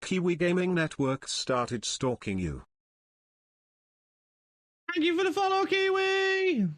Kiwi Gaming Network started stalking you. Thank you for the follow, Kiwi!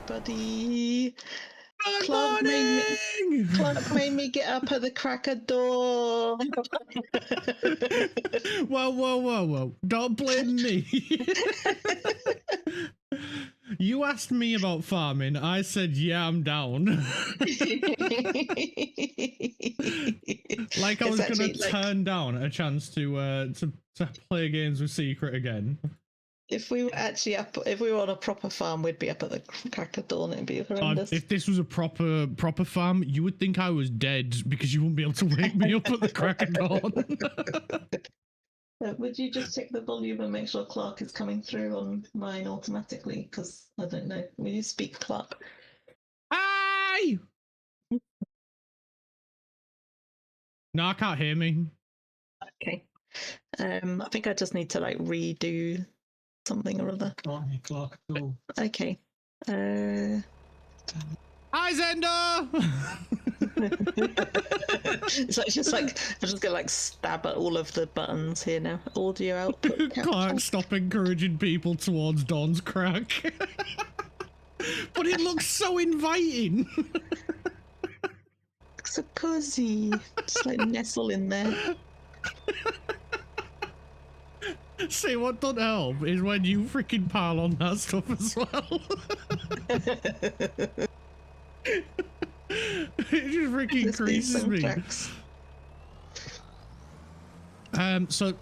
Buddy. Good Clark morning! Clark made me get up at the crack of dawn. Whoa. Don't blame me. You asked me about farming. I said, yeah, I'm down. Like I was going to turn down a chance to play games with Secret again. If we were actually up, if we were on a proper farm, we'd be up at the crack of dawn. It'd be horrendous. If this was a proper farm, you would think I was dead because you wouldn't be able to wake me up at the crack of dawn. Would you just check the volume and make sure Clark is coming through on mine automatically? Because I don't know. Will you speak, Clark? Hi! No, I can't hear me. Okay. I think I just need to like redo something or other. Can't hear Clark at all. Okay. Hi, Zender! So it's just like I'm just gonna like stab at all of the buttons here now. Audio output. Clark, stop encouraging people towards Dawn's crack. But it looks so inviting. Looks so cozy. Just like nestle in there. See, what doesn't help is when you freaking pile on that stuff as well. It just freaking increases me.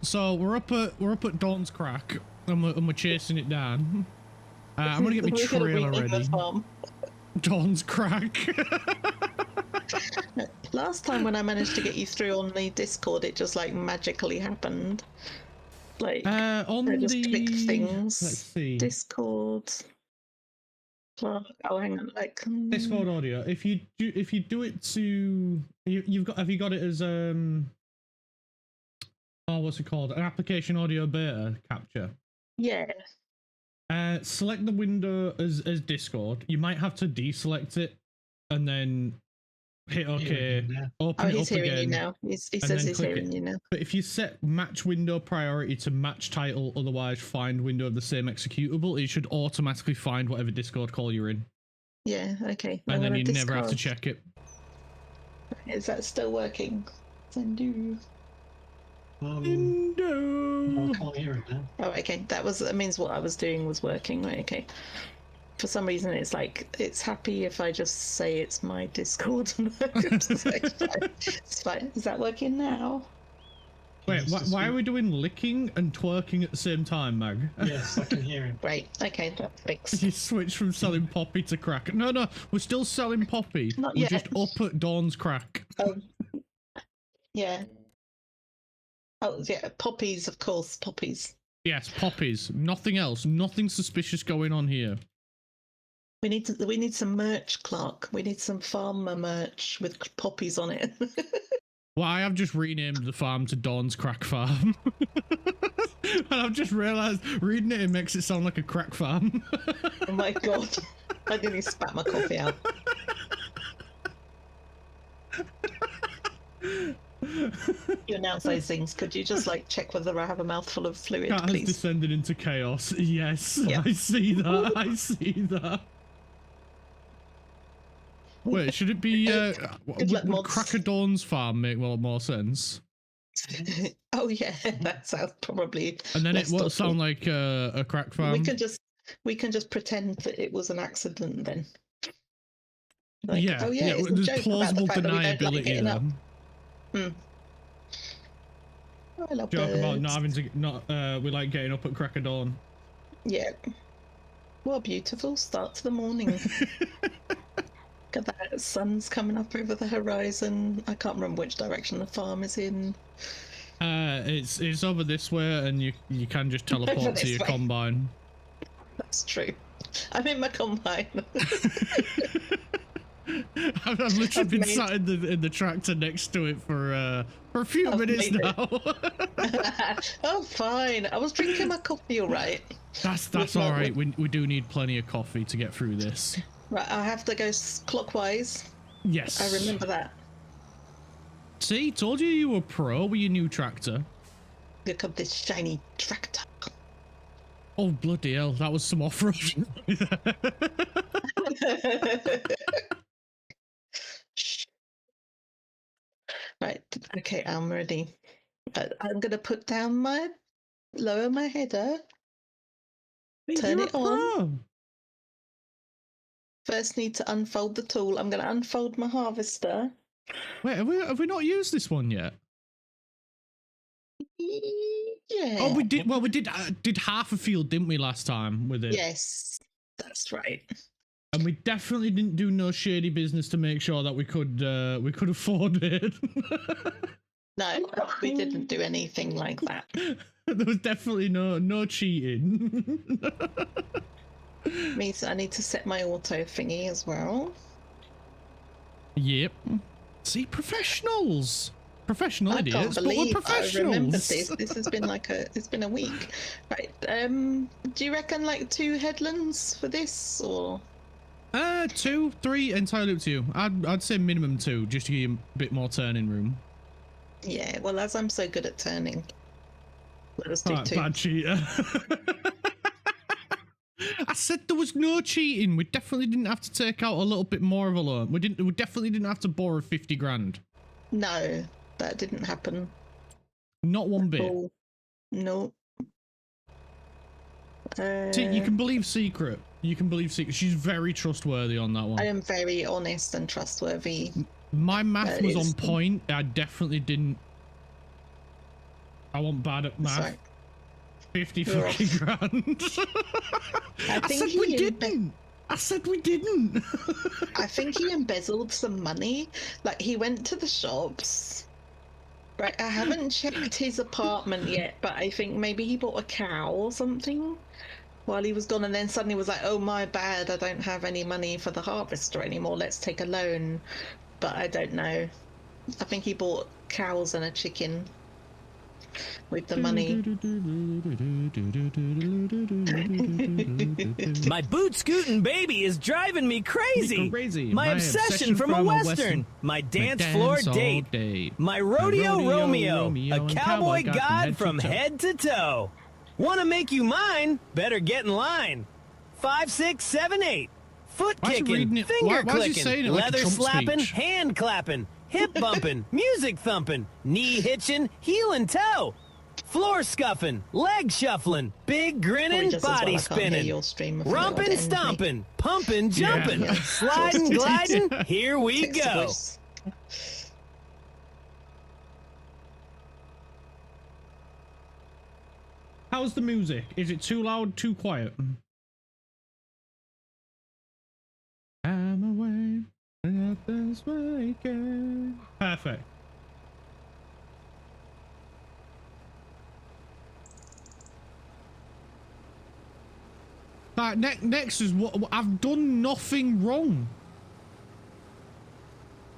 So we're up at Dawn's crack and we're chasing it down. I'm gonna get my trailer ready. Dawn's crack. Last time when I managed to get you through on the Discord, it just like magically happened. Like on I just the clicked things. Let's see. Discord. Oh, hang on, like Discord audio. If you do it to have you got it as oh, what's it called? An application audio beta capture. Yeah. Select the window as Discord. You might have to deselect it and then hit OK. Open it he's up hearing again. you now. He says he's hearing you now. But if you set match window priority to match title, otherwise find window of the same executable, it should automatically find whatever Discord call you're in. Yeah, okay. And then you never have to check it. Is that still working? Sendu. I can't hear it now. Oh, okay. That means what I was doing was working. Right, okay. For some reason, it's like it's happy if I just say it's my Discord. It's fine. Is that working now? Wait, why are we doing licking and twerking at the same time, Mag? Yes, I can hear him. Right. Okay, that fixed. You switched from selling Poppy to crack. No, we're still selling Poppy. Not we're yet. just up at Dawn's crack. Yeah. Oh, yeah. Poppies, of course. Poppies. Yes, poppies. Nothing else. Nothing suspicious going on here. We need some merch, Clark. We need some farmer merch with poppies on it. Well, I have just renamed the farm to Dawn's Crack Farm. And I've just realised reading it makes it sound like a crack farm. Oh my god. I nearly spat my coffee out. You announce those things. Could you just like check whether I have a mouthful of fluid, Cat has please? descended into chaos. Yes, Yep. I see that. I see that. Wait, should it be? Would Cracker Dawn's farm make more sense? Oh yeah, that sounds probably. And then it less won't thoughtful. sound like a crack farm. We can just pretend that it was an accident then. Like, yeah, oh yeah, it's a there's joke plausible about the fact that we don't like deniability getting there. up. Oh, I love Joke about birds. not having to we like getting up at crack of dawn. Yeah. What a beautiful start to the morning. Look at that, sun's coming up over the horizon. I can't remember which direction the farm is in. It's over this way, and you can just teleport to your combine. That's true. I'm in my combine. I've literally been sat in the tractor next to it for a few minutes now. Oh, fine. I was drinking my coffee, all right. That's all right. We do need plenty of coffee to get through this. Right, I have to go clockwise. Yes. I remember that. See, told you were pro with your new tractor. Look at this shiny tractor. Oh, bloody hell. That was some off-road. Right, okay, I'm ready. I'm going to lower my header, turn it on. First need to unfold the tool. I'm going to unfold my harvester. Wait, have we not used this one yet? Yeah. Oh, we did. Well, we did half a field, didn't we, last time with it? Yes, that's right. And we definitely didn't do no shady business to make sure that we could afford it. No, we didn't do anything like that. There was definitely no cheating. Means I need to set my auto thingy as well. Yep. See, professionals. Professional idiots, but we're professionals. I remember this. This has been it's been a week. Right. Do you reckon like 2 headlands for this, or? 2, 3, entirely up to you. I'd say minimum 2, just to give you a bit more turning room. Yeah, well, as I'm so good at turning, let us do 2. Bad cheater. I said there was no cheating. We definitely didn't have to take out a little bit more of a loan. We definitely didn't have to borrow 50 grand. No, that didn't happen. Not one bit. Oh, no. See, you can believe Secret. You can believe Secret. She's very trustworthy on that one. I am very honest and trustworthy. My math was on point. I definitely didn't. I wasn't bad at math. Sorry. 50 fucking grand. I said we didn't. I said we didn't. I think he embezzled some money. Like, he went to the shops. Right, I haven't checked his apartment yet, but I think maybe he bought a cow or something while he was gone, and then suddenly was like, oh, my bad, I don't have any money for the harvester anymore, let's take a loan. But I don't know. I think he bought cows and a chicken with the money. My boot scooting baby is driving me crazy. My obsession from a Western. My dance floor date. My rodeo Romeo. A cowboy god from head to toe. Wanna make you mine? Better get in line. 5, 6, 7, 8. Foot kicking, finger clicking, leather slapping, hand clapping, hip bumping, music thumping, knee hitching, heel and toe. Floor scuffing, leg shuffling, big grinning, body spinning, romping, stomping, pumping, jumping, sliding, gliding, here we go. How's the music? Is it too loud, too quiet? I'm away, this weekend. Perfect. Next is what I've done nothing wrong.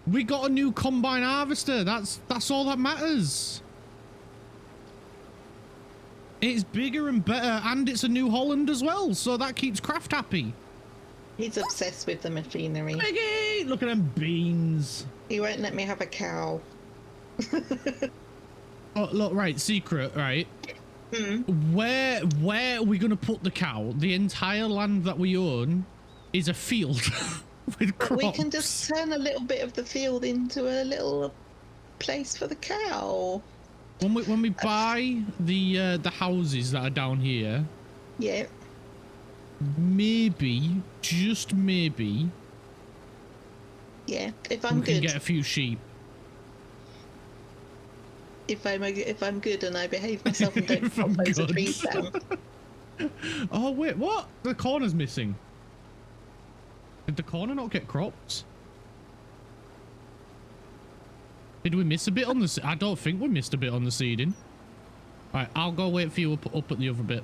We got a new combine harvester. That's all that matters. It's bigger and better, and it's a New Holland as well, so that keeps Kraft happy. He's obsessed with the machinery. Biggie! Look at them beans. He won't let me have a cow. Oh, look, right, secret, right? Where are we gonna put the cow? The entire land that we own is a field with crops. We can just turn a little bit of the field into a little place for the cow. When we buy the houses that are down here, Yeah. maybe, just maybe, Yeah. If I'm we can good. get a few sheep. If I'm good and I behave myself and don't chop loads of trees down. Oh wait, what? The corner's missing. Did the corner not get cropped? Did we miss a bit on the? I don't think we missed a bit on the seeding. Right, I'll go wait for you up at the other bit.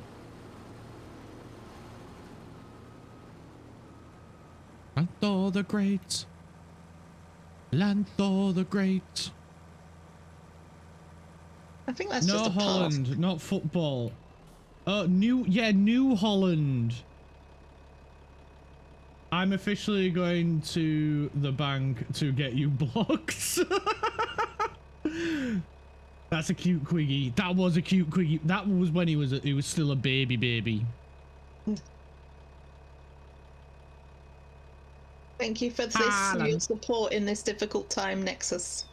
Lanthor the Great. Lanthor the Great. I think that's No just a Holland, path. not football. New Holland. I'm officially going to the bank to get you blocks. That's a cute Quiggy. That was a cute Quiggy. That was when he was still a baby. Thank you for your support in this difficult time, Nexus.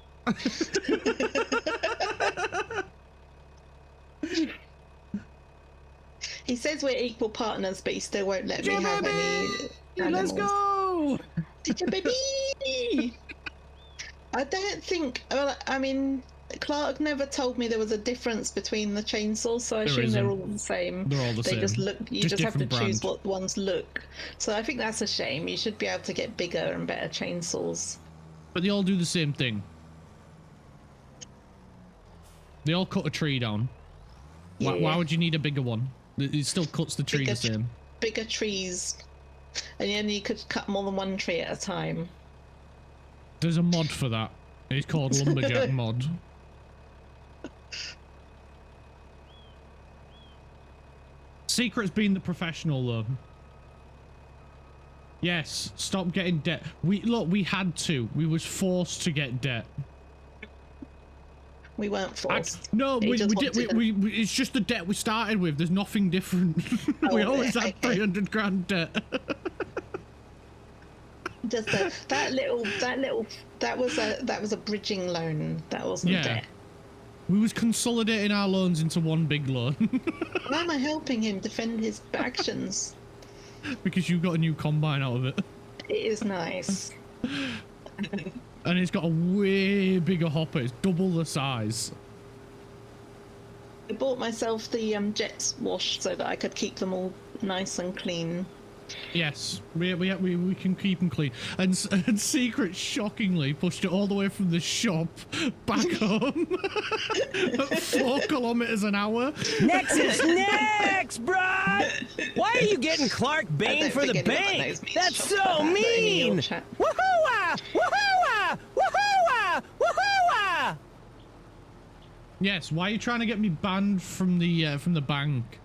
He says we're equal partners, but he still won't let me have any animals. Let's go! DJ baby! I don't think. Well, I mean, Clark never told me there was a difference between the chainsaws, so I assume they're all the same. They're all the same. They just look. You just have to different choose brand. what ones look. So I think that's a shame. You should be able to get bigger and better chainsaws. But they all do the same thing. They all cut a tree down. Yeah. Why would you need a bigger one? It still cuts the tree the same. Bigger trees, and then you could cut more than one tree at a time. There's a mod for that. It's called Lumberjack mod. Secret's being the professional though. Yes, stop getting debt. We had to. We was forced to get debt. We weren't forced. No, we did. It's just the debt we started with. There's nothing different. We always had 300 grand debt. Just that was a bridging loan. That wasn't debt. We was consolidating our loans into one big loan. Why am I helping him defend his actions? Because you got a new combine out of it. It is nice. And it's got a way bigger hopper. It's double the size. I bought myself the jet wash so that I could keep them all nice and clean. Yes, we can keep them clean. And Secret shockingly pushed it all the way from the shop back home at 4 kilometers an hour. Nexus, next, bruh! Why are you getting Clark Bane for the bank? That's so mean! Woohoo-ah! Woohoo-ah! Woohoo-ah! Woohoo-ah! Yes, why are you trying to get me banned from the bank?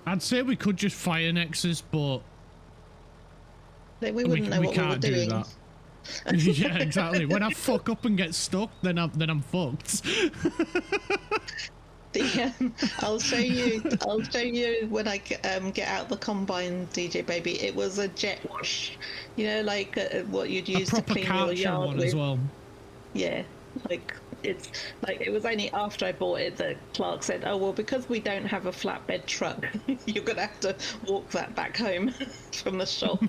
I'd say we could just fire Nexus, but we wouldn't know what we were doing. That. Yeah, exactly. When I fuck up and get stuck, then I'm fucked. I'll show you when I get out the combine, DJ baby. It was a jet wash, you know, like what you'd use to clean your yard with. As well. Yeah, it was only after I bought it that Clark said, "Oh well, because we don't have a flatbed truck, you're gonna have to walk that back home from the shop."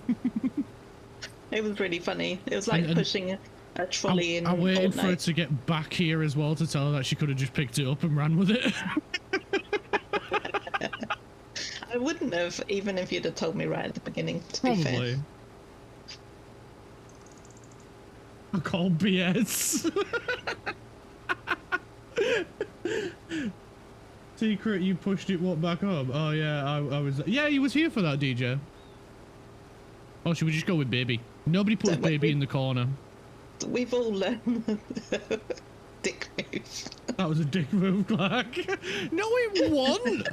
It was really funny. It was like pushing a trolley in. I waited for her to get back here as well to tell her that she could have just picked it up and ran with it. I wouldn't have, even if you'd have told me right at the beginning, to be fair. I call BS. Secret, you pushed it back up? Oh yeah, I was. Yeah, he was here for that, DJ. Oh, should we just go with baby? Nobody put baby in the corner. We've all learned dick move. That was a dick move, Clark. No, it wasn't.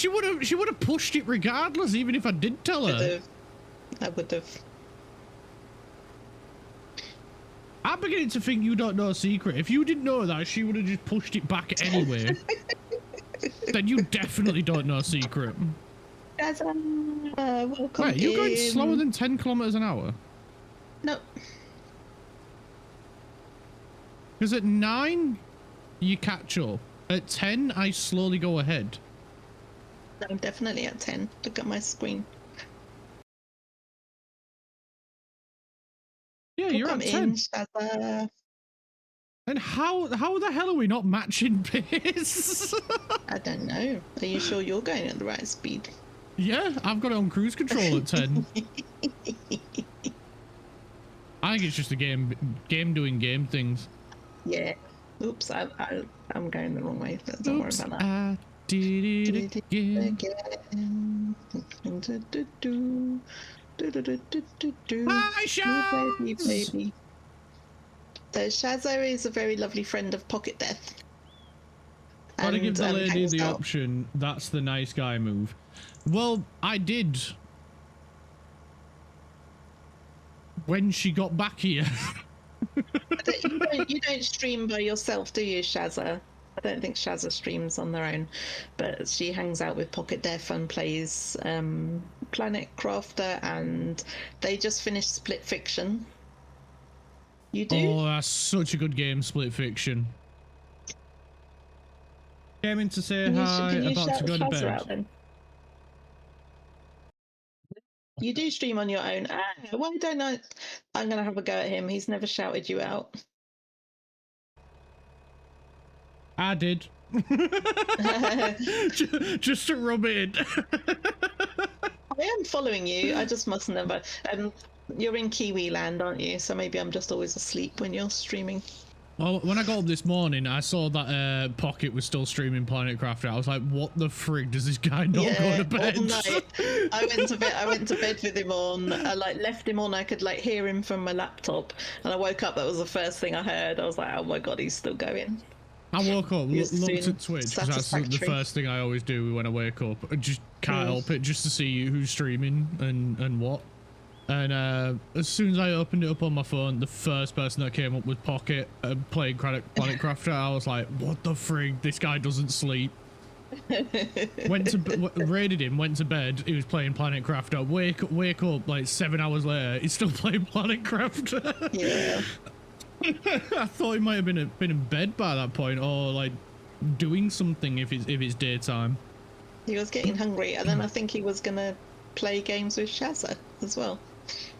she would have pushed it regardless, even if I did tell her. I would have. I'm beginning to think you don't know a secret. If you didn't know that, she would have just pushed it back anyway. Then you definitely don't know a secret. Welcome. Wait, you're going slower than 10 kilometers an hour? No. Because at 9, you catch up. At 10, I slowly go ahead. I'm definitely at 10. Look at my screen. Yeah, you're at 10. And how the hell are we not matching pace? I don't know. Are you sure you're going at the right speed? Yeah, I've got it on cruise control at 10. I think it's just a game doing game things. Yeah. Oops, I'm going the wrong way. But don't worry about that. I did it again. Hi, Shaz! Baby. So Shazza is a very lovely friend of Pocket Death. Gotta give the lady the option. That's the nice guy move. Well, I did. When she got back here. You don't stream by yourself, do you, Shazza? I don't think Shazza streams on their own, but she hangs out with Pocket Death and plays Planet Crafter, and they just finished Split Fiction. You do? Oh, that's such a good game, Split Fiction. Came in to say hi, about to go to bed. Out, then? You do stream on your own. Why don't I? I'm going to have a go at him. He's never shouted you out. I did. Just to rub it in. I am following you. I just must never. You're in Kiwi land, aren't you? So maybe I'm just always asleep when you're streaming. Well, when I got up this morning, I saw that Pocket was still streaming Planet Crafter. I was like, "What the frig does this guy not go to bed?" All night. I went to bed with him on. I left him on. I could hear him from my laptop, and I woke up. That was the first thing I heard. I was like, "Oh my god, he's still going." I woke up, looked at Twitch, because that's the first thing I always do when I wake up. I just can't help it, just to see who's streaming and what. And as soon as I opened it up on my phone, the first person that came up was Pocket playing Planet Crafter. I was like, what the frig? This guy doesn't sleep. Raided him, went to bed, he was playing Planet Crafter. Wake up like 7 hours later, he's still playing Planet Crafter. Yeah. I thought he might have been in bed by that point, or like doing something if it's daytime. He was getting hungry, and then I think he was gonna play games with Shazza as well.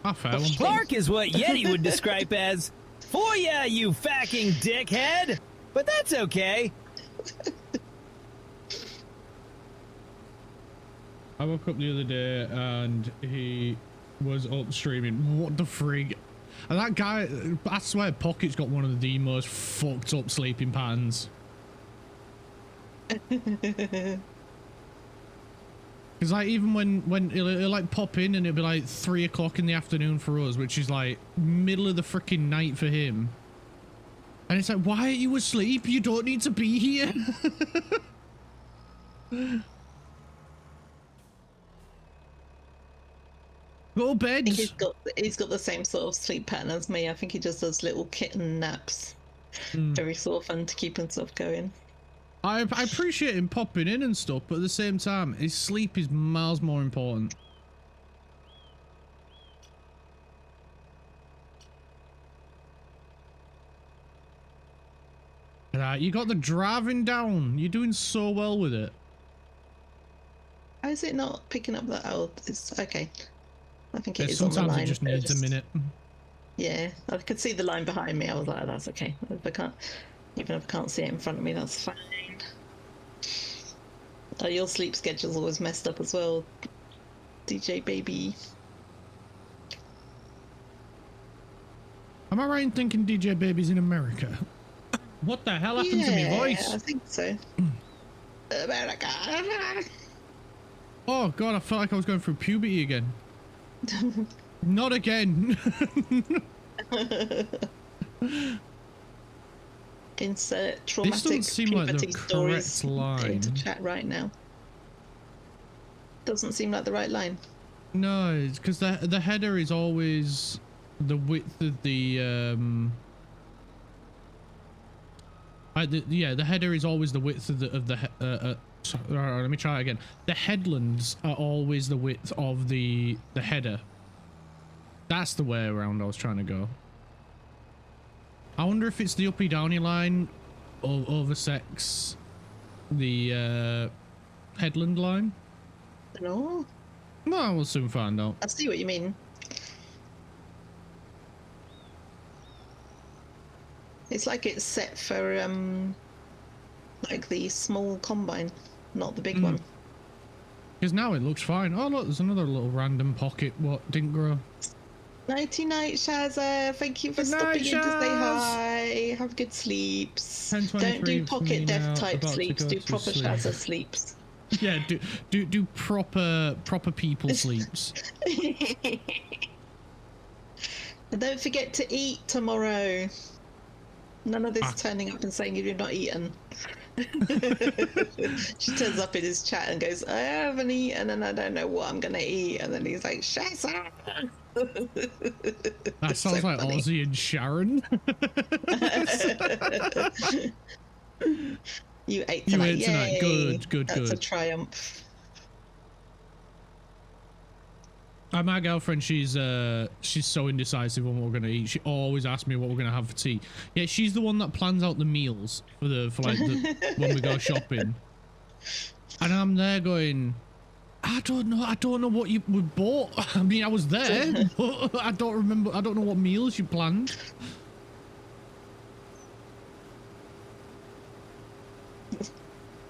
Clark is what Yeti would describe as, "For ya, you fucking dickhead!" But that's okay. I woke up the other day and he was up streaming. What the frig? And that guy, I swear, Pocket's got one of the most fucked up sleeping patterns. Because even when it'll like pop in and it'll be like 3 o'clock in the afternoon for us, which is like middle of the freaking night for him. And it's like, why are you asleep? You don't need to be here. Go to bed. I think he's got the same sort of sleep pattern as me. I think he just does little kitten naps. Very sort of fun to keep himself going. I appreciate him popping in and stuff, but at the same time, his sleep is miles more important. You got the driving down. You're doing so well with it. How is it not picking up that? Oh, it's okay. I think it is on the sometimes line. it just needs a minute. Yeah, I could see the line behind me. I was like, oh, that's okay. Even if I can't see it in front of me, that's fine. Oh, your sleep schedule's always messed up as well, DJ baby. Am I right in thinking DJ Baby's in America? What the hell happened to my voice? I think so. America. Oh god, I felt like I was going through puberty again. Not again. Insert traumatic this doesn't seem like the stories correct line. into chat right now. Doesn't seem like the right line. No, it's because the header is always the width of the yeah, the header is always the width of the let me try it again. The headlands are always the width of the header. That's the way around I was trying to go. I wonder if it's the uppy downy line oversects the headland line. No. Well, we'll soon find out. I see what you mean. It's like it's set for like the small combine, not the big one. Because now it looks fine. Oh look, there's another little random pocket what didn't grow. Nighty night, Shazza. Thank you for stopping in to say hi. Have good sleeps. Don't do pocket death type sleeps. Do proper Shazza sleeps. Yeah, do proper people sleeps. And don't forget to eat tomorrow. None of this turning up and saying you've not eaten. She turns up in his chat and goes, I haven't eaten and I don't know what I'm gonna eat. And then he's like, Shazza. That sounds so like funny. Ozzy and Sharon. You ate tonight. You ate tonight. Good. That's a triumph. My girlfriend, she's so indecisive on what we're gonna eat. She always asks me what we're gonna have for tea. Yeah, she's the one that plans out the meals for when we go shopping. And I'm there going, I don't know what we bought. I mean, I was there, but I don't remember. I don't know what meals you planned.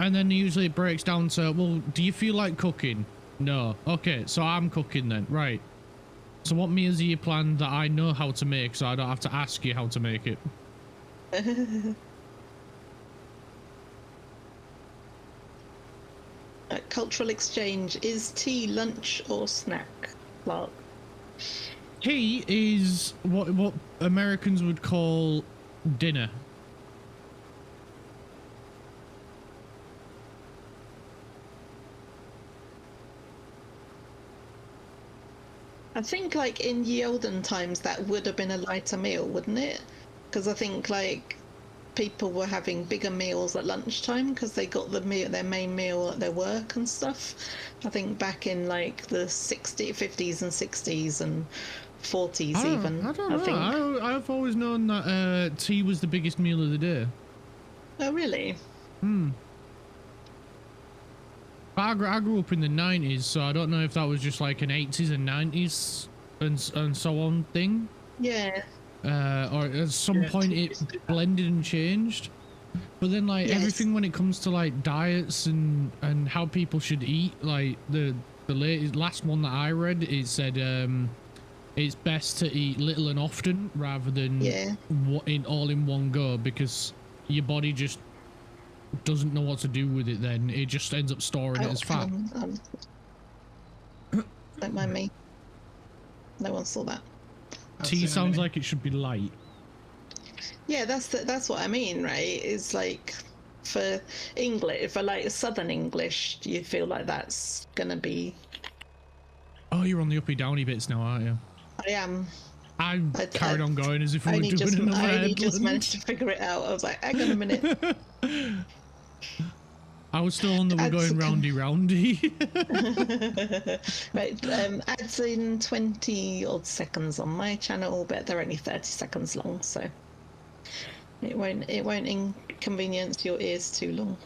And then usually it breaks down to, well, do you feel like cooking? No. Okay, so I'm cooking then. Right. So what meals are you planned that I know how to make so I don't have to ask you how to make it? Cultural exchange. Is tea lunch or snack, Clark? Tea is what Americans would call dinner. I think like in ye olden times that would have been a lighter meal, wouldn't it? Because I think like people were having bigger meals at lunchtime because they got their main meal at their work and stuff. I think back in like the 50s and 60s and 40s even. I don't know. I've always known that tea was the biggest meal of the day. Oh really? I grew up in the 90s, so I don't know if that was just like an 80s and 90s and so on thing. Yeah. Or at some point it blended and changed. But then like everything when it comes to like diets and how people should eat, like the last one that I read, it said it's best to eat little and often rather than all in one go, because your body just doesn't know what to do with it. Then it just ends up storing it as fat. Don't mind me. No one saw that. Tea sounds like it should be light. Yeah, that's what I mean, right? It's like for English, for like Southern English, do you feel like that's gonna be? Oh, you're on the uppy downy bits now, aren't you? I am. I carried on going as if we were doing another I only just managed to figure it out. I was like, hang on a minute. I was still on the we're going roundy. Right, ads in 20 odd seconds on my channel, but they're only 30 seconds long, so it won't inconvenience your ears too long.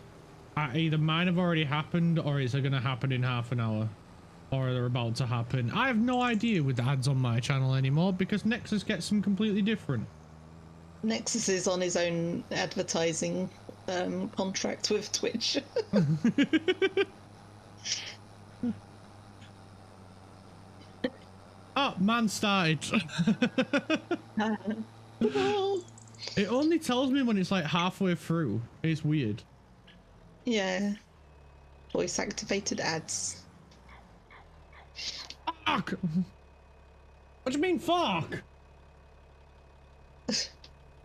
Either mine have already happened, or is it going to happen in half an hour, or they're about to happen. I have no idea with the ads on my channel anymore because Nexus gets them completely different. Nexus is on his own advertising contract with Twitch. Oh, man started. It only tells me when it's like halfway through. It's weird. Yeah. Voice activated ads. Fuck! What do you mean, fuck?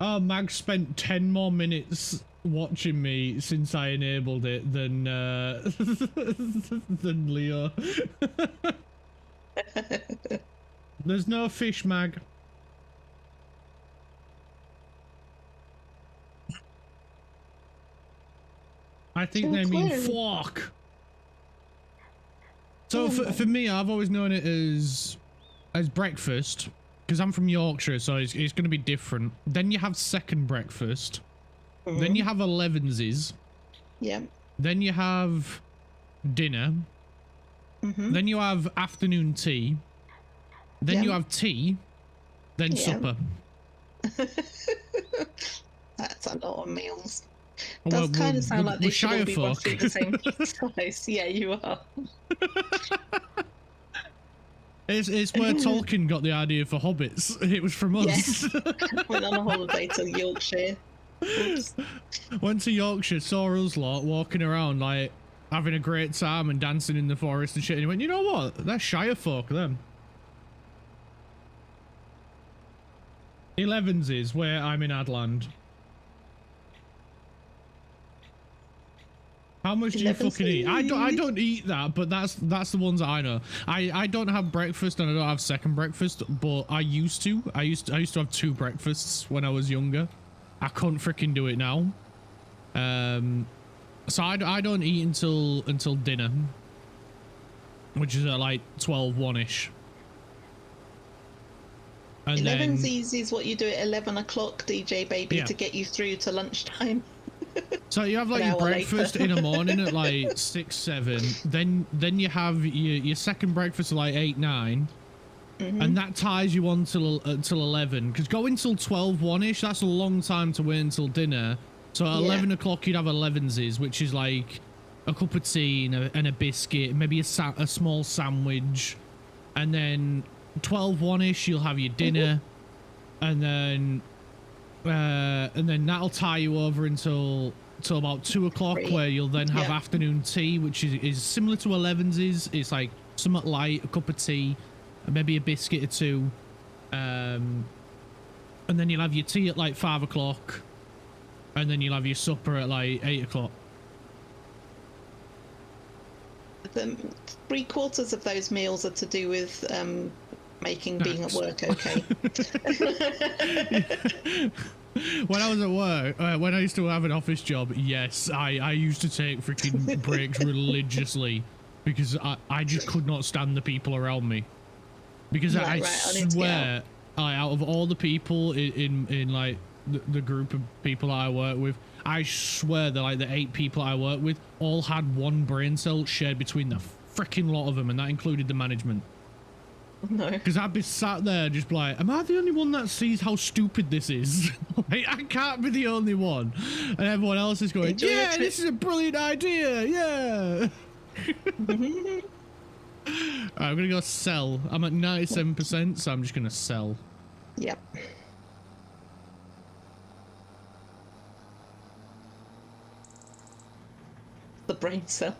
Oh, Mag spent 10 more minutes watching me since I enabled it than than Leo. There's no fish, Mag. I think they mean fuck. So for me, I've always known it as breakfast, because I'm from Yorkshire, so it's going to be different. Then you have second breakfast. Then you have 11s. Yeah. Then you have dinner. Then you have afternoon tea. Then you have tea. Then supper. That's a lot of meals. Does kind of sound like they should all be roughly the same size. Yeah, you are. It's where Tolkien got the idea for hobbits. It was from us. Yes. Went on a holiday to Yorkshire. Oops. Went to Yorkshire, saw us lot walking around like having a great time and dancing in the forest and shit. And he went, you know what? They're Shire folk, them. 11s is where I'm in Adland. How much do you fucking eat? I don't eat that, but that's the ones that I know. I don't have breakfast and I don't have second breakfast, but I used to. I used to have 2 breakfasts when I was younger. I couldn't freaking do it now. So I don't eat until dinner, which is at like 12-1ish. And 11's is what you do at 11 o'clock, DJ baby, to get you through to lunchtime. So you have like your breakfast in the morning at like 6, 7. Then you have your second breakfast at like 8, 9. And that ties you on till 11. Because going till 12-1ish, that's a long time to wait until dinner. So at 11 o'clock you'd have 11s, which is like a cup of tea and a biscuit, maybe a small sandwich. And then 12-1ish you'll have your dinner. And then that'll tie you over until about 2 o'clock, where you'll then have afternoon tea, which is similar to 11s. It's like somewhat light, a cup of tea, maybe a biscuit or 2, and then you'll have your tea at like 5 o'clock, and then you'll have your supper at like 8 o'clock. The 3/4 of those meals are to do with being at work okay. When I was at work, when I used to have an office job, yes, I used to take freaking breaks religiously, because I just could not stand the people around me. Because I swear, out of all the people in like the group of people that I work with, I swear that like the 8 people I work with all had one brain cell shared between the freaking lot of them, and that included the management. No. Because I'd be sat there just like, am I the only one that sees how stupid this is? Like, I can't be the only one. And everyone else is going, yeah, this is a brilliant idea, yeah. Right, I'm going to go sell. I'm at 97%, so I'm just going to sell. Yep. The brain cell.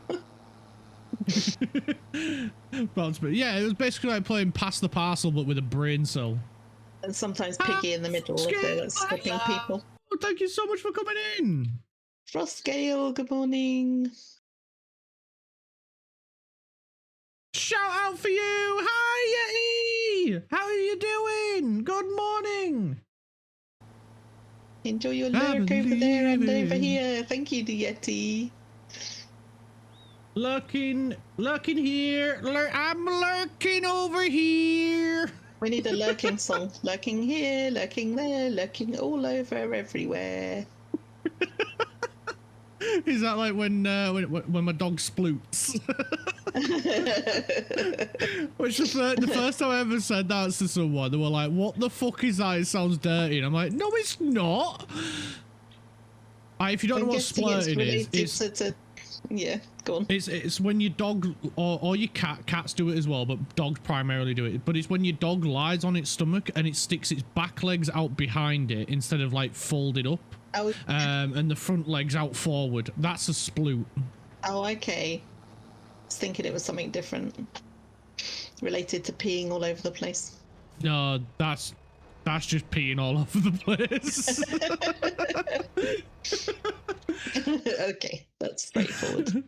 Yeah, it was basically like playing Pass the Parcel, but with a brain cell. And sometimes Piggy in the middle if they're stopping people. Oh, thank you so much for coming in. Frostgale, good morning. Shout out for you. Hi, Yeti. How are you doing? Good morning. Enjoy your lurk over there and over here. Thank you, the Yeti. Lurking here. I'm lurking over here. We need a lurking song. Lurking here, lurking there, lurking all over, everywhere. Is that like when my dog sploots? Which the first time I ever said that to someone, they were like, "What the fuck is that? It sounds dirty." And I'm like, "No, it's not." If you don't know what splurting is, it's yeah, go on. It's when your dog or your cats do it as well, but dogs primarily do it. But it's when your dog lies on its stomach and it sticks its back legs out behind it instead of like folded up. Oh. And the front legs out forward. That's a sploot. Oh, okay. I was thinking it was something different, related to peeing all over the place. No, that's just peeing all over the place. Okay, that's straightforward.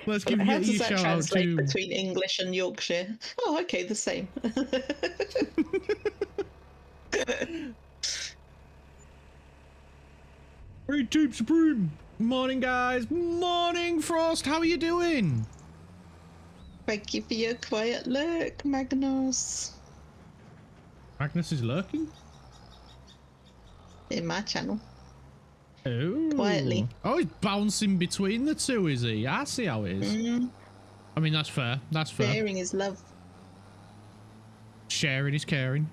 Let's give How you does a that shout out translate to between English and Yorkshire? Oh, okay, the same. Hey, Tube Supreme. Morning, guys. Morning, Frost. How are you doing? Thank you for your quiet lurk, Magnus. Magnus is lurking? In my channel. Oh. Quietly. Oh, he's bouncing between the two, is he? I see how it is. I mean, that's fair. That's fair. Sharing is love. Sharing is caring.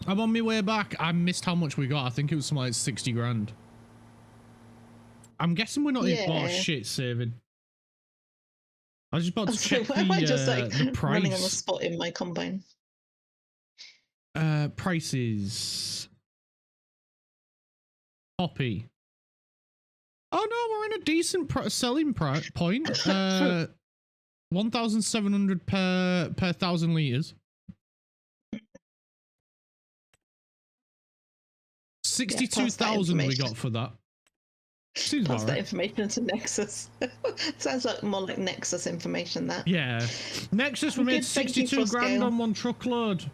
I'm on my way back. I missed how much we got. I think it was something like 60 grand. I'm guessing we're not in. Oh, shit, saving. I was just about to check the price. Running on the spot in my combine. Prices. Poppy. Oh no, we're in a decent selling point. 1,700 per 1,000 liters. 62,000 we got for that. Seems Pass that right. information to Nexus. Sounds like more like Nexus information, that. Yeah. Nexus, we made 62 grand on one truckload.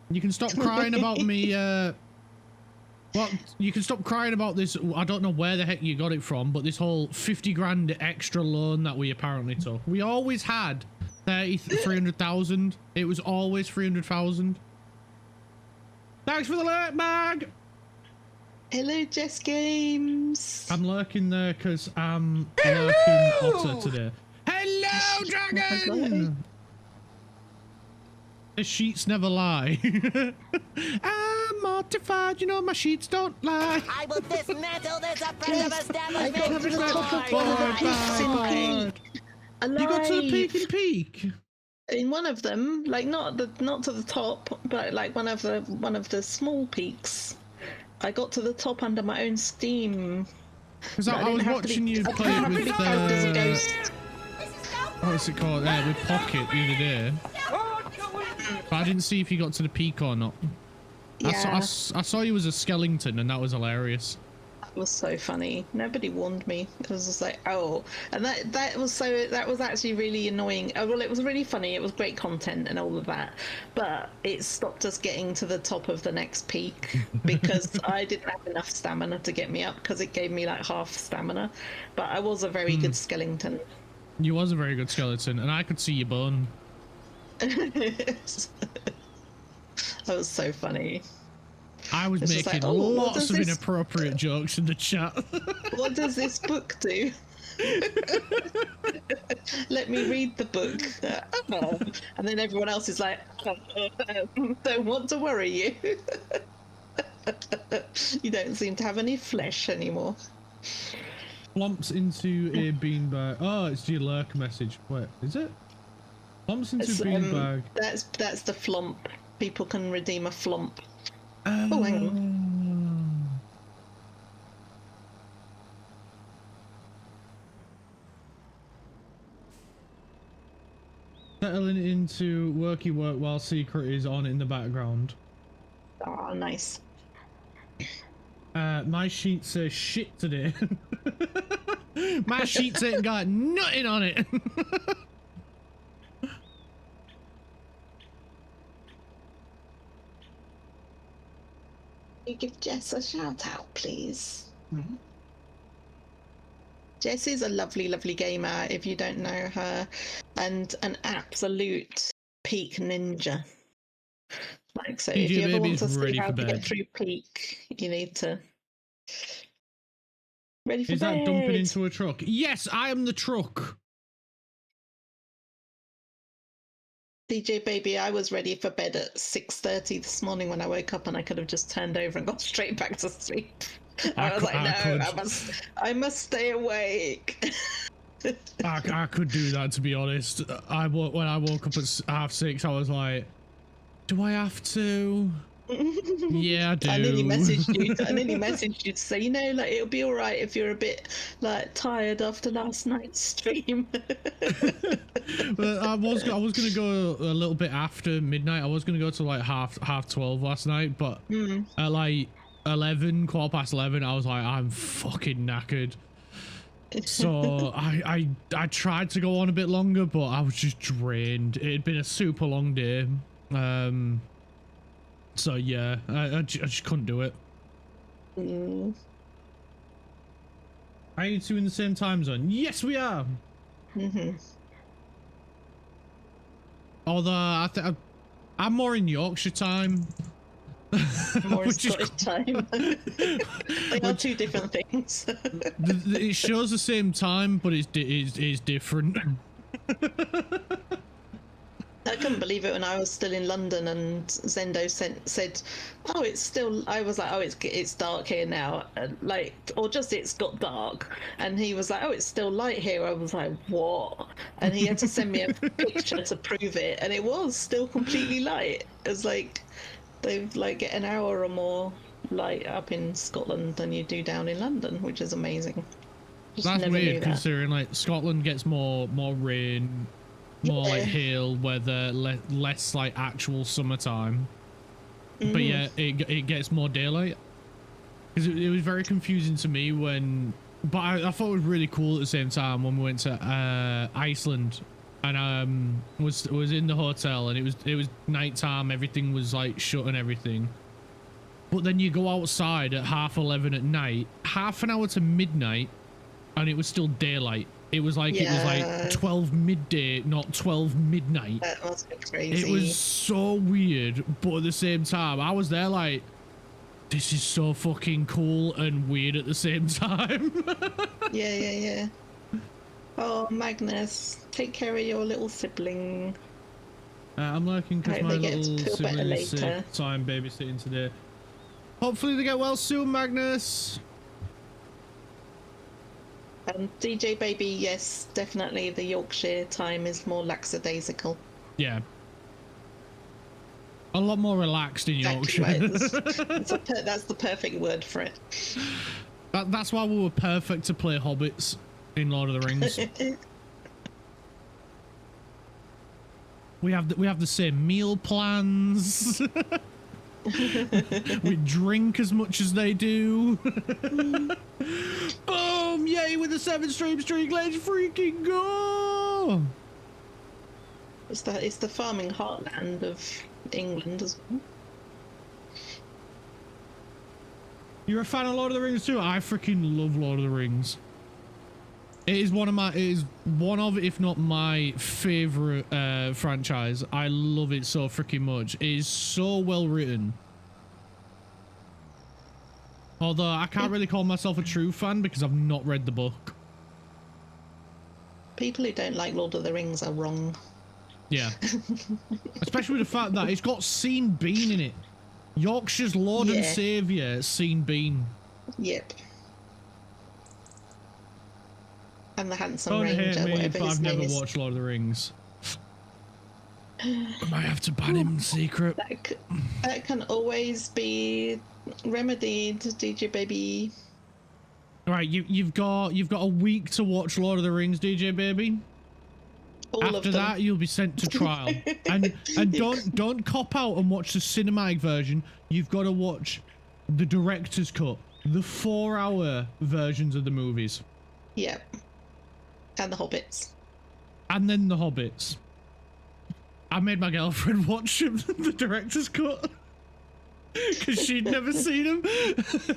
You can stop crying about me, well, you can stop crying about this. I don't know where the heck you got it from, but this whole 50 grand extra loan that we apparently took. We always had 300,000. It was always 300,000. Thanks for the alert, Mag! Hello, Jess Games. I'm lurking there because I'm lurking Otter today. Hello, Dragon! The sheets never lie. I'm mortified, you know my sheets don't lie. I will dismantle this oppressive establishment. I got to the top of one of the peaks in Peak. You got to the peak in Peak? In one of them, like not to the top, but like one of the small peaks. I got to the top under my own steam. Because I was watching you play it with what's it called? Yeah, with Pocket the other day. But I didn't see if you got to the peak or not. Yeah. I saw you as a skeleton, and that was hilarious. That was so funny. Nobody warned me. It was just like, oh, and that was actually really annoying. Well, it was really funny. It was great content and all of that, but it stopped us getting to the top of the next peak because I didn't have enough stamina to get me up because it gave me like half stamina. But I was a very good skeleton. You was a very good skeleton, and I could see your bone. That was so funny. I was making like, lots of inappropriate jokes in the chat. What does this book do? Let me read the book. And then everyone else is like, don't want to worry you. You don't seem to have any flesh anymore. Flumps into a beanbag. Oh, it's your lurk message. Wait, is it? Flumps into beanbag. That's the flump. People can redeem a flump. Oh, hang on. Settling into worky work while Secret is on in the background. Oh, nice. My sheet says shit today. My sheets ain't got nothing on it. You give Jess a shout out, please. Jess is a lovely, lovely gamer, if you don't know her, and an absolute peak ninja. Like, so if you ever want to see how to get through peak, you need to... Ready for bed. Is that dumping into a truck? Yes, I am the truck. DJ baby, I was ready for bed at 6:30 this morning when I woke up, and I could have just turned over and got straight back to sleep. I was like, no, I must stay awake. I could do that, to be honest. When I woke up at 6:30, I was like, do I have to? Yeah, I do. I nearly messaged you to say, you know, like, it'll be all right if you're a bit like tired after last night's stream. But I was gonna go a little bit after midnight. I was gonna go to like half 12 last night, but like 11, 11:15, I was like, I'm fucking knackered. So I tried to go on a bit longer, but I was just drained. It had been a super long day. So yeah, I just couldn't do it. Are you two in the same time zone? Yes, we are. Although I'm more in Yorkshire time. More in Scottish time. They are two different things. It shows the same time, but it's different. I couldn't believe it when I was still in London and Zendo said, "Oh, it's still." I was like, "Oh, it's dark here now," like, or just it's got dark. And he was like, "Oh, it's still light here." I was like, "What?" And he had to send me a picture to prove it, and it was still completely light. It was like they've like get an hour or more light up in Scotland than you do down in London, which is amazing. That's weird considering like Scotland gets more rain. More like hail weather, less like actual summertime. But yeah, it gets more daylight. Because it was very confusing to me when, but I thought it was really cool at the same time when we went to Iceland, and was in the hotel, and it was nighttime, everything was like shut and everything. But then you go outside at 11:30 at night, half an hour to midnight, and it was still daylight. It was like it was like 12 midday, not 12 midnight. That must be crazy. It was so weird, but at the same time, I was there like, this is so fucking cool and weird at the same time. Yeah. Oh, Magnus, take care of your little sibling. I'm lurking because my little sibling is sick, so I'm babysitting today. Hopefully they get well soon, Magnus. DJ Baby, yes, definitely the Yorkshire time is more lackadaisical. Yeah. A lot more relaxed in Yorkshire. Right. That's the perfect word for it. That's why we were perfect to play hobbits in Lord of the Rings. We have the same meal plans. We drink as much as they do. Boom! Yay with the 7-stream streak. Let's freaking go! It's the farming heartland of England as well. You're a fan of Lord of the Rings too? I freaking love Lord of the Rings. It is one of, if not my favorite franchise. I love it so freaking much. It is so well written. Although I can't really call myself a true fan because I've not read the book. People who don't like Lord of the Rings are wrong. Yeah. Especially with the fact that it's got Sean Bean in it. Yorkshire's Lord and Saviour, Sean Bean. Yep. And the handsome ranger, me, whatever but his I've name never is. watched Lord of the Rings. I might have to ban him in secret. That can always be remedied, DJ Baby. Right, you've got a week to watch Lord of the Rings, DJ Baby. After that, you'll be sent to trial. and don't cop out and watch the cinematic version. You've got to watch the director's cut, the 4-hour versions of the movies. Yep. And the Hobbits. And then the Hobbits. I made my girlfriend watch the director's cut because she'd never seen them.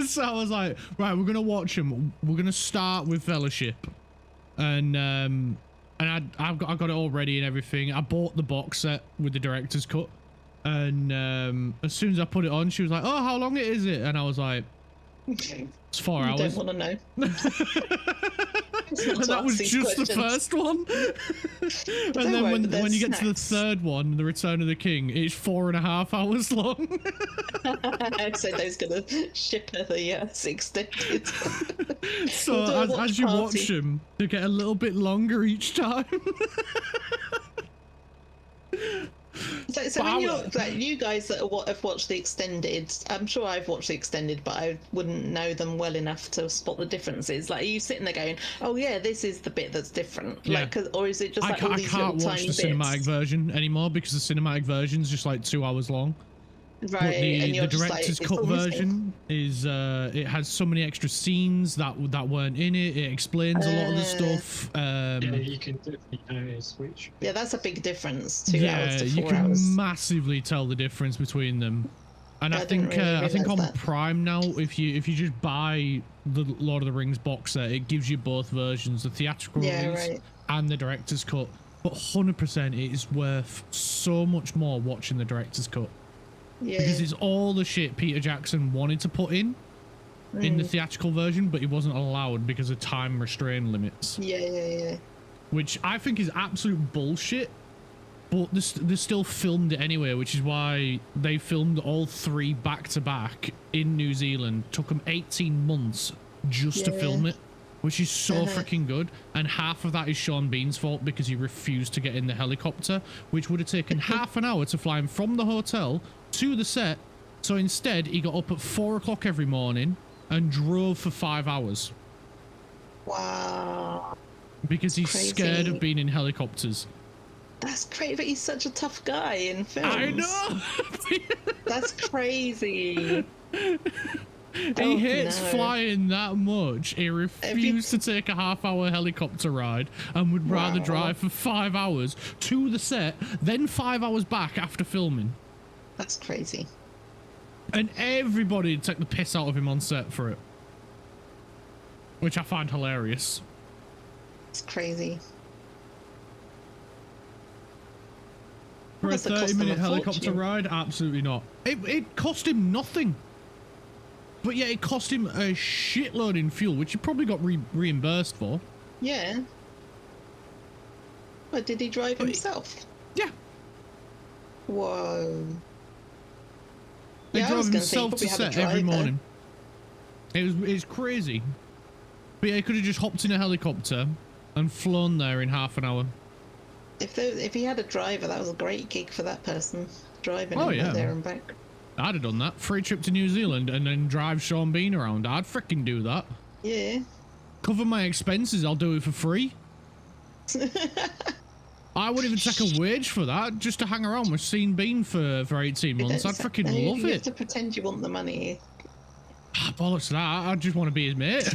So I was like, right, we're gonna watch them. We're gonna start with Fellowship, and I got it all ready and everything. I bought the box set with the director's cut, and as soon as I put it on, she was like, "Oh, how long is it?" And I was like, "It's 4 hours." I don't want to know. And that was just the first one. And then when you get to the third one, The Return of the King, it's 4.5 hours long. So those gonna ship her the extended. So as you watch them, they get a little bit longer each time. So when you're like you guys that have watched the extended, I'm sure I've watched the extended, but I wouldn't know them well enough to spot the differences. Like, are you sitting there going, "Oh yeah, this is the bit that's different," yeah. like, or is it just like all these I can't little watch tiny the cinematic bits? version anymore because the cinematic version's just like 2 hours long. Right, But and the you're just director's like, cut version is it has so many extra scenes that weren't in it. It explains a lot of the stuff. Yeah, you can definitely notice which. Yeah, that's a big difference. 2 hours Yeah, to 4 you can hours. massively tell the difference between them. And I think didn't really I think on realise that. Prime now, if you just buy the Lord of the Rings box set, it gives you both versions, the theatrical release and the director's cut. But 100%, it is worth so much more watching the director's cut. Yeah. Because it's all the shit Peter Jackson wanted to put in the theatrical version, but he wasn't allowed because of time restraint limits. Yeah. Which I think is absolute bullshit. But they still filmed it anyway, which is why they filmed all 3 back-to-back in New Zealand. Took them 18 months just to film it, which is so freaking good. And half of that is Sean Bean's fault because he refused to get in the helicopter, which would have taken half an hour to fly him from the hotel to the set. So instead, he got up at 4 o'clock every morning and drove for 5 hours. Wow. Because he's scared of being in helicopters. That's crazy, but he's such a tough guy in films. I know! That's crazy. He hates flying that much. He refused to take a half-hour helicopter ride and would rather drive for 5 hours to the set, then 5 hours back after filming. That's crazy. And everybody took the piss out of him on set for it. Which I find hilarious. It's crazy. For a 30-minute helicopter ride? Absolutely not. It cost him nothing. But yeah, it cost him a shitload in fuel, which he probably got reimbursed for. Yeah. But did he drive himself? Yeah. Whoa. He drove himself to set every morning. It was crazy. But yeah, he could have just hopped in a helicopter and flown there in half an hour. If he had a driver, that was a great gig for that person. Driving him there and back. I'd have done that. Free trip to New Zealand and then drive Sean Bean around. I'd freaking do that. Yeah. Cover my expenses. I'll do it for free. I wouldn't even take a wage for that, just to hang around with Sean Bean for 18 months. I'd freaking love it. You have to pretend you want the money. Bollocks to that. I just want to be his mate.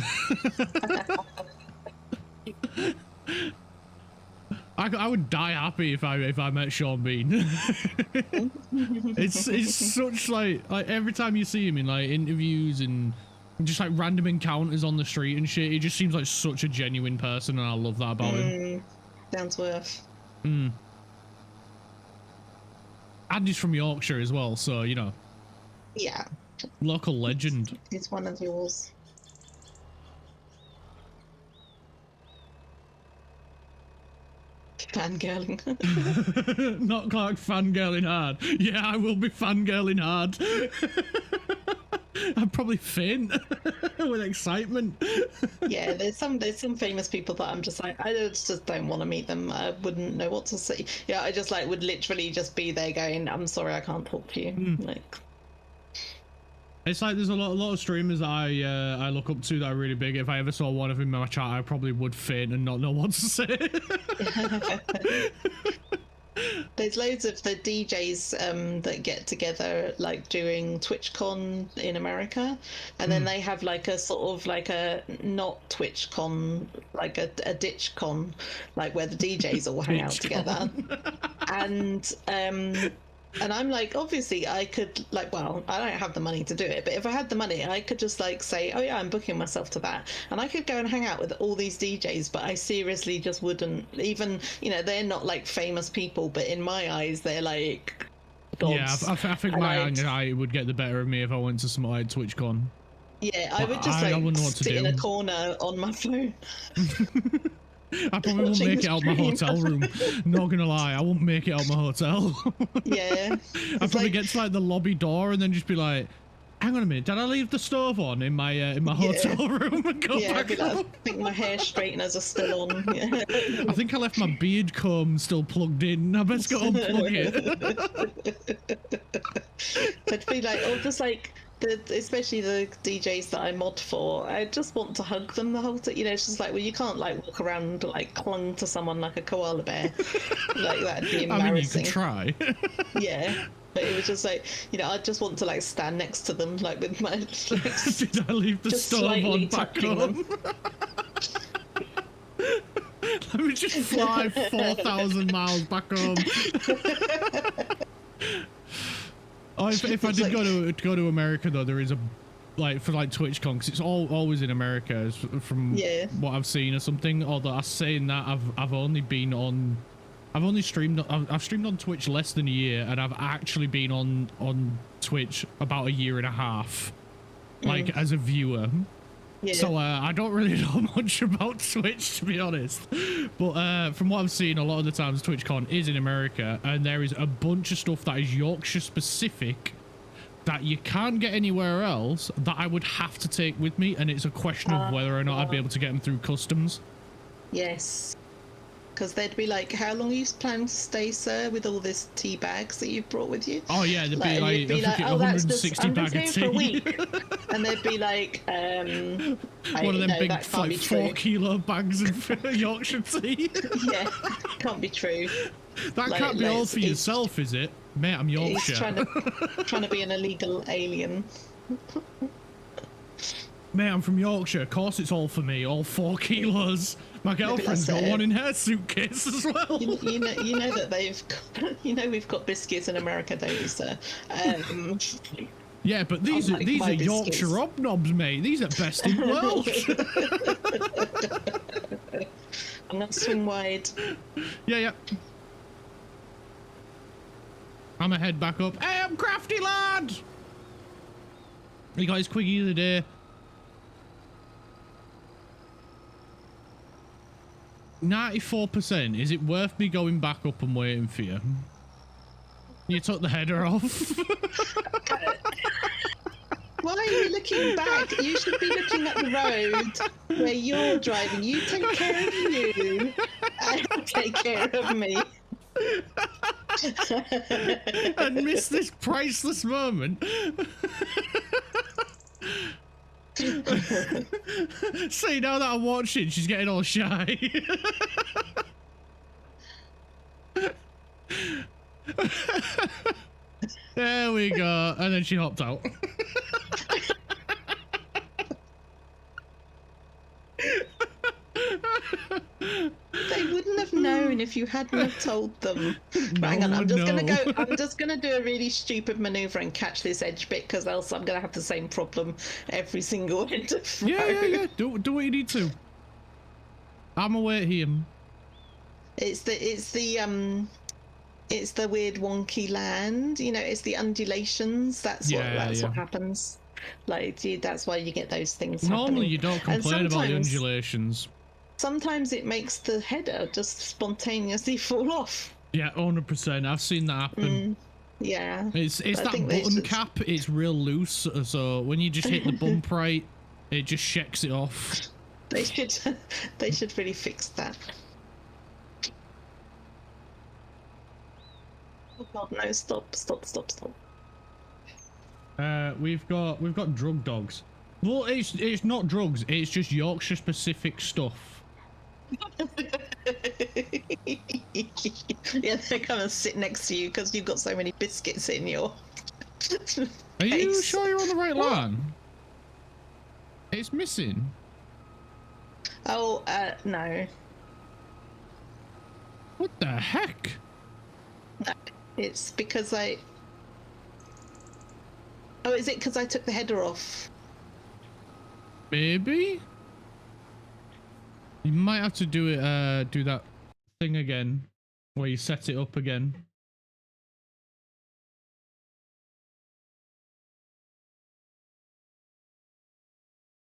I would die happy if I met Sean Bean. it's such like every time you see him in like interviews and just like random encounters on the street and shit, he just seems like such a genuine person, and I love that about him. Down to earth. And he's from Yorkshire as well, so you know. Yeah. Local legend. He's one of yours. Fangirling. Not Clark fangirling hard. Yeah, I will be fangirling hard. I'd probably faint with excitement. Yeah, there's some famous people that I'm just like, I just don't want to meet them. I wouldn't know what to say. Yeah, I just like would literally just be there going, I'm sorry, I can't talk to you. Like, it's like there's a lot of streamers that I look up to that are really big. If I ever saw one of them in my chat, I probably would faint and not know what to say. There's loads of the DJs that get together like during TwitchCon in America, and then they have like a sort of like a not TwitchCon, like a DitchCon, like where the DJs all hang out together. And I'm like, obviously I could like, well, I don't have the money to do it, but if I had the money, I could just like say, oh yeah, I'm booking myself to that. And I could go and hang out with all these DJs, but I seriously just wouldn't even, you know, they're not like famous people, but in my eyes, they're like gods. Yeah, I think my anxiety would get the better of me if I went to some like TwitchCon. Yeah, I would just like sit in a corner on my phone. I probably won't make it out my hotel room. Not gonna lie, I won't make it out my hotel. Yeah. I'd probably get to like the lobby door and then just be like, hang on a minute, did I leave the stove on in my hotel room and go back like, I think my hair straighteners are still on. Yeah. I think I left my beard comb still plugged in. I best go unplug it. I'd be like, or just like, especially the DJs that I mod for, I just want to hug them the whole time. You know, it's just like, well, you can't like walk around like clung to someone like a koala bear. Like that'd be embarrassing. I mean, you could try. Yeah. But it was just like, you know, I just want to like stand next to them, like with my legs. Did I leave the just stove on back home? Let me just fly 4,000 miles back home. Oh, if I did go to America though, there is a like for like TwitchCon, because it's always in America from what I've seen or something. Although I saying that I've only streamed on Twitch less than a year, and I've actually been on Twitch about a year and a half, like as a viewer. Yeah. So I don't really know much about Twitch, to be honest, but from what I've seen, a lot of the times TwitchCon is in America, and there is a bunch of stuff that is Yorkshire specific that you can't get anywhere else that I would have to take with me, and it's a question of whether or not I'd be able to get them through customs. Yes. Because they'd be like, how long are you planning to stay, sir, with all this tea bags that you've brought with you? Oh, yeah, they'd be like oh, 160 bag of tea. For a week. And they'd be like, one of them big, like 4-kilo bags of Yorkshire tea. Yeah, can't be true. That like, can't be all for yourself, is it? Mate, I'm Yorkshire. He's trying to be an illegal alien. Mate, I'm from Yorkshire. Of course it's all for me, all 4 kilos. My girlfriend's got one in her suitcase as well. You know that we've got biscuits in America, don't you, sir? Yeah, but these are Yorkshire obnobs, mate. These are best in the world. I'm gonna swing wide. Yeah. I'm gonna head back up. Hey, I'm crafty lad. You got his quickie of the day. %. Is it worth me going back up and waiting for you? You took the header off. Why are you looking back? You should be looking at the road where you're driving. You take care of you. I'll take care of me. And miss this priceless moment. See, now that I'm watching, she's getting all shy. There we go. And then she hopped out. They wouldn't have known if you hadn't have told them. Hang on, I'm just gonna do a really stupid maneuver and catch this edge bit, because else I'm gonna have the same problem every single interview. Yeah. Do what you need to. I'm away here. It's the weird wonky land. You know, it's the undulations. That's what happens. Like, that's why you get those things. Normally, happening. You don't complain about the undulations. Sometimes it makes the header just spontaneously fall off. Yeah, 100%. I've seen that happen. Yeah. It's that button cap. It's real loose, so when you just hit the bump right, it just shakes it off. They should really fix that. Oh God, no! Stop! We've got drug dogs. Well, it's not drugs. It's just Yorkshire specific stuff. Yeah, they come and sit next to you because you've got so many biscuits in your. Are you sure you're on the right line? It's missing. Oh, no. What the heck? It's because I. Oh, is it because I took the header off? Maybe. You might have to do it. Do that thing again, where you set it up again.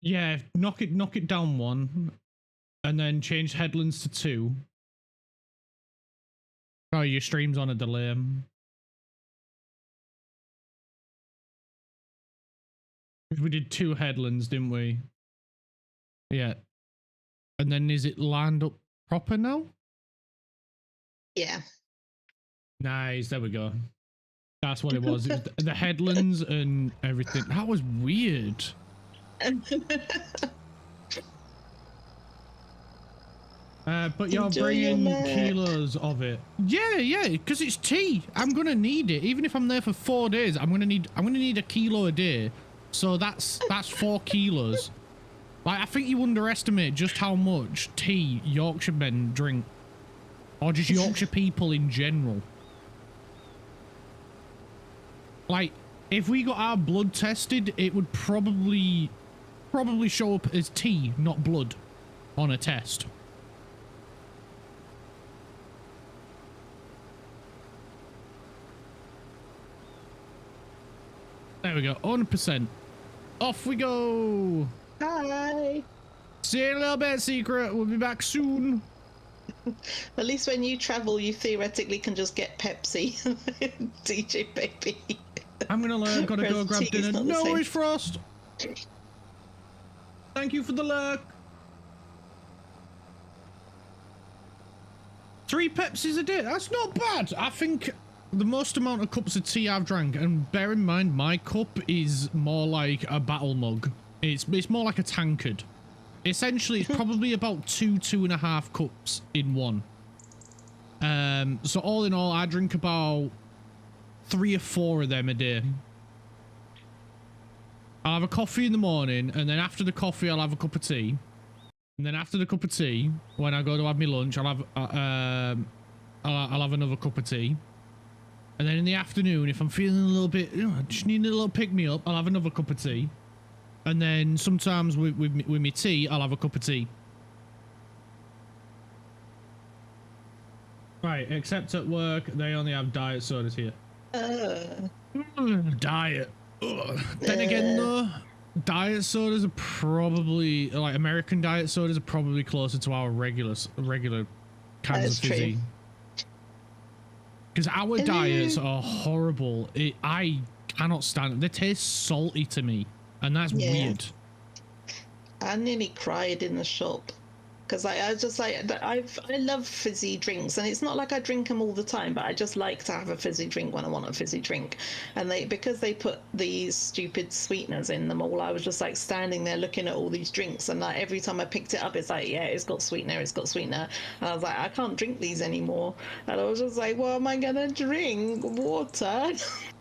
Yeah, knock it down 1, and then change headlands to 2. Oh, your stream's on a delay. We did 2 headlands, didn't we? Yeah. And then is it lined up proper now? Yeah. Nice, there we go. That's what it was. It was the headlands and everything. That was weird. But you're bringing kilos of it. Yeah, because it's tea. I'm gonna need it. Even if I'm there for 4 days, I'm gonna need a kilo a day. So that's 4 kilos. Like, I think you underestimate just how much tea Yorkshire men drink, or just Yorkshire people in general. Like, if we got our blood tested, it would probably show up as tea, not blood, on a test. There we go, 100%. Off we go. Hi. See you in a little bit, Secret. We'll be back soon. At least when you travel, you theoretically can just get Pepsi. DJ baby. I'm gonna learn. Gotta go grab dinner. No worries, Frost. Thank you for the lurk. 3 Pepsis a day. That's not bad. I think the most amount of cups of tea I've drank, and bear in mind, my cup is more like a battle mug. It's more like a tankard. Essentially, it's probably about 2.5 cups in one. So all in all, I drink about 3 or 4 of them a day. I'll have a coffee in the morning, and then after the coffee, I'll have a cup of tea. And then after the cup of tea, when I go to have my lunch, I'll have another cup of tea. And then in the afternoon, if I'm feeling a little bit, I just need a little pick-me-up, I'll have another cup of tea. And then sometimes with my tea, I'll have a cup of tea. Right, except at work, they only have diet sodas here. Diet. Ugh. Then again, though, diet sodas are probably, like, American diet sodas are probably closer to our regular cans of fizzy. Because our diets are horrible. I cannot stand it. They taste salty to me, and that's weird. I nearly cried in the shop because I just like I love fizzy drinks, and it's not like I drink them all the time, but I just like to have a fizzy drink when I want a fizzy drink. And because they put these stupid sweeteners in them all, I was just like standing there looking at all these drinks, and like every time I picked it up, it's like, yeah, it's got sweetener, and I was like, I can't drink these anymore. And I was just like, what am I gonna drink? Water.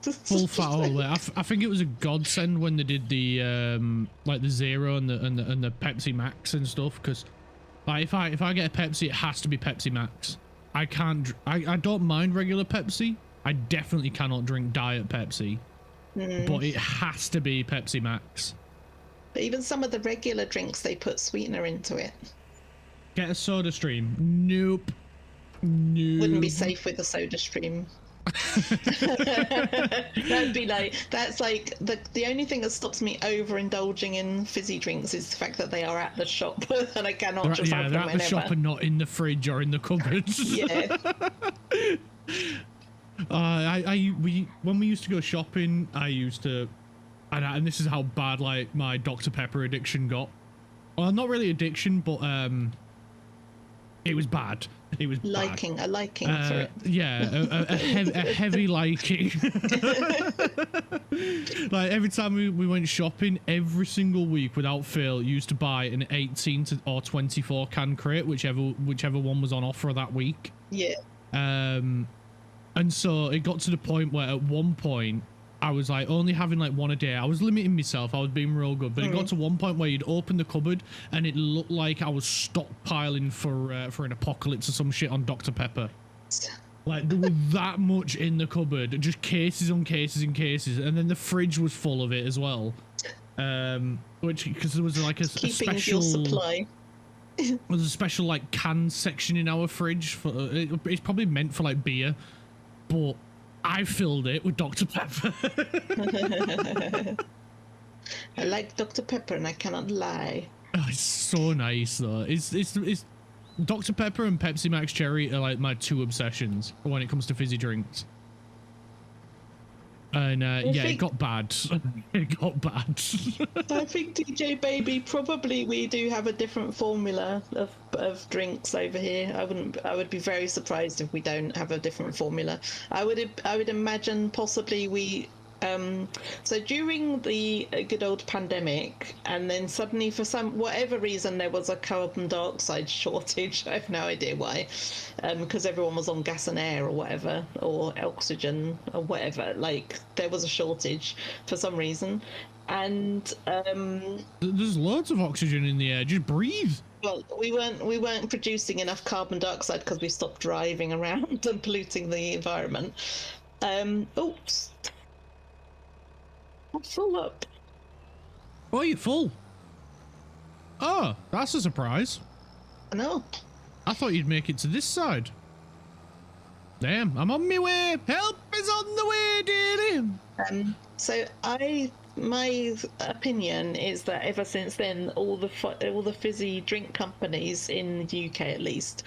Full fat all there. I think it was a godsend when they did the like the Zero and the Pepsi Max and stuff, because like if I get a Pepsi, it has to be Pepsi Max. I don't mind regular Pepsi. I definitely cannot drink diet Pepsi, but it has to be Pepsi Max. But even some of the regular drinks, they put sweetener into it. Get a Soda Stream. Nope. Wouldn't be safe with a Soda Stream. That'd be like, that's like the only thing that stops me overindulging in fizzy drinks is the fact that they are at the shop and I cannot just have them they're at the shop and not in the fridge or in the cupboards. Yeah. When we used to go shopping, I used to, and this is how bad like my Dr. Pepper addiction got. Well, not really addiction, but it was bad. It was a liking for it. Yeah, a heavy liking. Like every time we went shopping, every single week without fail, used to buy an 18 or 24 can crate, whichever one was on offer that week. Yeah. And so it got to the point where at one point I was like only having like one a day. I was limiting myself. I was being real good, but it got to one point where you'd open the cupboard and it looked like I was stockpiling for an apocalypse or some shit on Dr. Pepper. Like there was that much in the cupboard, just cases on cases and cases, and then the fridge was full of it as well. Which because there was like a special supply. There's a special like can section in our fridge for it's probably meant for like beer, but I filled it with Dr. Pepper. I like Dr. Pepper and I cannot lie. Oh, it's so nice though. It's Dr. Pepper and Pepsi Max Cherry are like my 2 obsessions when it comes to fizzy drinks. And yeah, it got bad. It got bad. I think DJ Baby, probably we do have a different formula of drinks over here. I would be very surprised if we don't have a different formula. I would imagine possibly we So during the good old pandemic, and then suddenly for whatever reason there was a carbon dioxide shortage. I have no idea why, because everyone was on gas and air or whatever, or oxygen or whatever. Like there was a shortage for some reason, and there's loads of oxygen in the air. Just breathe. Well, we weren't producing enough carbon dioxide because we stopped driving around and polluting the environment. Oops. I'm full up. Oh, you're full. Oh, that's a surprise. I know. I thought you'd make it to this side. Damn, I'm on my way. Help is on the way, dearie. So my opinion is that ever since then, all the fizzy drink companies in the UK, at least,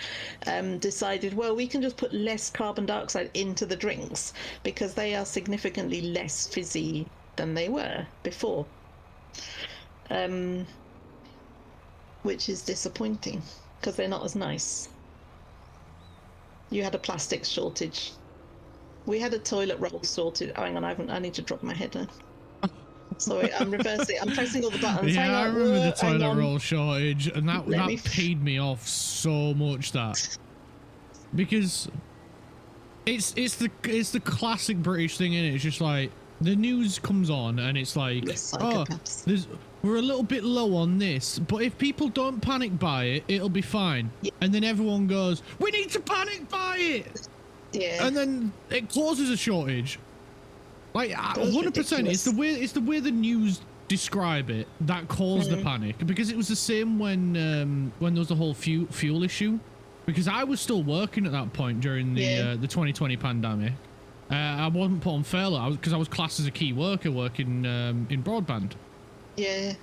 decided, well, we can just put less carbon dioxide into the drinks because they are significantly less fizzy than they were before, which is disappointing because they're not as nice. You had a plastics shortage. We had a toilet roll shortage. Oh, hang on, I need to drop my head now. Sorry, I'm reversing. I'm pressing all the buttons. Yeah, I remember the toilet roll shortage, and that paid me off so much. That because it's the classic British thing, innit? It's just like the news comes on, and it's like, oh, we're a little bit low on this, but if people don't panic buy it, it'll be fine. Yeah. And then everyone goes, we need to panic buy it. Yeah. And then it causes a shortage. Like 100%, it's the way the news describe it that caused the panic, because it was the same when there was the whole fuel issue, because I was still working at that point during the 2020 pandemic. I wasn't put on furlough because I was classed as a key worker working in broadband. Yeah.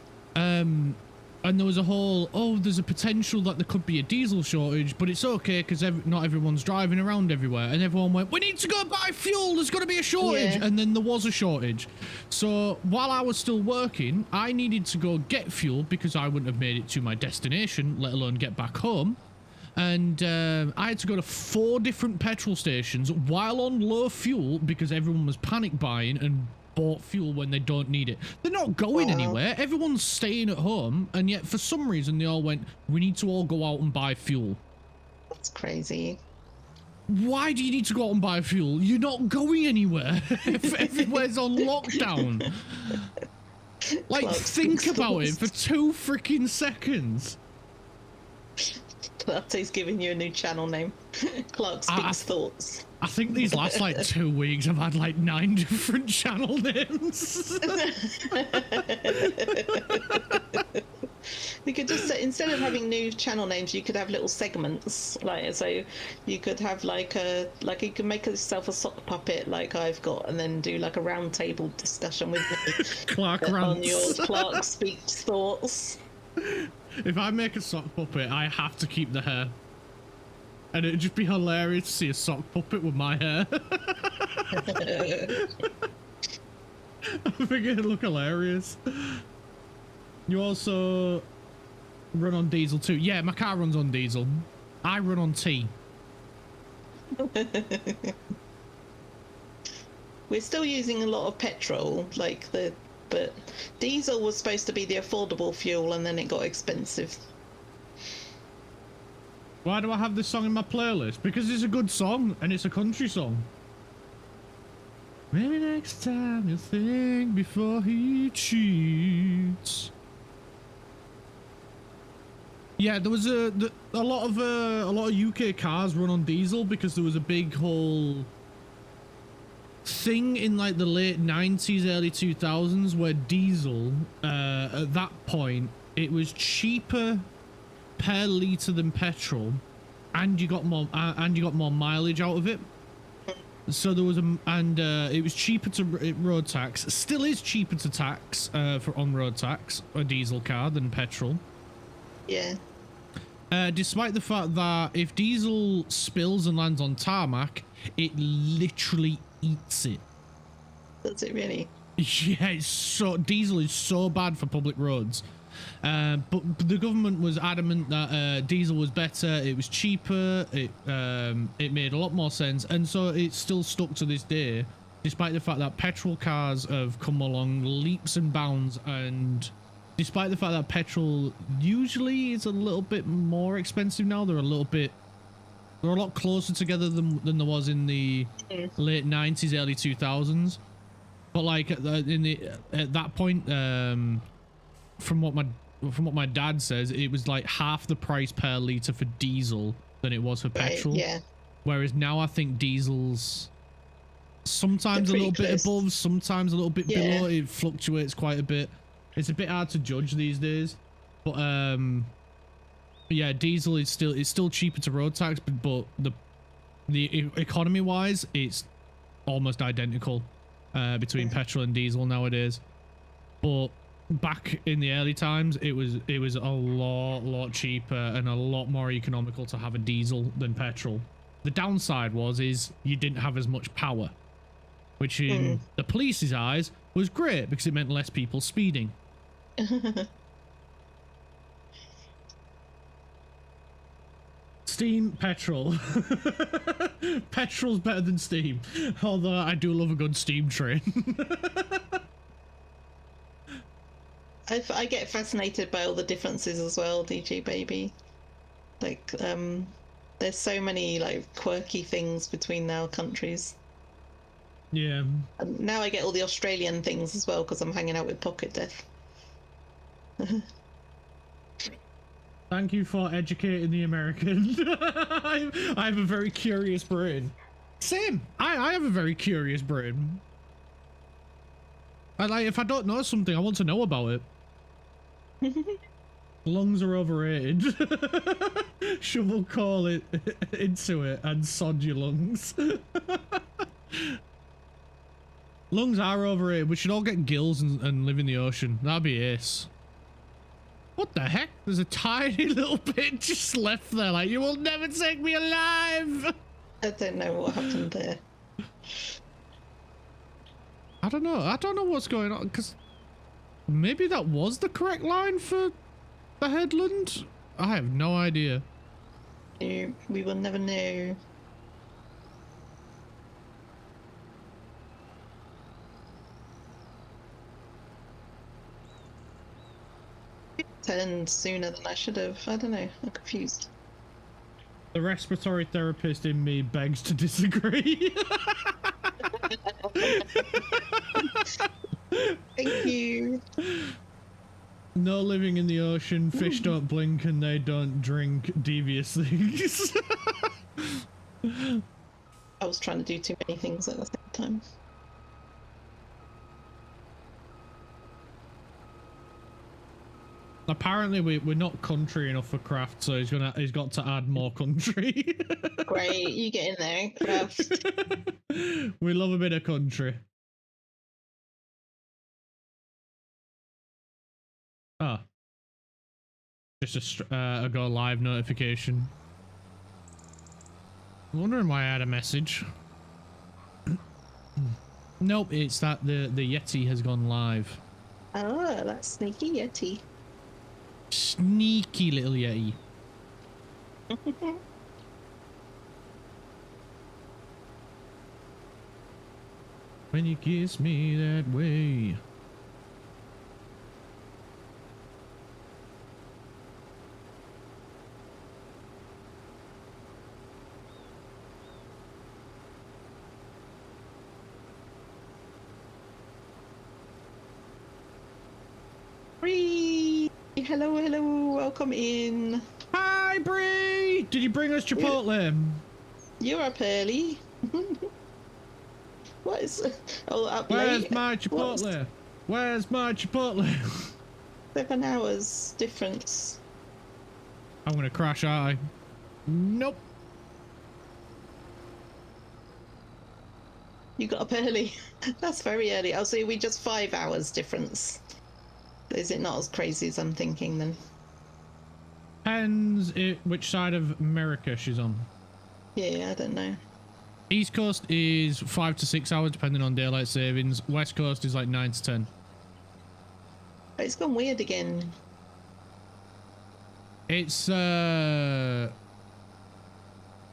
And there was a whole, there's a potential that there could be a diesel shortage, but it's okay because not everyone's driving around everywhere. And everyone went, we need to go buy fuel. There's going to be a shortage. Yeah. And then there was a shortage. So while I was still working, I needed to go get fuel because I wouldn't have made it to my destination, let alone get back home. And I had to go to 4 different petrol stations while on low fuel because everyone was panic buying and bought fuel when they don't need it. They're not going anywhere. Everyone's staying at home, and yet for some reason they all went, we need to all go out and buy fuel. That's crazy. Why do you need to go out and buy fuel? You're not going anywhere. Everywhere's on lockdown. Like, think about it for 2 freaking seconds. Platte's giving you a new channel name. Clark Speaks Thoughts. I think these last like 2 weeks I've had like 9 different channel names. You could just, instead of having new channel names, you could have little segments. Like, so you could have you can make yourself a sock puppet like I've got, and then do like a round table discussion with me. Clark rants. On your Clark Speaks Thoughts. If I make a sock puppet, I have to keep the hair. And it'd just be hilarious to see a sock puppet with my hair. I think it'd look hilarious. You also run on diesel too. Yeah, my car runs on diesel. I run on T. We're still using a lot of petrol, but diesel was supposed to be the affordable fuel, and then it got expensive. Why do I have this song in my playlist? Because it's a good song, and it's a country song. Maybe next time you'll think before he cheats. Yeah, there was a lot of UK cars run on diesel because there was a big whole thing in like the late 90s, early 2000s where diesel, at that point, it was cheaper per litre than petrol, and you got more mileage out of it. So there was it was cheaper to road tax. Still is cheaper to tax for on-road tax a diesel car than petrol. Yeah. Despite the fact that if diesel spills and lands on tarmac, it literally eats it. Does it really? Yeah, diesel is so bad for public roads. But the government was adamant that diesel was better, it was cheaper, it made a lot more sense, and so it's still stuck to this day despite the fact that petrol cars have come along leaps and bounds, and despite the fact that petrol usually is a little bit more expensive now, they're a lot closer together than there was in the late 90s, early 2000s. But like at that point, from what my dad says, it was like half the price per litre for diesel than it was for petrol. Yeah. Whereas now I think diesel's sometimes a little bit above, sometimes a little bit below. It fluctuates quite a bit. It's a bit hard to judge these days. But yeah, diesel is still cheaper to road tax, but the economy wise, it's almost identical between petrol and diesel nowadays. But back in the early times, it was a lot cheaper and a lot more economical to have a diesel than petrol. The downside is you didn't have as much power, which in the police's eyes was great because it meant less people speeding. Steam, petrol. Petrol's better than steam, although I do love a good steam train. I get fascinated by all the differences as well, DG baby. Like, there's so many like quirky things between our countries. Yeah. And now I get all the Australian things as well because I'm hanging out with Pocket Death. Thank you for educating the American. I have a very curious brain. Same. I have a very curious brain. If I don't know something, I want to know about it. Lungs are overrated. Shovel call it into it and sod your lungs. Lungs are overrated. We should all get gills and live in the ocean. That'd be ace. What the heck? There's a tiny little bit just left there. Like, you will never take me alive. I don't know what happened there. I don't know what's going on, because maybe that was the correct line for the headland? I have no idea. We will never know. Turned sooner than I should have. I don't know. I'm confused. The respiratory therapist in me begs to disagree. Thank you. No living in the ocean, fish don't blink and they don't drink devious things. I was trying to do too many things at the same time. Apparently we're not country enough for craft, so he's got to add more country. Great, you get in there, craft. We love a bit of country. Oh. Just a go live notification. I'm wondering why I had a message. Nope, it's that the Yeti has gone live. Oh, that's sneaky Yeti. Sneaky little Yeti. When you kiss me that way. Bree! Hello, hello, welcome in. Hi, Bree! Did you bring us Chipotle? You're up early. What is... Oh, up Where's late? my Chipotle? Where's my Chipotle? 7 hours difference. I'm gonna crash, aren't I? Nope. You got up early. That's very early. I'll say we just 5 hours difference. Is it not as crazy as I'm thinking then? Depends which side of America she's on. Yeah, I don't know. East Coast is 5 to 6 hours depending on daylight savings. West Coast is like 9 to 10. It's gone weird again. It's no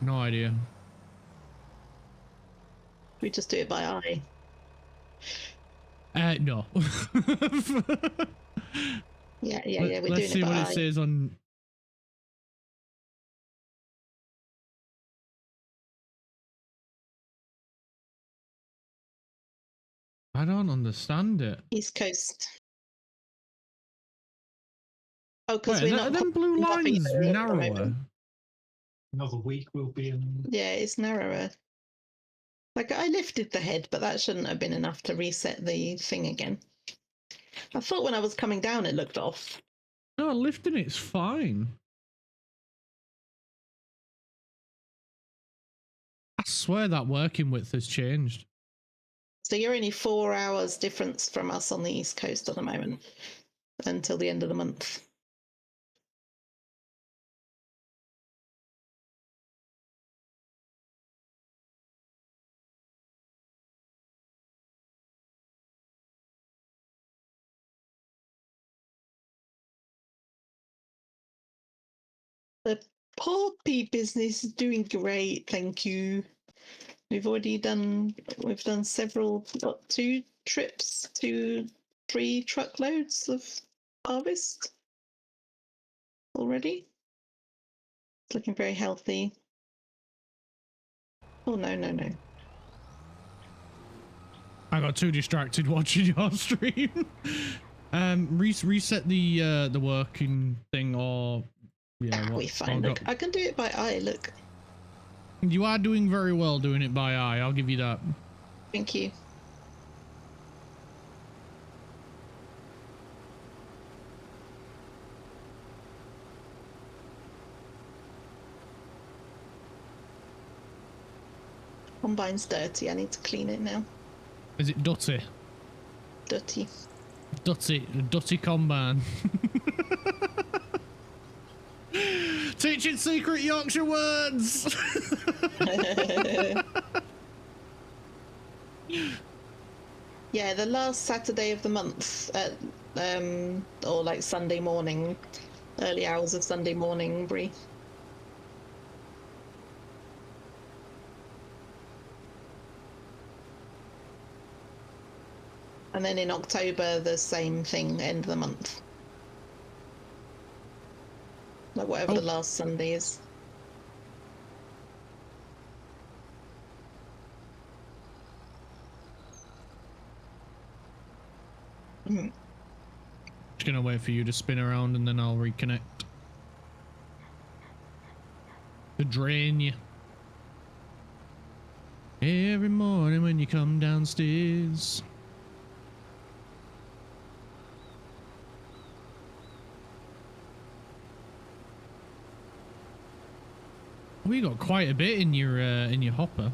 idea. We just do it by eye. No. Yeah, we're doing it. Let's see what it says on. I don't understand it. East Coast. Oh, because Wait, we're not. them blue lines narrower. Another week will be in. Yeah, it's narrower. Like, I lifted the head, but that shouldn't have been enough to reset the thing again. I thought when I was coming down it looked off. No, lifting it's fine. I swear that working width has changed. So you're only 4 hours difference from us on the East Coast at the moment, until the end of the month. The poppy business is doing great, thank you. We've done several, 2 trips to 3 truckloads of harvest already. It's looking very healthy. Oh, no. I got too distracted watching your stream. Reset the working thing, or yeah, we fine. Look, I can do it by eye. Look, you are doing very well doing it by eye. I'll give you that. Thank you. Combine's dirty. I need to clean it now. Is it dirty? Dirty. Dirty combine. Teaching secret Yorkshire words. Yeah, the last Saturday of the month, at or like Sunday morning, early hours of Sunday morning, Brie. And then in October, the same thing, end of the month. Like whatever the last Sunday is. Just gonna wait for you to spin around and then I'll reconnect. To drain you. Every morning when you come downstairs. We got quite a bit in your hopper.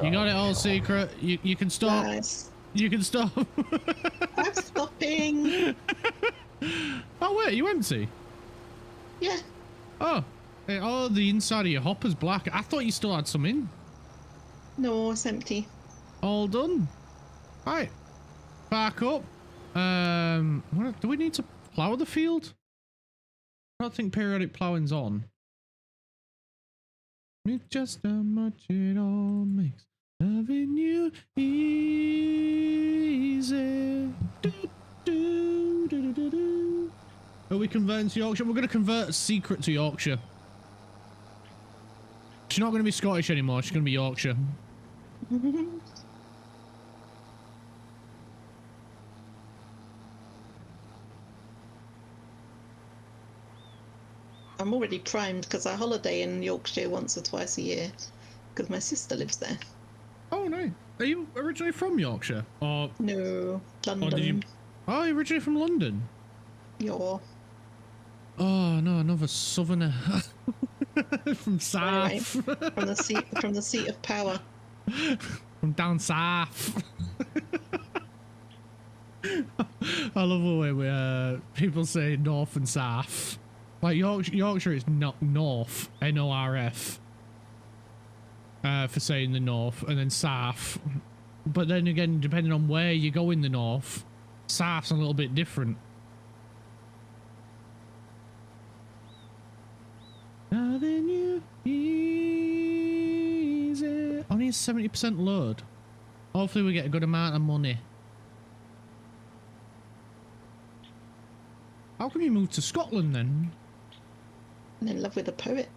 You got it all secret. You can stop. Nice. You can stop. I'm stopping. Oh wait, you empty? Yeah. Oh. Hey, oh, the inside of your hopper's black. I thought you still had some in. No, it's empty. All done. Right. Back up. Do we need to plow the field? I don't think periodic plowing's on. It's just how much it all makes loving you easy. Are we converting to Yorkshire? We're going to convert secret to Yorkshire. She's not going to be Scottish anymore. She's going to be Yorkshire. I'm already primed because I holiday in Yorkshire once or twice a year because my sister lives there. Oh, no. Are you originally from Yorkshire? Or no, London. Or did you... Oh, you're originally from London? You're... Oh, no, another southerner. From south. Anyway, from the seat of power. From down south. I love the way people say north and south. Like Yorkshire is not north, N-O-R-F, for saying the north, and then south. But then again, depending on where you go in the north, south's a little bit different. Loving you easy. Only a 70% load. Hopefully we get a good amount of money. How come you moved to Scotland then? I'm in love with a poet.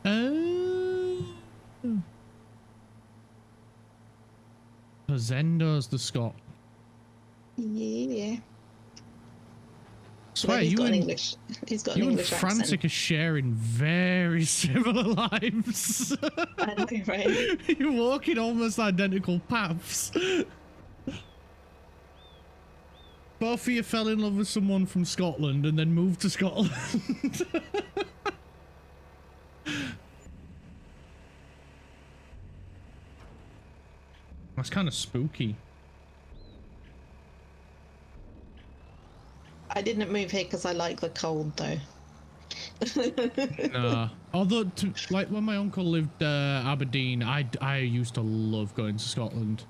Oh. Zendo's the Scot. Yeah. Swear, he's you got an and English. He's got an you and English Frantic accent. are sharing very similar lives. I know, right? You're walking almost identical paths. Both of you fell in love with someone from Scotland and then moved to Scotland. That's kind of spooky. I didn't move here because I like the cold, though. Nah. Although, like when my uncle lived Aberdeen, I used to love going to Scotland.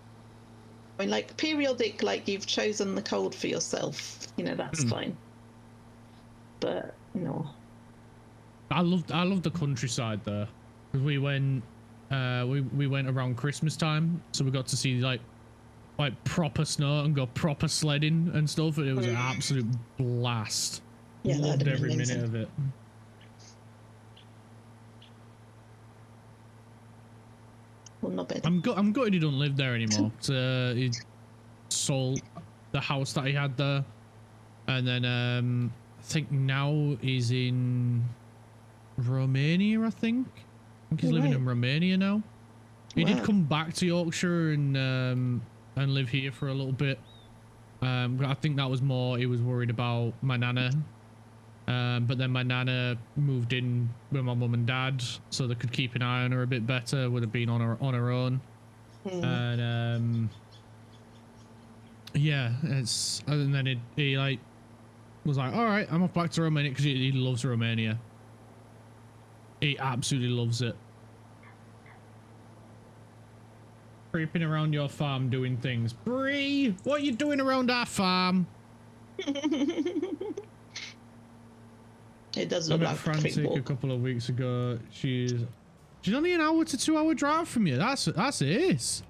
I mean, like periodic, like you've chosen the cold for yourself. You know, that's fine. But no. I loved the countryside there. We went we went around Christmas time, so we got to see like proper snow and go proper sledding and stuff, and it was an absolute blast. Yeah, loved every minute of it. Well, not bad. I'm gutted he don't live there anymore. He sold the house that he had there, and then I think now he's in Romania. I think he's living in Romania now. He did come back to Yorkshire and live here for a little bit. I think that was more he was worried about my nana. But then my nana moved in with my mum and dad, so they could keep an eye on her a bit better. Would have been on her own. And yeah, and then he like was like, all right, I'm off back to Romania, because he loves Romania. He absolutely loves it. Creeping around your farm doing things. Bree, what are you doing around our farm? It does look like Frantic a couple of weeks ago. She's only an hour to 2 hour drive from you. That's it.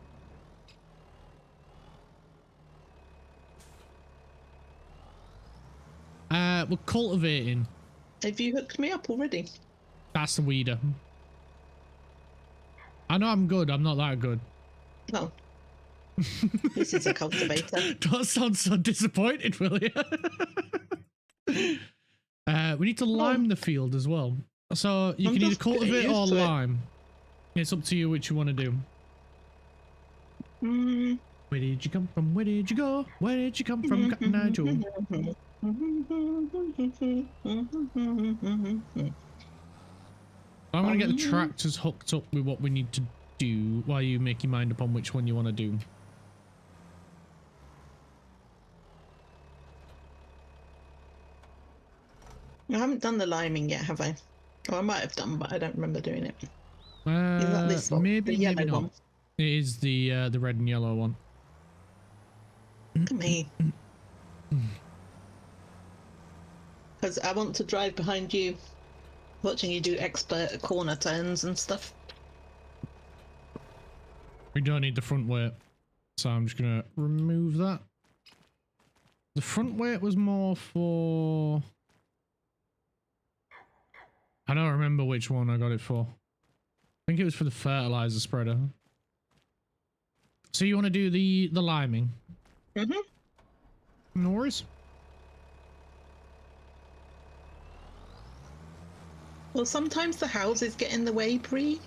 We're cultivating. Have you hooked me up already? That's the weeder. I know I'm good. I'm not that good. No. This is a cultivator. Don't sound so disappointed, will you? We need to lime the field as well. So you can either cultivate or lime. It's up to you which you want to do. Where did you come from? Where did you go? Where did you come from, Cotton Eye Joe? I'm going to get the tractors hooked up with what we need to do while you make your mind up on which one you want to do. I haven't done the liming yet, have I? Or I might have done, but I don't remember doing it. Is that this one? Maybe, the yellow maybe not. one? It is the red and yellow one. Look at me. Because I want to drive behind you, watching you do expert corner turns and stuff. We don't need the front weight, so I'm just gonna remove that. The front weight was more for... I don't remember which one I got it for. I think it was for the fertilizer spreader. So you want to do the liming? No worries. Well, sometimes the houses get in the way, Bree.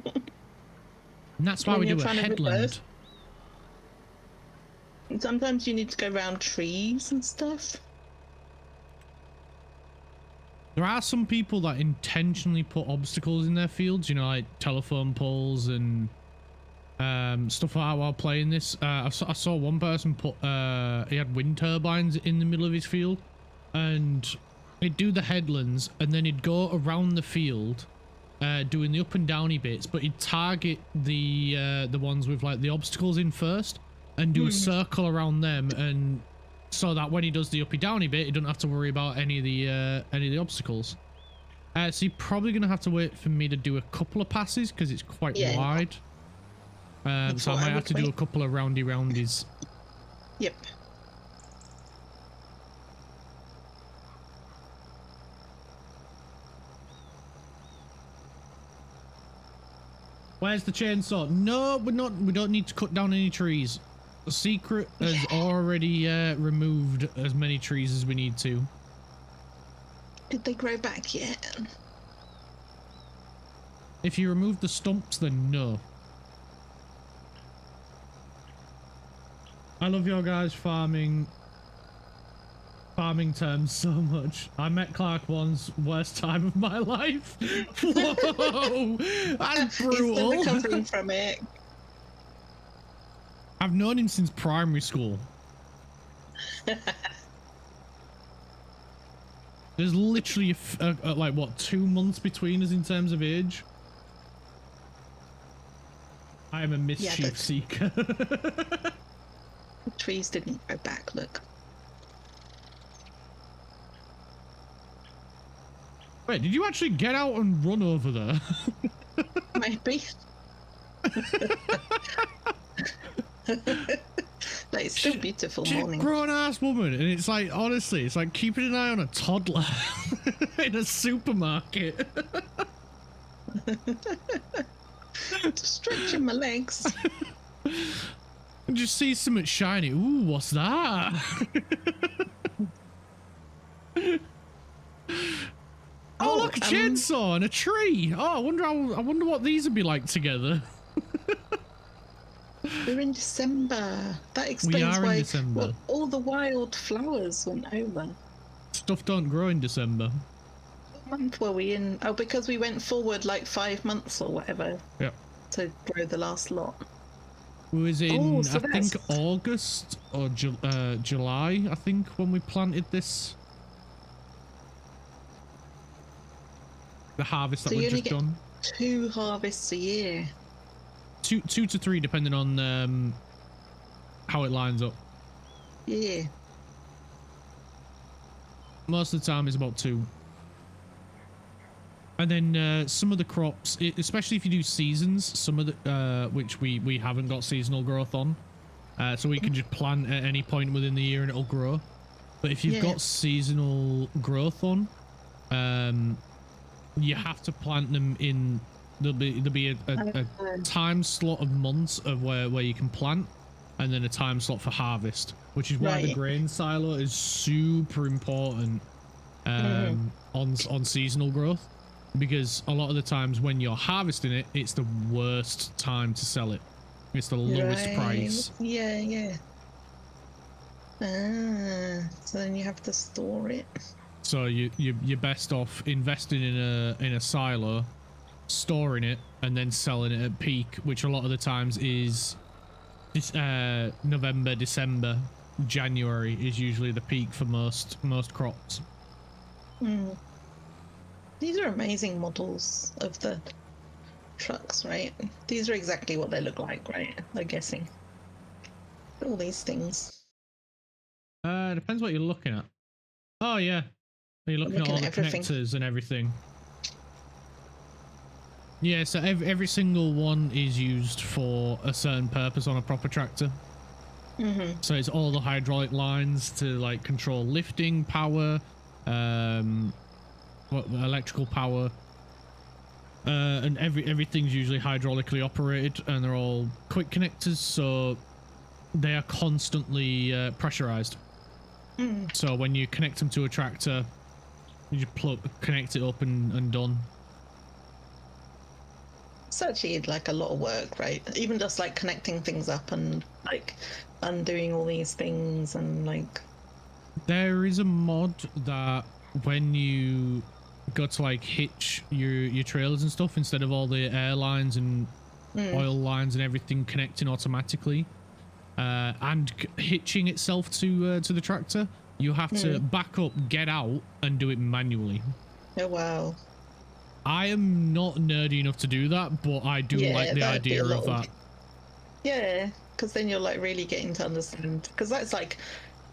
And that's why we do a headland. And sometimes you need to go around trees and stuff. There are some people that intentionally put obstacles in their fields, you know, like telephone poles and stuff like that while playing this. I saw one person put, he had wind turbines in the middle of his field, and he'd do the headlands, and then he'd go around the field, doing the up and downy bits, but he'd target the ones with like the obstacles in first, and do a circle around them, and so that when he does the uppy downy bit, he doesn't have to worry about any of the obstacles. So you're probably going to have to wait for me to do a couple of passes because it's quite wide. So I might have to do a couple of roundies. Yep. Where's the chainsaw? No, we're not. We don't need to cut down any trees. The secret has already removed as many trees as we need to. Did they grow back yet? If you remove the stumps, then no. I love your guys' farming terms so much. I met Clark once, worst time of my life. Whoa, that's brutal. He's still recovering from it. I've known him since primary school. There's literally like what, 2 months between us in terms of age. I am a mischief seeker. The trees didn't go back, look. Wait, did you actually get out and run over there? Maybe. That is still beautiful morning. Grown ass woman, and it's like, honestly, it's like keeping an eye on a toddler in a supermarket. Just stretching my legs. And just see something shiny. Ooh, what's that? Oh, look, a chainsaw and a tree. Oh, I wonder what these would be like together. We're in December. That explains why all the wild flowers went over. Stuff don't grow in December. What month were we in? Oh, because we went forward like 5 months or whatever. Yep. To grow the last lot. We was in, I think, August or July, I think, when we planted this. The harvest that we've just done. 2 harvests a year. Two to 3, depending on how it lines up. Yeah. Most of the time, it's about 2. And then some of the crops, especially if you do seasons, some of the which we haven't got seasonal growth on, so we can just plant at any point within the year and it'll grow. But if you've got seasonal growth on, you have to plant them in. There'll be a time slot of months of where you can plant, and then a time slot for harvest, which is why the grain silo is super important on seasonal growth, because a lot of the times when you're harvesting it, it's the worst time to sell it. It's the lowest price. Yeah. So then you have to store it. So you're best off investing in a silo, storing it, and then selling it at peak, which a lot of the times is November, December, January is usually the peak for most crops. These are amazing models of the trucks, right? These are exactly what they look like, right? I'm guessing. All these things. Depends what you're looking at. Oh yeah, you're looking at all the connectors and everything. Yeah, so every single one is used for a certain purpose on a proper tractor. So it's all the hydraulic lines to like control lifting power, electrical power, and everything's usually hydraulically operated, and they're all quick connectors, so they are constantly pressurized. So when you connect them to a tractor, you just connect it up and done. It's actually like a lot of work, right? Even just like connecting things up and like undoing all these things and like. There is a mod that when you go to like hitch your trailers and stuff, instead of all the airlines and oil lines and everything connecting automatically, and hitching itself to the tractor, you have to back up, get out, and do it manually. Oh wow. I am not nerdy enough to do that, but I do like the idea of that. Yeah, because then you're like really getting to understand, because that's like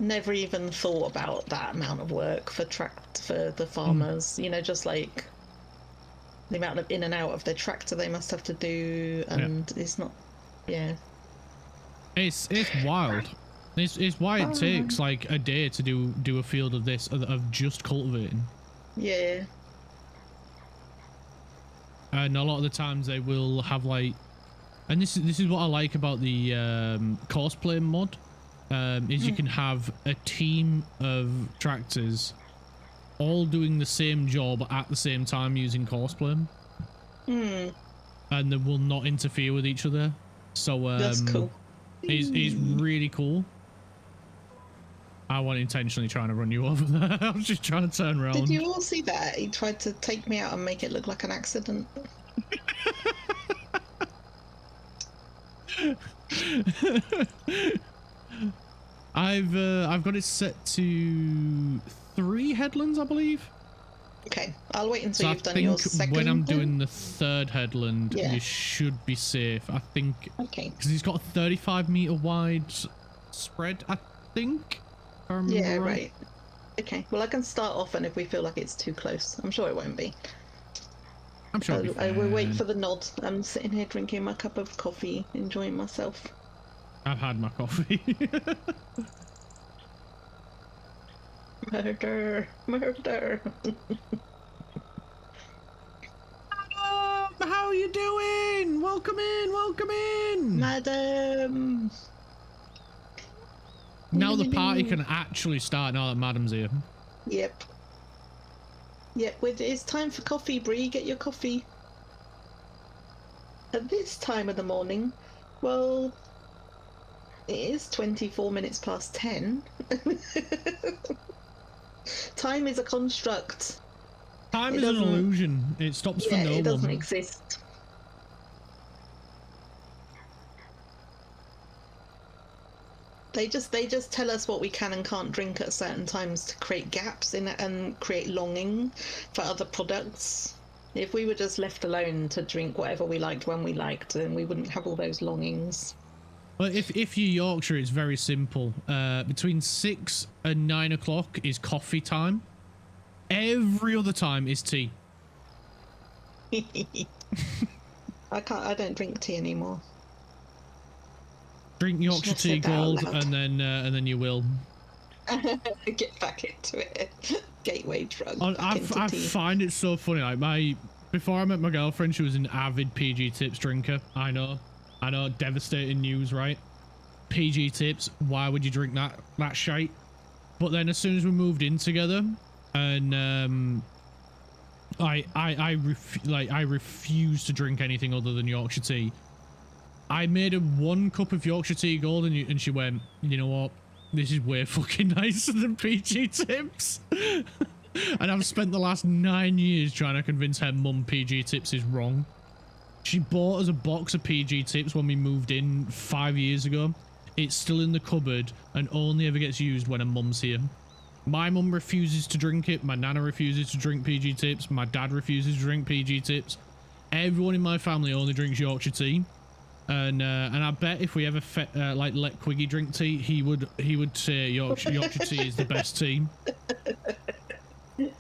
never even thought about that amount of work for the farmers, you know, just like the amount of in and out of their tractor they must have to do, and it's not. Yeah. It's wild. It's why it takes like a day to do a field of this of just cultivating. Yeah. And a lot of the times they will have like, and this is what I like about the cosplay mod, is you can have a team of tractors all doing the same job at the same time using cosplay. And they will not interfere with each other. So that's cool. It's really cool. I wasn't intentionally trying to run you over there. I was just trying to turn around. Did you all see that? He tried to take me out and make it look like an accident. I've got it set to 3 headlands, I believe. Okay, I'll wait until so you've done your second. When I'm doing the 3rd headland, you should be safe. I think. Okay. Because it's got a 35-meter wide spread, I think. If I remember right. Okay, well I can start off, and if we feel like it's too close, I'm sure it won't be. I'm sure I will wait for the nod. I'm sitting here drinking my cup of coffee, enjoying myself. I've had my coffee. Murder, murder. Madam, how are you doing? Welcome in. Madam. Now the party can actually start now that Madam's here. Yep. Yep, it's time for coffee, Bree. Get your coffee. At this time of the morning, well, it is 24 minutes past 10. Time is a construct. Time is an illusion. It stops for no one. It doesn't exist. They just tell us what we can and can't drink at certain times to create gaps in it and create longing for other products. If we were just left alone to drink whatever we liked when we liked, then we wouldn't have all those longings. Well, if you're Yorkshire, it's very simple. Between 6 and 9 o'clock is coffee time. Every other time is tea. I don't drink tea anymore. Drink Yorkshire tea gold, and then you will get back into it. Gateway drug. I find it so funny. Like before I met my girlfriend, she was an avid PG Tips drinker. I know, devastating news, right? PG Tips. Why would you drink that shite? But then as soon as we moved in together, and I refuse to drink anything other than Yorkshire tea. I made her 1 cup of Yorkshire tea gold, and she went, you know what? This is way fucking nicer than PG Tips. And I've spent the last 9 years trying to convince her mum PG Tips is wrong. She bought us a box of PG Tips when we moved in 5 years ago. It's still in the cupboard and only ever gets used when her mum's here. My mum refuses to drink it. My nana refuses to drink PG Tips. My dad refuses to drink PG Tips. Everyone in my family only drinks Yorkshire tea. And I bet if we ever let Quiggy drink tea, he would say Yorkshire tea is the best tea.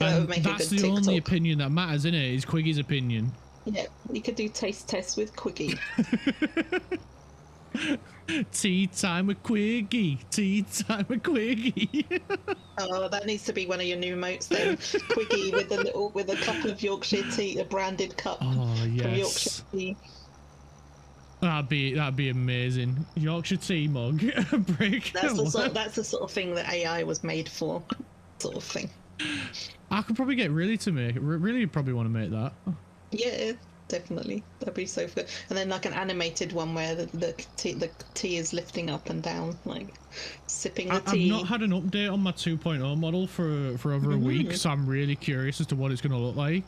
And that's the only opinion that matters, isn't it? Is Quiggy's opinion. Yeah, you could do taste tests with Quiggy. Tea time with Quiggy. Tea time with Quiggy. Oh, that needs to be one of your new moats then. Quiggy with a cup of Yorkshire tea, a branded cup from Yorkshire tea. That'd be amazing. Yorkshire tea mug. Brick. That's the sort of thing that AI was made for. Sort of thing. I could probably get Really to make it. Really probably want to make that. Yeah, definitely. That'd be so good. And then like an animated one where the tea is lifting up and down, like sipping the tea. I've not had an update on my 2.0 model for over a week, so I'm really curious as to what it's going to look like.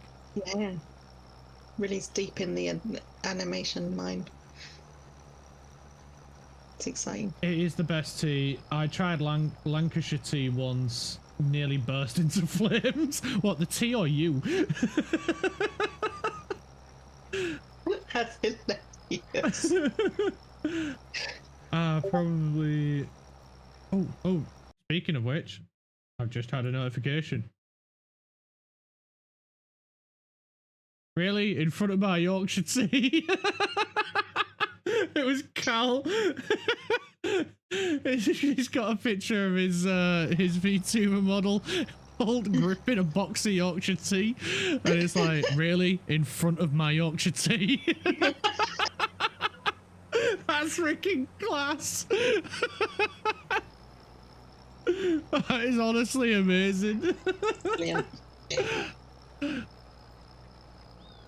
Yeah. Really deep in the animation mind. It's exciting. It is the best tea. I tried Lancashire tea once, nearly burst into flames. What, the tea or you? That's hilarious. Probably. Oh, speaking of which, I've just had a notification. Really? In front of my Yorkshire tea? It was Cal. He's got a picture of his VTuber model gripping a box of Yorkshire tea, and it's like, really? In front of my Yorkshire tea? That's freaking class. That is honestly amazing. Brilliant.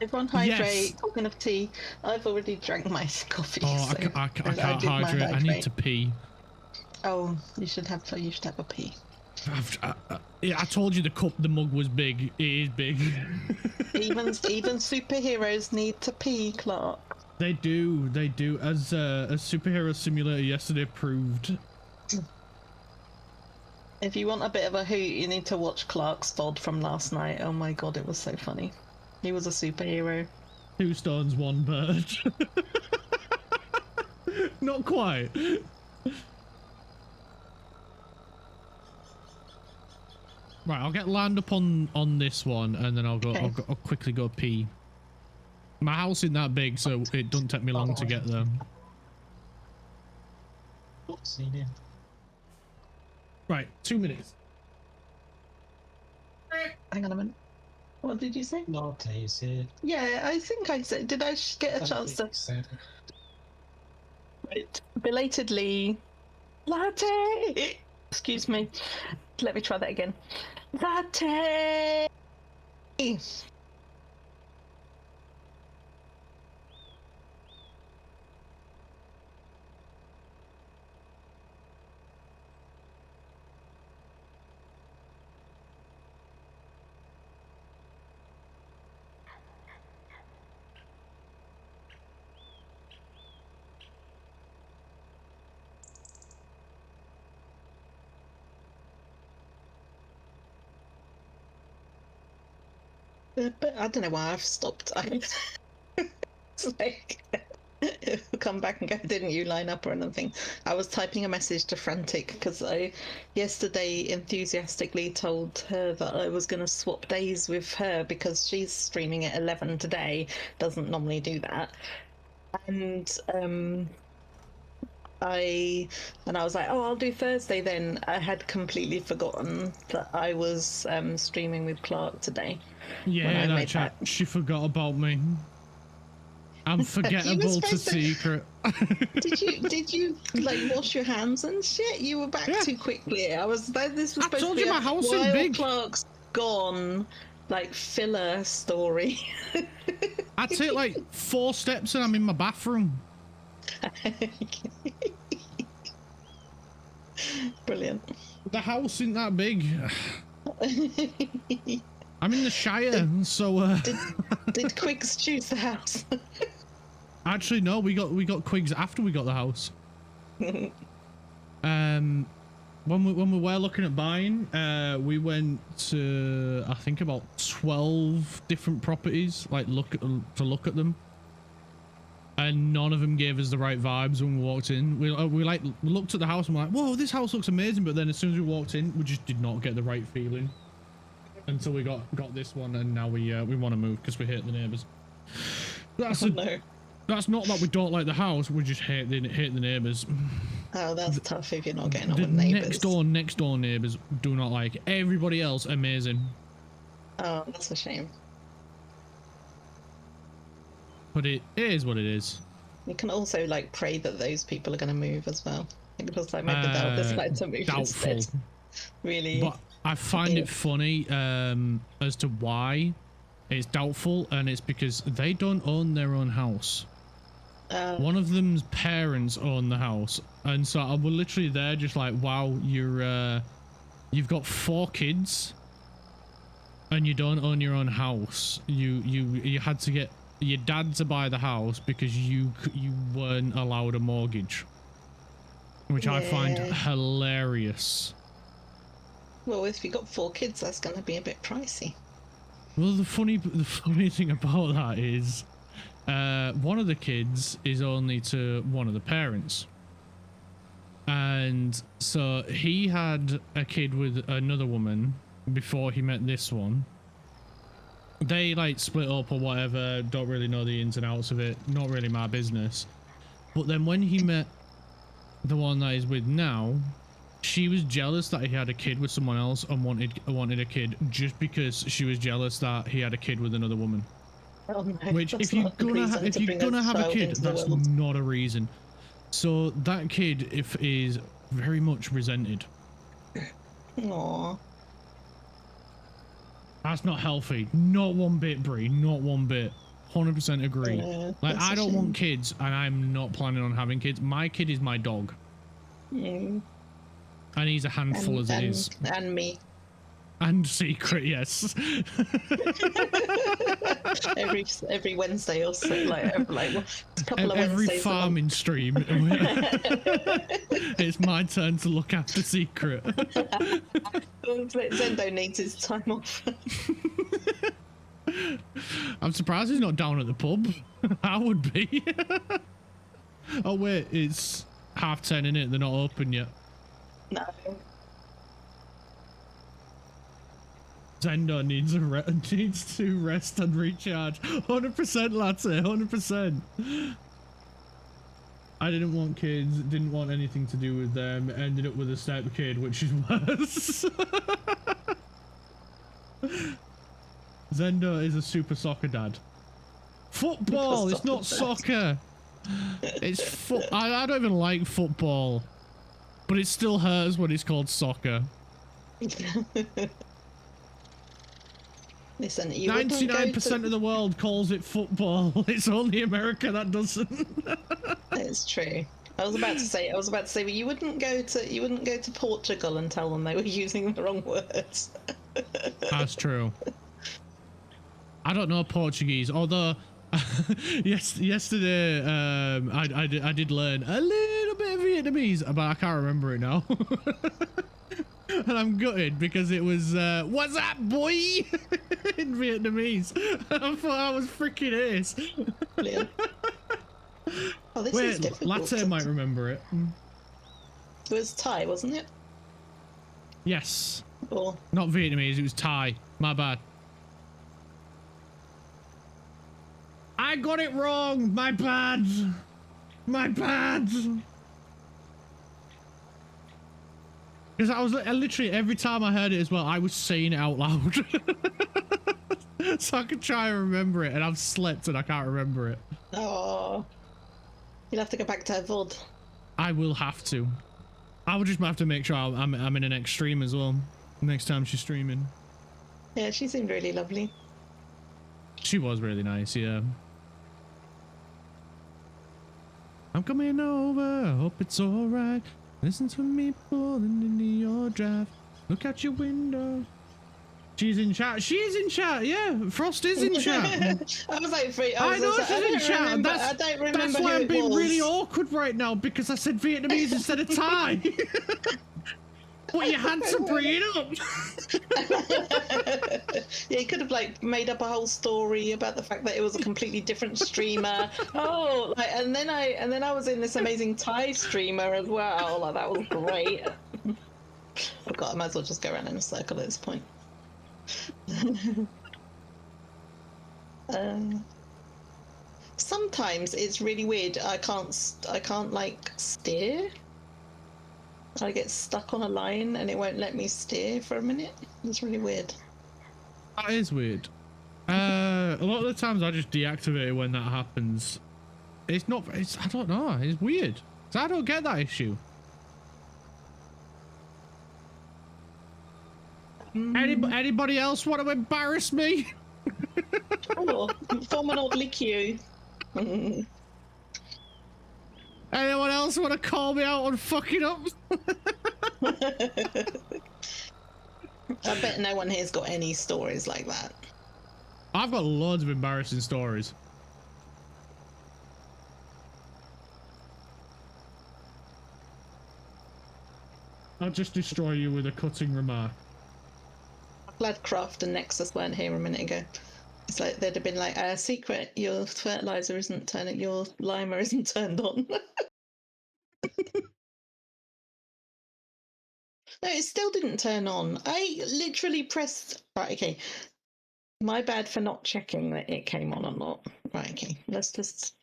Everyone hydrate. Yes. Talking of tea, I've already drank my coffee. Oh, so I can't hydrate. I need to pee. Oh, you should have a pee. Yeah, I told you the mug was big. It is big. even superheroes need to pee, Clark. They do. As Superhero Simulator yesterday proved. If you want a bit of a hoot, you need to watch Clark's VOD from last night. Oh my god, it was so funny. He was a superhero. 2 stones, 1 bird. Not quite. Right, I'll get land up on this one, and then I'll quickly go pee. My house isn't that big, so it doesn't take me long to get there. Right, 2 minutes. Hang on a minute. What did you say? Latte is here. Yeah, I think I said. Did I get a chance to? Right. Belatedly. Latte! Excuse me. Let me try that again. Latte! But I don't know why I've stopped. It's like, come back and go, didn't you line up or anything? I was typing a message to Frantic because I yesterday enthusiastically told her that I was going to swap days with her because she's streaming at 11 today, doesn't normally do that. And I was like, oh, I'll do Thursday then. I had completely forgotten that I was streaming with Clark today. Yeah, that chat. She forgot about me. I'm forgettable to secret. Did you like wash your hands and shit? You were back too quickly. This was supposed to be my house while is big. Clark's gone, like filler story. I take like 4 steps and I'm in my bathroom. Brilliant. The house isn't that big. I'm in the Shire, so did Quigs choose the house? Actually, no, we got Quigs after we got the house. When we were looking at buying, we went to I think about 12 different properties, like to look at them, and none of them gave us the right vibes when we walked in. We looked at the house and we're like, whoa, this house looks amazing, but then as soon as we walked in, we just did not get the right feeling until we got this one, and now we want to move because we hate the neighbors. That's not that we don't like the house, we just hate the neighbors. Oh, that's tough if you're not getting on with neighbors. Next door neighbors do not like. Everybody else amazing. Oh, that's a shame. But it is what it is. You can also like pray that those people are going to move as well. Because like maybe they'll decide to move doubtful. Instead. Really. But I find it funny as to why it's doubtful, and it's because they don't own their own house. One of them's parents own the house, and so I was literally there just like, wow, you've got 4 kids and you don't own your own house. You had to get your dad to buy the house because you weren't allowed a mortgage, which I find hilarious. Well, if you got 4 kids, that's going to be a bit pricey. Well, the funny thing about that is, one of the kids is only to one of the parents, and so he had a kid with another woman before he met this one, they like split up or whatever. Don't really know the ins and outs of it. Not really my business. But then when he met the one that he's with now, she was jealous that he had a kid with someone else and wanted a kid just because she was jealous that he had a kid with another woman. Oh, no, Which if you're gonna have a kid, that's not a reason. So that kid is very much resented. Aww. That's not healthy. Not one bit, Brie. Not one bit. 100% agree. Like, I don't want kids, and I'm not planning on having kids. My kid is my dog. Mm. And he's a handful as it is. And me. And Secret, yes. every Wednesday or so, like a couple of every Wednesdays farming stream. It's my turn to look after Secret. Zendo needs his time off. I'm surprised he's not down at the pub. I would be. Oh wait, it's 10:30, innit? They're not open yet. No. Zendo needs to rest and recharge. 100%, Latte, 100%. I didn't want kids, didn't want anything to do with them, ended up with a step kid, which is worse. Zendo is a super soccer dad. Football, it's not soccer. It's I don't even like football, but it still hurts when it's called soccer. Listen, 99% of the world calls it football. It's only America that doesn't. It's true. I was about to say, but you wouldn't go to Portugal and tell them they were using the wrong words. That's true. I don't know Portuguese, although yesterday I did learn a little bit of Vietnamese, but I can't remember it now. And I'm gutted because it was "What's up, boy?" in Vietnamese. I thought I was freaking ace. Oh, this Wait, is difficult. Latte might remember it. It was Thai, wasn't it? Yes. Or Not Vietnamese, it was Thai. My bad. I got it wrong. My bad. My bad. Because I was literally every time I heard it as well, I was saying it out loud. So I could try and remember it, and I've slept and I can't remember it. oh, you'll have to go back to her VOD. I will have to. I will just have to make sure I'm in an next stream as well. Next time she's streaming. Yeah, she seemed really lovely. She was really nice, yeah. I'm coming over, hope it's alright. Listen to me pulling into your drive. Look out your window. She's in chat. She's in chat, yeah. Frost is in chat. I was like, I know she's in chat. I don't remember. That's why I'm being really awkward right now, because I said Vietnamese instead of Thai. But you had to bring it up. Yeah, you could have like made up a whole story about the fact that it was a completely different streamer. Oh, like, and then I was in this amazing Thai streamer as well. Like, that was great. Oh god, I might as well just go around in a circle at this point. Sometimes it's really weird. I can't like steer. I get stuck on a line and it won't let me steer for a minute. It's really weird. That is weird. A lot of the times I just deactivate it when that happens. I don't know. It's weird. So I don't get that issue. Anybody else want to embarrass me? Oh, form an old lick you. Anyone else want to call me out on fucking up? I bet no one here's got any stories like that. I've got loads of embarrassing stories. I'll just destroy you with a cutting remark. I'm glad Craft and Nexus weren't here a minute ago. It's like they'd have been like, secret, your fertilizer isn't turning, your limer isn't turned on. No, it still didn't turn on. I literally pressed... Right, okay. My bad for not checking that it came on or not. Right, okay. Let's just...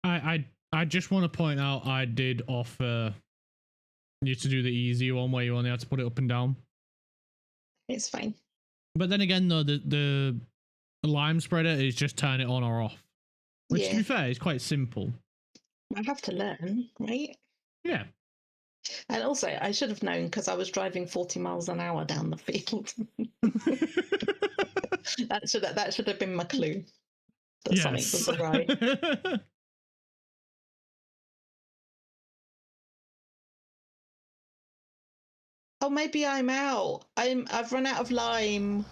I just want to point out I did offer you to do the easy one where you only have to put it up and down. It's fine. But then again, though, the lime spreader is just turn it on or off. Which, to be fair, is quite simple. I have to learn, right? Yeah. And also, I should have known because I was driving 40 miles an hour down the field. that should have been my clue. That something was right. Oh, maybe I'm out. I've run out of lime.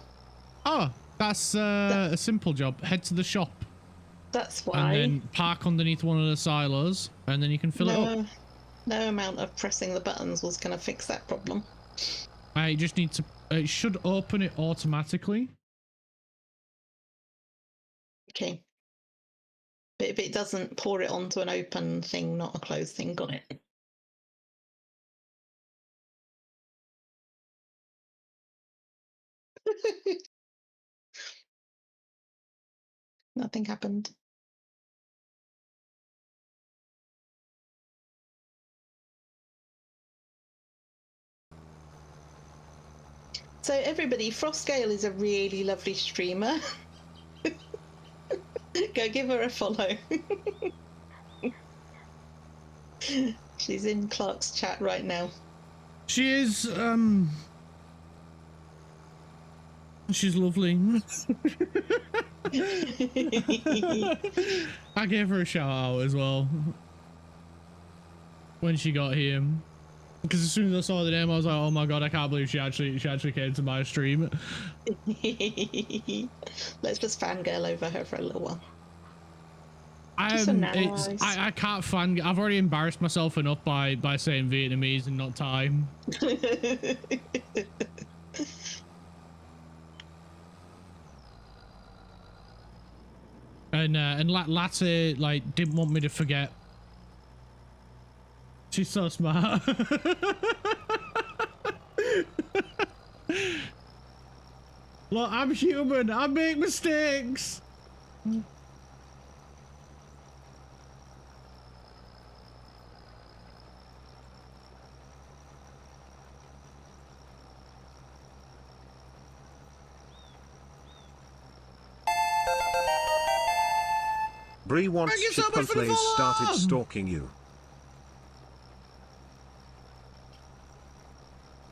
Oh, that's a simple job. Head to the shop. That's why. And then park underneath one of the silos, and then you can fill it up. No amount of pressing the buttons was going to fix that problem. I just need to... It should open it automatically. Okay. But if it doesn't, pour it onto an open thing, not a closed thing. Got it. Nothing happened. So everybody, Frostgale is a really lovely streamer. Go give her a follow. She's in Clark's chat right now. She is, she's lovely. I gave her a shout out as well when she got here, because as soon as I saw the name I was like, oh my god, I can't believe she actually came to my stream. Let's just fangirl over her for a little while. I can't fan. I've already embarrassed myself enough by saying Vietnamese and not Thai. And Latte like didn't want me to forget. She's so smart. Look, I'm human. I make mistakes. Bree wants Chipmunk Plays started stalking you.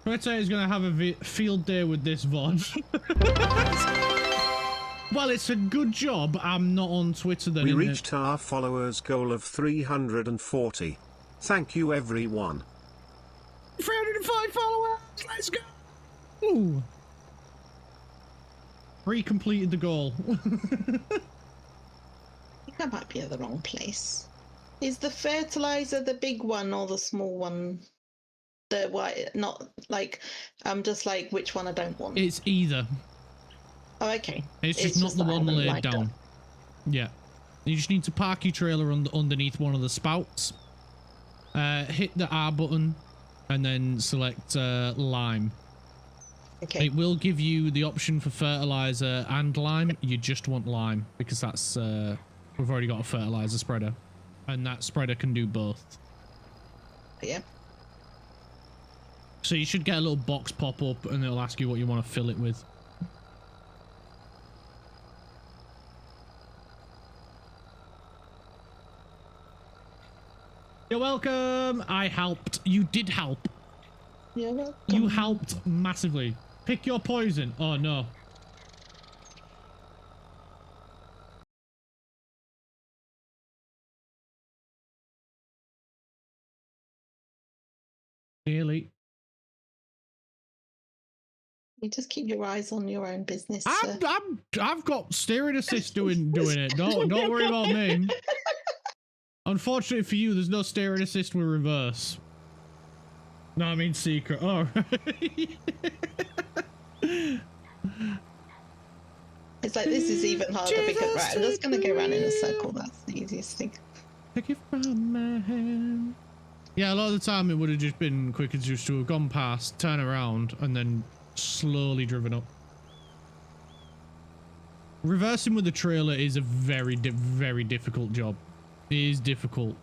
Twitter is going to have a field day with this VOD. Well, it's a good job I'm not on Twitter then. We reached our followers goal of 340. Thank you everyone. 305 followers, let's go! Ooh. Bree completed the goal. I might be at the wrong place. Is the fertilizer the big one or the small one? The white, not like, I'm just like, which one I don't want. It's either. Oh, okay. It's just not the one laid down. Yeah. You just need to park your trailer underneath one of the spouts. Hit the R button and then select lime. Okay. It will give you the option for fertilizer and lime. You just want lime because that's... we've already got a fertilizer spreader, and that spreader can do both. Yeah. So you should get a little box pop up, and it'll ask you what you want to fill it with. You're welcome. I helped. You did help. You're welcome. You helped massively. Pick your poison. Oh no. Nearly. You just keep your eyes on your own business. I've got steering assist doing it. Don't worry about me. Unfortunately for you, there's no steering assist with reverse. No, I mean secret. Oh, right. It's like, this is even harder because, right, I'm just going to go around in a circle. That's the easiest thing. Take it from my hand. Yeah, a lot of the time it would have just been quicker just to have gone past, turn around, and then slowly driven up. reversing with the trailer is a very difficult job. It is difficult,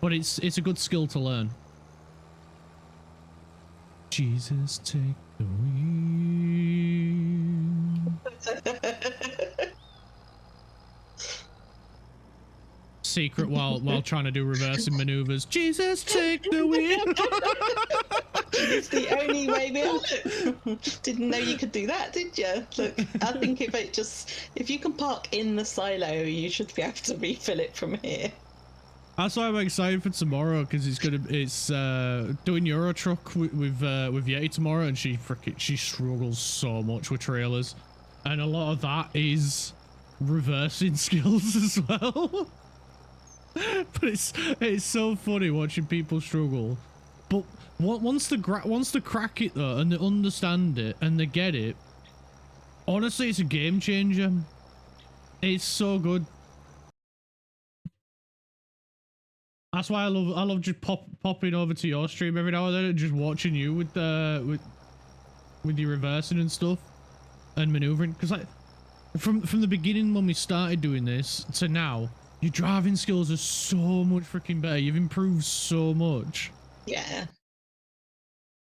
but it's a good skill to learn. Jesus, take the wheel. Secret while trying to do reversing maneuvers. Jesus, take the wheel. It's the only way we didn't know you could do that, did you? Look, I think if you can park in the silo, you should be able to refill it from here. That's why I'm excited for tomorrow, because it's doing Euro Truck with Yeti tomorrow, and she struggles so much with trailers, and a lot of that is reversing skills as well. But it's so funny watching people struggle. But once they crack it though, and they understand it and they get it, honestly, it's a game changer. It's so good. That's why I love just popping over to your stream every now and then and just watching you with your reversing and stuff and maneuvering. Because like from the beginning when we started doing this to now, your driving skills are so much freaking better. You've improved so much. Yeah.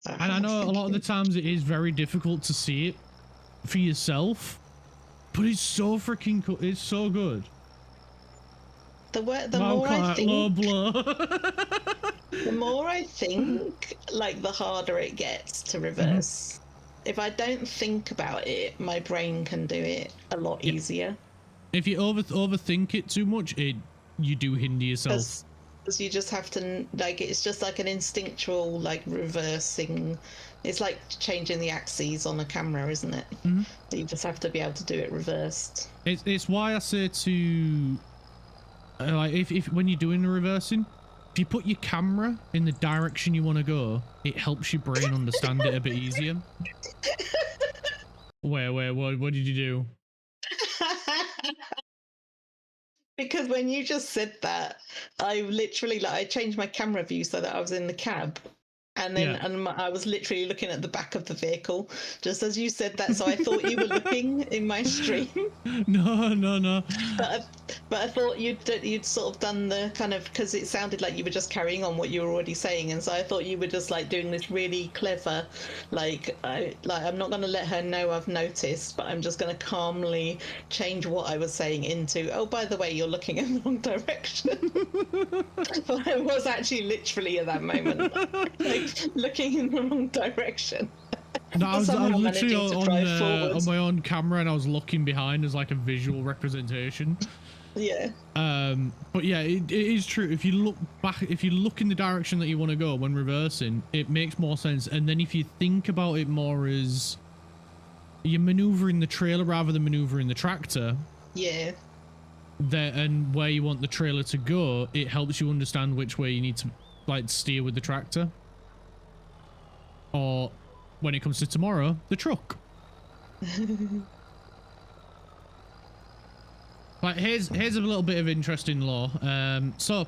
And I know a lot of the times it is very difficult to see it for yourself, but it's so freaking cool. It's so good. The more I think, the more I think, like the harder it gets to reverse. If I don't think about it, my brain can do it a lot easier. If you overthink it too much, you do hinder yourself. Because you just have to, like, it's just like an instinctual, like, reversing. It's like changing the axes on a camera, isn't it? Mm-hmm. You just have to be able to do it reversed. It's why I say to, like, if when you're doing the reversing, if you put your camera in the direction you want to go, it helps your brain understand it a bit easier. What did you do? Because when you just said that, I literally, I changed my camera view so that I was in the cab, and then I was literally looking at the back of the vehicle just as you said that. So I thought you were looking in my stream. No. But I thought you'd sort of done the kind of, because it sounded like you were just carrying on what you were already saying, and so I thought you were just like doing this really clever, I'm not going to let her know I've noticed, but I'm just going to calmly change what I was saying into, oh, by the way, you're looking in the wrong direction. But I was actually literally at that moment looking in the wrong direction. No, I was literally on my own camera, and I was looking behind as like a visual representation. Yeah. But yeah, it is true. If you look back, if you look in the direction that you want to go when reversing, it makes more sense. And then if you think about it more as you're maneuvering the trailer rather than maneuvering the tractor. Yeah. And where you want the trailer to go, it helps you understand which way you need to like steer with the tractor. Or when it comes to tomorrow, the truck. Like here's a little bit of interesting law. So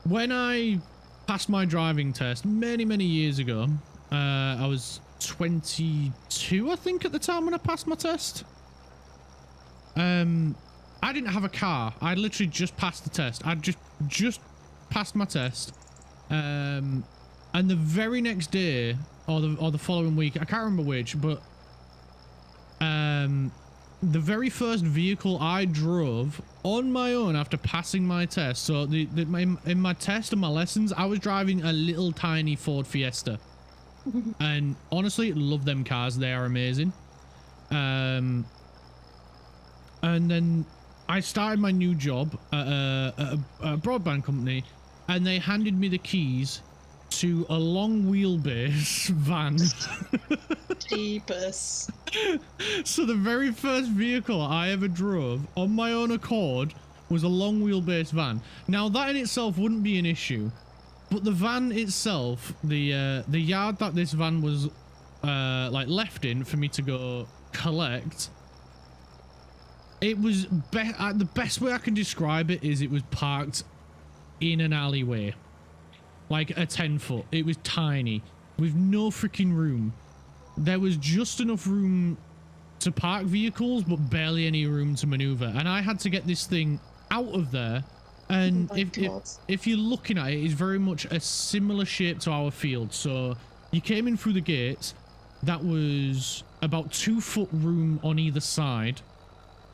when I passed my driving test many years ago, I was 22, I think, at the time when I passed my test. I didn't have a car. I literally just passed the test. I just passed my test. And the very next day, or the following week, I can't remember which, but the very first vehicle I drove on my own after passing my test. So in my test and my lessons, I was driving a little tiny Ford Fiesta, and honestly, love them cars. They are amazing. And then I started my new job at a broadband company, and they handed me the keys to a long wheelbase van. Jeepers. So the very first vehicle I ever drove on my own accord was a long wheelbase van. Now that in itself wouldn't be an issue, but the van itself, the yard that this van was like left in for me to go collect, it was the best way I can describe it is it was parked in an alleyway. Like a 10-foot. It was tiny, with no freaking room. There was just enough room to park vehicles, but barely any room to maneuver. And I had to get this thing out of there. And if you're looking at it, it's very much a similar shape to our field. So you came in through the gates. That was about 2 foot room on either side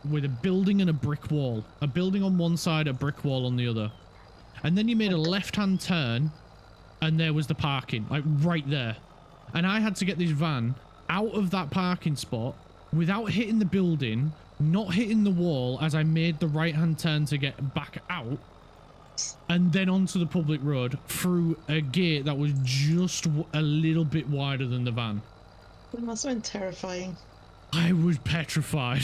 with a building and a brick wall. A building on one side, a brick wall on the other. And then you made a left-hand turn and there was the parking, like right there. And I had to get this van out of that parking spot without hitting the building, not hitting the wall as I made the right-hand turn to get back out, and then onto the public road through a gate that was just a little bit wider than the van. It must have been terrifying. I was petrified.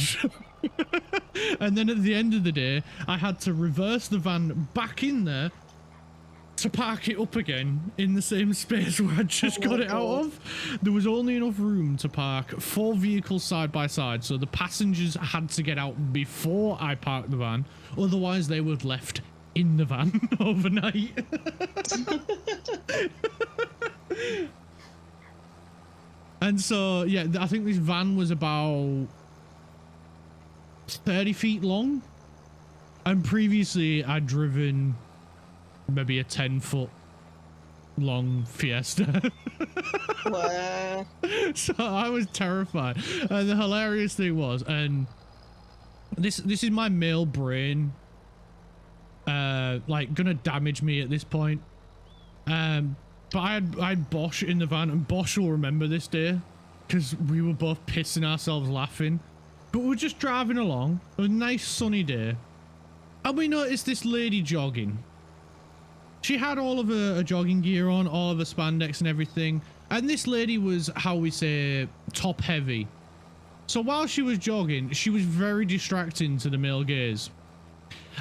And then at the end of the day, I had to reverse the van back in there to park it up again in the same space where I just got it out of. There was only enough room to park 4 vehicles side by side, so the passengers had to get out before I parked the van, otherwise they were left in the van overnight. And so, yeah, I think this van was about 30 feet long, and previously I'd driven maybe a 10-foot long Fiesta. Wow. So I was terrified. And the hilarious thing was, and this is my male brain like gonna damage me at this point, but I had Bosch in the van, and Bosch will remember this day because we were both pissing ourselves laughing. But we're just driving along, it was a nice sunny day, and we noticed this lady jogging. She had all of her jogging gear on, all of her spandex and everything. And this lady was, how we say, top heavy. So while she was jogging, she was very distracting to the male gaze.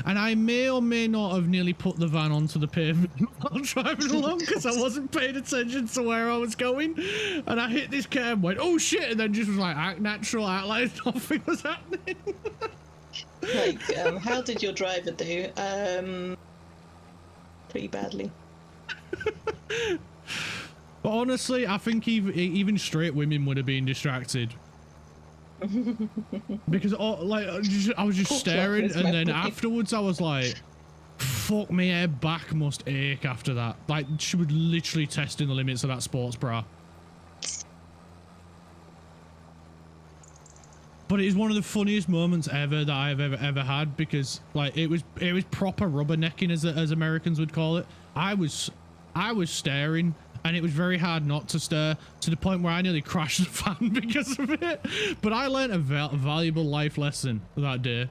And I may or may not have nearly put the van onto the pavement while driving along because I wasn't paying attention to where I was going. And I hit this curb and went, oh shit, and then just was like, act natural, act like nothing was happening. Like, how did your driver do? Pretty badly. But honestly, I think even straight women would have been distracted. Because I was just staring, and then afterwards I was like, fuck me, her back must ache after that. Like, she was literally testing the limits of that sports bra. But it is one of the funniest moments ever that I've ever had, because like it was proper rubbernecking, as Americans would call it. I was staring, and it was very hard not to stare, to the point where I nearly crashed the van because of it. But I learned a valuable life lesson that day.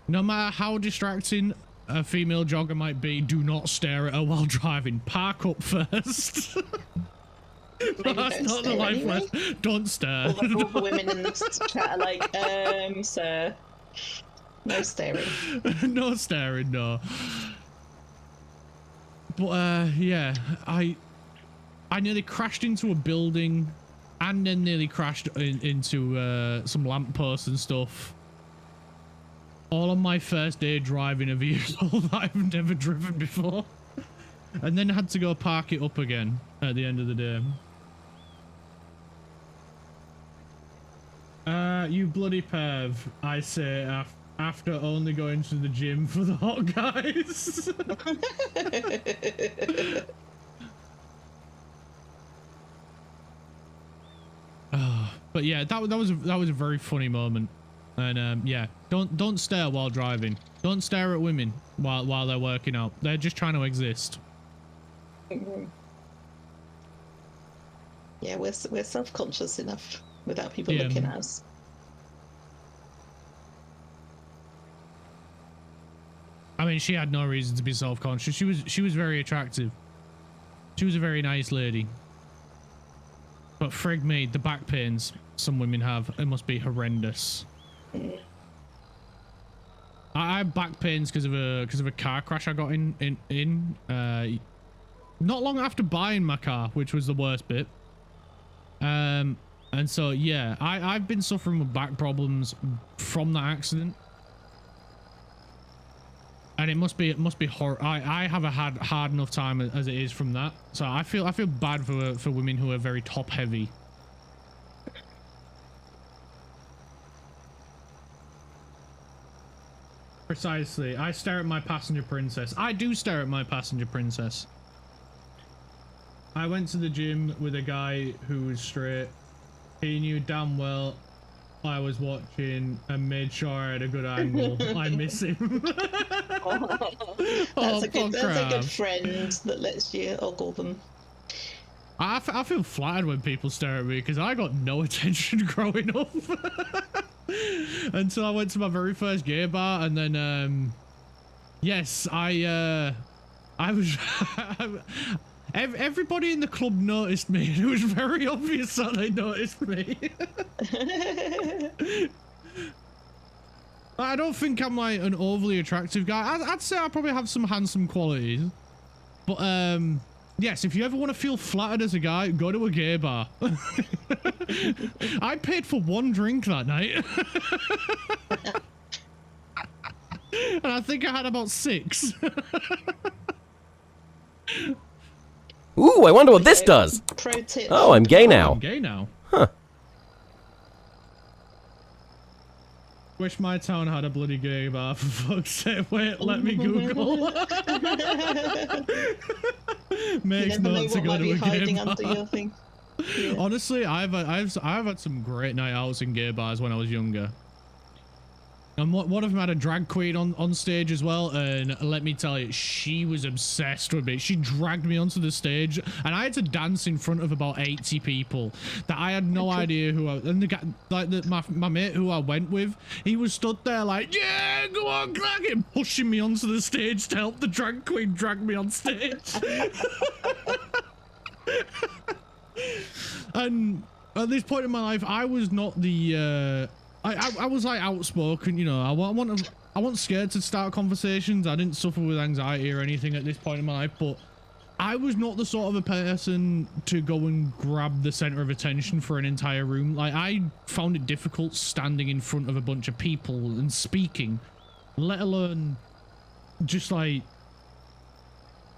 No matter how distracting a female jogger might be, do not stare at her while driving. Park up first. That's not the life lesson. Don't stare. All the women in this chat are like, sir, no staring. No staring, no. But yeah, I nearly crashed into a building, and then nearly crashed into some lampposts and stuff. All on my first day driving a vehicle that I've never driven before. And then had to go park it up again at the end of the day. You bloody perv, I say, after only going to the gym for the hot guys. But yeah, that was a very funny moment. And yeah, don't stare while driving. Don't stare at women while they're working out. They're just trying to exist. Yeah, we're self-conscious enough without people looking at us. I mean, she had no reason to be self-conscious. She was very attractive. She was a very nice lady. But frig me, the back pains some women have, it must be horrendous. I have back pains because of a car crash I got in not long after buying my car, which was the worst bit. And so yeah, I've been suffering with back problems from that accident. And it must be horrible. I have a hard enough time as it is from that. So I feel bad for women who are very top heavy. Precisely. I stare at my passenger princess. I do stare at my passenger princess. I went to the gym with a guy who was straight. He knew damn well I was watching and made sure I had a good angle. I miss him. That's a good friend that lets you ogle them. I feel flattered when people stare at me because I got no attention growing up. Until I went to my very first gay bar, and then yes, I was everybody in the club noticed me, and it was very obvious that they noticed me. I don't think I'm like an overly attractive guy. I'd say I probably have some handsome qualities, but yes, if you ever want to feel flattered as a guy, go to a gay bar. I paid for one drink that night. And I think I had about 6. Ooh, I wonder what this does. Pro tip. Oh, I'm gay now. I'm gay now. Huh. Wish my town had a bloody gay bar, for fuck's sake. Wait, let me Google. Makes note to go to a gay bar. Yeah. Honestly, I've had some great night outs in gay bars when I was younger. And one of them had a drag queen on stage as well, and let me tell you, she was obsessed with me. She dragged me onto the stage, and I had to dance in front of about 80 people that I had no idea who I... And the guy, like my mate who I went with, he was stood there like, yeah, go on, drag him, pushing me onto the stage to help the drag queen drag me on stage. And at this point in my life, I was not the... I was like outspoken, you know. I wasn't scared to start conversations. I didn't suffer with anxiety or anything at this point in my life, but I was not the sort of a person to go and grab the center of attention for an entire room. Like, I found it difficult standing in front of a bunch of people and speaking, let alone just like,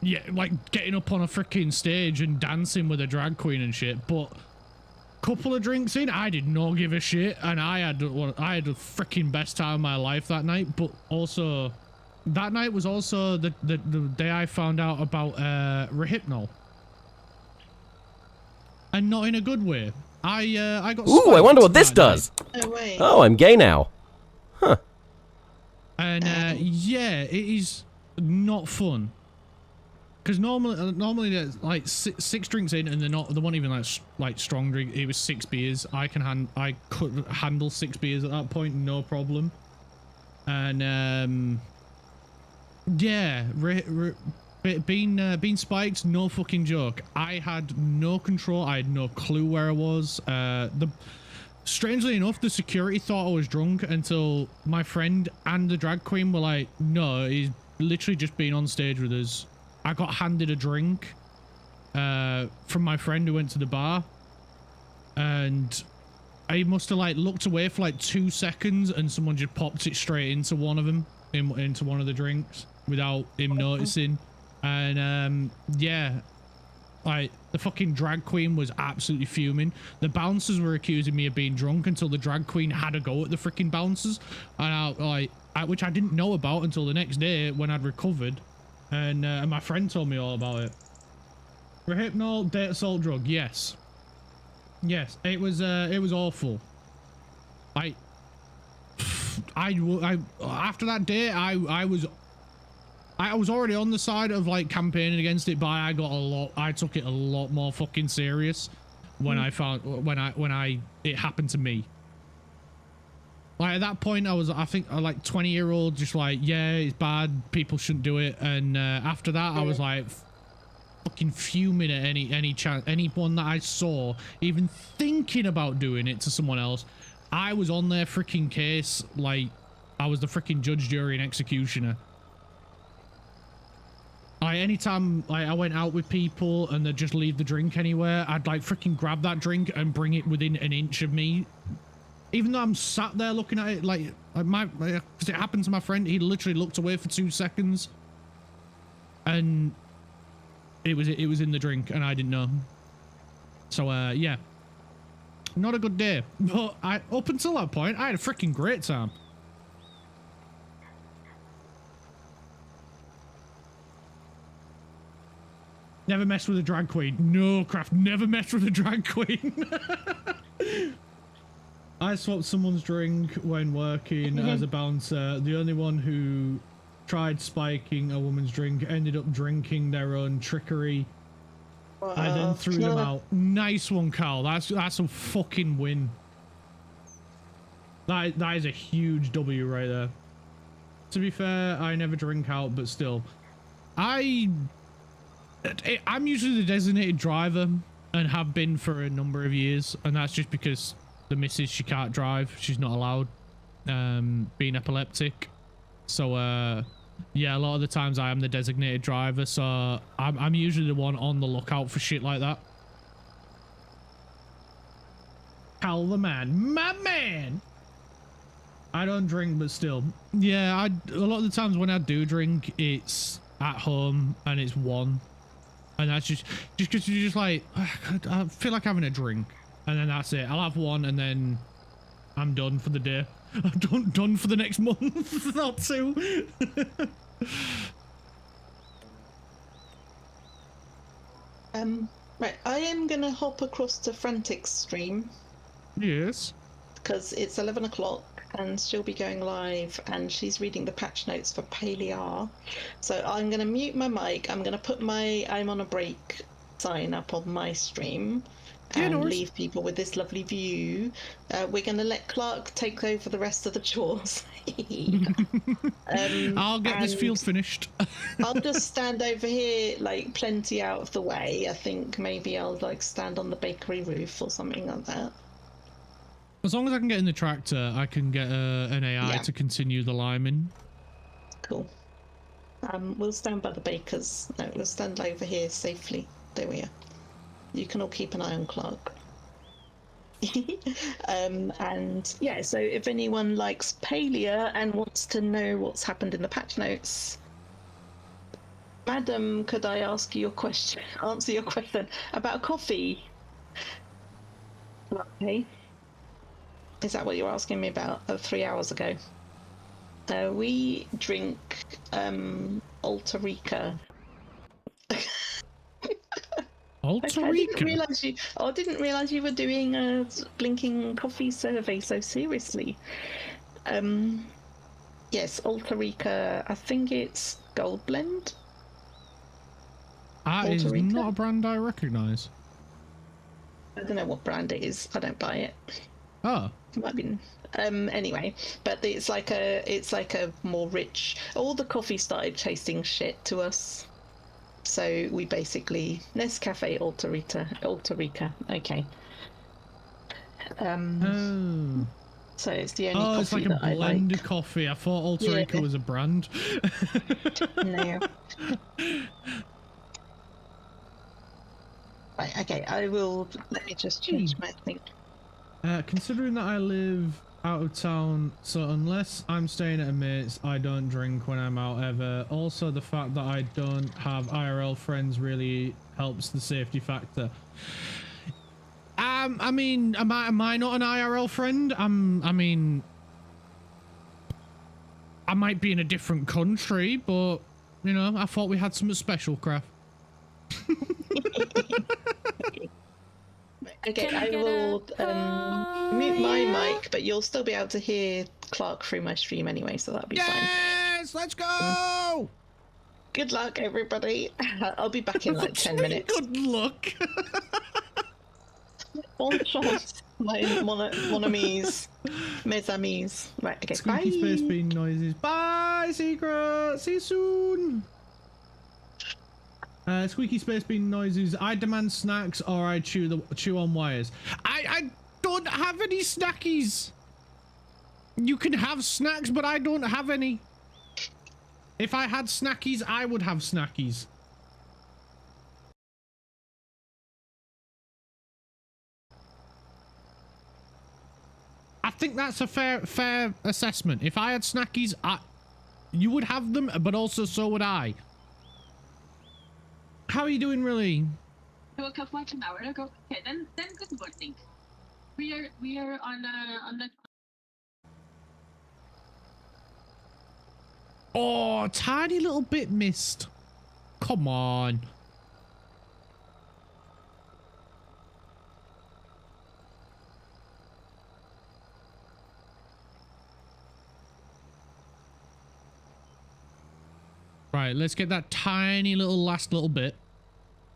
yeah, like getting up on a freaking stage and dancing with a drag queen and shit. But couple of drinks in, I did not give a shit, and I had the freaking best time of my life that night. But also, that night was also the day I found out about Rehypnol, and not in a good way. I got. Ooh, I wonder what this does. No way. Oh, I'm gay now. Huh. And yeah, it is not fun. Because normally there's like six drinks in, and they weren't even like strong drink. It was 6 beers. I could handle 6 beers at that point, no problem. And yeah, being spiked, no fucking joke. I had no control. I had no clue where I was. Strangely enough, the security thought I was drunk until my friend and the drag queen were like, "No, he's literally just been on stage with us." I got handed a drink from my friend who went to the bar, and I must have like looked away for like 2 seconds, and someone just popped it straight into one of them, into one of the drinks without him noticing. And yeah, like the fucking drag queen was absolutely fuming. The bouncers were accusing me of being drunk until the drag queen had a go at the freaking bouncers, and which I didn't know about until the next day when I'd recovered. And my friend told me all about it. Rehypnol, date assault drug, yes. Yes, it was awful. After that day, I was already on the side of like campaigning against it, but I took it a lot more fucking serious when it happened to me. Like at that point, I think a like 20-year-old, just like, yeah, it's bad, people shouldn't do it. And after that, I was like fucking fuming at anyone that I saw even thinking about doing it to someone else. I was on their freaking case like I was the freaking judge, jury, and executioner. Anytime I went out with people and they'd just leave the drink anywhere, I'd like freaking grab that drink and bring it within an inch of me. Even though I'm sat there looking at it, like because it happened to my friend, he literally looked away for 2 seconds, and it was in the drink, and I didn't know. So yeah, not a good day. But up until that point, I had a freaking great time. Never mess with a drag queen. No, Craft, never mess with a drag queen. I swapped someone's drink when working as a bouncer. The only one who tried spiking a woman's drink ended up drinking their own trickery. I then threw them out. Nice one, Carl. That's a fucking win. That is a huge W right there. To be fair, I never drink out, but still. I'm usually the designated driver and have been for a number of years, and that's just because the missus, she can't drive. She's not allowed, being epileptic. So, yeah, a lot of the times I am the designated driver, so I'm usually the one on the lookout for shit like that. Cal the man. My man! I don't drink, but still. Yeah, a lot of the times when I do drink, it's at home and it's 1. And that's just because you're just like, I feel like having a drink. And then that's it. I'll have 1 and then I'm done for the day. I'm done for the next month, not 2. Right, I am gonna hop across to Frantic's stream. Yes. Because it's 11 o'clock and she'll be going live and she's reading the patch notes for Palea. So I'm going to mute my mic. I'm going to put my I'm on a break sign up on my stream and leave people with this lovely view. We're going to let Clark take over the rest of the chores. I'll get this field finished. I'll just stand over here, like, plenty out of the way. I think maybe I'll, like, stand on the bakery roof or something like that. As long as I can get in the tractor, I can get an AI to continue the liming. Cool. We'll stand by the bakers. No, we'll stand over here safely. There we are. You can all keep an eye on Clark. And yeah, so if anyone likes Palea and wants to know what's happened in the patch notes, Madam, could I ask you your question? Answer your question about coffee? Okay. Is that what you were asking me about 3 hours ago? We drink Alterica. Alterica? I didn't realise you were doing a blinking coffee survey so seriously. Yes, Alterica. I think it's Gold Blend. That is not a brand I recognise. I don't know what brand it is. I don't buy it. Oh. It might be. Anyway, but it's like a more rich. All the coffee started tasting shit to us, so we basically Nescafe Alterica. Okay. So it's the only coffee it's like a blended coffee. I thought Alterica was a brand. No. Right. Okay. Let me just change my thing. Considering that I live out of town, so unless I'm staying at a mate's, I don't drink when I'm out ever. Also, the fact that I don't have IRL friends really helps the safety factor. I mean, am I not an IRL friend? I mean, I might be in a different country, but you know, I thought we had something special, Craft. Okay, I will mute my mic, but you'll still be able to hear Clark through my stream anyway, so that'll be fine. Yes, let's go! Good luck, everybody. I'll be back in like 10 minutes. Good luck. Bon chance, mon amis, mes amis. Right, okay, Squeaky bye. space bean noises. Bye, Secret. See you soon. Squeaky space bean noises. I demand snacks or I chew on wires. I don't have any snackies. You can have snacks, but I don't have any. If I had snackies, I would have snackies. I think that's a fair assessment. If I had snackies, you would have them, but also so would I. How are you doing, really? I woke up like an hour ago. Okay, then good morning. We are on the. Oh, tiny little bit missed. Come on. Right, let's get that tiny last little bit.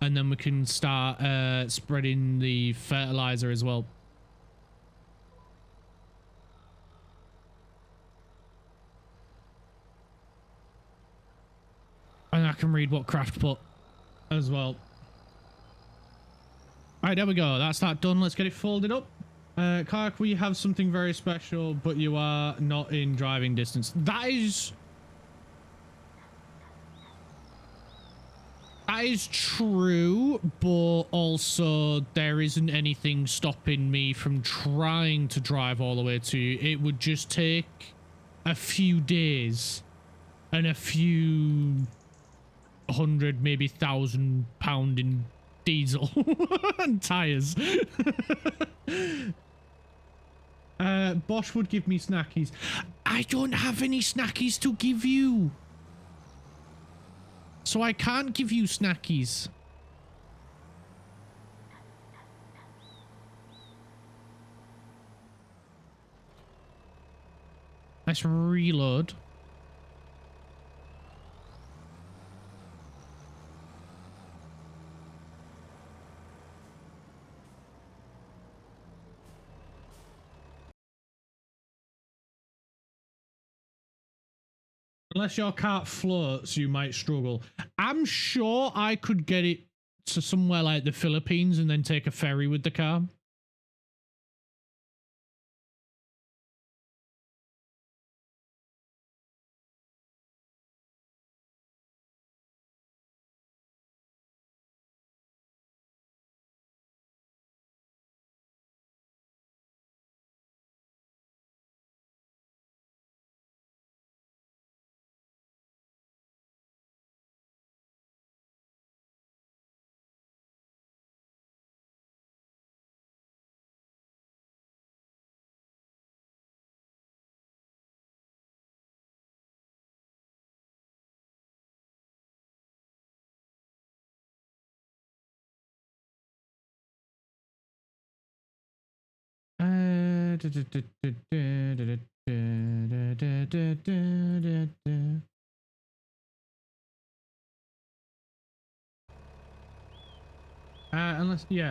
And then we can start spreading the fertilizer as well. And I can read what Craft put as well. Alright, there we go. That's that done. Let's get it folded up. Clark, we have something very special, but you are not in driving distance. That is true, but also there isn't anything stopping me from trying to drive all the way to you. It would just take a few days and a few hundred, maybe £1,000 in diesel and tires. Bosch would give me snackies. I don't have any snackies to give you, so I can't give you snackies. Let's reload. Unless your cart floats, you might struggle. I'm sure I could get it to somewhere like the Philippines and then take a ferry with the car.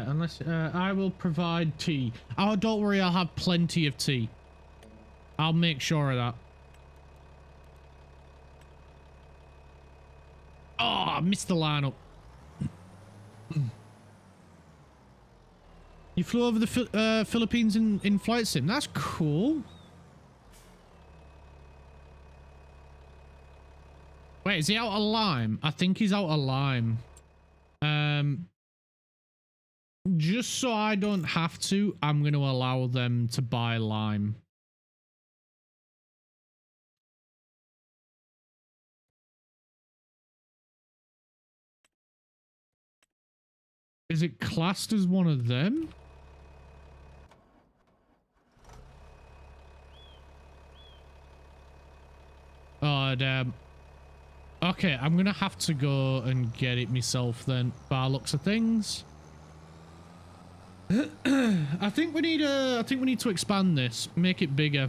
Unless I will provide tea. Oh, don't worry, I'll have plenty of tea. I'll make sure of that. Oh, I missed the lineup. You flew over the Philippines in flight sim. That's cool. Wait, is he out of lime? I think he's out of lime. Just so I don't have to, I'm going to allow them to buy lime. Is it classed as one of them? Oh, damn. Okay, I'm gonna have to go and get it myself then, by looks of things. I think we need to expand this, make it bigger.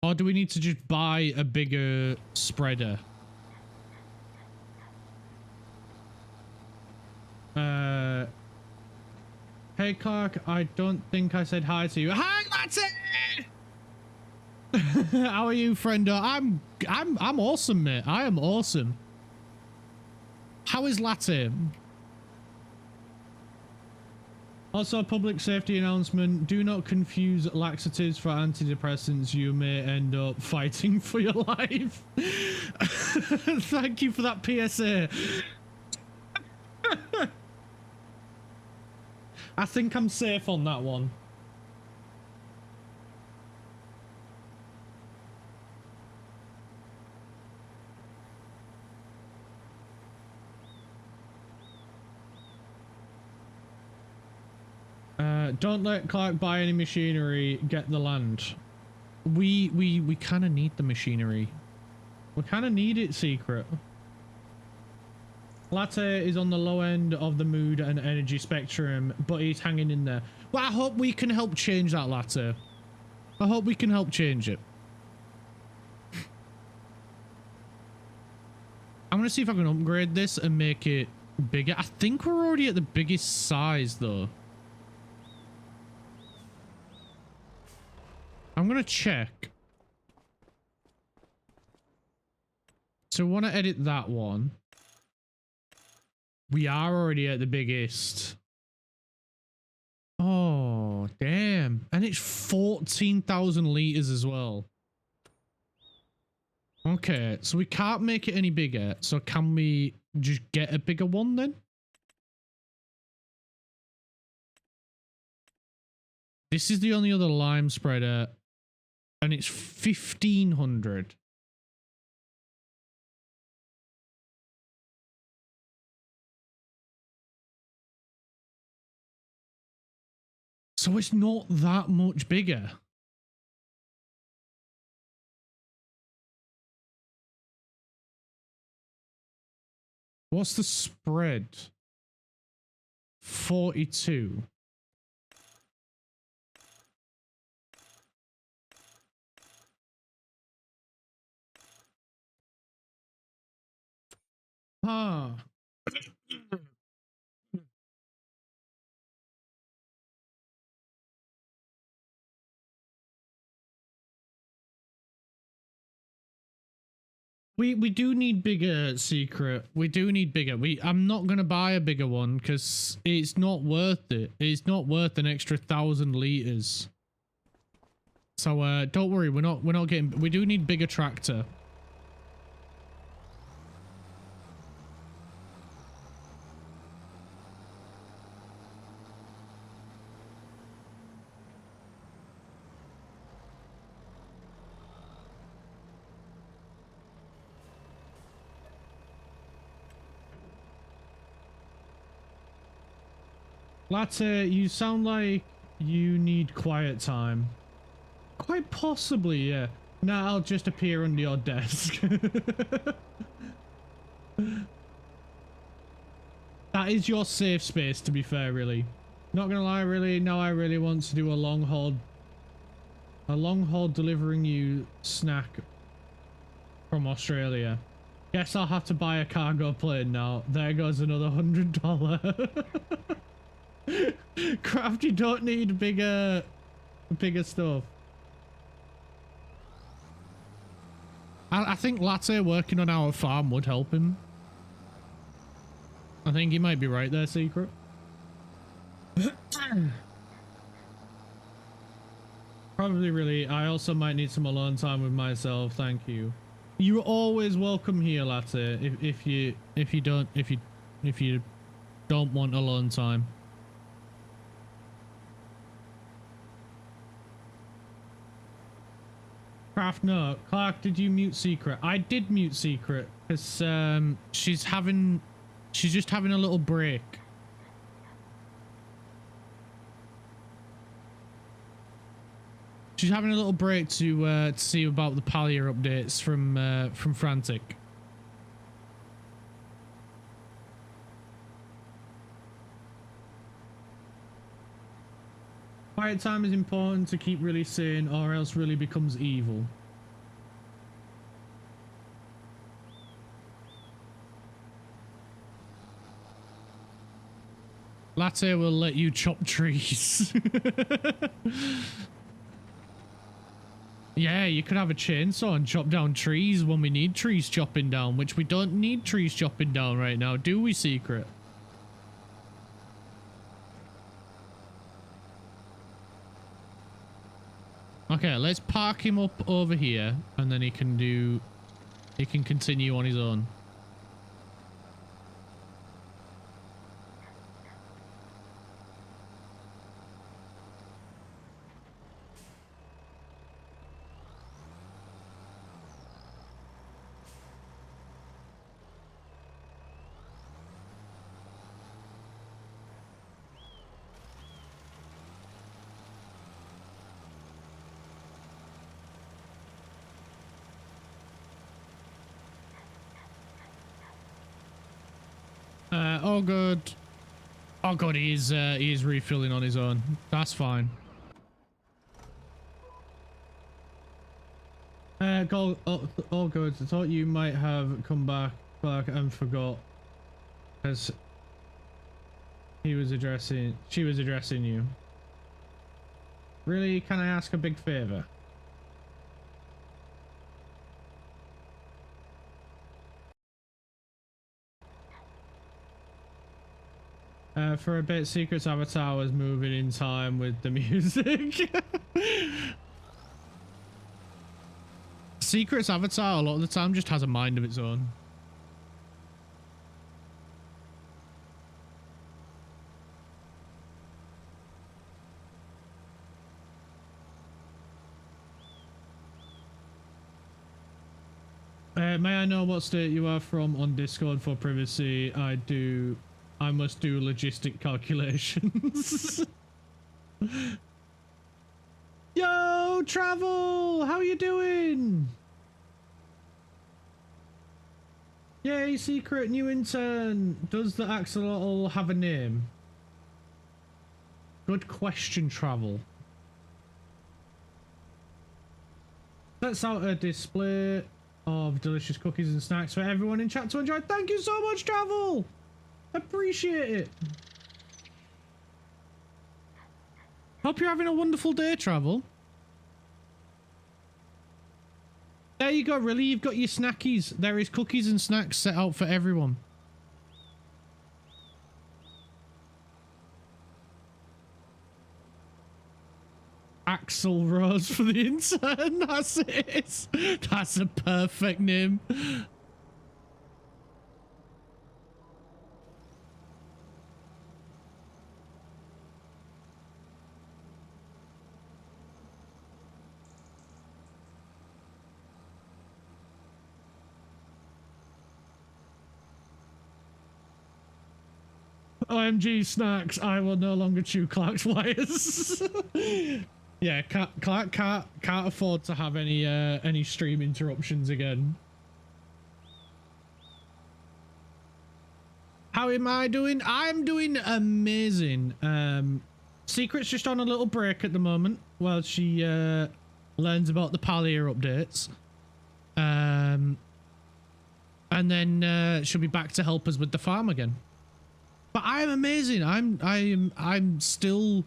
Or do we need to just buy a bigger spreader? Hey Clark, I don't think I said hi to you. Hi, Latte! How are you, friendo? I'm awesome, mate. I am awesome. How is Latte? Also, a public safety announcement. Do not confuse laxatives for antidepressants. You may end up fighting for your life. Thank you for that PSA. I think I'm safe on that one. Don't let Clark buy any machinery. Get the land. We kind of need the machinery. We kind of need it, Secret. Latte is on the low end of the mood and energy spectrum, but he's hanging in there. Well, I hope we can help change that, Latte. I hope we can help change it. I'm gonna see if I can upgrade this and make it bigger. I think we're already at the biggest size though. I'm gonna check. So I want to edit that one. We are already at the biggest. Oh, damn. And it's 14,000 liters as well. Okay, so we can't make it any bigger. So can we just get a bigger one then? This is the only other lime spreader. And it's 1,500. So it's not that much bigger. What's the spread? 42. Ah. We do need bigger, Secret. We do need bigger. I'm not gonna buy a bigger one because it's not worth it. It's not worth an extra 1,000 liters. So don't worry, we're not getting. We do need bigger tractor. Latte, you sound like you need quiet time. Quite possibly, yeah. Now I'll just appear under your desk. That is your safe space, to be fair, really. Not gonna lie, really, no, I really want to do a long haul delivering you snack from Australia. Guess I'll have to buy a cargo plane now. There goes another $100. Craft, you don't need bigger stuff. I think Latte working on our farm would help him. I think he might be right there, Secret. Probably really. I also might need some alone time with myself. Thank you. You're always welcome here, Latte. If you don't want alone time. Craft, no. Clark, did you mute Secret? I did mute Secret because she's just having a little break. She's having a little break to see about the Palia updates from Frantic. Quiet time is important to keep really sane, or else really becomes evil. Latte will let you chop trees. Yeah, you could have a chainsaw and chop down trees when we need trees chopping down, which we don't need trees chopping down right now, do we, Secret? Okay, let's park him up over here, and then he can continue on his own. Oh good. Oh god, he is refilling on his own. That's fine. All good. I thought you might have come back Clark and forgot as she was addressing you. Really, can I ask a big favor? For a bit, Secret's avatar was moving in time with the music. Secret's avatar a lot of the time just has a mind of its own. May I know what state you are from on Discord for privacy? I must do logistic calculations. Yo, Travel! How you doing? Yay, Secret new intern. Does the axolotl have a name? Good question, Travel. Sets out a display of delicious cookies and snacks for everyone in chat to enjoy. Thank you so much, Travel! Appreciate it. Hope you're having a wonderful day, Travel. There you go, really. You've got your snackies. There is cookies and snacks set out for everyone. Axel Rose for the intern. That's it. That's a perfect name. OMG snacks, I will no longer chew Clark's wires. Yeah, Clark can't afford to have any stream interruptions again. How am I doing? I'm doing amazing. Secret's just on a little break at the moment while she learns about the Palia updates. And then she'll be back to help us with the farm again. But I'm amazing. I'm still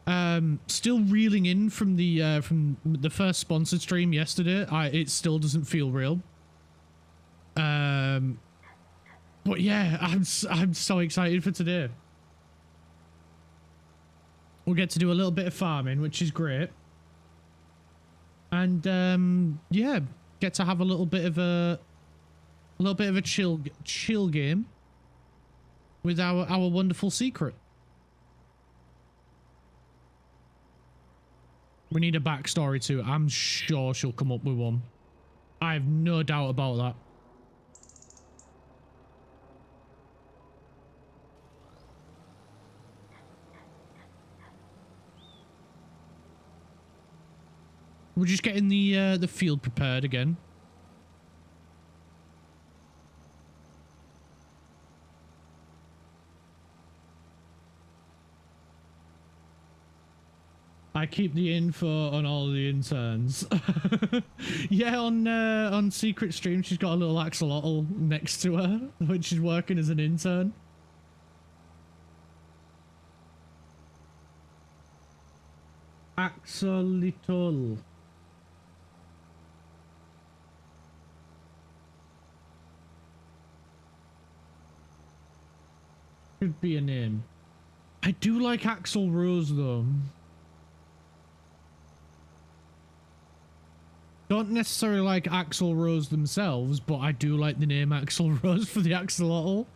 reeling in from the first sponsored stream yesterday. It still doesn't feel real. But yeah, I'm so excited for today. We'll get to do a little bit of farming, which is great. And yeah, get to have a little bit of a chill game with our wonderful Secret. We need a backstory too. I'm sure she'll come up with one. I have no doubt about that. We're just getting the field prepared again. I keep the info on all the interns. Yeah, on Secret Stream, she's got a little axolotl next to her, which is working as an intern. Axolotl. Could be a name. I do like Axel Rose though. Don't necessarily like Axel Rose themselves, but I do like the name Axel Rose for the axolotl.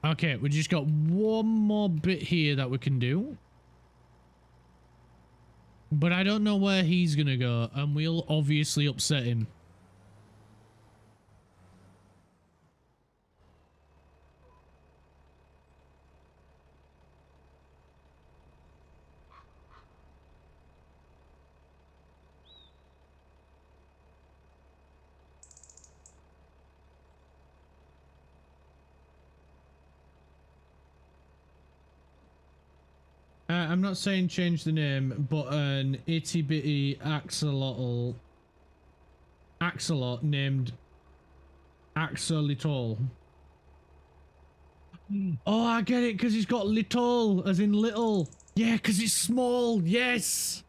Okay, we just got one more bit here that we can do. But I don't know where he's gonna go, and we'll obviously upset him. I'm not saying change the name, but an itty bitty axolotl named Axolotl. Oh, I get it, because he's got little, as in little. Yeah, because it's small. Yes.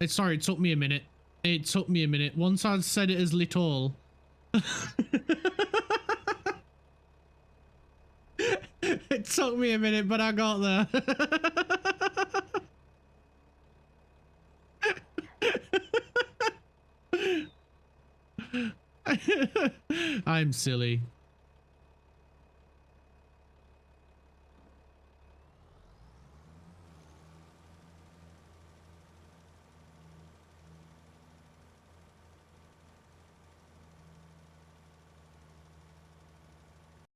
Sorry, it took me a minute. It took me a minute. Once I said it as little. It took me a minute, but I got there. I'm silly.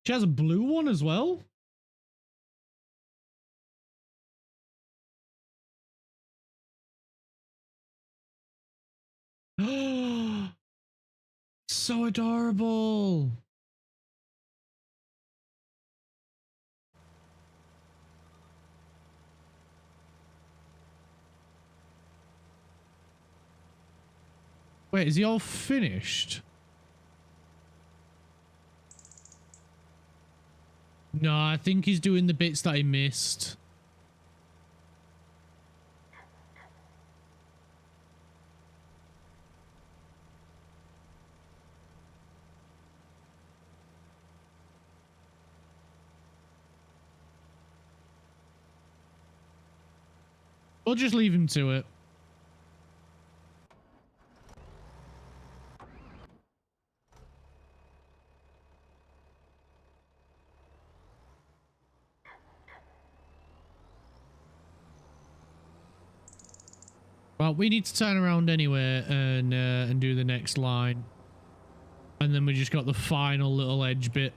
She has a blue one as well. So adorable. Wait, is he all finished? No, I think he's doing the bits that he missed. We'll just leave him to it. Well, we need to turn around anyway and do the next line. And then we just got the final little edge bit.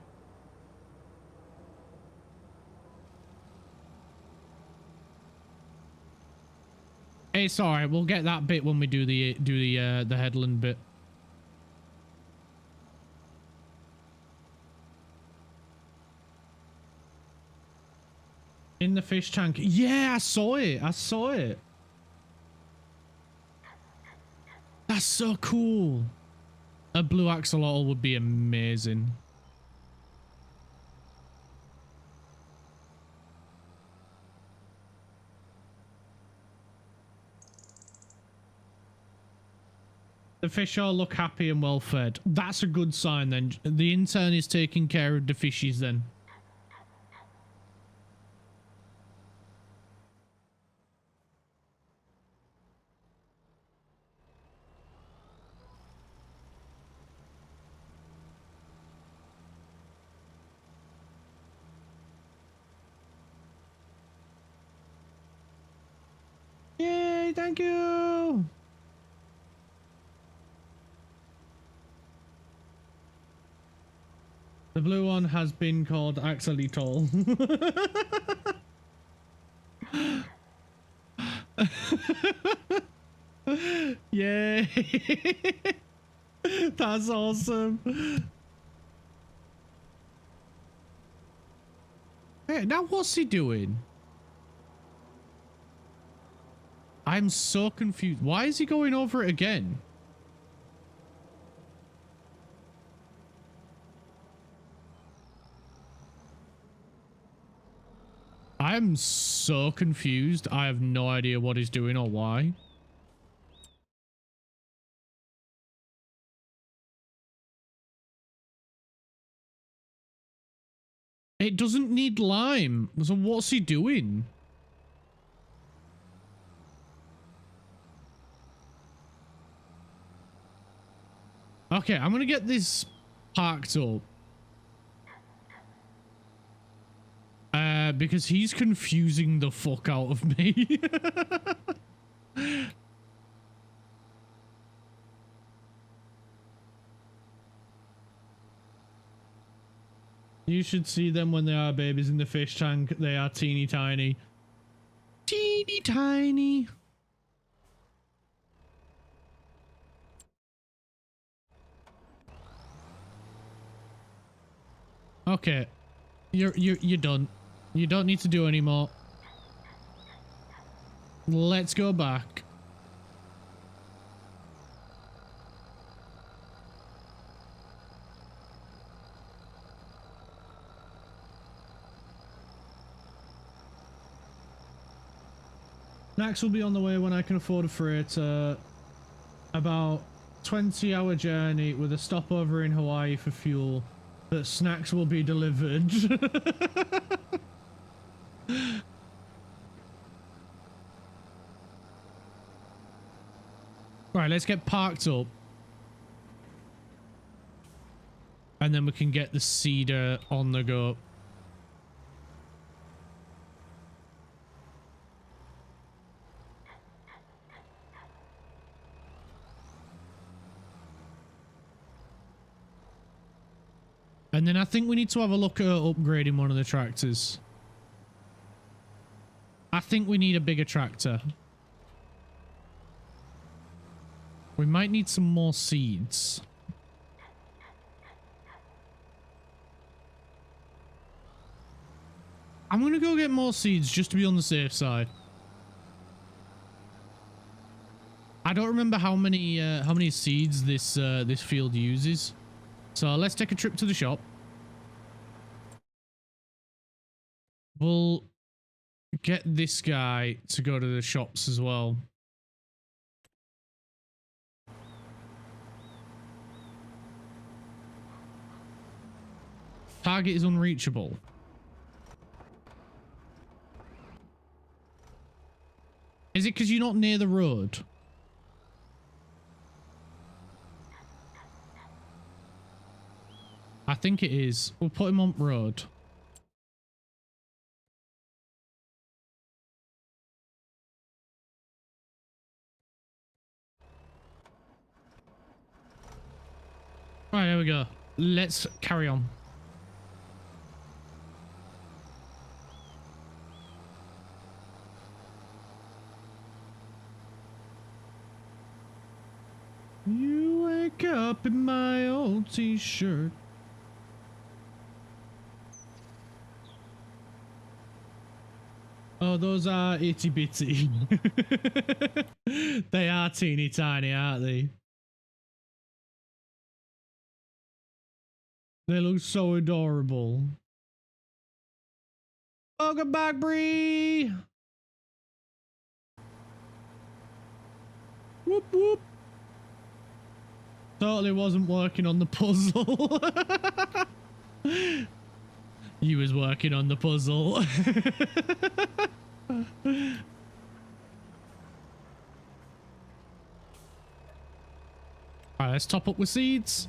It's alright, we'll get that bit when we do the headland bit. In the fish tank. Yeah, I saw it. I saw it. That's so cool. A blue axolotl would be amazing. The fish all look happy and well fed. That's a good sign then. The intern is taking care of the fishies then. Yay, thank you. The blue one has been called Axolotl. Yay. That's awesome. Hey, now what's he doing? I'm so confused. Why is he going over it again? I'm so confused. I have no idea what he's doing or why. It doesn't need lime. So what's he doing? Okay, I'm gonna get this parked up. Because he's confusing the fuck out of me. You should see them when they are babies in the fish tank. They are teeny tiny. Teeny tiny. Okay. You're done. You don't need to do any more. let's go back. Snacks will be on the way when I can afford a freighter. About 20-hour journey with a stopover in Hawaii for fuel. But snacks will be delivered. Right, let's get parked up. And then we can get the cedar on the go. And then I think we need to have a look at upgrading one of the tractors. I think we need a bigger tractor. We might need some more seeds. I'm gonna go get more seeds just to be on the safe side. I don't remember how many seeds this field uses. So let's take a trip to the shop. We'll get this guy to go to the shops as well. Target is unreachable. Is it because you're not near the road? I think it is. We'll put him on road. Right, there we go. Let's carry on. You wake up in my old t-shirt. Oh, those are itty bitty. They are teeny tiny, aren't they? They look so adorable. Welcome back, Bree. Whoop whoop. Totally wasn't working on the puzzle. You was working on the puzzle. Alright, let's top up with seeds.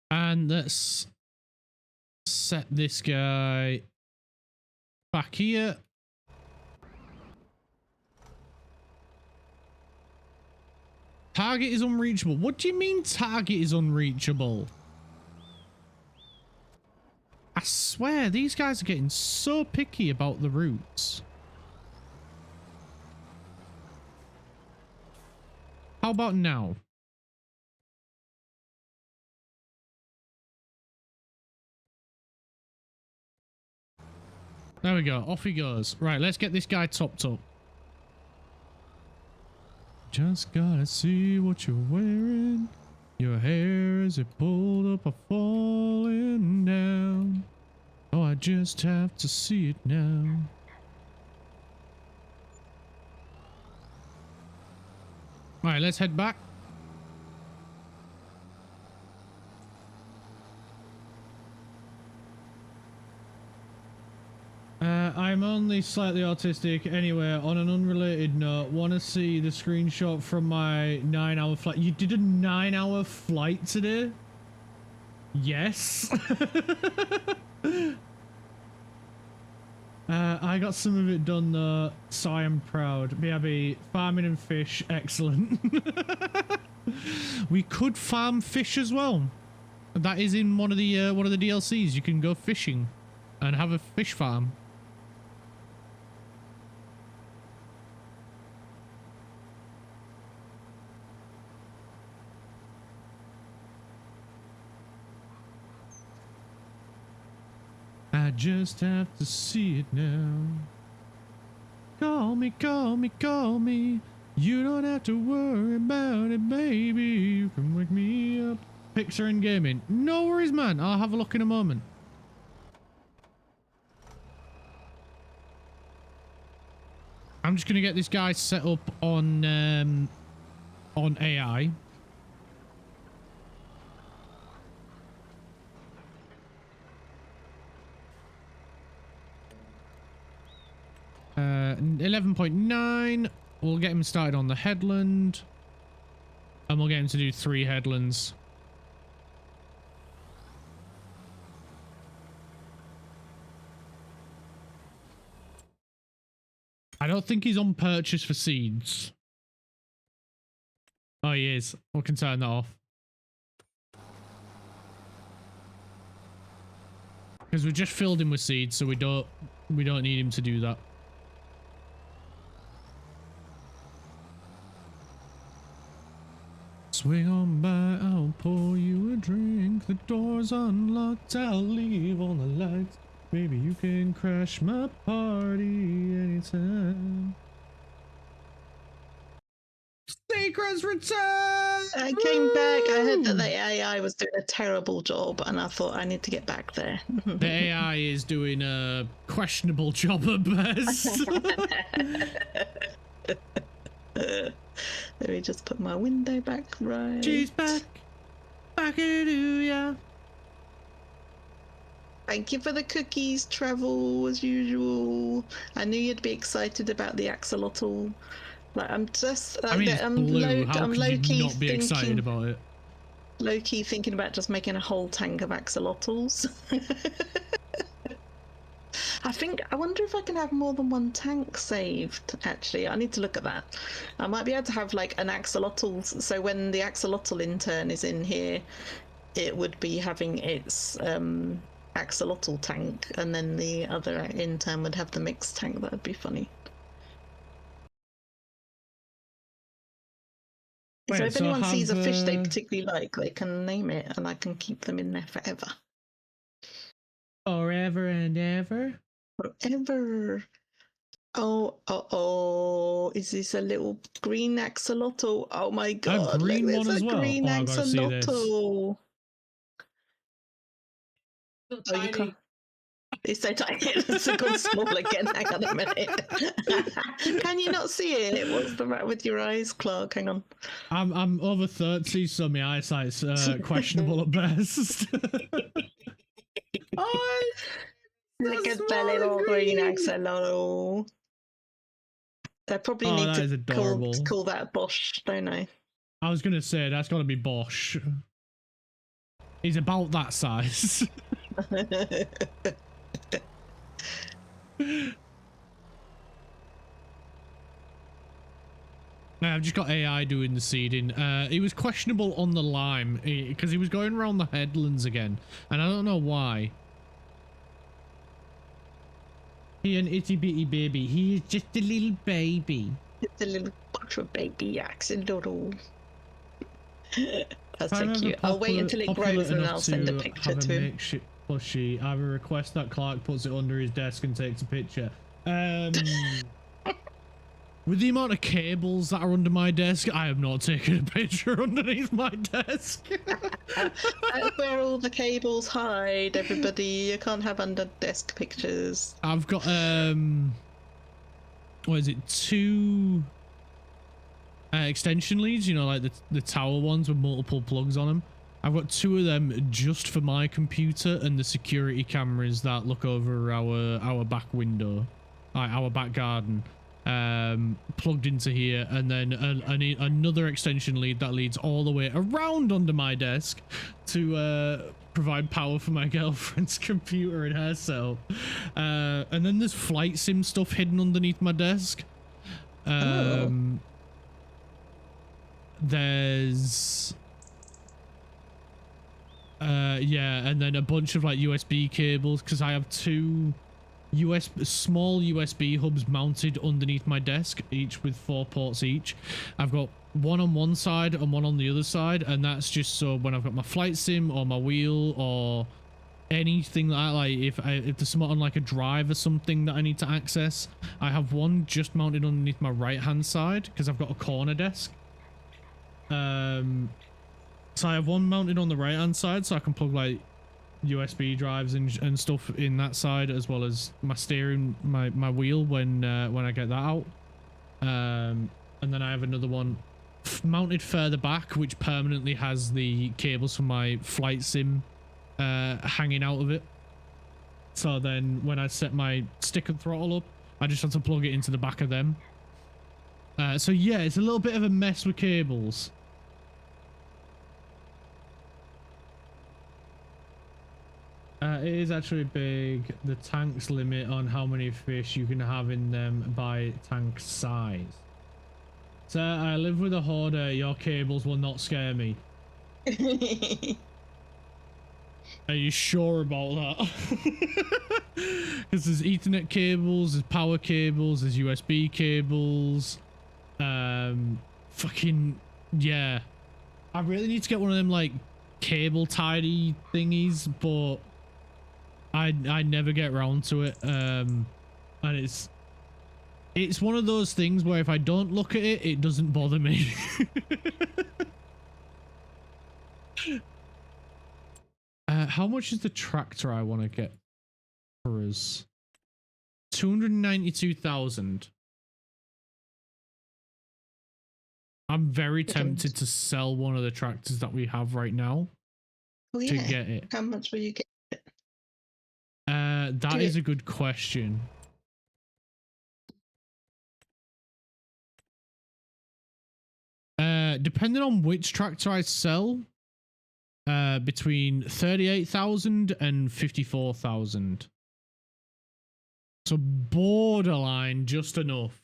And let's set this guy back here. Target is unreachable. What do you mean target is unreachable? I swear, these guys are getting so picky about the routes. How about now? There we go. Off he goes. Right, let's get this guy topped up. Just gotta see what you're wearing. Your hair is it pulled up or falling down. Oh, I just have to see it now. Alright, let's head back. I'm only slightly autistic. Anyway, on an unrelated note, want to see the screenshot from my 9-hour flight? You did a 9-hour flight today? Yes. I got some of it done though, so I am proud. BRB, farming and fish, excellent. We could farm fish as well. That is in one of the DLCs. You can go fishing and have a fish farm. I just have to see it now. Call me, call me, call me. You don't have to worry about it, baby. You can wake me up. Pixar and gaming. No worries, man. I'll have a look in a moment. I'm just gonna get this guy set up on AI. Uh, 11.9. We'll get him started on the headland, and we'll get him to do 3 headlands. I don't think he's on purchase for seeds. Oh, he is. We can turn that off. Because we just filled him with seeds, so we don't need him to do that. Swing on by, I'll pour you a drink. The door's unlocked, I'll leave all the lights. Maybe you can crash my party anytime. Secrets return! I came back. I heard that the AI was doing a terrible job, and I thought I need to get back there. The AI is doing a questionable job at best. Let me just put my window back right. She's back. Back-a-doo-ya. Thank you for the cookies, Travel, as usual. I knew you'd be excited about the axolotl. Like, I'm just... I mean, it's blue. How could you not be excited about it? Low-key thinking about just making a whole tank of axolotls. I wonder if I can have more than one tank saved, actually. I need to look at that. I might be able to have, like, an axolotl, so when the axolotl intern is in here, it would be having its axolotl tank, and then the other intern would have the mixed tank. That would be funny. So if anyone sees a fish they particularly like, they can name it, and I can keep them in there forever. Forever and ever? Forever. Oh, is this a little green axolotl? Oh my god, a green look, one there's as a well. green axolotl. So Oh, tiny. you can't. It's so tiny. It's gone small again. Hang on a minute. Can you not see it? What's the matter with your eyes, Clark? Hang on. I'm over 30, so my eyesight's questionable at best. Oh, Look at the little green axolotl. They probably need to call that Bosch, don't I? I was gonna say that's gotta be Bosch. He's about that size. I've just got AI doing the seeding. He was questionable on the lime because he was going around the headlands again, and I don't know why. He an itty bitty baby. He is just a little baby. It's a little baby axolotl. That's so cute. I'll wait until it grows and I'll send a picture to him. Makeshift plushie. I have a request that Clark puts it under his desk and takes a picture. With the amount of cables that are under my desk, I have not taken a picture underneath my desk. That's where all the cables hide, everybody. You can't have under desk pictures. I've got what is it, 2 extension leads, you know, like the tower ones with multiple plugs on them. I've got 2 of them just for my computer and the security cameras that look over our back window, our back garden. Plugged into here, and then another extension lead that leads all the way around under my desk to provide power for my girlfriend's computer and her setup. And then there's flight sim stuff hidden underneath my desk. There's yeah, and then a bunch of like USB cables, because I have 2 small USB hubs mounted underneath my desk, each with 4 ports each. I've got one on one side and one on the other side, and that's just so when I've got my flight sim or my wheel or anything that I like, if there's something on like a drive or something that I need to access, I have one just mounted underneath my right hand side because I've got a corner desk. So I have one mounted on the right hand side so I can plug like USB drives and stuff in that side, as well as my steering, my wheel when I get that out. And then I have another one mounted further back which permanently has the cables for my flight sim hanging out of it. So then when I set my stick and throttle up, I just have to plug it into the back of them. So yeah, it's a little bit of a mess with cables. It is actually big. The tanks limit on how many fish you can have in them by tank size. Sir, I live with a hoarder. Your cables will not scare me. Are you sure about that? Because there's Ethernet cables, there's power cables, there's USB cables. Fucking yeah. I really need to get one of them like cable tidy thingies, but I never get around to it. And it's one of those things where if I don't look at it, it doesn't bother me. How much is the tractor I want to get for us? 292,000. I'm very tempted to sell one of the tractors that we have right now to get it. How much will you get? That is a good question. Depending on which tractor I sell, between 38,000 and 54,000. So borderline just enough.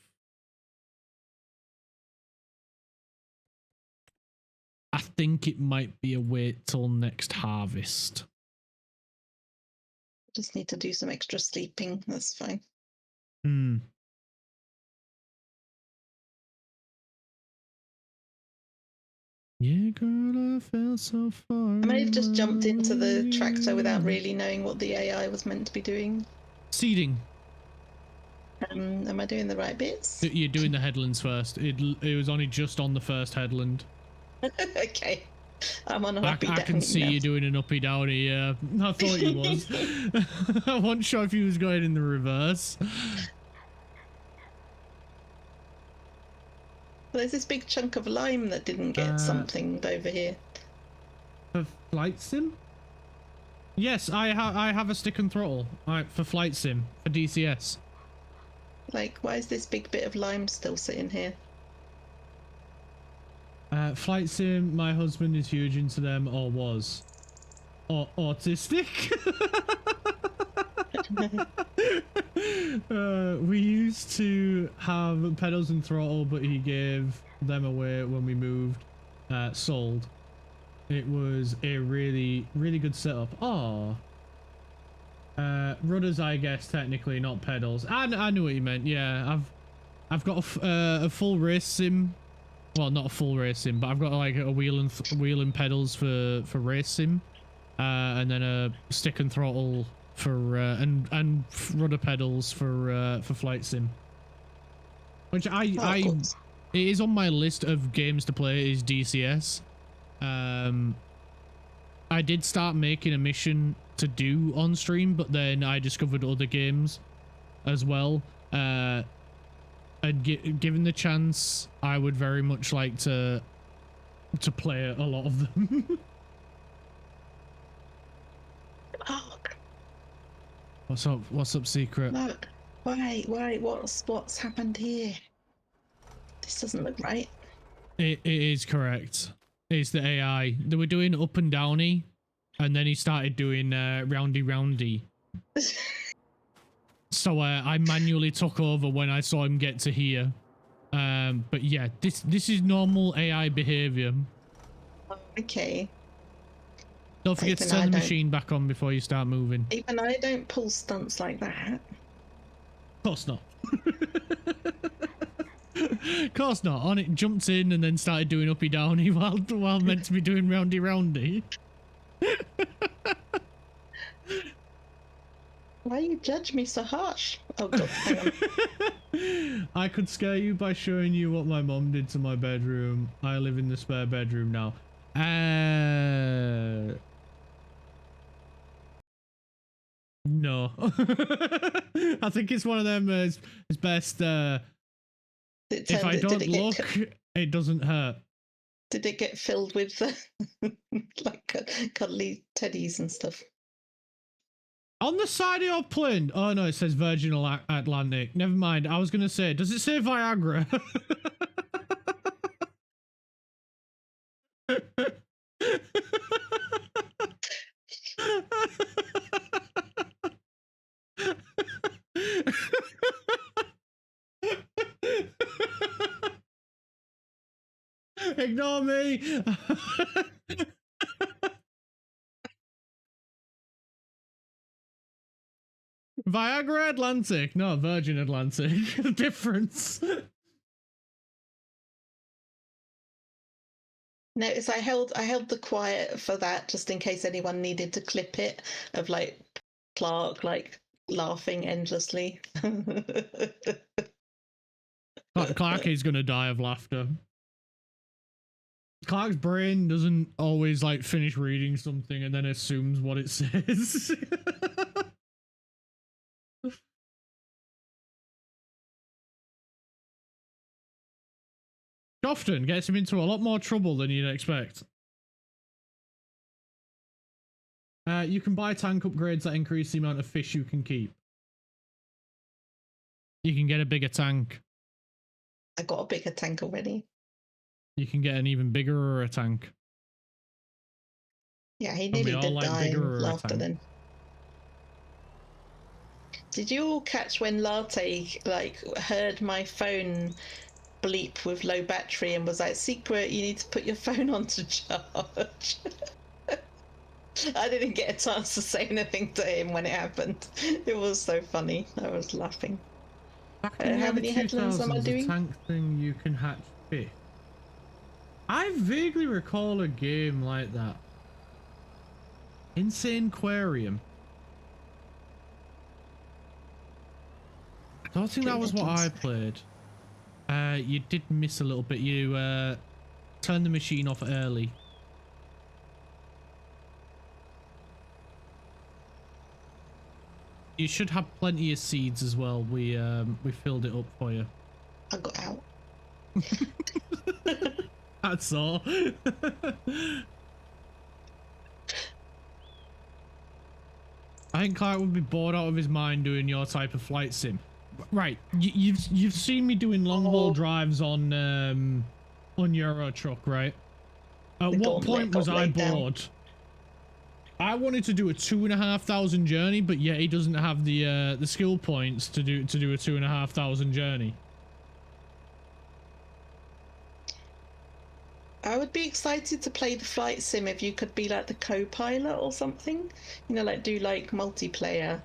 I think it might be a wait till next harvest. Just need to do some extra sleeping. That's fine. Hmm. Yeah, girl, I felt so far. I may have just jumped into the tractor without really knowing what the AI was meant to be doing. Seeding. Am I doing the right bits? You're doing the headlands first. It was only just on the first headland. Okay. I'm on a uppy I can see now. you doing an uppy downy. Yeah, I thought you was. I wasn't sure if he was going in the reverse. There's this big chunk of lime that didn't get something over here. For flight sim? Yes, I have a stick and throttle. For flight sim, for DCS. Like, why is this big bit of lime still sitting here? Flight sim, my husband is huge into them, or was. Or autistic. We used to have pedals and throttle, but he gave them away when we moved. Sold. It was a really, really good setup. Oh. Rudders, I guess, technically, not pedals. I knew what you meant. Yeah, I've got a full race sim. Well, not a full race sim, but I've got like a wheel and pedals for race sim, and then a stick and throttle for and rudder pedals for flight sim. Which it is on my list of games to play is DCS. I did start making a mission to do on stream, but then I discovered other games as well. And given the chance, I would very much like to play a lot of them. Look. What's up? What's up, Secret? Look. Why? What's happened here? This doesn't look right. It is correct. It's the AI. They were doing up and downy, and then he started doing roundy. So I manually took over when I saw him get to here. But yeah, this is normal AI behavior. Okay. Don't forget to turn the machine back on before you start moving. Even I don't pull stunts like that. Of course not. Of course not. On it, jumped in and then started doing uppy downy while meant to be doing roundy. Why you judge me so harsh? Oh god, hang on. I could scare you by showing you what my mom did to my bedroom. I live in the spare bedroom now. No. I think it's one of them it's best if I don't look, it doesn't hurt. Did it get filled with like cuddly teddies and stuff? On the side of your plane. Oh no, it says Virgin Atlantic. Never mind. I was gonna say, does it say Viagra? Ignore me. Viagra Atlantic, not Virgin Atlantic. The difference. Notice I held the quiet for that just in case anyone needed to clip it of like Clark like laughing endlessly. Clark is gonna die of laughter. Clark's brain doesn't always like finish reading something and then assumes what it says. Often gets him into a lot more trouble than you'd expect. You can buy tank upgrades that increase the amount of fish you can keep. You can get a bigger tank. I got a bigger tank already. You can get an even bigger tank. Yeah, he nearly did like die in laughter then. Did you all catch when Latte like heard my phone bleep with low battery and was like, "Secret, you need to put your phone on to charge"? I didn't get a chance to say anything to him when it happened. It was so funny. I was laughing. How many headlands am I doing? Tank thing you can hatch fish. I vaguely recall a game like that. Insane Aquarium. I don't think that was what I played. You did miss a little bit. You turned the machine off early. You should have plenty of seeds as well. We filled it up for you. I got out. That's all. I think Clark would be bored out of his mind doing your type of flight sim. Right, you've seen me doing long haul drives on Euro Truck, right? At what point was I bored? I wanted to do a 2,500 journey, but yet he doesn't have the skill points to do a 2,500 journey. I would be excited to play the flight sim if you could be like the co-pilot or something. You know, like do like multiplayer,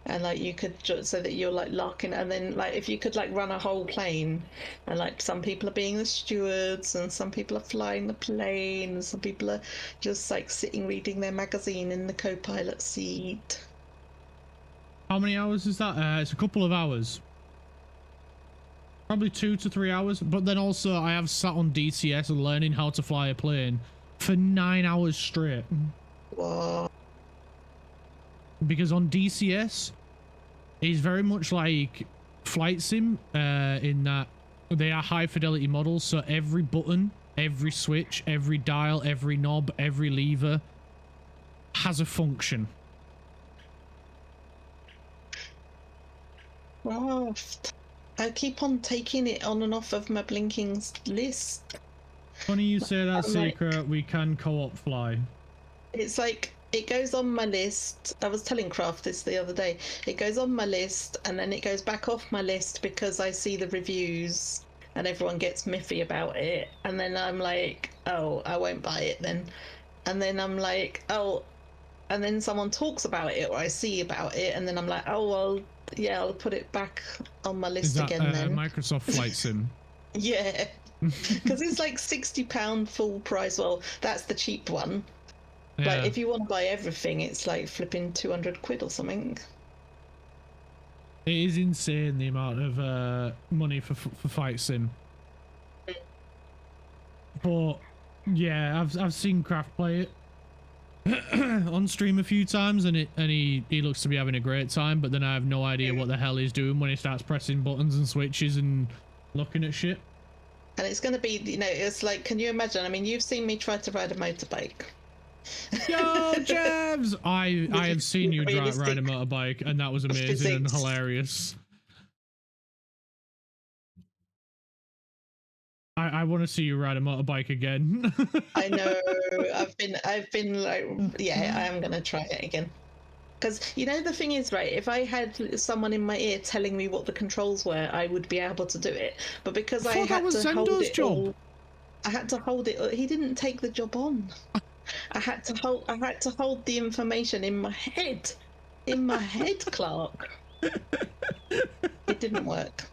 and like you could so that you're like locking, and then like if you could like run a whole plane, and like some people are being the stewards, and some people are flying the plane, and some people are just like sitting reading their magazine in the co-pilot seat. How many hours is that? It's a couple of hours. Probably 2 to 3 hours, but then also I have sat on DCS and learning how to fly a plane for 9 hours straight. Whoa. Because on DCS, it's very much like Flight Sim in that they are high fidelity models, so every button, every switch, every dial, every knob, every lever has a function. Wow. I keep on taking it on and off of my blinking list. Funny you say that, Secret. Like, we can co-op fly. It's like, it goes on my list. I was telling Craft this the other day. It goes on my list and then it goes back off my list because I see the reviews and everyone gets miffy about it. And then I'm like, oh, I won't buy it then. And then I'm like, oh, and then someone talks about it or I see about it and then I'm like, oh, well, yeah, I'll put it back on my list again then. Microsoft Flight Sim? Yeah, because it's like £60 full price. Well, that's the cheap one. Yeah. But if you want to buy everything, it's like flipping 200 quid or something. It is insane the amount of money for Flight Sim. But yeah, I've seen Craft play it on stream a few times, and he looks to be having a great time. But then I have no idea what the hell he's doing when he starts pressing buttons and switches and looking at shit. And it's going to be, you know, it's like, can you imagine? I mean, you've seen me try to ride a motorbike. Yo, Jebs! I have seen you ride a motorbike, and that was amazing and hilarious. I want to see you ride a motorbike again. I know. I've been like, yeah, I am gonna try it again. Because you know the thing is, right? If I had someone in my ear telling me what the controls were, I would be able to do it. But because I had to hold it all, I had to hold it. He didn't take the job on. I had to hold the information in my head, Clark. It didn't work.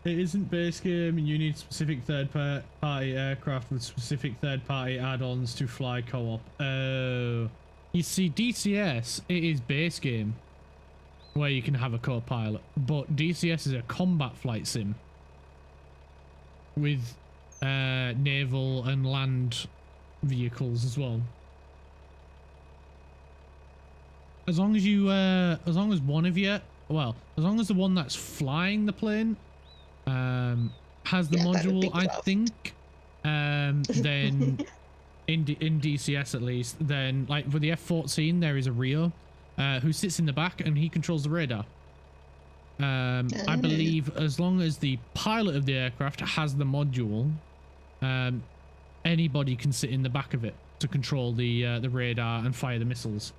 It isn't base game, and you need specific third-party aircraft with specific third-party add-ons to fly co-op. Oh. You see, DCS, it is base game, where you can have a co-pilot, but DCS is a combat flight sim with naval and land vehicles as well. As long as one of you, well, as long as the one that's flying the plane has the module, I think, then in DCS at least, then like with the F-14 there is a Rio who sits in the back and he controls the radar. I believe as long as the pilot of the aircraft has the module, anybody can sit in the back of it to control the radar and fire the missiles.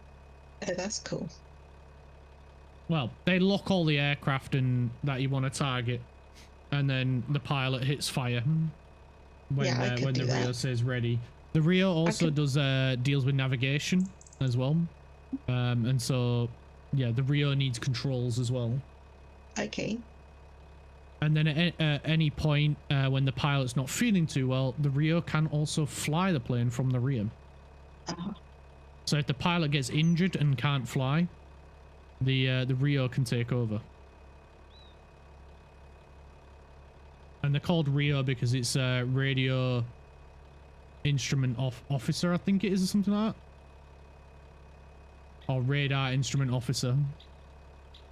Oh, that's cool. Well, they lock all the aircraft and that you want to target, and then the pilot hits fire when the Rio says ready. The Rio also does deals with navigation as well, and so yeah, the Rio needs controls as well. Okay. And then at any point when the pilot's not feeling too well, the Rio can also fly the plane from the Rio. So if the pilot gets injured and can't fly, the Rio can take over. And they're called Rio because it's a radio instrument officer, I think it is, or something like that. Or radar instrument officer.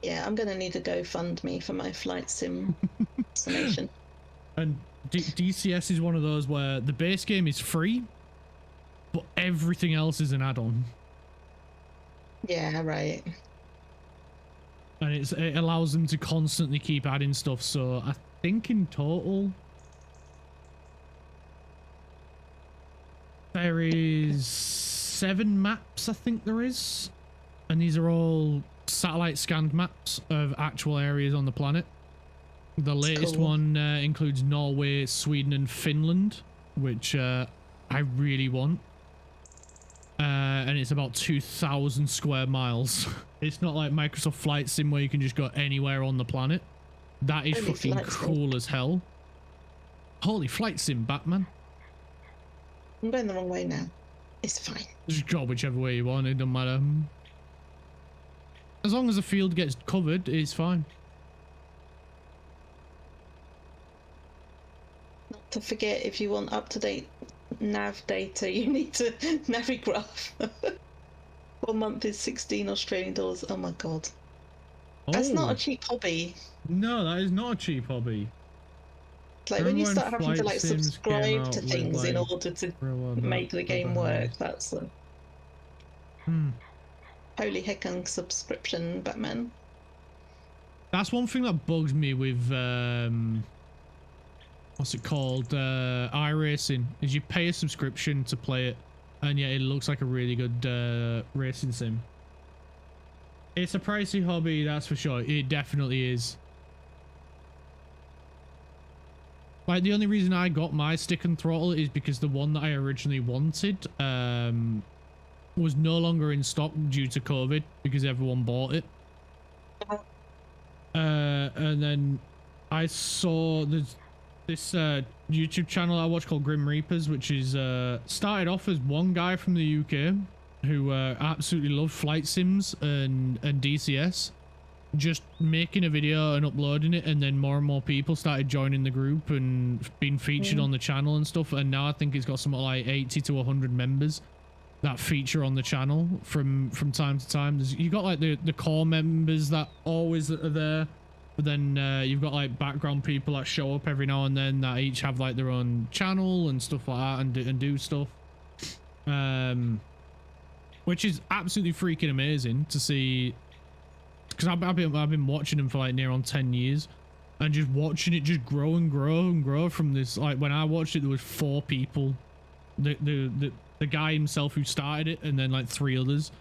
Yeah, I'm gonna need a GoFundMe for my flight sim summation. And DCS is one of those where the base game is free, but everything else is an add-on. Yeah, right. And it allows them to constantly keep adding stuff, so I think in total there is 7 maps, I think there is. And these are all satellite scanned maps of actual areas on the planet. The latest one includes Norway, Sweden and Finland, which I really want. And it's about 2,000 square miles. It's not like Microsoft Flight Sim where you can just go anywhere on the planet. That is fucking cool as hell. Holy Flight Sim, Batman. I'm going the wrong way now. It's fine. Just go whichever way you want, it doesn't matter. As long as the field gets covered, it's fine. Not to forget, if you want up-to-date nav data, you need to Navigraph. 1 month is 16 Australian dollars. Oh my god. That's not a cheap hobby. No, that is not a cheap hobby. Like when you start having to like subscribe to things in order to make the game work, that's the holy heckin' subscription, Batman. That's one thing that bugs me with what's it called, iRacing, is you pay a subscription to play it, and yet it looks like a really good racing sim. It's a pricey hobby, that's for sure. It definitely is. Like, the only reason I got my stick and throttle is because the one that I originally wanted was no longer in stock due to COVID because everyone bought it. And then I saw this YouTube channel I watch called Grim Reapers, which is started off as one guy from the UK who absolutely love flight sims and DCS, just making a video and uploading it, and then more and more people started joining the group and being featured on the channel and stuff, and now I think it's got something like 80 to 100 members that feature on the channel from time to time. You got like the core members that always are there, but then you've got like background people that show up every now and then that each have like their own channel and stuff like that, and do stuff, which is absolutely freaking amazing to see, because I've been watching them for like near on 10 years, and just watching it just grow and grow and grow from this. Like when I watched it, there was 4 people, the guy himself who started it, and then like 3 others.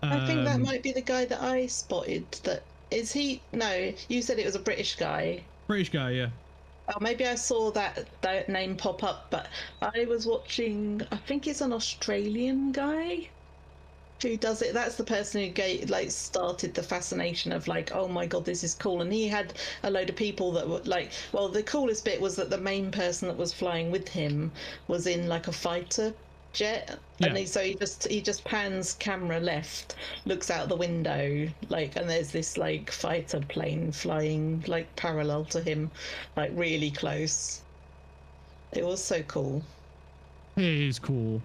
I think that might be the guy that I spotted. That is he? No, you said it was a British guy. British guy, yeah. Oh, maybe I saw that name pop up, but I was watching, I think it's an Australian guy who does it. That's the person who started the fascination of like, oh my god, this is cool. And he had a load of people that were like, well, the coolest bit was that the main person that was flying with him was in like a fighter jet, and he just pans camera left, looks out the window, like, and there's this like fighter plane flying like parallel to him, like really close. It was so cool. It is cool.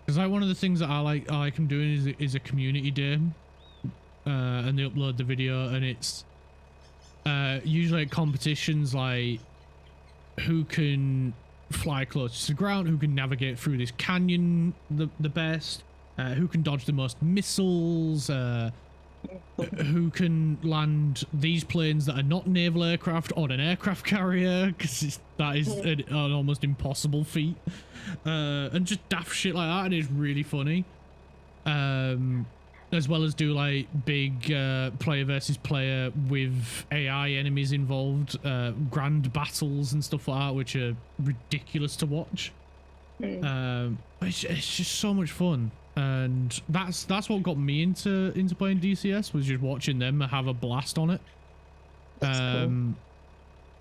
Because like one of the things that I like them doing is a community day, and they upload the video, and it's usually competitions like who can fly closest to the ground, who can navigate through this canyon the best, who can dodge the most missiles, who can land these planes that are not naval aircraft on an aircraft carrier, because that is an almost impossible feat, and just daft shit like that, and it's really funny. As well as do like big player versus player with AI enemies involved, grand battles and stuff like that, which are ridiculous to watch. It's just so much fun, and that's what got me into playing DCS, was just watching them have a blast on it. Cool.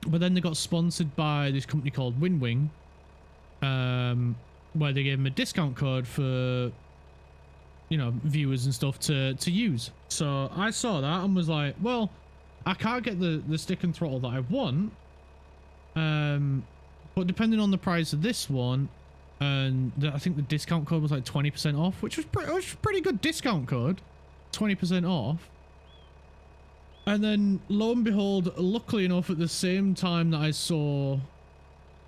But then they got sponsored by this company called WinWing, where they gave them a discount code for, you know, viewers and stuff to use. So I saw that and was like, well, I can't get the stick and throttle that I want, but depending on the price of this one, and I think the discount code was like 20% off, which was pretty good discount code, 20% off. And then lo and behold, luckily enough, at the same time that I saw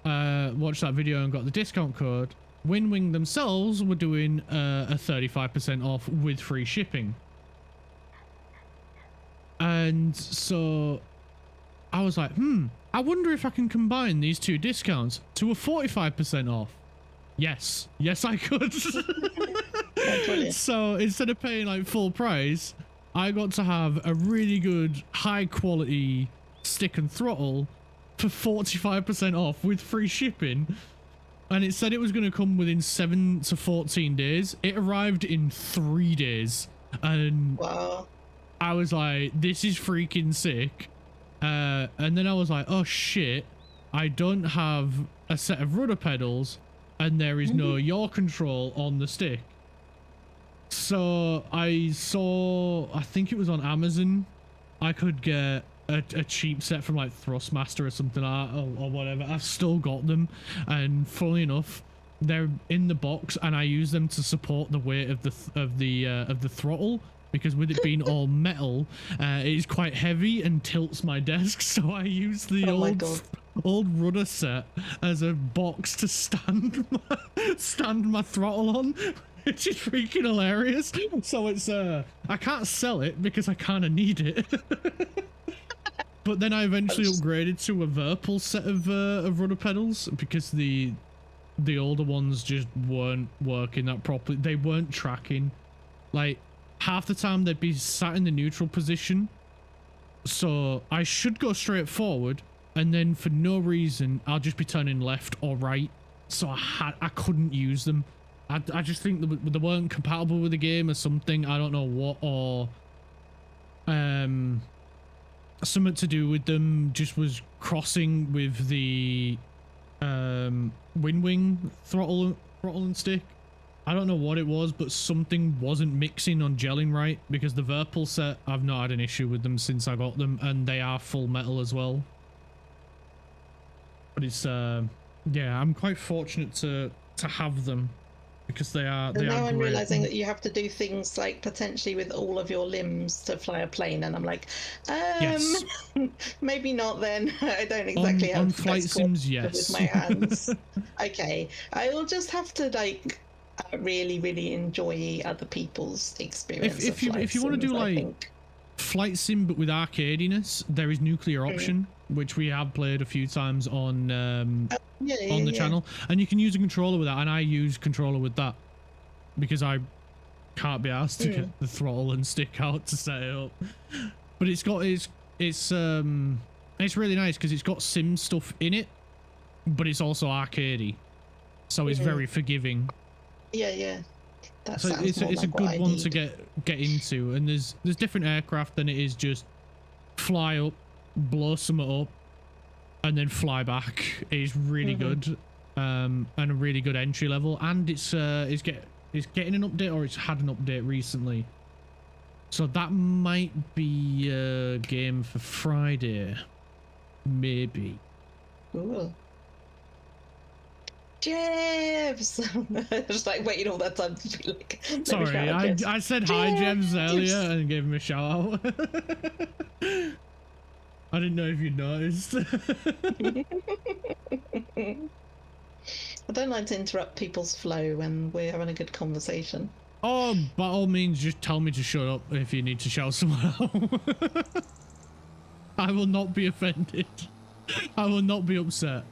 watched that video and got the discount code, WinWing themselves were doing a 35% off with free shipping. And so I was like, I wonder if I can combine these 2 discounts to a 45% off. Yes, I could. So instead of paying like full price, I got to have a really good high quality stick and throttle for 45% off with free shipping. And it said it was going to come within 7 to 14 days. It arrived in 3 days. And wow. I was like, this is freaking sick. And then I was like, oh shit, I don't have a set of rudder pedals, and there is no yaw control on the stick. So I saw, I think it was on Amazon, I could get a cheap set from like Thrustmaster or something like that, or whatever. I've still got them, and funnily enough, they're in the box, and I use them to support the weight of the throttle, because with it being all metal, it is quite heavy and tilts my desk. So I use the old rudder set as a box to stand my throttle on, which is freaking hilarious. So it's I can't sell it because I kind of need it. But then I eventually upgraded to a Virpil set of rudder pedals, because the older ones just weren't working that properly. They weren't tracking. Like, half the time they'd be sat in the neutral position, so I should go straight forward, and then for no reason I'll just be turning left or right. So I couldn't use them. I just think they weren't compatible with the game or something. I don't know what, or something to do with them just was crossing with the WinWing throttle and stick. I don't know what it was, but something wasn't mixing on gelling right, because the Verpal set, I've not had an issue with them since I got them, and they are full metal as well. But it's, yeah, I'm quite fortunate to have them, because they are And now great. I'm realizing that you have to do things like potentially with all of your limbs to fly a plane, and I'm like, Yes. maybe not then. I don't exactly have on the flight best sims, yes. with my hands. Okay, I will just have to like really, really enjoy other people's experience. If you want to do like flight sim but with arcadiness, there is nuclear option, which we have played a few times on the channel, and you can use a controller with that, and I use controller with that because I can't be asked to get the throttle and stick out to set it up. But it's really nice because it's got sim stuff in it, but it's also arcadey, so it's very forgiving. Yeah. So it's a good one to get into, and there's different aircraft than it is just fly up, blow something up, and then fly back. It's really good, and a really good entry level, and it's getting an update, or it's had an update recently. So that might be a game for Friday, maybe. Cool. Jebs! Just like waiting all that time to be like. Sorry, I said hi, Jebs, earlier and gave him a shout out. I didn't know if you noticed. I don't like to interrupt people's flow when we're having a good conversation. Oh, by all means, just tell me to shut up if you need to shout someone out. I will not be offended. I will not be upset.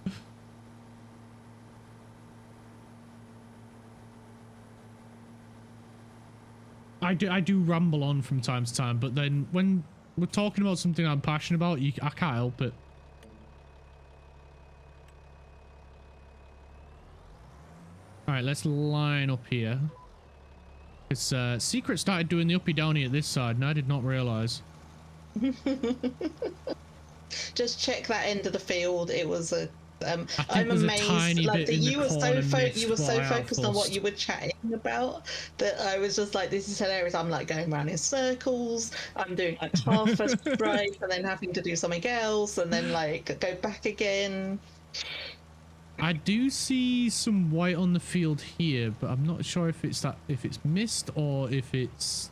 I do ramble on from time to time, but then when we're talking about something I'm passionate about, I can't help it. All right, let's line up here. It's Secret started doing the uppy downy at this side, and I did not realize. Just check that end of the field. It was a. I'm amazed. Like that you were so focused on what you were chatting about that I was just like, this is hilarious. I'm like going around in circles. I'm doing like half a stripe and then having to do something else and then like go back again. I do see some white on the field here, but I'm not sure if it's missed or if it's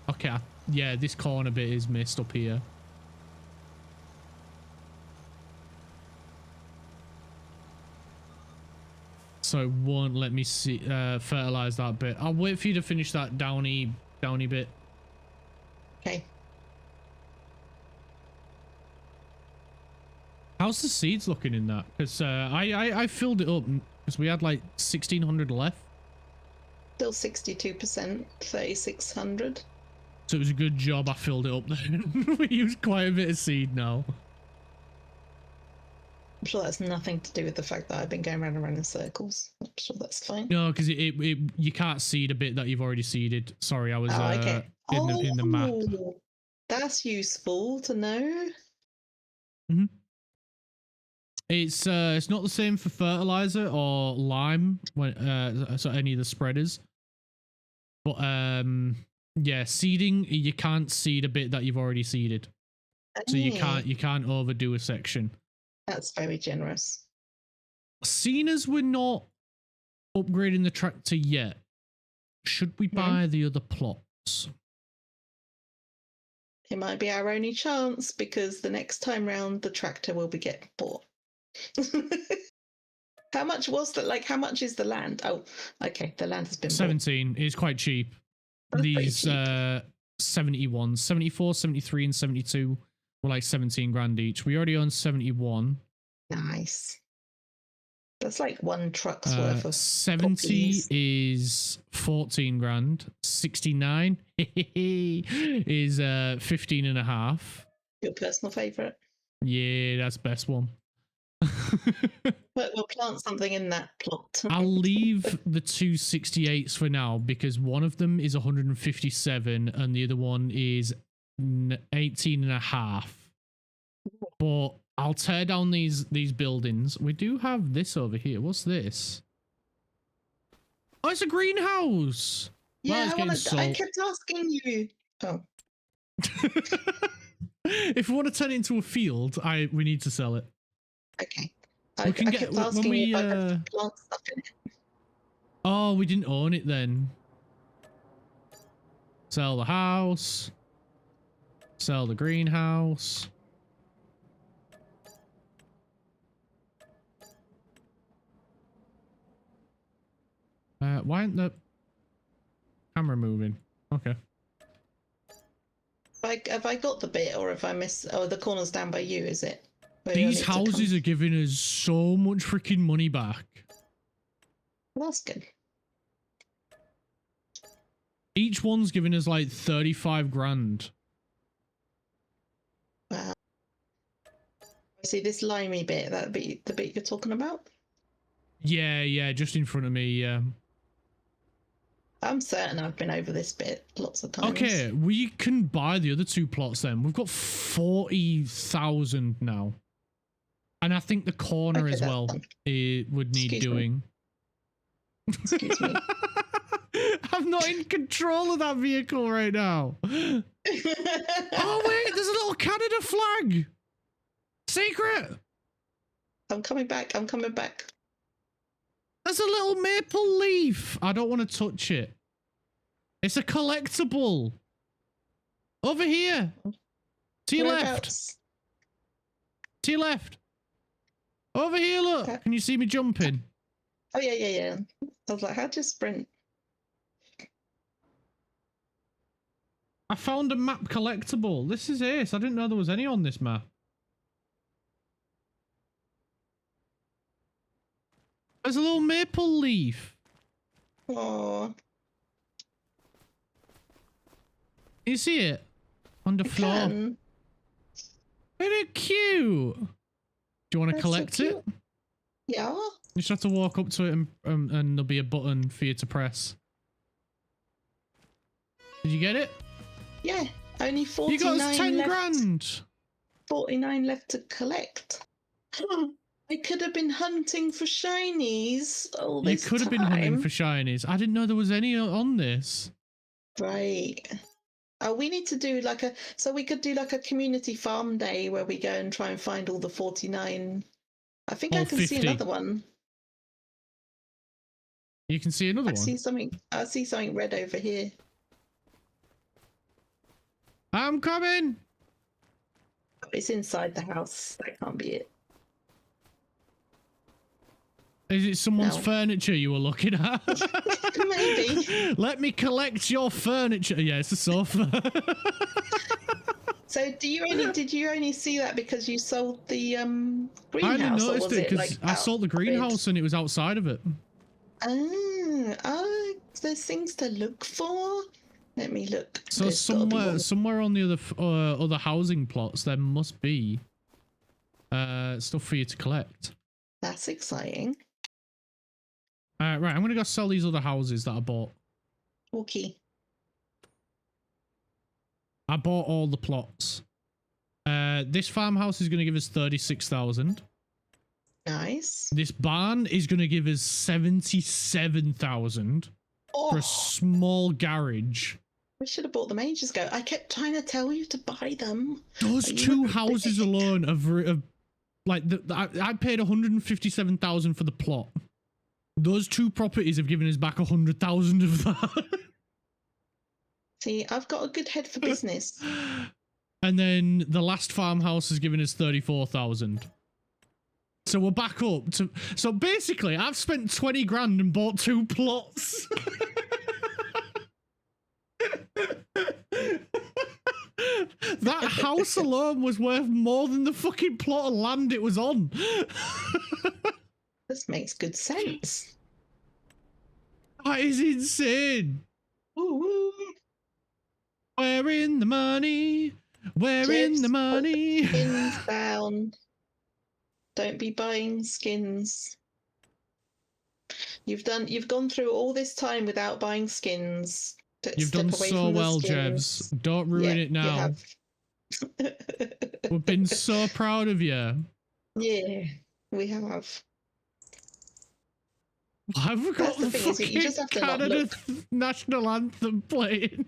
okay. Yeah, this corner bit is missed up here. So it won't let me see fertilize that bit. I'll wait for you to finish that downy bit. Okay. How's the seeds looking in that? Because I filled it up because we had like 1,600 left. Still 62%, 3,600. So it was a good job I filled it up then. We used quite a bit of seed now. I'm sure that's nothing to do with the fact that I've been going round and round in circles. I'm sure that's fine. No, because you can't seed a bit that you've already seeded. Sorry, I was okay. in the map. That's useful to know. Mm-hmm. It's not the same for fertilizer or lime when so any of the spreaders. But yeah, seeding, you can't seed a bit that you've already seeded. So you can't overdo a section. That's very generous. Seeing as we're not upgrading the tractor yet, should we buy the other plots? It might be our only chance because the next time round the tractor will be getting bought. How much was that? Like, how much is the land? Oh, okay, the land has been 17. It's quite cheap. That's these cheap. 71, 74, 73, and 72 were like 17 grand each. We already own 71. Nice. That's like one truck's worth of 70 poppies. is 14 grand. 69 is 15 and a half. Your personal favourite? Yeah, that's the best one. But we'll plant something in that plot. I'll leave the two 68s for now because one of them is 157 and the other one is 18 and a half. But I'll tear down these buildings. We do have this over here. What's this? Oh, it's a greenhouse. Yeah, Well, I kept asking you. Oh. If we want to turn it into a field, we need to sell it. Okay. I kept asking you if I could plant stuff in it. Oh, we didn't own it then. Sell the house. Sell the greenhouse. Why isn't the camera moving? Okay. Have I got the bit, or if I miss? Oh, the corner's down by you, is it? These houses are giving us so much freaking money back. Well, that's good. Each one's giving us like 35 grand. Wow. See this limey bit, that bit, the bit you're talking about? Yeah, just in front of me, yeah. I'm certain I've been over this bit lots of times. Okay, we can buy the other 2 plots then. We've got 40,000 now. And I think the corner as well, it would need doing. Excuse me. I'm not in control of that vehicle right now. Oh wait, there's a little Canada flag. Secret. I'm coming back. I'm coming back. There's a little maple leaf. I don't want to touch it. It's a collectible. Over here. To your left. To your left. Over here, look. Can you see me jumping? Oh, yeah. I was like, how'd you sprint? I found a map collectible. This is ace. I didn't know there was any on this map. There's a little maple leaf. Oh. You see it? On the floor. Can. Isn't it cute? Do you want to collect it? Yeah. You just have to walk up to it and there'll be a button for you to press. Did you get it? Yeah. Only 49 You got us 10 left. grand. 49 left to collect. I could have been hunting for shinies all this You could have been hunting for shinies. I didn't know there was any on this. Right. Oh, we need to do like a... So we could do like a community farm day where we go and try and find all the 49... I think I can 50. see another one. You can see another one? I see something red over here. I'm coming! It's inside the house. That can't be it. Is it someone's furniture you were looking at? Maybe. Let me collect your furniture. Yeah, it's a sofa. So did you only see that because you sold the greenhouse? I only noticed it because like I sold the greenhouse and it was outside of it. There's things to look for. Let me look. So somewhere on the other housing plots there must be stuff for you to collect. That's exciting. Right, I'm gonna go sell these other houses that I bought. Okay. I bought all the plots. This farmhouse is gonna give us 36,000. Nice. This barn is gonna give us 77,000 for a small garage. We should have bought them ages ago. I kept trying to tell you to buy them. Those 2 houses alone have like I paid 157,000 for the plot. Those 2 properties have given us back 100,000 of that. See, I've got a good head for business. And then the last farmhouse has given us 34,000. So we're back up to... So basically, I've spent 20 grand and bought 2 plots. That house alone was worth more than the fucking plot of land it was on. This makes good sense. That is insane. Ooh. We're in the money. We're in the money. Skins down. Don't be buying skins. You've gone through all this time without buying skins. You've done so well, Jebs. Don't ruin it now. We've been so proud of you. Yeah, we have. I've got the thing, is you just have to not Canada look. national anthem playing.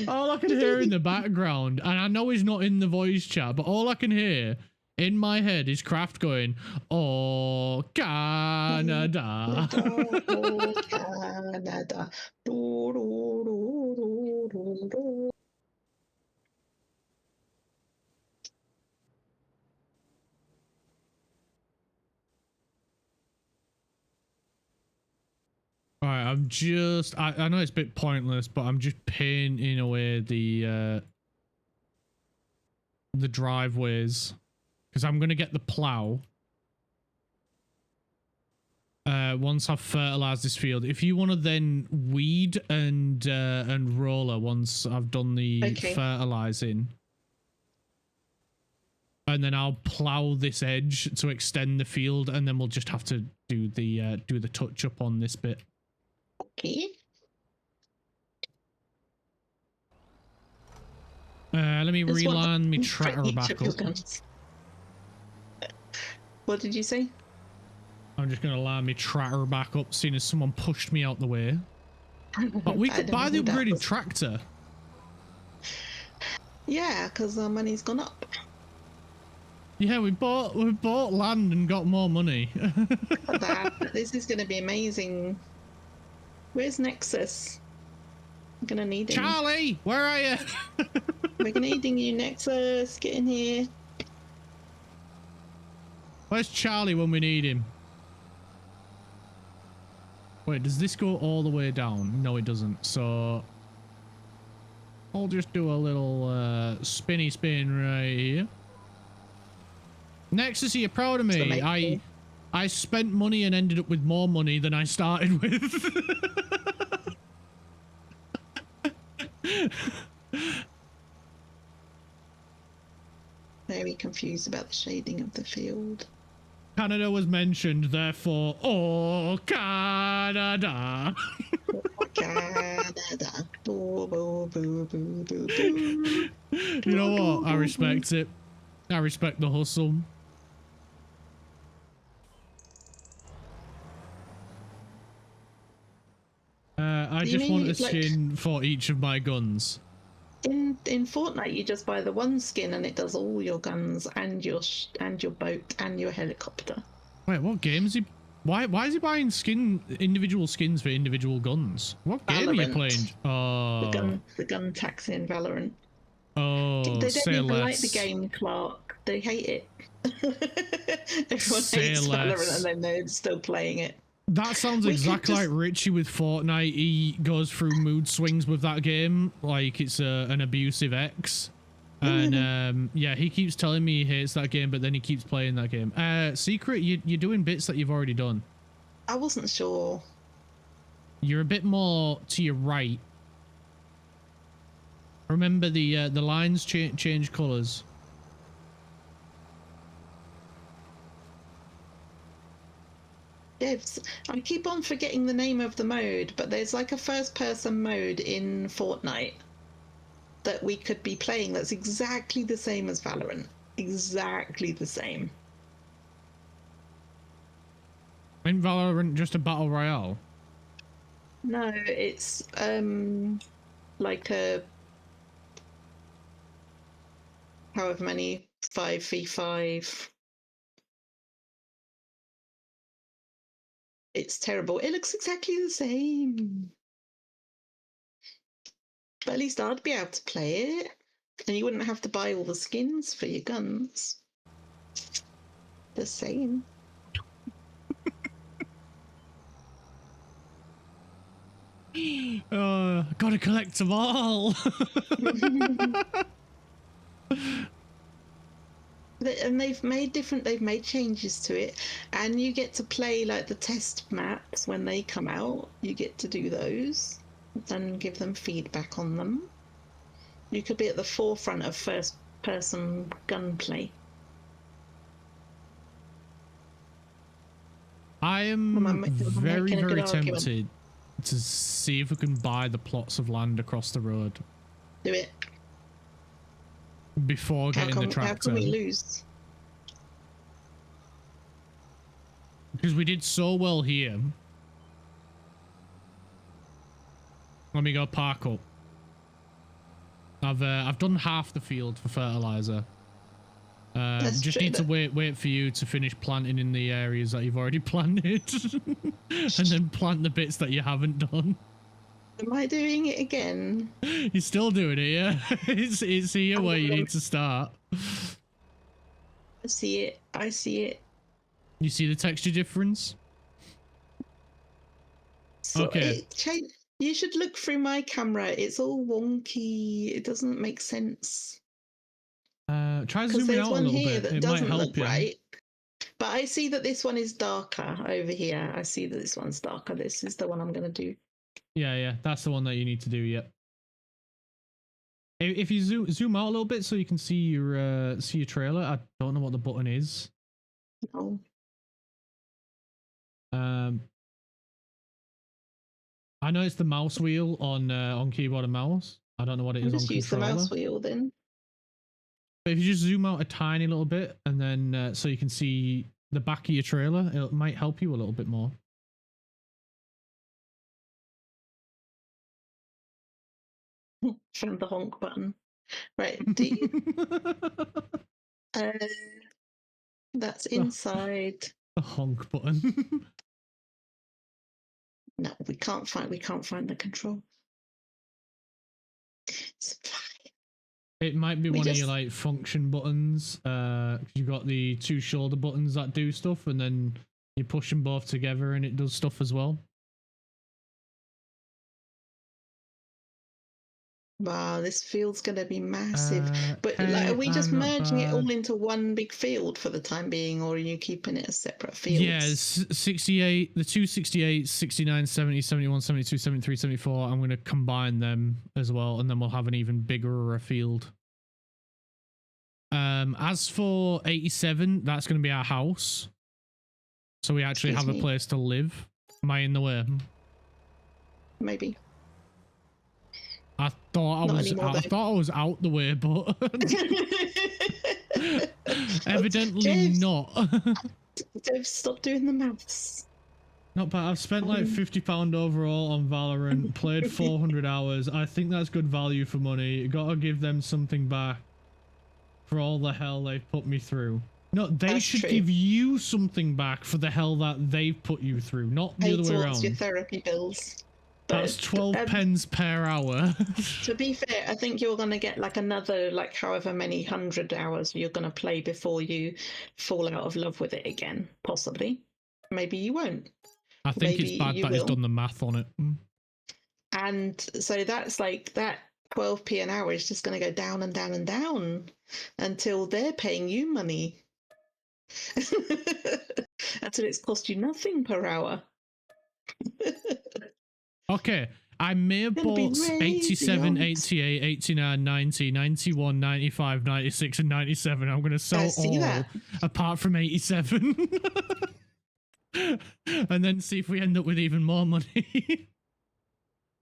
All I can hear in the background, and I know he's not in the voice chat, but all I can hear in my head is Kraft going, "Oh, Canada." Oh, Canada. Do, do, do, do, do. Alright, I know it's a bit pointless, but I'm just painting away the driveways. Because I'm going to get the plow. Once I've fertilized this field. If you want to then weed and roller once I've done the fertilizing. And then I'll plow this edge to extend the field, and then we'll just have to do the touch up on this bit. Okay. Let me There's reline me for tracker each back of your up. guns. What did you say? I'm just gonna line me tracker back up, seeing as someone pushed me out the way. But we could buy the upgraded tractor. Yeah, because our money's gone up. Yeah, we bought land and got more money. This is going to be amazing. Where's Nexus? I'm going to need him. Charlie, where are you? We're needing you, Nexus. Get in here. Where's Charlie when we need him? Wait, does this go all the way down? No, it doesn't. So I'll just do a little spinny spin right here. Nexus, are you proud of me? I spent money and ended up with more money than I started with. Very confused about the shading of the field. Canada was mentioned, therefore, oh, Canada. Oh, Canada. Boo, boo, boo, boo, boo, boo. You know what? I respect it. I respect the hustle. I just want a skin for each of my guns. In Fortnite, you just buy the one skin and it does all your guns and your boat and your helicopter. Wait, what game is he? Why is he buying individual skins for individual guns? What game are you playing? Oh, the gun tax in Valorant. Oh, they don't even less. like the game, Clark. They hate it. Everyone hates Valorant and then they're still playing it. That sounds exactly like Richie with Fortnite. He goes through mood swings with that game, like it's an abusive ex. And yeah, he keeps telling me he hates that game, but then he keeps playing that game. Secret, you're doing bits that you've already done. I wasn't sure. You're a bit more to your right. Remember the lines change colors. Yes, I keep on forgetting the name of the mode, but there's like a first-person mode in Fortnite that we could be playing that's exactly the same as Valorant. Exactly the same. Isn't Valorant just a battle royale? No, it's like a however many 5v5. It's terrible. It looks exactly the same. But at least I'd be able to play it. And you wouldn't have to buy all the skins for your guns. The same. Gotta collect them all. And they've made changes to it, and you get to play like the test maps when they come out. You get to do those and give them feedback on them. You could be at the forefront of first-person gunplay. I am very tempted to see if we can buy the plots of land across the road. Do it. Before getting the tractor. How can we lose? Because we did so well here. Let me go park up. I've done half the field for fertilizer. Just need to wait for you to finish planting in the areas that you've already planted, and then plant the bits that you haven't done. Am I doing it again? You're still doing it, yeah? It's here where you need to start. I see it. I see it. You see the texture difference? So okay. You should look through my camera. It's all wonky. It doesn't make sense. Try zooming out a little bit. That it doesn't might help look you. right. But I see that this one is darker over here. I see that this one's darker. This is the one I'm going to do. Yeah, that's the one that you need to do. Yep. If you zoom out a little bit so you can see your trailer. I don't know what the button is. No. I know it's the mouse wheel on keyboard and mouse. I don't know what it is on controller. Use the mouse wheel then. But if you just zoom out a tiny little bit and then so you can see the back of your trailer, it might help you a little bit more. Found the honk button. Right. That's inside. The honk button. No, we can't find the control. It's fine. It might be one of your like function buttons. You got the two shoulder buttons that do stuff, and then you push them both together, and it does stuff as well. Wow, this field's going to be massive. But like, are we just merging it all into one big field for the time being, or are you keeping it as separate fields? Yeah, 68, the 268, 69, 70, 71, 72, 73, 74. I'm going to combine them as well, and then we'll have an even bigger field. As for 87, that's going to be our house. So we actually have a place to live. Am I in the way? Maybe. I thought I was out the way, but evidently not. Dave, stop doing the maths. Not bad. I've spent like £50 overall on Valorant, played 400 hours. I think that's good value for money. Gotta give them something back for all the hell they've put me through. No, they should give you something back for the hell that they've put you through, not the other way around. Your therapy bills. That's 12 pence per hour. To be fair, I think you're going to get like another, like however many 100 hours you're going to play before you fall out of love with it again. Possibly. Maybe you won't. I think it's bad that he's done the math on it. And so that's like that 12p an hour is just going to go down and down and down until they're paying you money. Until it's cost you nothing per hour. Okay, I may have bought 87, 88, 89, 90, 91, 95, 96, and 97. I'm going to sell all apart from 87. And then see if we end up with even more money.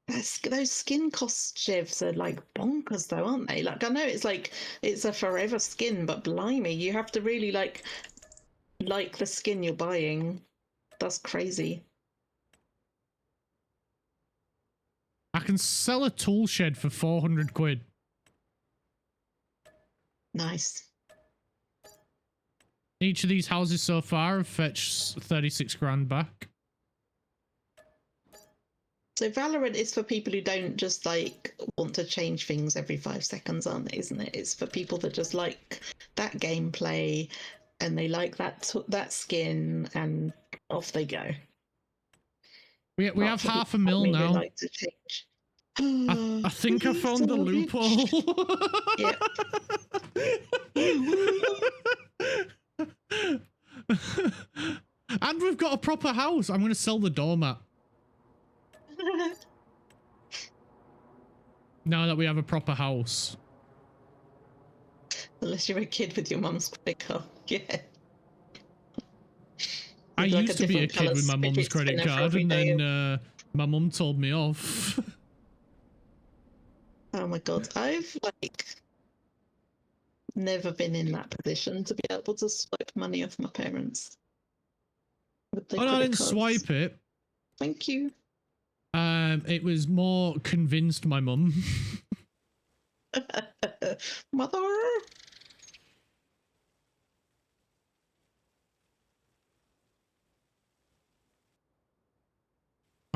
Those skin cost shivs are like bonkers though, aren't they? Like, I know it's like it's a forever skin, but blimey, you have to really like the skin you're buying. That's crazy. I can sell a tool shed for 400 quid. Nice. Each of these houses so far have fetched 36 grand back. So Valorant is for people who don't just like want to change things every 5 seconds, aren't it? Isn't it? It's for people that just like that gameplay and they like that skin, and off they go. We have 500,000 now. Like to change. I think I found the loophole. And we've got a proper house. I'm going to sell the doormat. Now that we have a proper house. Unless you're a kid with your mum's credit card. Yeah. I used to be a kid with my mum's credit card, and then my mum told me off. Oh my god, I've like never been in that position to be able to swipe money off my parents. Oh, no, I didn't swipe it. Thank you. It was more convinced my mum. Mother.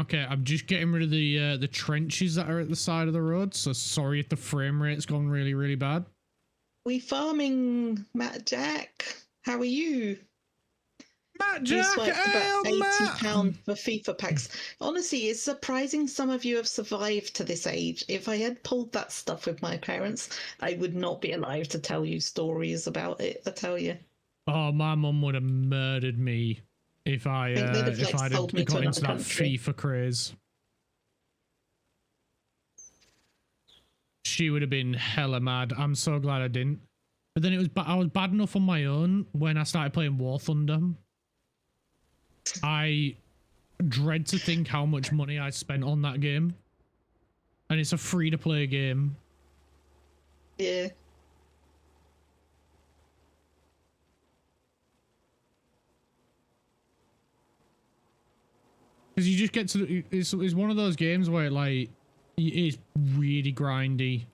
Okay, I'm just getting rid of the trenches that are at the side of the road. So sorry if the frame rate's gone really, really bad. We farming, Matt Jack. How are you? Matt You Jack, swiped about Matt. £80 for FIFA packs. Honestly, it's surprising some of you have survived to this age. If I had pulled that stuff with my parents, I would not be alive to tell you stories about it, I tell you. Oh, my mum would have murdered me if I'd got into that FIFA craze. She would have been hella mad. I'm so glad I didn't. But then I was bad enough on my own when I started playing War Thunder. I dread to think how much money I spent on that game. And it's a free-to-play game. Yeah. Because you just get to... It's one of those games where, like, it's really grindy.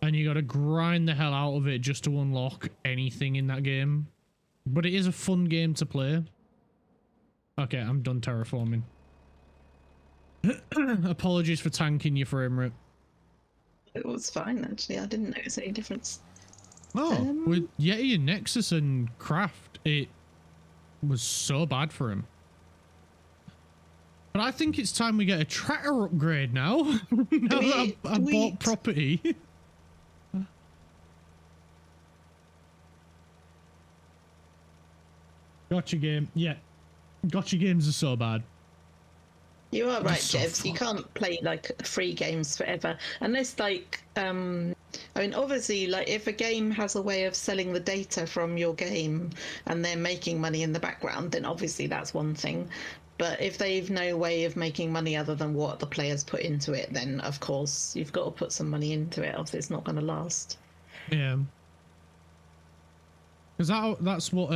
And you gotta grind the hell out of it just to unlock anything in that game. But it is a fun game to play. Okay, I'm done terraforming. Apologies for tanking your frame rate. It was fine, actually. I didn't notice any difference. Oh, with Yeti and Nexus and Craft, it was so bad for him. But I think it's time we get a tractor upgrade now. Now that I bought property. Gotcha game. Yeah. Gotcha games are so bad. You are right, Jebs. You can't play like free games forever unless, like, I mean, obviously, like, if a game has a way of selling the data from your game and they're making money in the background, then obviously that's one thing. But if they've no way of making money other than what the players put into it, then of course you've got to put some money into it, else it's not going to last. Yeah. Because that's what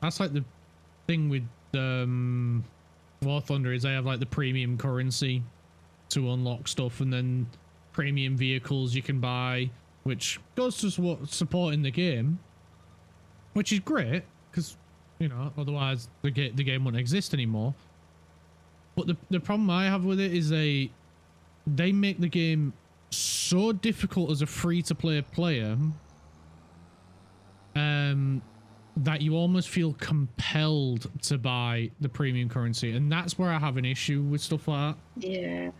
that's like the thing with War Thunder is they have like the premium currency to unlock stuff, and then premium vehicles you can buy, which goes to supporting the game, which is great because, you know, otherwise the game wouldn't exist anymore. But the problem I have with it is they make the game so difficult as a free-to-play player that you almost feel compelled to buy the premium currency, and that's where I have an issue with stuff like that. Yeah.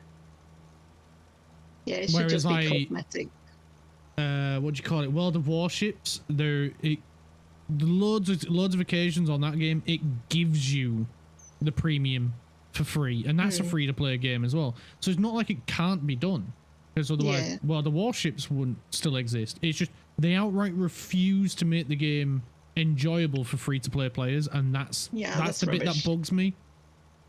Yeah, it should just be cosmetic. What do you call it? World of Warships. Loads of occasions on that game it gives you the premium for free, and that's a free-to-play game as well. So it's not like it can't be done, because otherwise, well, the warships wouldn't still exist. It's just they outright refuse to make the game enjoyable for free-to-play players, and that's the bit that bugs me.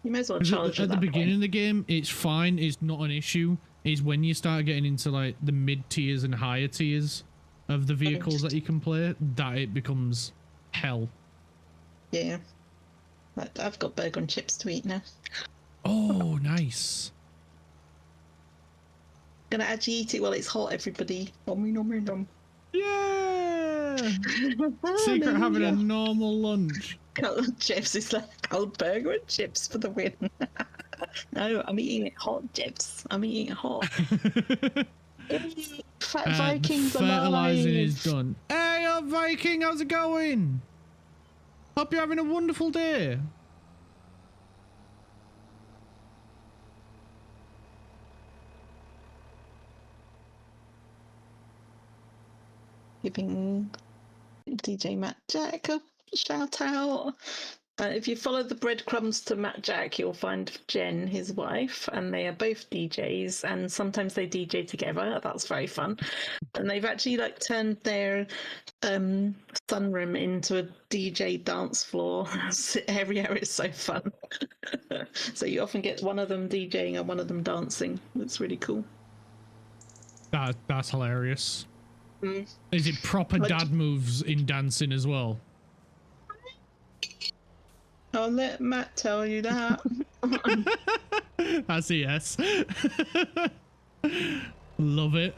You may as well charge at the beginning of the game. It's fine. It's not an issue. It's when you start getting into like the mid tiers and higher tiers of the vehicles that you can play that it becomes hell. Yeah. I've got burger and chips to eat now. Oh, nice. Gonna actually eat it while it's hot, everybody. Nom. Yeah! Secret having a normal lunch. Cold chips is like cold burger and chips for the win. No, I'm eating it hot, chips. I'm eating it hot. Fat Vikings fertilizing alive. is done. Hey up, Viking, how's it going? Hope you're having a wonderful day. Giving DJ Matt Jack a shout out. If you follow the breadcrumbs to Matt Jack, you'll find Jen, his wife, and they are both DJs, and sometimes they DJ together. That's very fun. And they've actually like turned their sunroom into a DJ dance floor area. It's so fun. So you often get one of them DJing and one of them dancing. It's really cool. That's hilarious. Is it proper dad moves in dancing as well? I'll let Matt tell you that. That's a yes. Love it.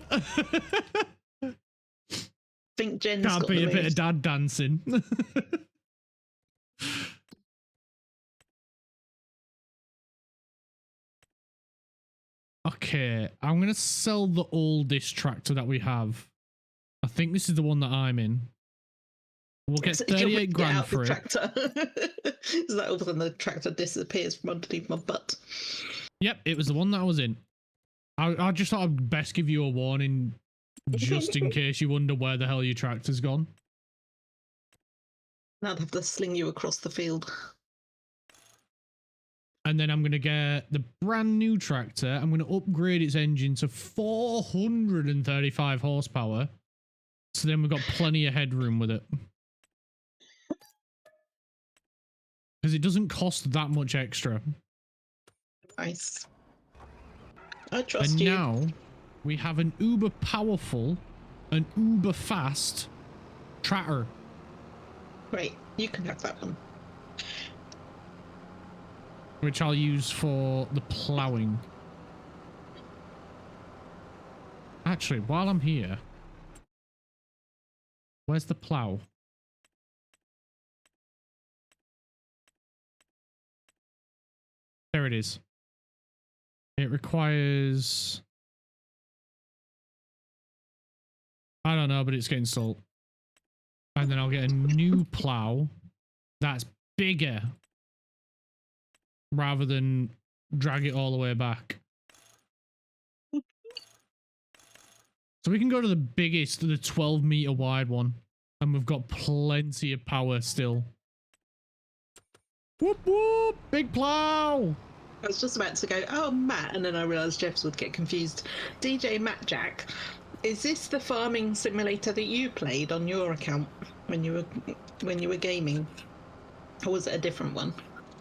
Think Jen's Can't got be the a bit of moves. dad dancing. Okay, I'm gonna sell the oldest tractor that we have. I think this is the one that I'm in. We'll get 38 grand for it. Tractor. Is that all of a sudden the tractor disappears from underneath my butt? Yep, it was the one that I was in. I just thought I'd best give you a warning, just in case you wonder where the hell your tractor's gone. Now I'd have to sling you across the field. And then I'm going to get the brand new tractor. I'm going to upgrade its engine to 435 horsepower. So then we've got plenty of headroom with it. Because it doesn't cost that much extra. Nice. I trust you. And now we have an uber powerful and uber fast tractor. Great, you can have that one. Which I'll use for the ploughing. Actually, while I'm here, where's the plough? There it is. It requires... I don't know, but it's getting sold. And then I'll get a new plough that's bigger rather than drag it all the way back. So we can go to the biggest, the 12-meter wide one, and we've got plenty of power still. Whoop whoop! Big plow! I was just about to go, oh, Matt, and then I realised Jeffs would get confused. DJ Matt Jack, is this the farming simulator that you played on your account when you were gaming, or was it a different one?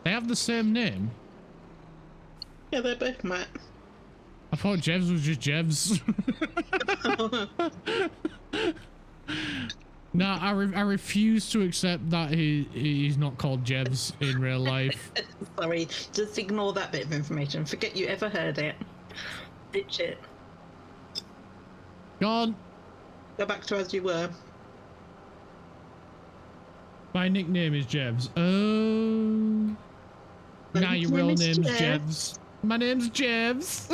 They have the same name. Yeah, they're both Matt. I thought Jevs was just Jevs. Nah, I refuse to accept that he's not called Jevs in real life. Sorry, just ignore that bit of information. Forget you ever heard it. Ditch it. Go on. Go back to as you were. My nickname is Jevs. Oh. Now your real name's Jevs. My name's Jevs.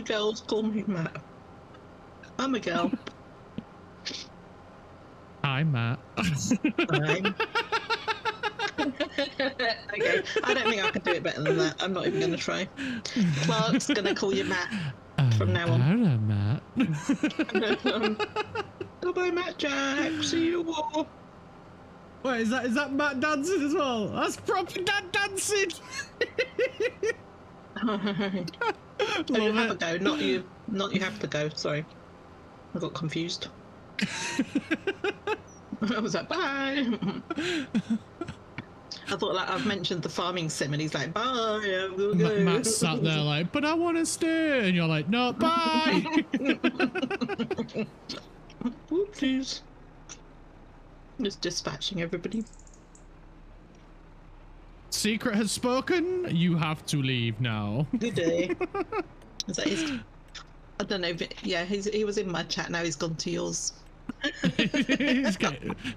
Girls call me Matt. I'm a girl. Hi, Matt. Fine. Okay, I don't think I can do it better than that. I'm not even going to try. Clark's going to call you Matt from now on. Hello, Matt. Goodbye, Matt Jack. See you all. Wait, is that Matt dancing as well? That's proper dad dancing. You have a go, not you. Not you have to go. Sorry, I got confused. I was like, bye. I thought like I've mentioned the farming sim, and he's like, bye. I'm gonna go. Matt sat there like, but I want to stay, and you're like, no, bye. Oopsies. Just dispatching everybody. Secret has spoken. You have to leave now. Good day. Is that his? I don't know. Yeah, he was in my chat. Now he's gone to yours. He's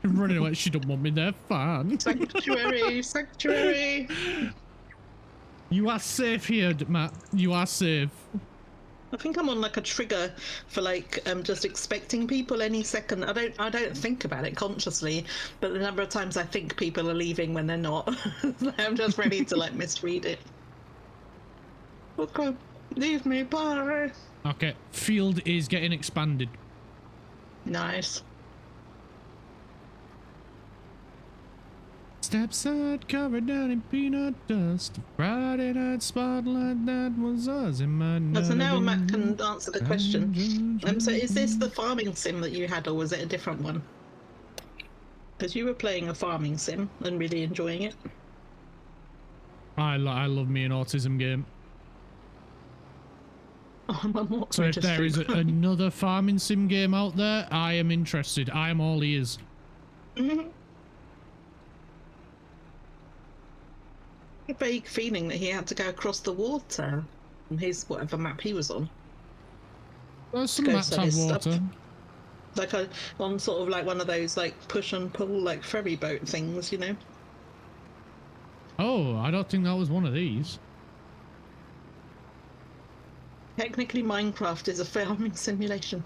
running away. She don't want me there. Fun. Sanctuary, sanctuary. You are safe here, Matt. You are safe. I think I'm on like a trigger for like just expecting people any second. I don't think about it consciously, but the number of times I think people are leaving when they're not, I'm just ready to like misread it. Okay, leave me, bye. Okay, field is getting expanded. Nice. Steps out covered down in peanut dust. Friday night spotlight, that was us in my night. So now Matt can answer the question. So is this the farming sim that you had, or was it a different one? Because you were playing a farming sim and really enjoying it. I love me an autism game. Oh, so if there is another farming sim game out there, I am interested. I am all ears. A vague feeling that he had to go across the water on his whatever map he was on. Well, some maps have water. Like on sort of like one of those like push and pull like ferry boat things, you know. Oh, I don't think that was one of these. Technically, Minecraft is a farming simulation.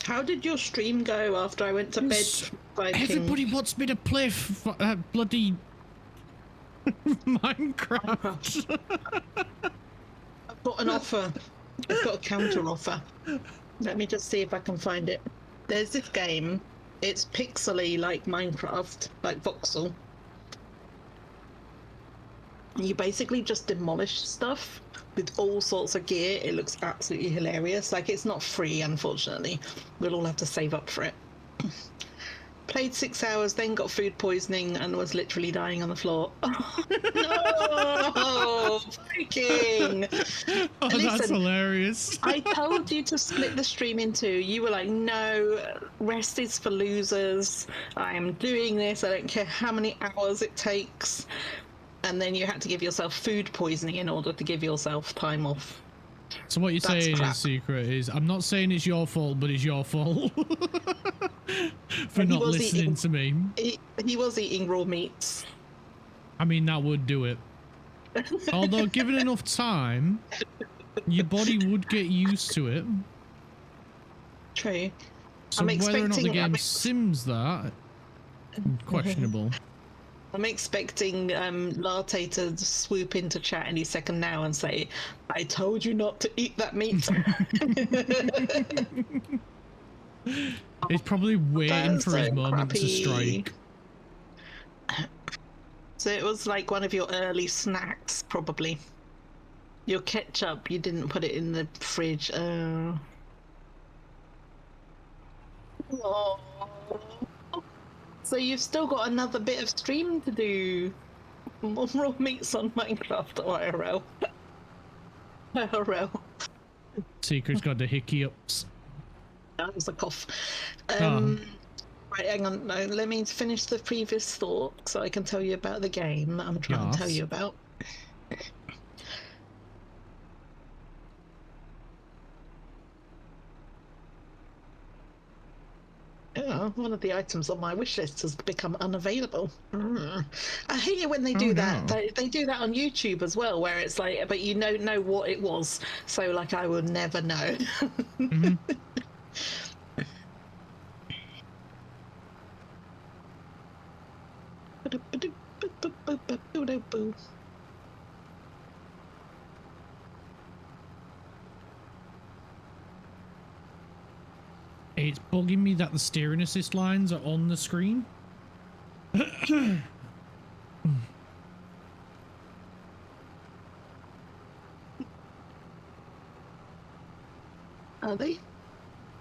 How did your stream go after I went to bed? Everybody wants me to play bloody Minecraft. I've got an offer. I've got a counter offer. Let me just see if I can find it. There's this game. It's pixely like Minecraft, like voxel. You basically just demolish stuff with all sorts of gear. It looks absolutely hilarious. Like, it's not free, unfortunately. We'll all have to save up for it. Played 6 hours, then got food poisoning and was literally dying on the floor. Oh, no! Freaking! Oh, listen, that's hilarious. I told you to split the stream in two. You were like, no, rest is for losers. I am doing this. I don't care how many hours it takes. And then you had to give yourself food poisoning in order to give yourself time off. So what you're saying is, Secret, is I'm not saying it's your fault, but it's your fault for not listening to me. He was eating raw meats. I mean, that would do it. Although, given enough time, your body would get used to it. True. So whether or not the game sims that, questionable. I'm expecting Latte to swoop into chat any second now and say, I told you not to eat that meat. He's probably waiting for his moment to strike. So it was like one of your early snacks, probably. Your ketchup, you didn't put it in the fridge. Oh. So you've still got another bit of stream to do. More raw meats on Minecraft or IRL. IRL. Secret's got the hiccups. That was a cough. Right, hang on. No, let me finish the previous thought so I can tell you about the game that I'm trying to tell you about. Yeah, one of the items on my wish list has become unavailable. I hate it when they do that. No. They do that on YouTube as well, where it's like, but you don't know what it was, so like I will never know. Mm-hmm. It's bugging me that the steering assist lines are on the screen. Are they?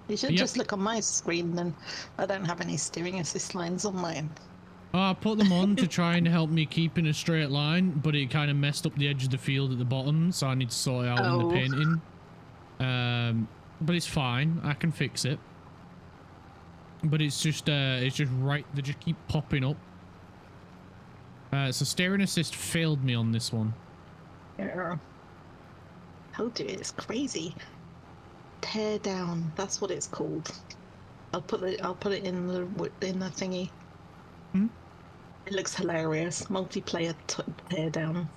You should just look on my screen then. I don't have any steering assist lines on mine. Oh, I put them on to try and help me keep in a straight line, but it kind of messed up the edge of the field at the bottom, so I need to sort it out in the painting. But it's fine. I can fix it. But it's just right. They just keep popping up. So steering assist failed me on this one. Yeah. Told you, it's crazy. Tear down. That's what it's called. I'll put it in the thingy. Hmm? It looks hilarious. Multiplayer tear down.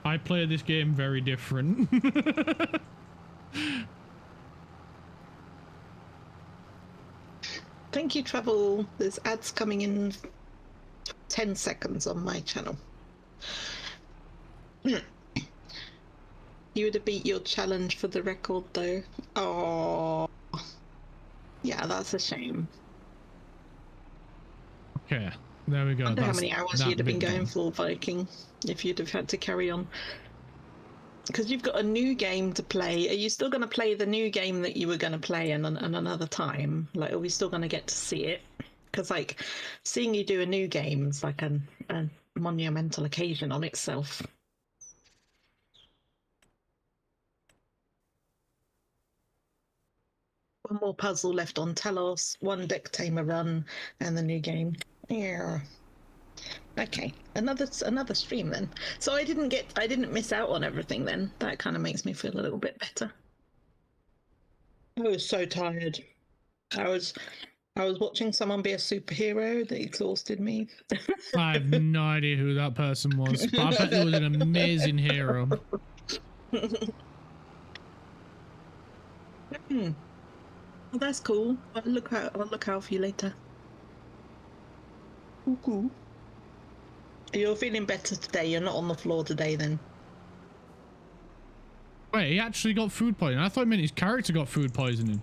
I play this game very different. Thank you, Travel. There's ads coming in 10 seconds on my channel. You would have beat your challenge for the record, though. Oh, yeah, that's a shame. Okay, there we go. I wonder how many hours you'd have been going for, Viking, if you'd have had to carry on. Because you've got a new game to play. Are you still going to play the new game that you were going to play in another time? Like, are we still going to get to see it? Because, like, seeing you do a new game is like a monumental occasion on itself. One more puzzle left on Talos, one deck tamer run, and the new game. Yeah. Okay, another stream then. So I didn't miss out on everything then. That kind of makes me feel a little bit better. I was so tired. I was watching someone be a superhero that exhausted me. I have no idea who that person was, but I bet it was an amazing hero. Well, that's cool. I'll look out for you later. Cool. You're feeling better today. You're not on the floor today, then. Wait, he actually got food poisoning. I thought it meant his character got food poisoning.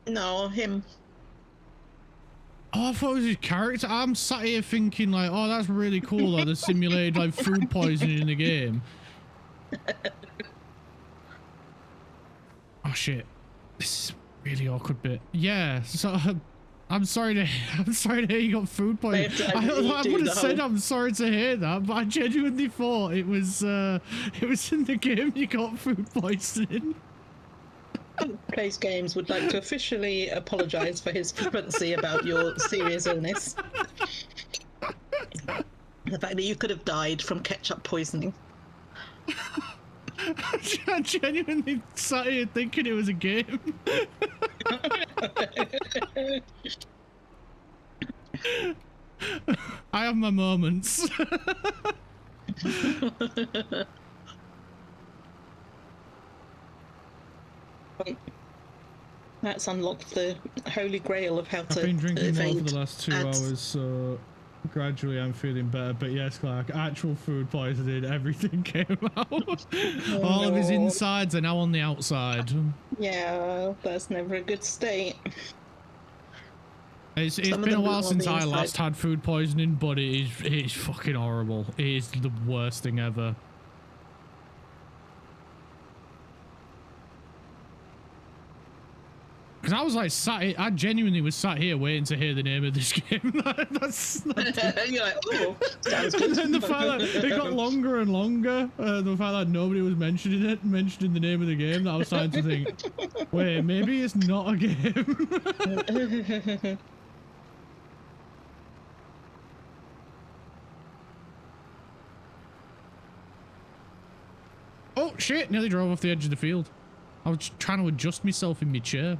No, him. Oh, I thought it was his character. I'm sat here thinking like, oh, that's really cool. Like, they simulated like food poisoning in the game. Oh shit, this is a really awkward bit. Yeah, so I'm sorry to hear you got food poisoning. I would have said I'm sorry to hear that, but I genuinely thought it was in the game you got food poisoning. Plays Games would like to officially apologise for his flippancy about your serious illness. The fact that you could have died from ketchup poisoning. I genuinely sat here thinking it was a game. I have my moments. That's unlocked the holy grail of how to. I've been drinking more for evade the last 2 hours, so gradually I'm feeling better. But yes, Clark, actual food poisoning, everything came out. All of his insides are now on the outside. Yeah, that's never a good state. It's been a while since I last had food poisoning, but it is fucking horrible. It is the worst thing ever. Because I was like I genuinely was sat here waiting to hear the name of this game. That's you're like, oh, sounds good. And then the fact that it got longer and longer, the fact that nobody was mentioning the name of the game, that I was starting to think, wait, maybe it's not a game. Oh shit, nearly drove off the edge of the field. I was trying to adjust myself in my chair.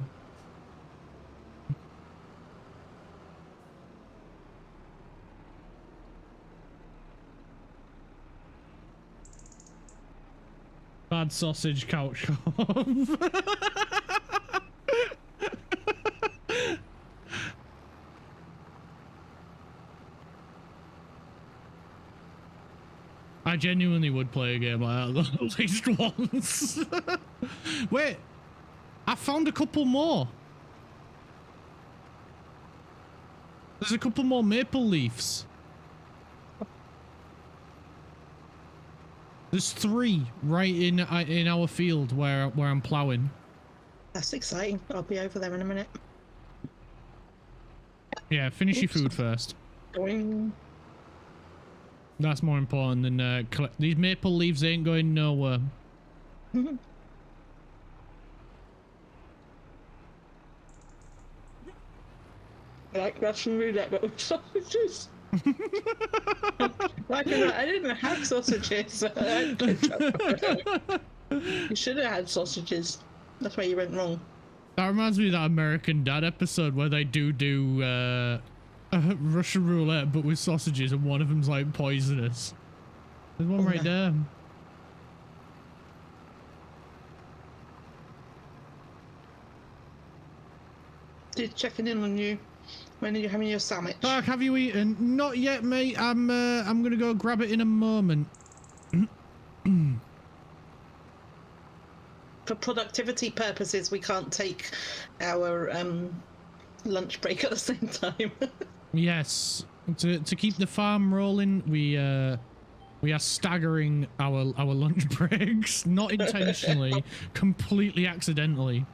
Bad sausage couch. I genuinely would play a game like that at least once. Wait, I found a couple more. There's a couple more maple leaves. There's 3 right in our field where I'm plowing. That's exciting. I'll be over there in a minute. Yeah, finish your food first. Going. That's more important than these maple leaves ain't going nowhere. Like Russian roulette, but with sausages. I didn't have sausages. You should have had sausages. That's where you went wrong. That reminds me of that American Dad episode where they do Russian roulette, but with sausages, and one of them's like poisonous. There's one right there. Just checking in on you. When are you having your sandwich? Clark, have you eaten? Not yet, mate. I'm gonna go grab it in a moment. For productivity purposes, we can't take our lunch break at the same time. Yes, to keep the farm rolling, we are staggering our lunch breaks, not intentionally, completely accidentally.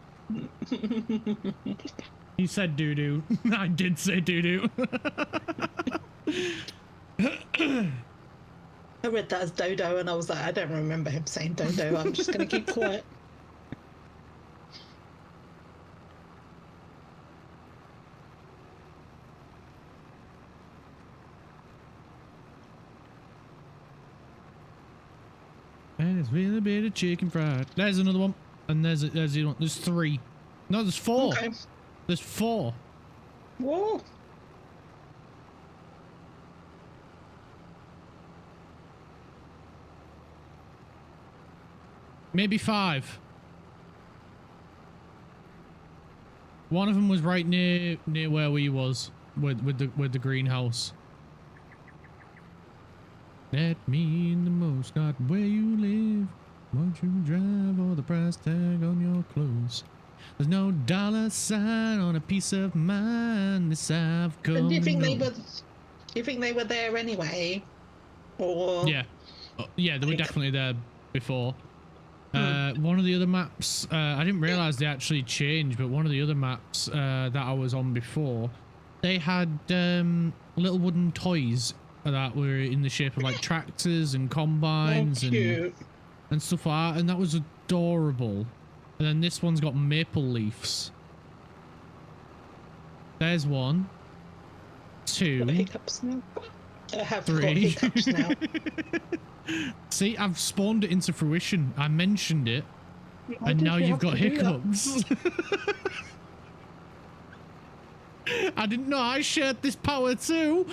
He said doo-doo. I did say doo-doo. I read that as dodo and I was like, I don't remember him saying dodo. I'm just going to keep quiet. And it's really a bit of chicken fried. There's another one. And there's the one. There's 3. No, there's 4. Okay. There's 4. Whoa. Maybe 5. One of them was right near where we was with the greenhouse. Let me in the most, not where you live. Won't you drive or the price tag on your clothes? There's no dollar sign on a piece of mind. This I've come. And do you think they were there anyway? Or yeah, yeah, they were definitely there before. One of the other maps, I didn't realize they actually changed, but one of the other maps that I was on before, they had little wooden toys that were in the shape of like tractors and combines and stuff like that, and that was adorable. And then this one's got maple leaves. There's 1, 2, hiccups now. I have 3. got hiccups now. See, I've spawned it into fruition. I mentioned it, and now you've got hiccups. I didn't know I shared this power too.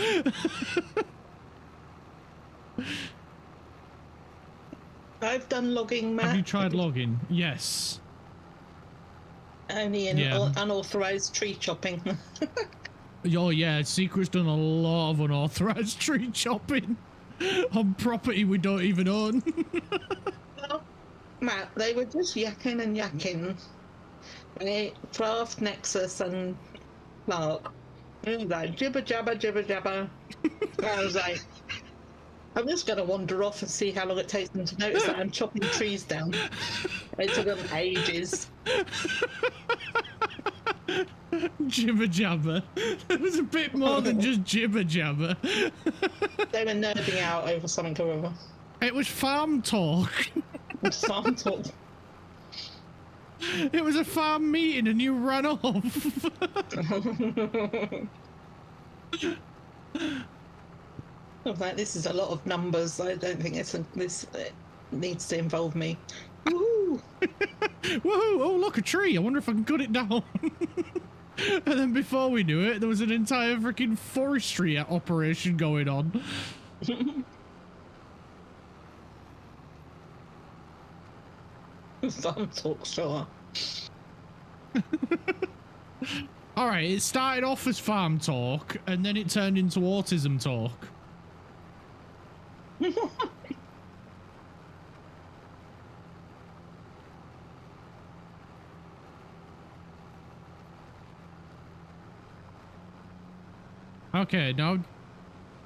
I've done logging, Matt. Have you tried logging? Yes. Only in unauthorized tree chopping. Oh yeah, Secret's done a lot of unauthorized tree chopping on property we don't even own. Well, Matt, they were just yakking and yakking. Craft, Nexus and Clark. It was like jibber jabber, jibber jabber. I was like, I'm just going to wander off and see how long it takes them to notice that I'm chopping trees down. It took them ages. Jibber jabber. It was a bit more than just jibber jabber. They were nerding out over something or other. It was farm talk. Farm talk. It was a farm meeting and you ran off. I was like, this is a lot of numbers. I don't think this needs to involve me. Woohoo! Woohoo! Oh, look, a tree. I wonder if I can cut it down. And then before we knew it, there was an entire freaking forestry operation going on. Farm talk, sure. All right, it started off as farm talk, and then it turned into autism talk. Okay, now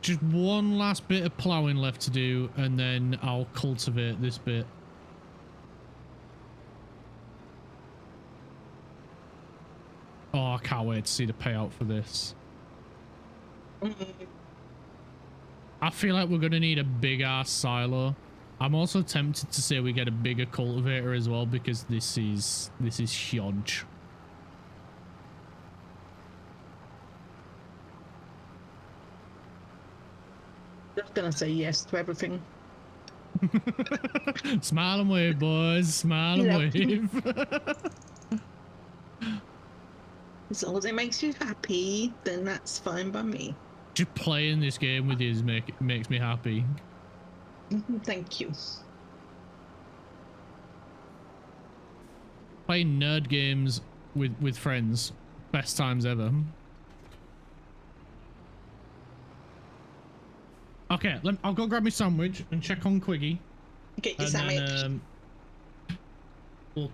just one last bit of ploughing left to do, and then I'll cultivate this bit. Oh, I can't wait to see the payout for this. I feel like we're going to need a big-ass silo. I'm also tempted to say we get a bigger cultivator as well, because this is huge. Just gonna say yes to everything. Smile and wave, boys. Smile and wave. As long as it makes you happy, then that's fine by me. Just playing this game with you makes me happy. Thank you. Playing nerd games with friends. Best times ever. Okay, I'll go grab my sandwich and check on Quiggy. Get your sandwich. Then, I'll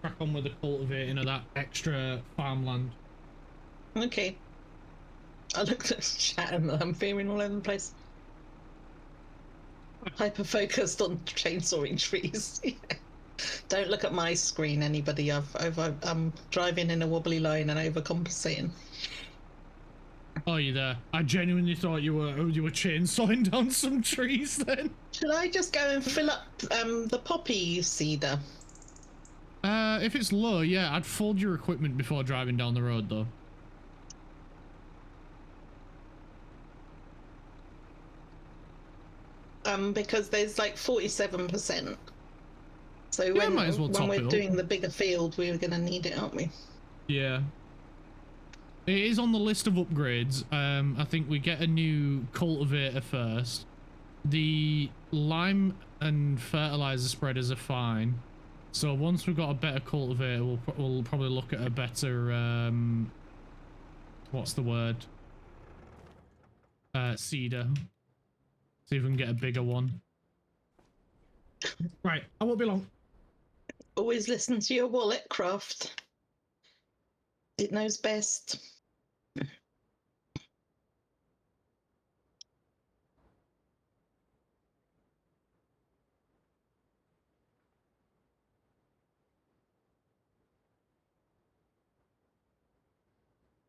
crack on with the cultivating of that extra farmland. Okay. I looked at the chat and I'm fearing all over the place. Hyper focused on chainsawing trees. Don't look at my screen, anybody. I'm driving in a wobbly line and overcompensating. Oh, you there? I genuinely thought you were chainsawing down some trees then. Should I just go and fill up the poppy cedar? If it's low, yeah, I'd fold your equipment before driving down the road though. because there's like 47%. So Yeah, when might as well when top we're it up. doing the bigger field, we're going to need it, aren't we? Yeah. It is on the list of upgrades. I think we get a new cultivator first. The lime and fertilizer spreaders are fine. So once we've got a better cultivator, we'll probably look at a better, what's the word? Seeder. See if we can get a bigger one. Right, I won't be long. Always listen to your wallet, Craft. It knows best.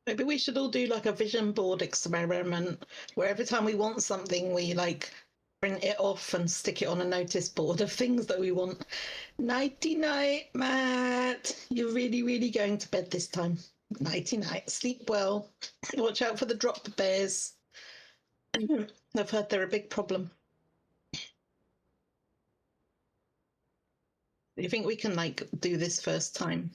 Maybe we should all do like a vision board experiment where every time we want something, we like print it off and stick it on a notice board of things that we want. Nighty night, Matt. You're really, really going to bed this time. Nighty night. Sleep well. Watch out for the drop bears. I've heard they're a big problem. Do you think we can like do this first time?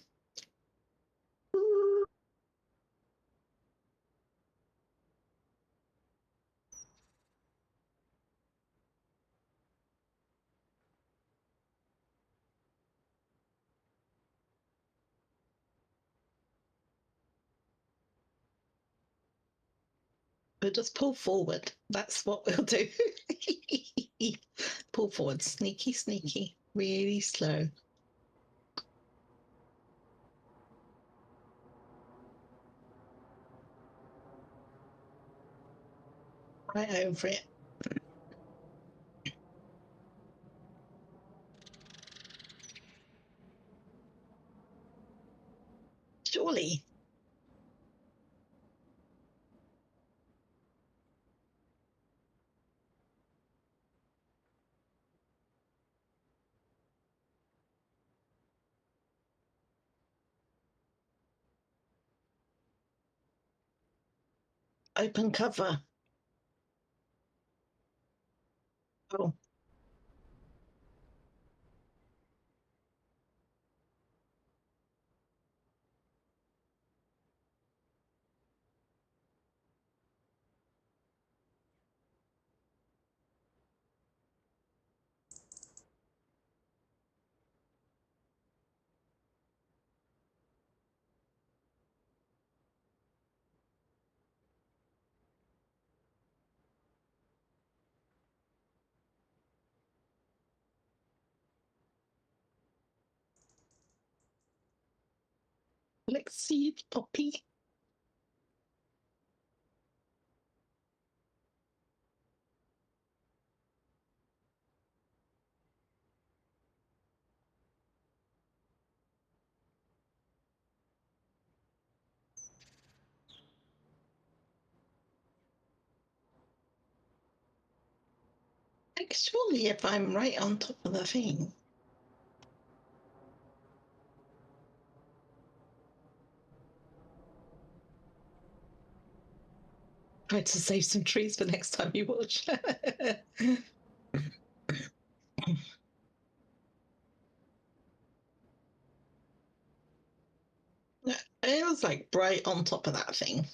We'll just pull forward. That's what we'll do. Pull forward. Sneaky, sneaky. Really slow. Right over it. Surely. Open cover. Oh. Let's see it, Poppy. Like, surely if I'm right on top of the thing. Try to save some trees for next time you watch. It was like bright on top of that thing.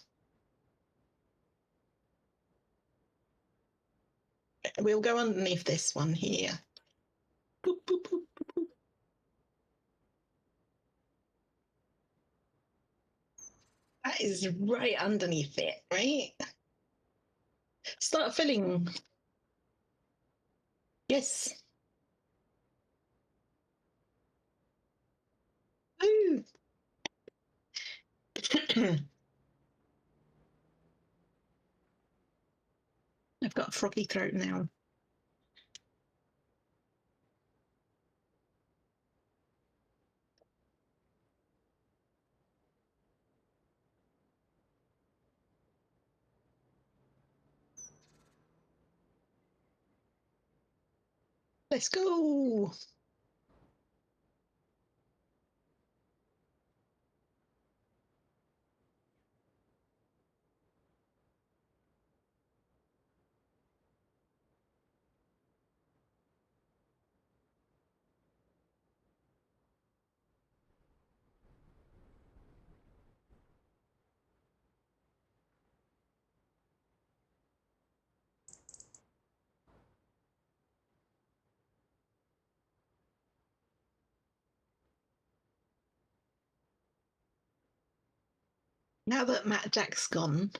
We'll go underneath this one here. Boop, boop, boop, boop, boop. That is right underneath it, right? Start filling. Yes. Ooh. I've got a froggy throat now. Let's go. Now that Matt Jack's gone,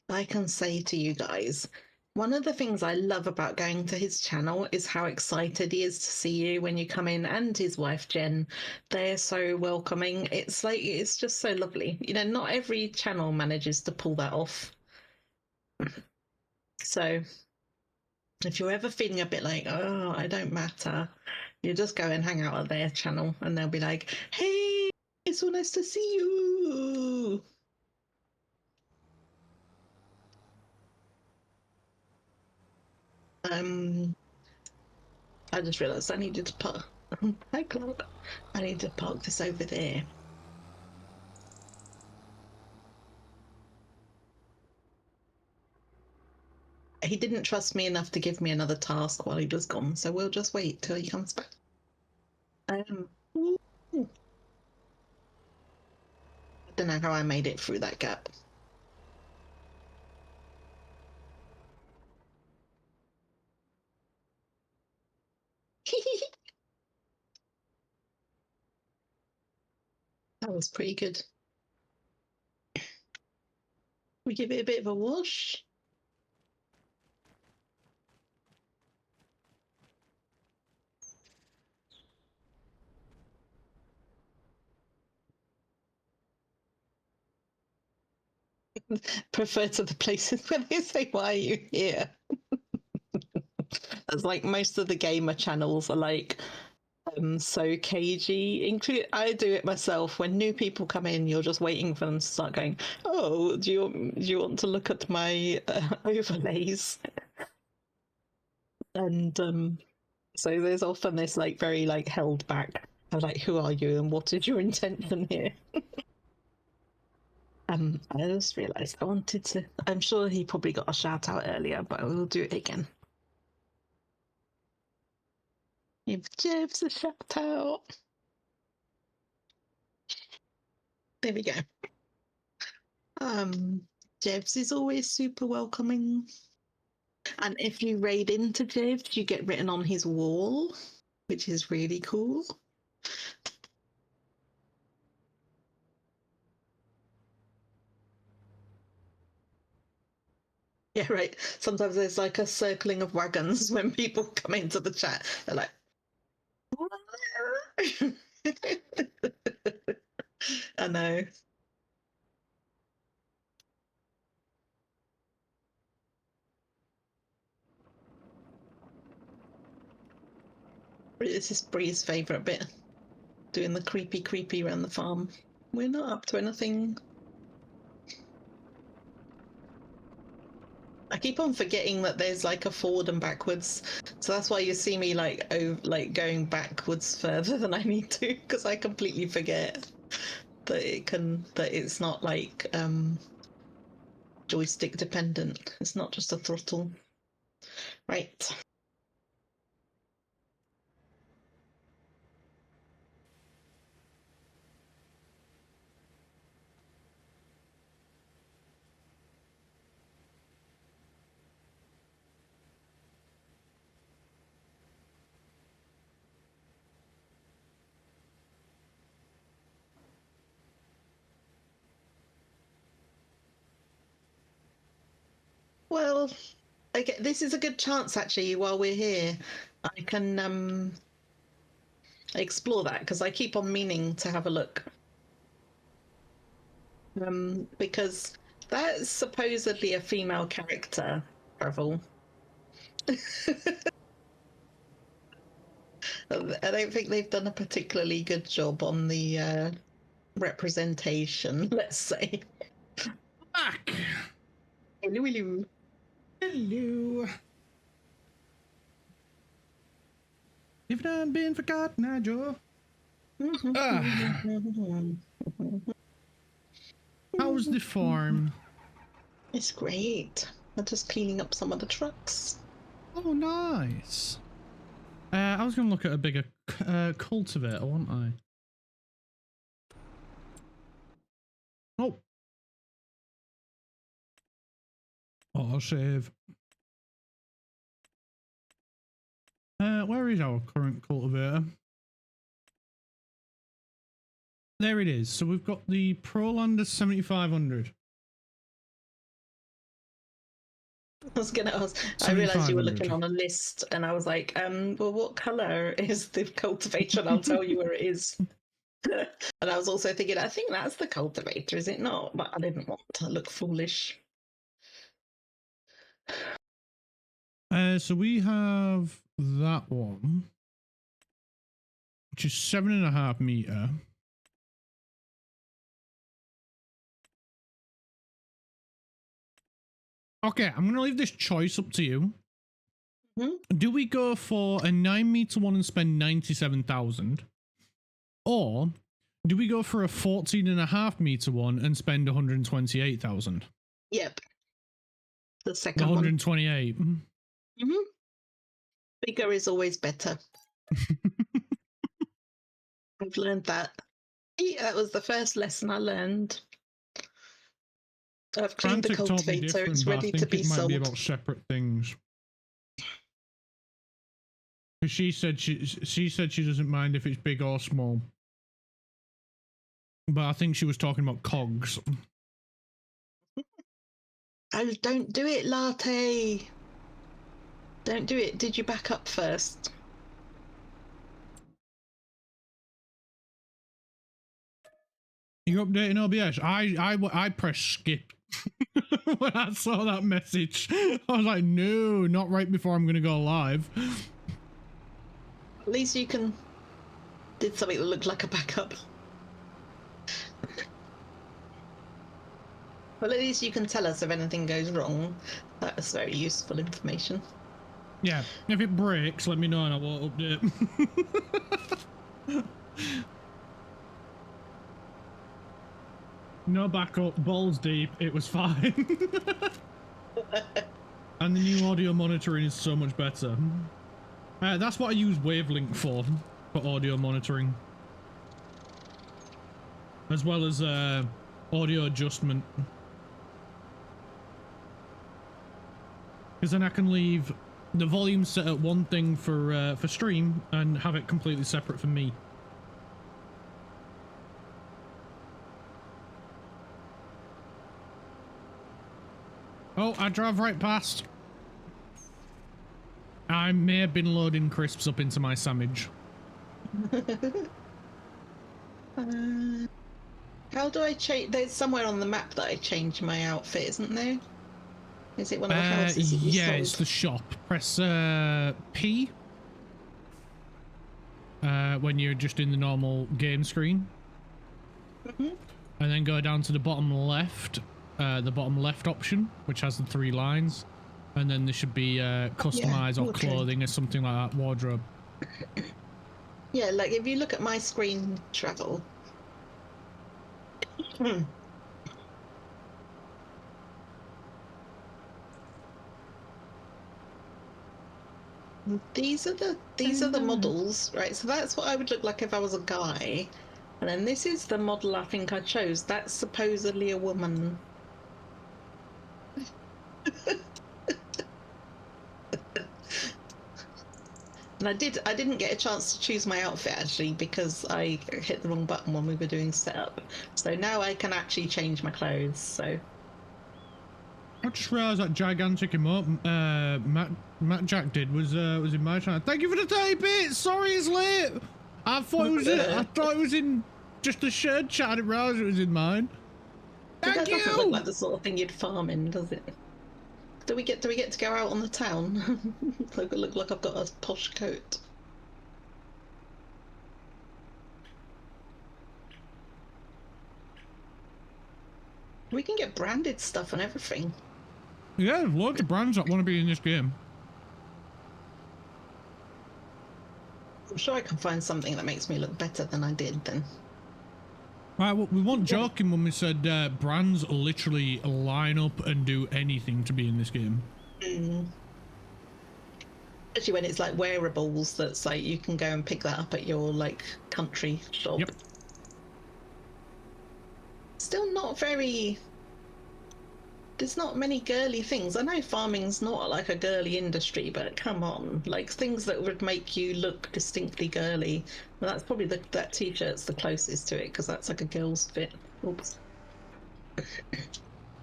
I can say to you guys, one of the things I love about going to his channel is how excited he is to see you when you come in, and his wife Jen. They're so welcoming. It's like, it's just so lovely. You know, not every channel manages to pull that off. So if you're ever feeling a bit like, oh, I don't matter, you just go and hang out at their channel and they'll be like, hey, it's so nice to see you. I just realised I needed to park. Hi, Clark. I need to park this over there. He didn't trust me enough to give me another task while he was gone, so we'll just wait till he comes back. I don't know how I made it through that gap. That was pretty good. We give it a bit of a wash. Prefer to the places where they say, why are you here? It's like most of the gamer channels are like, so cagey. I do it myself. When new people come in, you're just waiting for them to start going, oh, do you want to look at my overlays? And so there's often this like very like held back of like, who are you and what is your intention here? I just realised I wanted to. I'm sure he probably got a shout out earlier, but I will do it again. Give Jebs a shout out. There we go. Jebs is always super welcoming. And if you raid into Jebs, you get written on his wall, which is really cool. Yeah, right. Sometimes there's like a circling of wagons when people come into the chat. They're like, I know. This is Bree's favourite bit. Doing the creepy around the farm. We're not up to anything. I keep on forgetting that there's like a forward and backwards, so that's why you see me like going backwards further than I need to, because I completely forget that it's not like joystick dependent. It's not just a throttle. Right. Well, okay, this is a good chance actually. While we're here, I can explore that, because I keep on meaning to have a look. Because that's supposedly a female character, Travel. I don't think they've done a particularly good job on the representation, let's say. Back. Hello, hello. Hello. If not been forgotten, Nigel. How's the farm? It's great. I'm just cleaning up some of the trucks. Oh, nice. I was going to look at a bigger cultivator, wasn't I? Oh. Auto save. Where is our current cultivator? There it is. So we've got the Prolander 7500. I was gonna ask. I realised you were looking on a list, and I was like, well, what colour is the cultivator? And I'll tell you where it is. And I was also thinking, I think that's the cultivator, is it not? But I didn't want to look foolish. So we have that one, which is 7.5 meter. Okay, I'm gonna leave this choice up to you. Mm-hmm. Do we go for a 9 meter one and spend 97,000, or do we go for a 14.5 meter one and spend 128,000? Yep. The second 128. One. Mm-hmm. Bigger is always better. I've learned that. That was the first lesson I learned. I've cleaned the cultivator. It's ready to be sold. It might be about separate things. Because she said she doesn't mind if it's big or small. But I think she was talking about cogs. Oh, don't do it, Latte. Don't do it. Did you back up first? You're updating OBS. I pressed skip when I saw that message. I was like, no, not right before I'm going to go live. At least you did something that looked like a backup. Well, at least you can tell us if anything goes wrong. That's very useful information. Yeah, if it breaks, let me know and I won't update. No backup, balls deep, it was fine. And the new audio monitoring is so much better. That's what I use Wavelink for audio monitoring. As well as audio adjustment. Because then I can leave the volume set at one thing for stream and have it completely separate for me. Oh, I drove right past. I may have been loading crisps up into my sandwich. How do I change? There's somewhere on the map that I change my outfit, isn't there? Is it one of the houses that you yeah, sold? it's the shop. Press P when you're just in the normal game screen. Mm-hmm. And then go down to the bottom left, the bottom left option, which has the 3 lines. And then there should be customize or clothing or something like that, wardrobe. Yeah, like if you look at my screen travel. These are the models, right? So that's what I would look like if I was a guy. And then this is the model I think I chose. That's supposedly a woman. And I didn't get a chance to choose my outfit actually because I hit the wrong button when we were doing setup. So now I can actually change my clothes. So I just realised that gigantic emote Matt Jack did was in my channel. Thank you for the 30 bits. Sorry it's late. I thought it was in just the shared chat. I didn't realise it was in mine. Thank you. That doesn't look like the sort of thing you'd farm in, does it? Do we get to go out on the town? Look like I've got a posh coat. We can get branded stuff and everything. Yeah, there's loads of brands that want to be in this game. I'm sure I can find something that makes me look better than I did then. Right, well, we weren't joking when we said brands literally line up and do anything to be in this game. Especially when it's like wearables, that's like you can go and pick that up at your like country shop. Yep. Still not very. There's not many girly things. I know farming's not like a girly industry, but come on, like things that would make you look distinctly girly. Well, that's probably that t-shirt's the closest to it because that's like a girl's fit. Oops.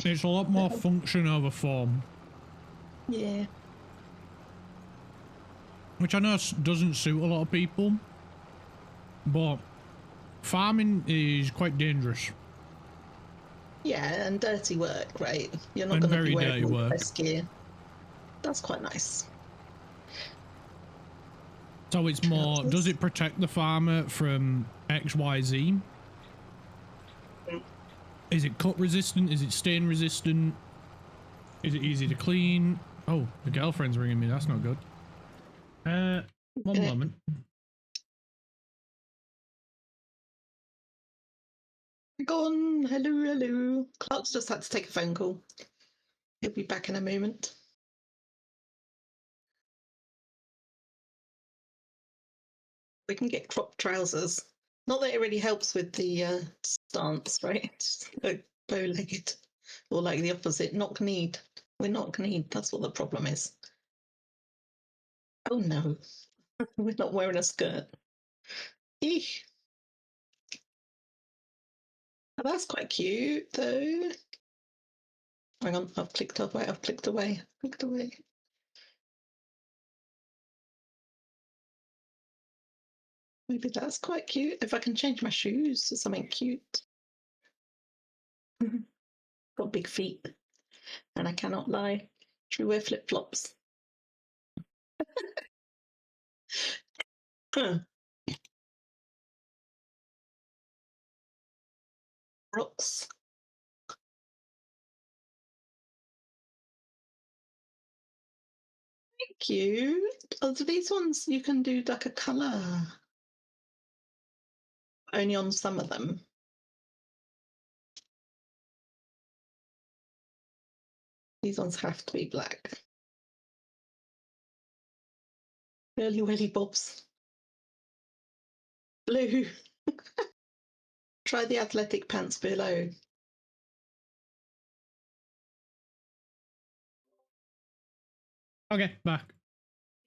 It's a lot more function over form. Yeah. Which I know doesn't suit a lot of people, but farming is quite dangerous. Yeah, and dirty work, right? You're not And going to be very wearing dirty all the work. best gear. That's quite nice. So it's more, does it protect the farmer from XYZ? Is it cut resistant? Is it stain resistant? Is it easy to clean? Oh, the girlfriend's ringing me. That's not good. One moment. Go on. Hello, hello. Clark's just had to take a phone call. He'll be back in a moment. We can get crop trousers. Not that it really helps with the stance, right? Just like bow-legged. Or like the opposite, knock-kneed. We're knock-kneed. That's what the problem is. Oh no. We're not wearing a skirt. Eesh. Oh, that's quite cute, though. Hang on, I've clicked away, I've clicked away, clicked away. Maybe that's quite cute. If I can change my shoes to something cute. Got big feet, and I cannot lie. Should we wear flip-flops? Rocks. Thank you. Oh, so these ones you can do like a colour. Only on some of them. These ones have to be black. Curly welly bobs. Blue. Try the athletic pants below. Okay, back.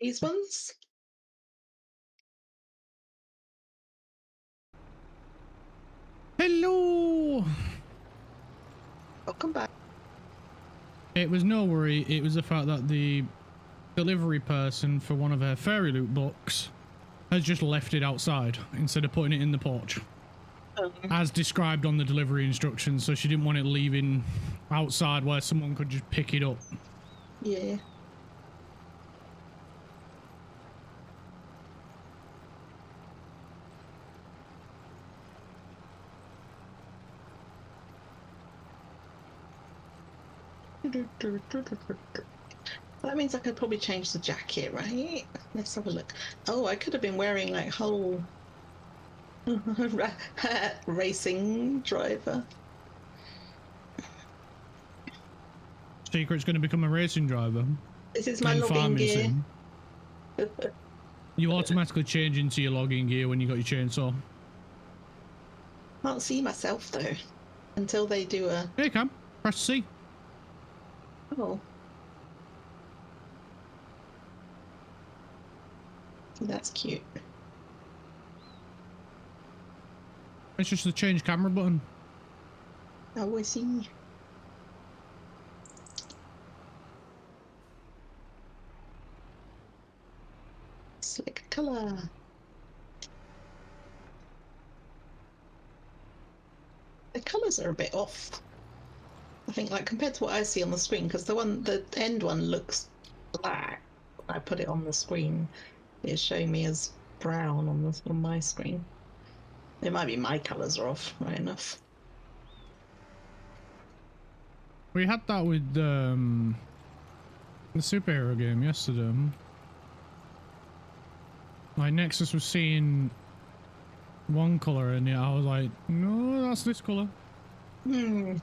These ones. Hello! Welcome back. It was no worry, it was the fact that the delivery person for one of her fairy loot books has just left it outside instead of putting it in the porch. As described on the delivery instructions, so she didn't want it leaving outside where someone could just pick it up. Yeah. That means I could probably change the jacket, right? Let's have a look. Oh, I could have been wearing like whole racing driver. Secret's going to become a racing driver. This is my logging gear. You automatically change into your logging gear when you got your chainsaw. Can't see myself though until they do a. Here you come. Press C. Oh. That's cute. It's just the change camera button. Oh, I see. Slick colour. The colours are a bit off. I think, like, compared to what I see on the screen, because the end one looks black. I put it on the screen. It's showing me as brown on my screen. It might be my colours are off, right enough. We had that with the superhero game yesterday. Like Nexus was seeing one colour and I was like, no, that's this colour. Hmm.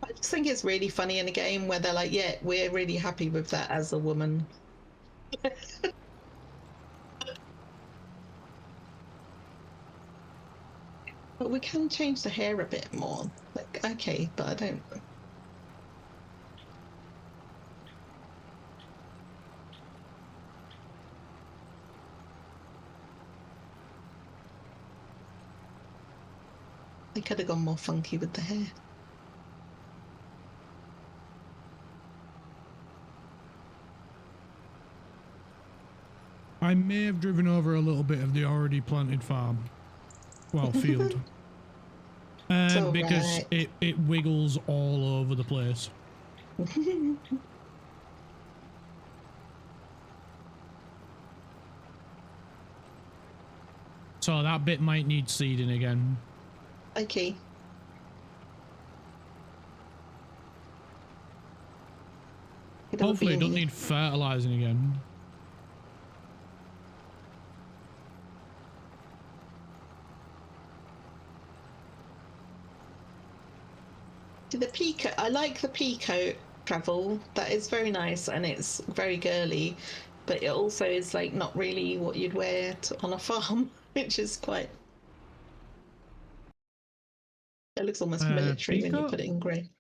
I just think it's really funny in a game where they're like, yeah, we're really happy with that as a woman. But we can change the hair a bit more. Like, okay, but I don't. They could have gone more funky with the hair. I may have driven over a little bit of the already planted farm. Well, field. Because right. it wiggles all over the place. So that bit might need seeding again. Okay. Hopefully it don't need fertilizing again. The peacoat, I like the peacoat travel. That is very nice and it's very girly, but it also is like not really what you'd wear on a farm, which is quite. It looks almost military when you put it in grey.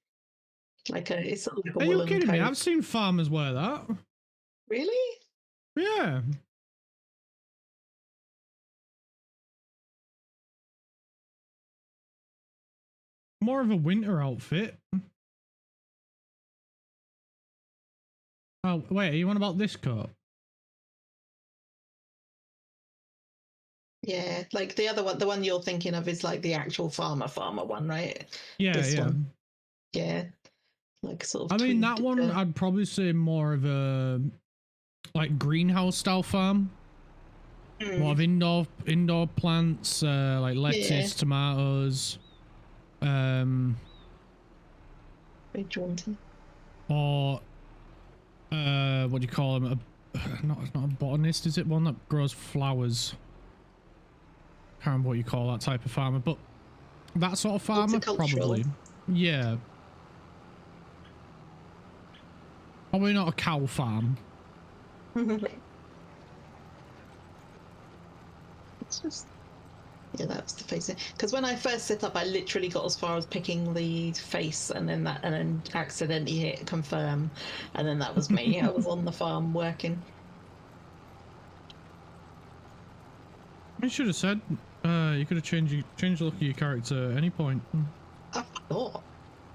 Like it's sort of like a woolen Are you kidding coat. me? I've seen farmers wear that. Really? Yeah. More of a winter outfit. Oh, wait, are you on about this coat? Yeah, like the other one, the one you're thinking of is like the actual farmer one, right? Yeah, this yeah. one. Yeah. Like sort of. I mean, that one, I'd probably say more of a like greenhouse style farm. More of indoor plants, like lettuce, tomatoes. Very jaunty. Or what do you call them? It's not a botanist, is it? One that grows flowers. Can't remember what you call that type of farmer, but that sort of farmer, probably. Yeah. Probably not a cow farm. It's just. Yeah, that was the face. Because when I first set up, I literally got as far as picking the face, and then accidentally hit confirm, and then that was me. I was on the farm working. I should have said you could have changed the look of your character at any point. I thought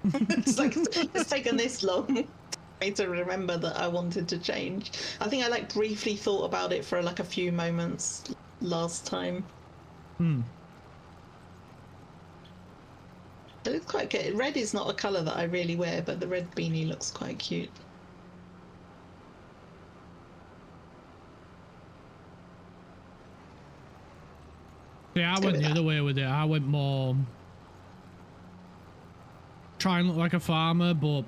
it's like it's taken this long to remember that I wanted to change. I think I like briefly thought about it for like a few moments last time. It looks quite good. Red is not a colour that I really wear, but the red beanie looks quite cute. Yeah, I went the other way with it. I went more try and look like a farmer, but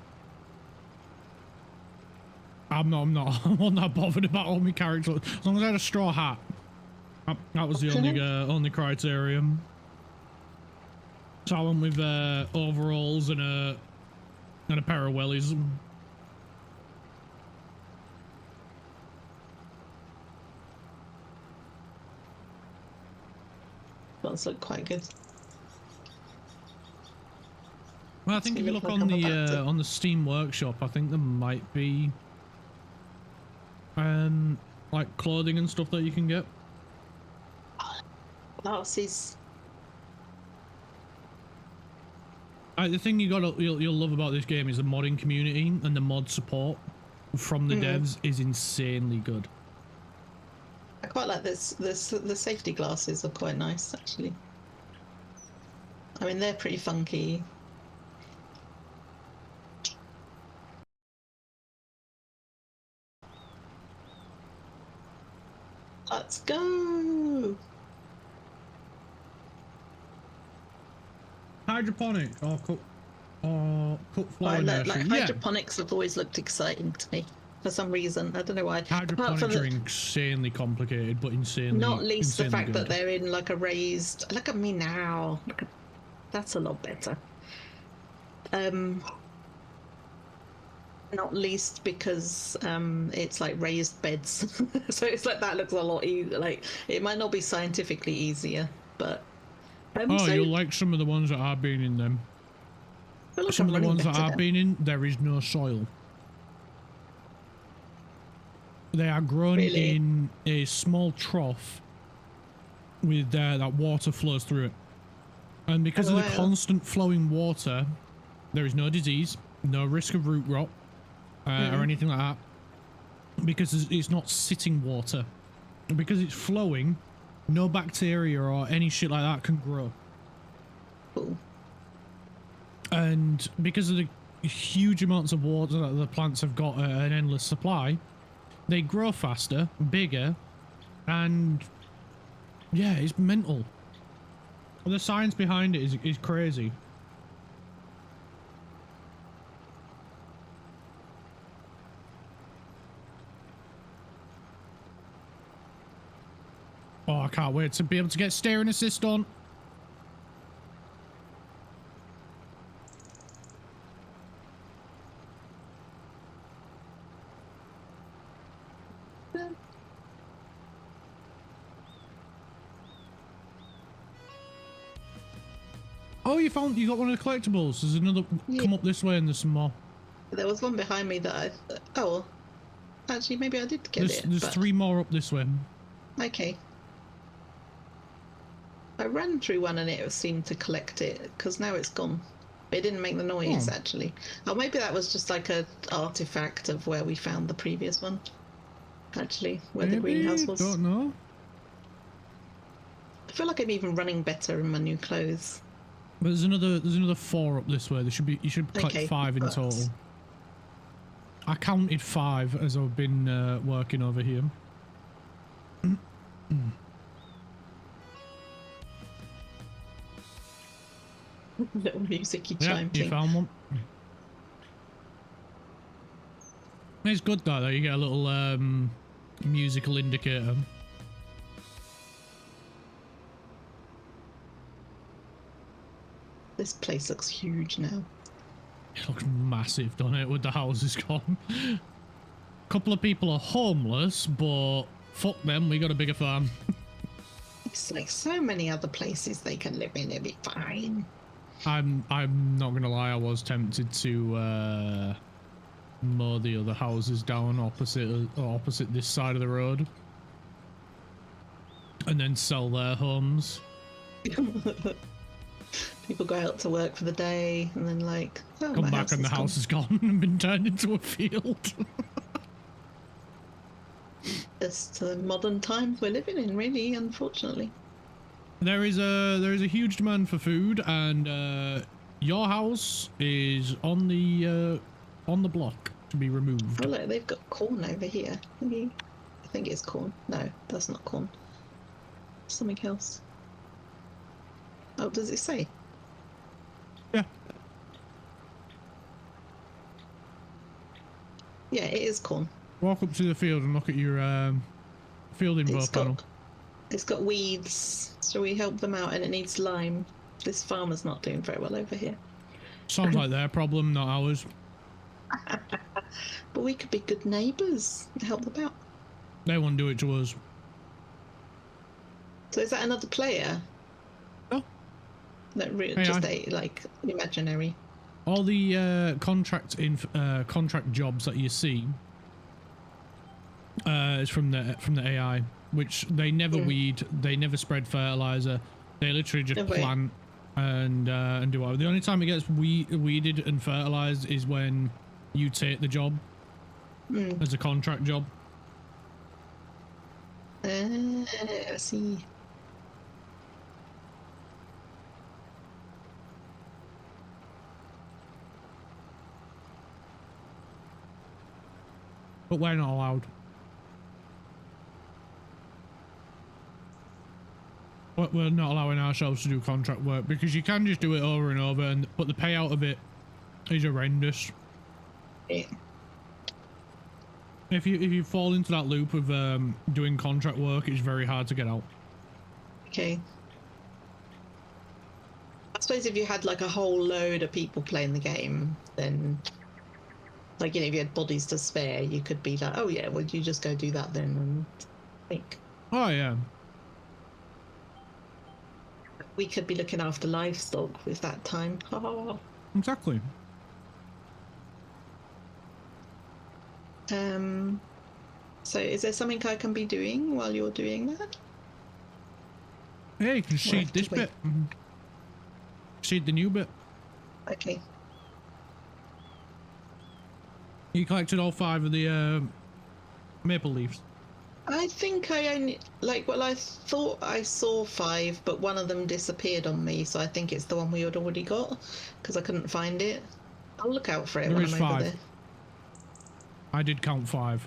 I'm not bothered about all my characters. As long as I had a straw hat. That was the only criterion. So I went with overalls and a pair of wellies. Those look quite good. Well, I think if you look on the Steam Workshop, I think there might be like clothing and stuff that you can get. Glasses. The thing you'll love about this game is the modding community, and the mod support from the devs is insanely good. I quite like this. The safety glasses are quite nice, actually. I mean, they're pretty funky. Let's go. Hydroponic or cook flower nursery. Hydroponics have always looked exciting to me for some reason. I don't know why. Hydroponics are insanely complicated, but insanely. Not least the fact good. that they're in like a raised. Look at me now. That's a lot better. Not least because it's like raised beds, so it's like that looks a lot easier. Like it might not be scientifically easier, but. You'll like some of the ones that I've been in them. Like some of the ones that I've been in, there is no soil. They are grown in a small trough with that water flows through it. And because of the constant flowing water, there is no disease, no risk of root rot, or anything like that. Because it's not sitting water. And because it's flowing, no bacteria or any shit like that can grow. Cool. And because of the huge amounts of water that the plants have got an endless supply, they grow faster, bigger, and yeah, it's mental. The science behind it is crazy. Oh, I can't wait to be able to get steering assist on. Oh, you got one of the collectibles. There's another. Yeah. Come up this way and there's some more. There was one behind me that I. Oh, actually, maybe I did get it. There's 3 more up this way. Okay. I ran through one and it seemed to collect it because now it's gone. It didn't make the noise actually. Oh, maybe that was just like a artifact of where we found the previous one. Actually, where the greenhouse was. Don't know. I feel like I'm even running better in my new clothes. But there's another 4 up this way. You should collect 5 in total. I counted 5 as I've been working over here. Little music-y chime thing. You found one. It's good though, you get a little musical indicator. This place looks huge now. It looks massive, doesn't it, with the houses gone? A couple of people are homeless, but fuck them, we got a bigger farm. It's like so many other places they can live in, it'll be fine. I'm not gonna lie, I was tempted to mow the other houses down opposite this side of the road. And then sell their homes. People go out to work for the day and then like, oh, come back and the house is gone and been turned into a field. It's the modern times we're living in, really, unfortunately. There is a huge demand for food, and your house is on the block to be removed. Oh look, they've got corn over here. I think it's corn. No, that's not corn. Something else. Oh, does it say? Yeah. Yeah, it is corn. Walk up to the field and look at your field info panel. It's got weeds. Shall we help them out? And it needs lime. This farmer's not doing very well over here. Sounds like their problem, not ours. But we could be good neighbours and help them out. They won't do it to us. So is that another player? No. No, just like imaginary. All the contract jobs that you see is from the AI, which they never weed, they never spread fertilizer. They literally just plant and do whatever. The only time it gets weeded and fertilized is when you take the job as a contract job. I see. But we're not allowed. We're not allowing ourselves to do contract work because you can just do it over and over, but the payout of it is horrendous. Yeah. If you fall into that loop of doing contract work, it's very hard to get out. Okay. I suppose if you had like a whole load of people playing the game, then, like, you know, if you had bodies to spare, you could be like, oh yeah, well, you just go do that then and think. Oh yeah. We could be looking after livestock with that time. Oh. Exactly. So is there something I can be doing while you're doing that? Yeah, you can sheet this bit. Seed the new bit. Okay. You collected all 5 of the maple leaves. I think I only well, I thought I saw 5, but one of them disappeared on me, so I think it's the one we had already got because I couldn't find it. I'll look out for it when I'm over there. I did count 5.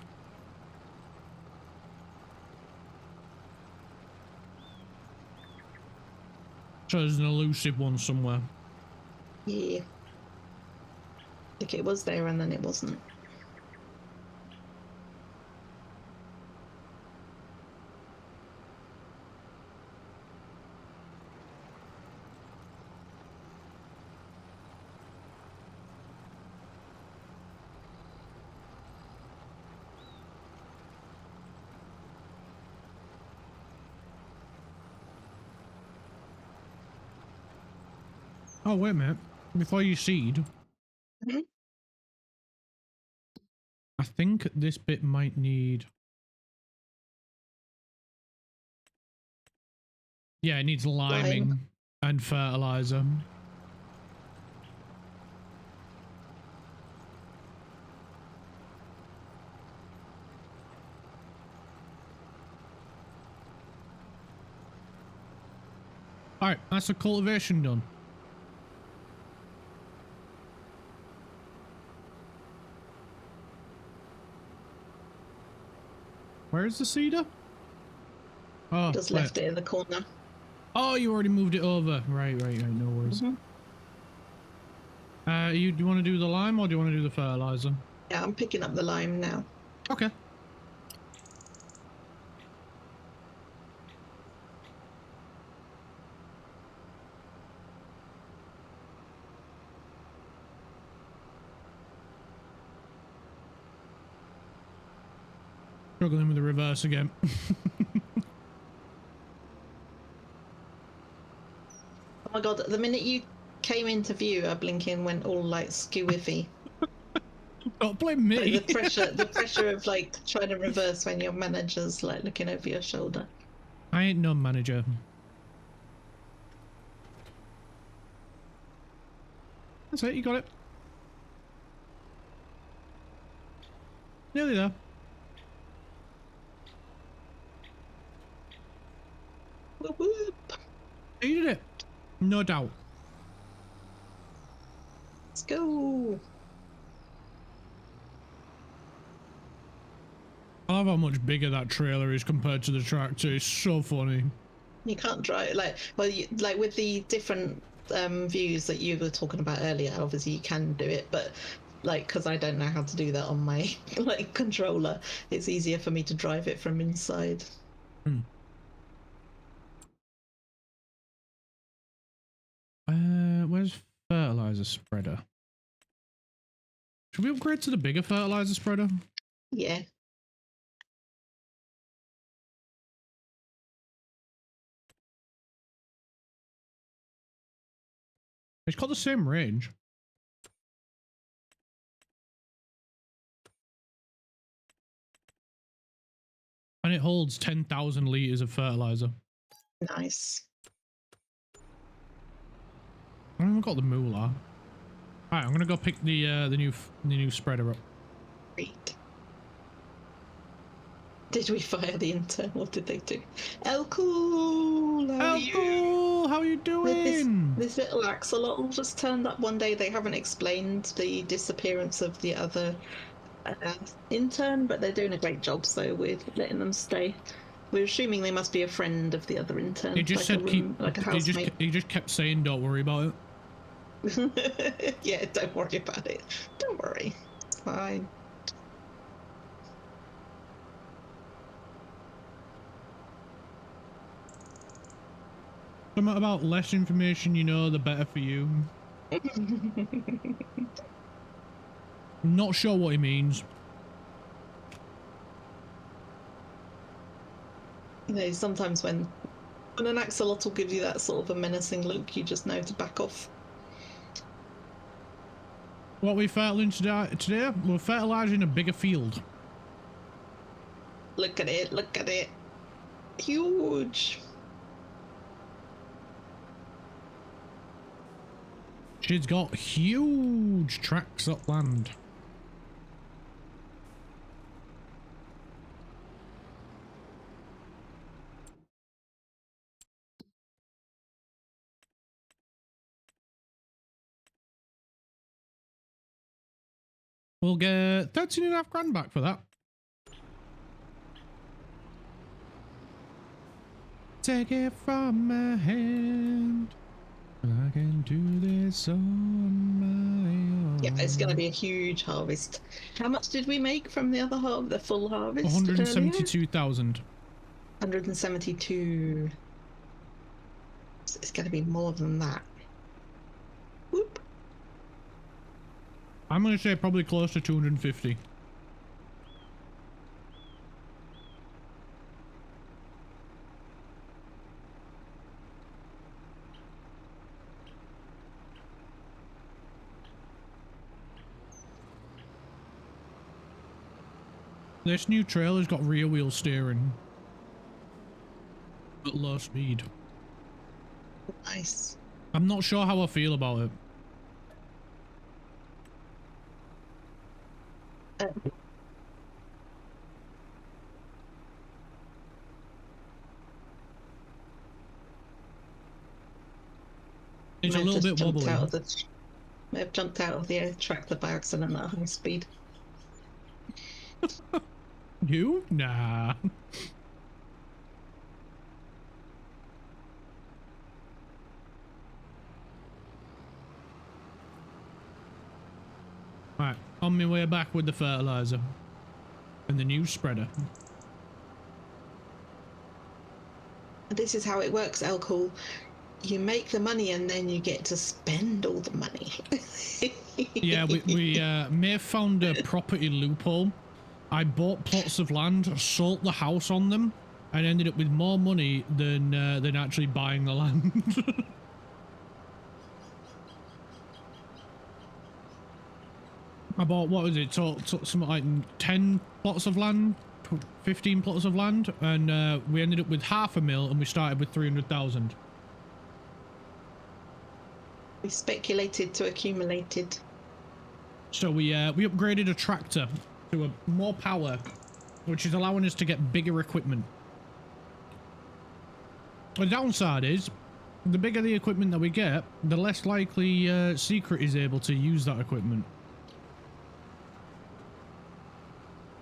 So there's an elusive one somewhere. Yeah. I think it was there and then it wasn't. Oh, wait a minute. Before you seed, I think this bit might need... Yeah, it needs liming and fertilizer. Alright, that's the cultivation done. Where is the cedar? Oh, Just left it in the corner. Oh, you already moved it over. Right, no worries. Do you want to do the lime or do you want to do the fertilizer? Yeah, I'm picking up the lime now. Okay. Struggling with the reverse again. Oh my god, the minute you came into view, our blinking went all like skewiffy. Don't blame me. Like the pressure of like trying to reverse when your manager's like looking over your shoulder. I ain't no manager. That's it, you got it. Nearly there. Whoop, whoop. You did it. No doubt. Let's go. I love how much bigger that trailer is compared to the tractor. It's so funny. You can't drive like with the different views that you were talking about earlier. Obviously, you can do it, but like because I don't know how to do that on my like controller, it's easier for me to drive it from inside. Where's fertilizer spreader? Should we upgrade to the bigger fertilizer spreader? Yeah. It's got the same range. And it holds 10,000 liters of fertilizer. Nice. I haven't got the moolah. Alright, I'm gonna go pick the new spreader up. Great. Did we fire the intern? What did they do? El Cool! How are you? How are you doing? This little axolotl just turned up one day. They haven't explained the disappearance of the other intern, but they're doing a great job, so we're letting them stay. We're assuming they must be a friend of the other intern. He just said like a housemate. he just kept saying, "Don't worry about it." Yeah, don't worry about it. Don't worry. It's fine. Something about less information you know, the better for you. Not sure what he means. You know, sometimes when an axolotl gives you that sort of a menacing look, you just know to back off. What are we fertilizing today? We're fertilizing a bigger field. Look at it, look at it. Huge. She's got huge tracts of land. We'll get 13.5 grand back for that. Take it from my hand. I can do this on my own. Yeah, it's going to be a huge harvest. How much did we make from the other half, the full harvest? 172,000. 172. It's going to be more than that. Whoop. I'm going to say probably close to 250. This new trailer's got rear wheel steering at low speed. Nice. I'm not sure how I feel about it. It's a little bit wobbly. May have jumped out of the tractor by accident at high speed. You? Nah. Alright, on my way back with the fertilizer and the new spreader. This is how it works, Elcool. You make the money and then you get to spend all the money. Yeah, we may have found a property loophole. I bought plots of land, sold the house on them, and ended up with more money than actually buying the land. I bought, what was it, something like 10 plots of land, 15 plots of land, and we ended up with $500,000 and we started with 300,000. We speculated to accumulated. So we upgraded a tractor to a more power, which is allowing us to get bigger equipment. The downside is, the bigger the equipment that we get, the less likely Secret is able to use that equipment.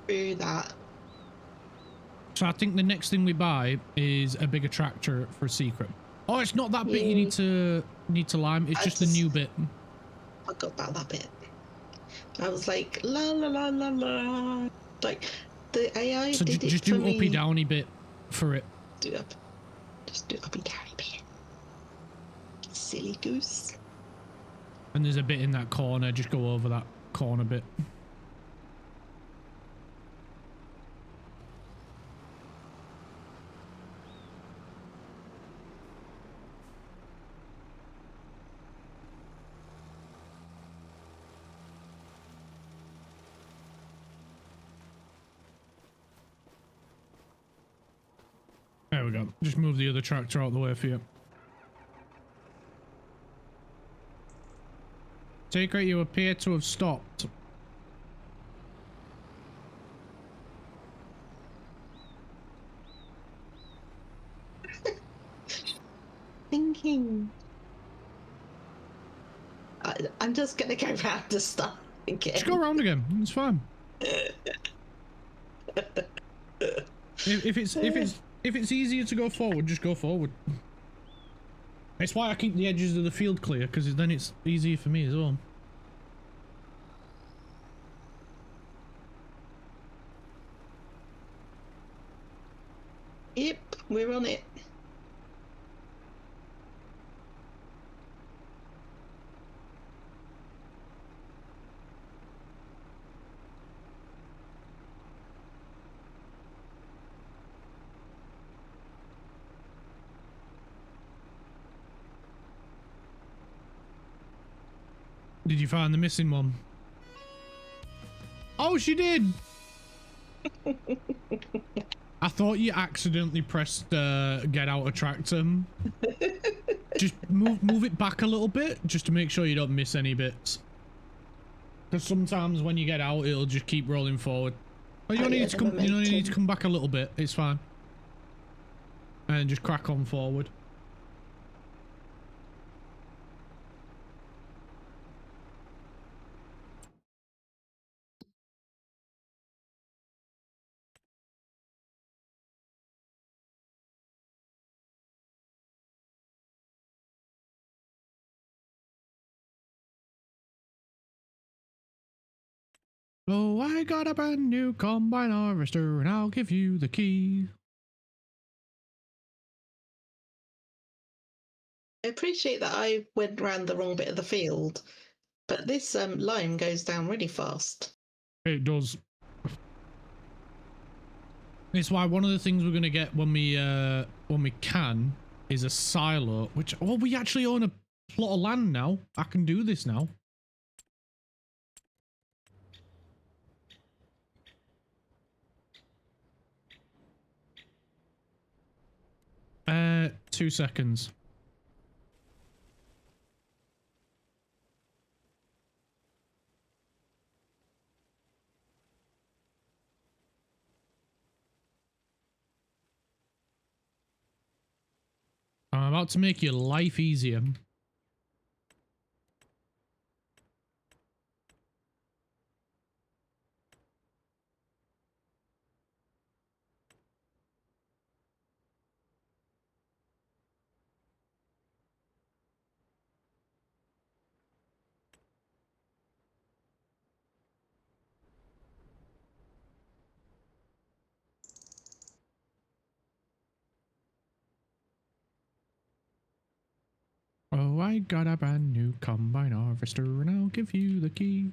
Through that. So I think the next thing we buy is a bigger tractor for Secret. Oh, it's not that bit you need to lime. It's just the new bit. I forgot about that bit. I was like, la la la la la. Like, the AI so did just it for do me. uppy downy bit for it. Just do uppy downy bit. Silly goose. And there's a bit in that corner. Just go over that corner bit. There we go. Just move the other tractor out of the way for you. Take rate, you appear to have stopped. Thinking. I'm just gonna go round to start again. Just go around again. It's fine. If it's easier to go forward, just go forward. That's why I keep the edges of the field clear, because then it's easier for me as well. Yep, we're on it. Did you find the missing one? Oh, she did! I thought you accidentally pressed get out of tractor. Just move it back a little bit, just to make sure you don't miss any bits. Because sometimes when you get out, it'll just keep rolling forward. Oh, you only need to come. You only need to come back a little bit. It's fine. And just crack on forward. Oh, I got a brand new combine harvester, and I'll give you the key. I appreciate that I went round the wrong bit of the field, but this lime goes down really fast. It does. It's why one of the things we're gonna get when we can is a silo, which we actually own a plot of land now. I can do this now. 2 seconds. I'm about to make your life easier. Oh, I got a brand new combine harvester, and I'll give you the key.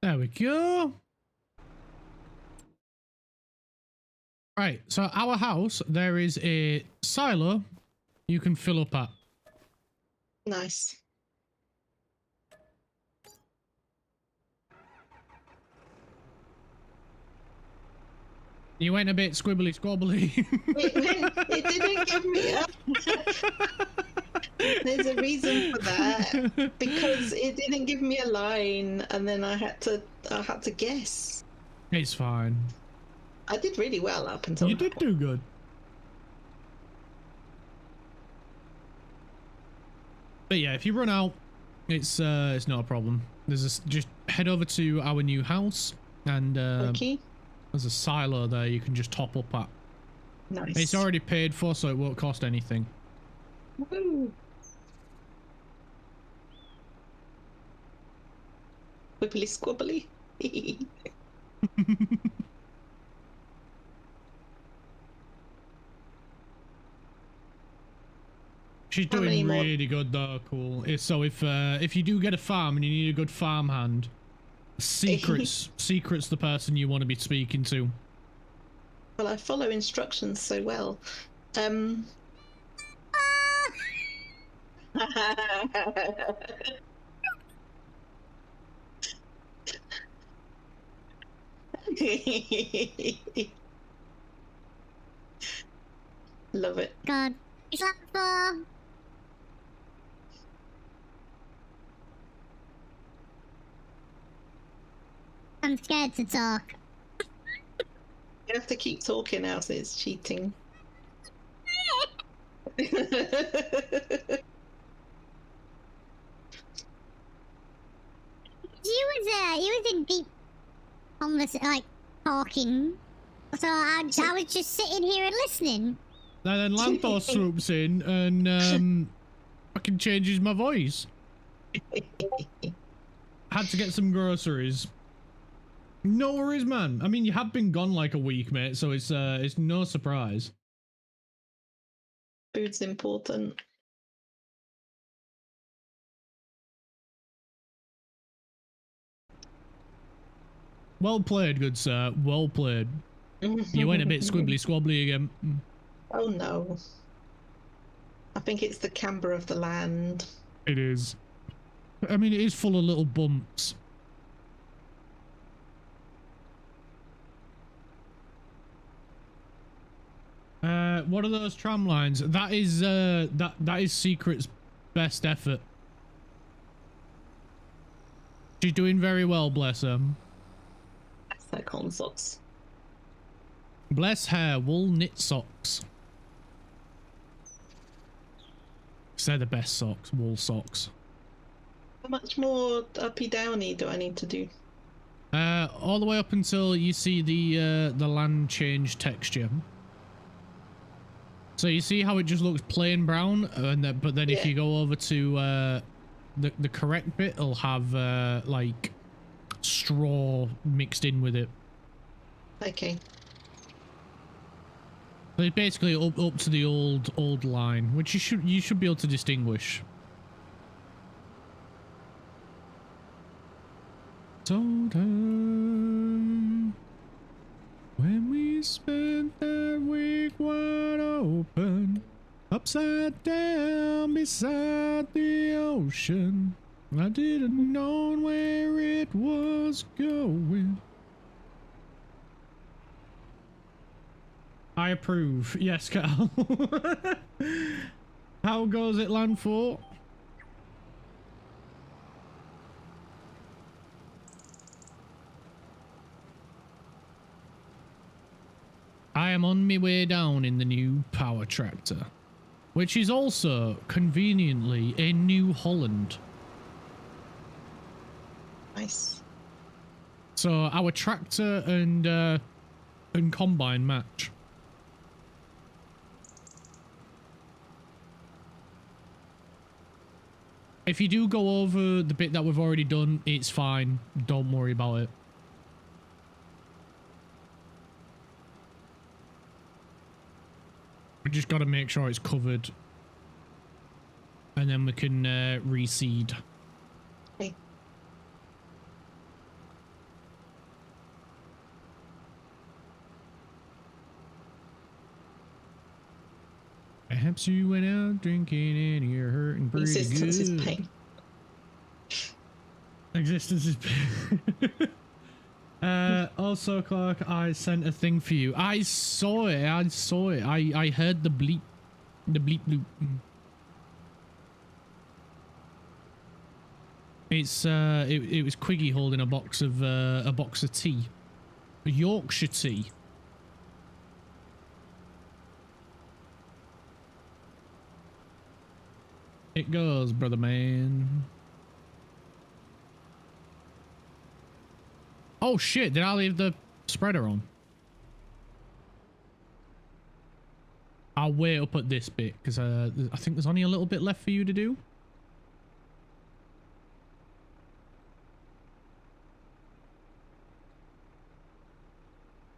There we go. Right, so our house, there is a silo you can fill up at. Nice. You went a bit squibbly squabbly. It didn't give me up. There's a reason for that, because it didn't give me a line, and then I had to guess. It's fine. I did really well up until you did do good. But yeah, if you run out, it's not a problem. Just head over to our new house, and okay. There's a silo there you can just top up at. Nice. It's already paid for, so it won't cost anything. Woohoo! Wibbly squabbly. She's doing really good though. Cool. So if you do get a farm and you need a good farm hand, secret's the person you want to be speaking to. Well, I follow instructions so well. Love it. God. It's up for. I'm scared to talk. You have to keep talking else it's cheating. You was in deep conversation, like talking. So I was just sitting here and listening. And then Lanthor swoops in and fucking changes my voice. Had to get some groceries. No worries, man. I mean, you have been gone like a week, mate, so it's no surprise. Food's important. Well played, good sir. Well played. You went a bit squibbly squabbly again. Oh no. I think it's the camber of the land. It is. I mean, it is full of little bumps. What are those tram lines? That is that is Secret's best effort. She's doing very well, bless her. That's their corn socks. Bless her wool knit socks. They're the best socks, wool socks. How much more uppy downy do I need to do? All the way up until you see the land change texture. So you see how it just looks plain brown, and but then if you go over to the correct bit, it'll have like straw mixed in with it. Okay. So it's basically up to the old line, which you should be able to distinguish. Sometime when we spent that week wide open, upside down beside the ocean, I didn't know where it was going. I approve. Yes, Cal. How goes it, Land 4? I am on my way down in the new power tractor, which is also conveniently a New Holland. Nice. So our tractor and combine match. If you do go over the bit that we've already done, it's fine. Don't worry about it. We just got to make sure it's covered. And then we can reseed. Okay. Perhaps you went out drinking and you're hurting pretty Existence good. is pain. Existence is pain. Also, Clark, I sent a thing for you. I saw it. I heard the bleep. The bleep loop. It's it was Quiggy holding a box of tea. A Yorkshire tea. It goes, brother man. Oh shit, did I leave the spreader on? I'll wait up at this bit because I think there's only a little bit left for you to do.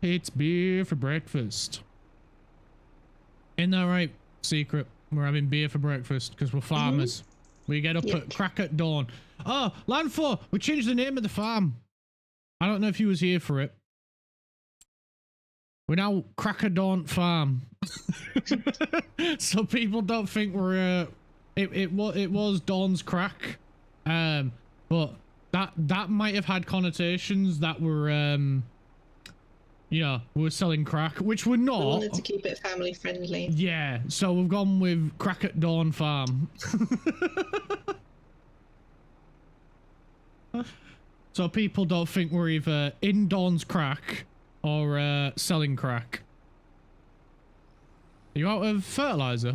It's beer for breakfast. Isn't that right, Secret? We're having beer for breakfast because we're farmers. We get up at crack at dawn. Oh, Land 4, we changed the name of the farm. I don't know if you was here for it. We're now Crackerdaunt Farm. So people don't think we're it was Dawn's Crack. But that might have had connotations that were you know, we were selling crack, which we're not. We wanted to keep it family friendly. Yeah, so we've gone with Crack at Dawn Farm. So people don't think we're either in Dawn's Crack or selling crack. Are you out of fertilizer?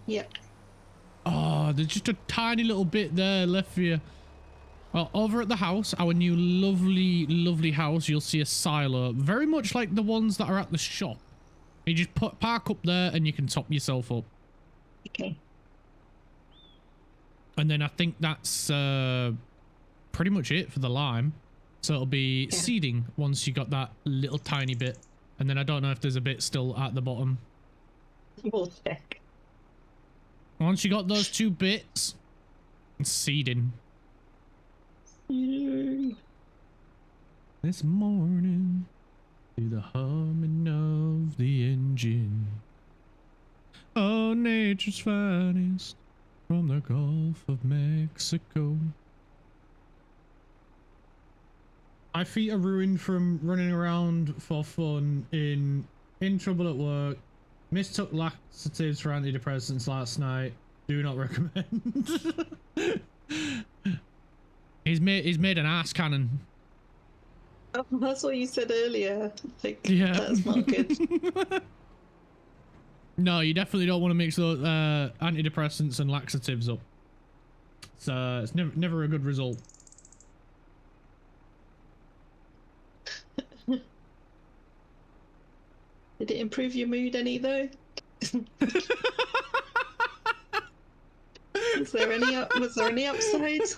Yep. Oh, there's just a tiny little bit there left for you. Well, over at the house, our new lovely house, you'll see a silo, very much like the ones that are at the shop. You just park up there and you can top yourself up. Okay. And then I think that's pretty much it for the lime. So it'll be seeding once you got that little tiny bit. And then I don't know if there's a bit still at the bottom. We'll check. Once you got those 2 bits, it's seeding. This morning, through the humming of the engine. Oh, nature's finest from the Gulf of Mexico. My feet are ruined from running around for fun in trouble at work. Mistook laxatives for antidepressants last night. Do not recommend. He's made an ass cannon. Oh, that's what you said earlier. Like, Yeah. That's not good. No, you definitely don't want to mix those antidepressants and laxatives up. It's never a good result. Did it improve your mood any though? Was there any upsides?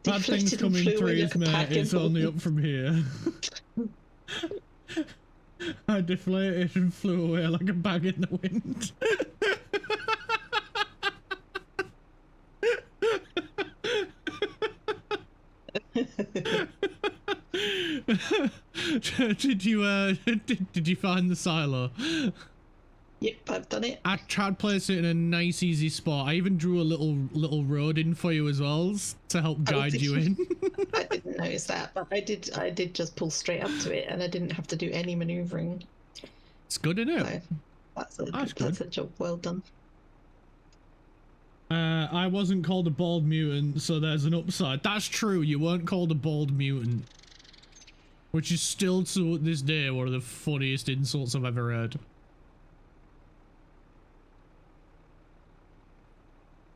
Bad things come in threes, mate. It's only up from here. I deflated and flew away like a bag in the wind. Did you find the silo? Yep, I've done it. I tried placing it in a nice easy spot. I even drew a little road in for you as well to help guide you in. I didn't notice that, but I did just pull straight up to it and I didn't have to do any maneuvering. It's good, isn't it? So that's a job well done. I wasn't called a bald mutant, so there's an upside. That's true, you weren't called a bald mutant. Which is still to this day one of the funniest insults I've ever heard.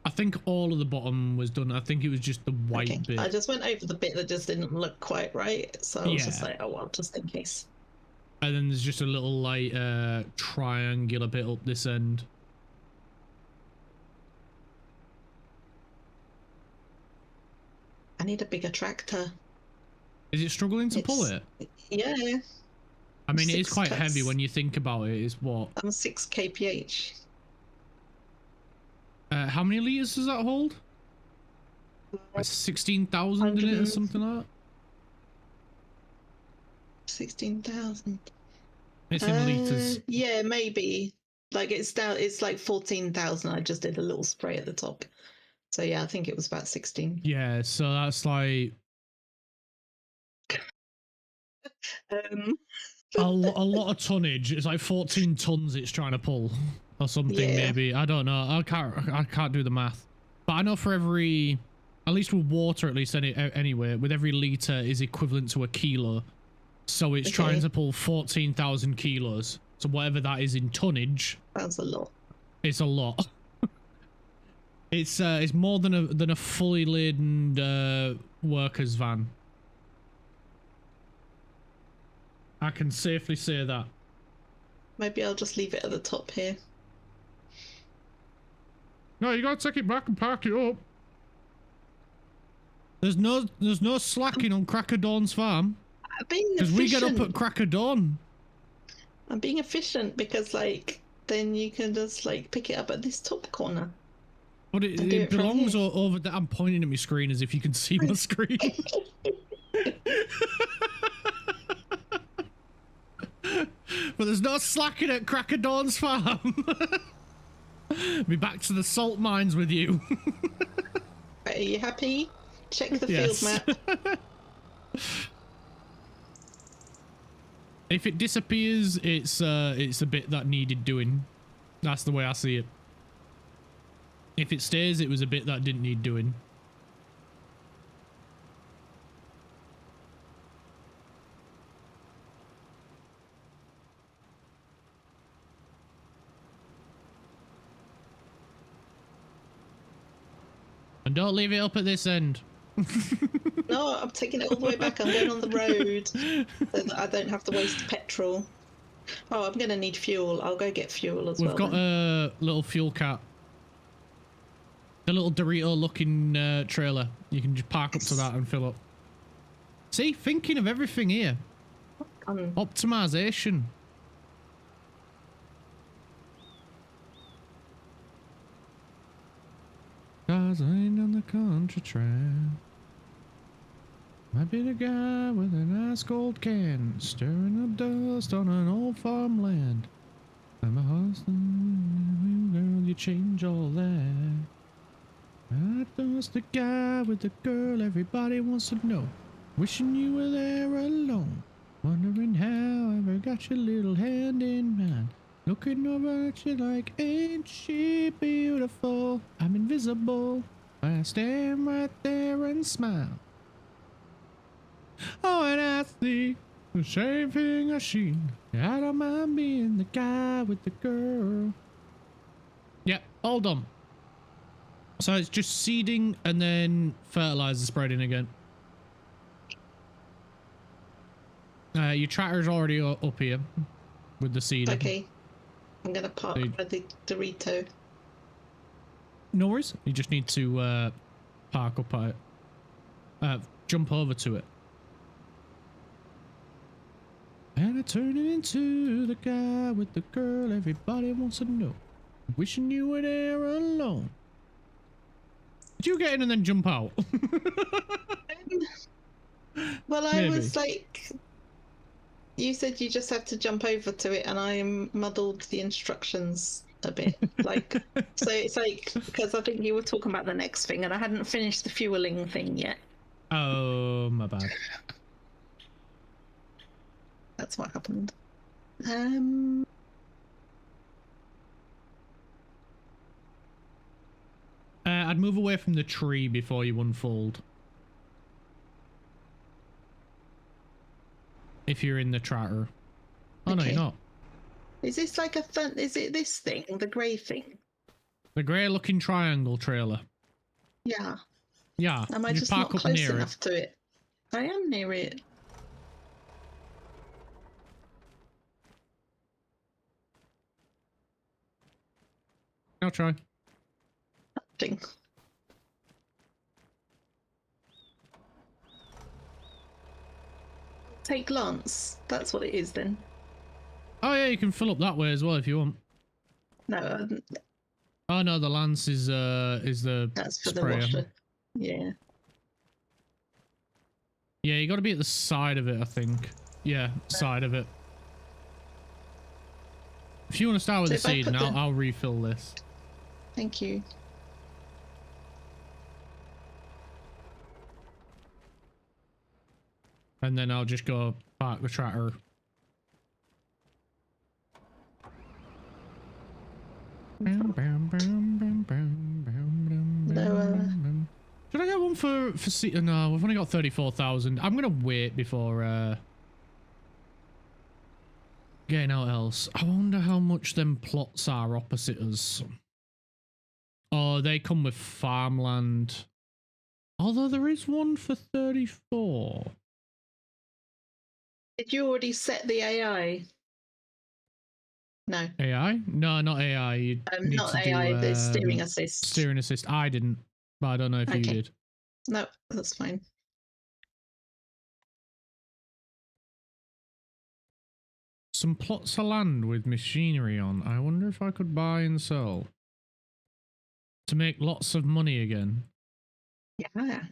I think all of the bottom was done. I think it was just the white bit. I just went over the bit that just didn't look quite right, so I was just like, oh well, just in case. And then there's just a little like triangular bit up this end. I need a bigger tractor. Is it struggling to pull it? Yeah. I mean, it is quite heavy when you think about it. It's what? I'm 6 kph. How many liters does that hold? 16,000 in it or something like that? 16,000. It's in liters. Yeah, maybe. Like it's like 14,000. I just did a little spray at the top. So yeah, I think it was about 16. Yeah, so that's like a lot of tonnage. It's like 14 tons it's trying to pull or something. Yeah. Maybe, I don't know. I can't do the math, but I know for every, at least with water, at least anyway, with every liter is equivalent to a kilo, so it's trying to pull 14,000 kilos. So whatever that is in tonnage, that's a lot. It's a lot. It's more than a fully laden worker's van. I can safely say that. Maybe I'll just leave it at the top here. No, you gotta take it back and park it up. There's no slacking on Cracker Dawn's farm. Because we get up at Cracker Dawn. I'm being efficient because like then you can just like pick it up at this top corner. But it belongs over there. I'm pointing at my screen as if you can see my screen. But there's no slacking at Cracker Dawn's farm. Be back to the salt mines with you. Are you happy? Check the field map. If it disappears, it's a bit that needed doing. That's the way I see it. If it stays, it was a bit that didn't need doing. And don't leave it up at this end. No, I'm taking it all the way back. I'm going on the road so that I don't have to waste petrol. Oh, I'm going to need fuel. I'll go get fuel as well. We've got a little fuel cap. The little Dorito looking trailer. You can just park up to that and fill up. See, thinking of everything here. Optimization. Cause I ain't on the country track. Might be the guy with an ice cold can, stirring the dust on an old farmland. I'm a husband, girl, you change all that. I dust the guy with the girl everybody wants to know. Wishing you were there alone. Wondering how I ever got your little hand in mine. Looking over at you like, ain't she beautiful? I'm invisible. I stand right there and smile. Oh, and I see the same thing I seen. I don't mind being the guy with the girl. Yeah, all done. So it's just seeding and then fertilizer spreading again. Your tractor's already up here with the seeding. Okay. I'm gonna park by the Dorito. No worries. You just need to park up at it. Jump over to it. And I turn it into the guy with the girl everybody wants to know. Wishing you were there alone. Did you get in and then jump out? Well, I Maybe. was like... You said you just have to jump over to it, and I muddled the instructions a bit. Like, so it's like, because I think you were talking about the next thing, and I hadn't finished the fueling thing yet. Oh, my bad. That's what happened. I'd move away from the tree before you unfold. If you're in the tractor. Oh, no, you're not. Is this like a fun? Is it this thing, the grey thing? The grey-looking triangle trailer. Yeah. Yeah. Am I just not close enough to it? I am near it. I'll try. Thing. Take Lance. That's what it is then. Oh yeah, you can fill up that way as well if you want. No. Oh no, the lance is the That's for sprayer. the washer. Yeah. Yeah, you got to be at the side of it, I think. Yeah, side of it. If you want to start with the seed, and I'll refill this. Thank you. And then I'll just go park the tractor. Should I get one for seed? No, we've only got 34,000. I'm gonna wait before getting out else. I wonder how much them plots are opposite us. Oh, they come with farmland. Although there is one for 34. Did you already set the AI? No. AI? No, not AI. You need not to AI, do, the steering assist. Steering assist. I didn't, but I don't know if you did. No, that's fine. Some plots of land with machinery on. I wonder if I could buy and sell. To make lots of money again. Yeah.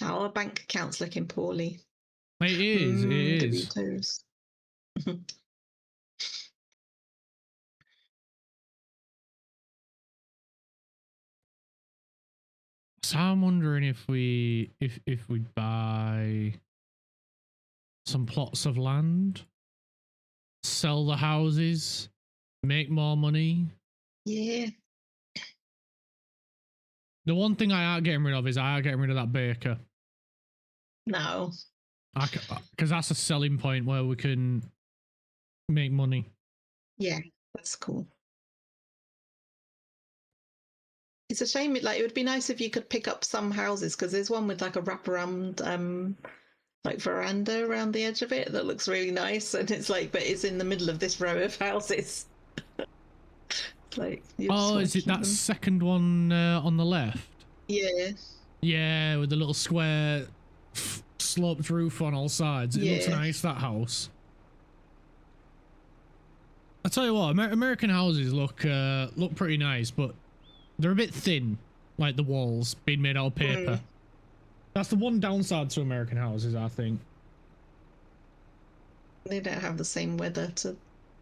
Our bank account's looking poorly. It is, it is. Doritos. So I'm wondering if we buy some plots of land, sell the houses, make more money. Yeah. The one thing I ain't getting rid of is I ain't getting rid of that baker. No. Because that's a selling point where we can make money. Yeah, that's cool. It's a shame. It would be nice if you could pick up some houses, because there's one with like a wraparound like veranda around the edge of it that looks really nice, and it's like, but it's in the middle of this row of houses. Like, oh, is it that second one on the left? Yeah. Yeah, with the little square sloped roof on all sides. It looks nice, that house. I tell you what, American houses look pretty nice, but they're a bit thin, like the walls being made out of paper. That's the one downside to American houses, I think. They don't have the same weather to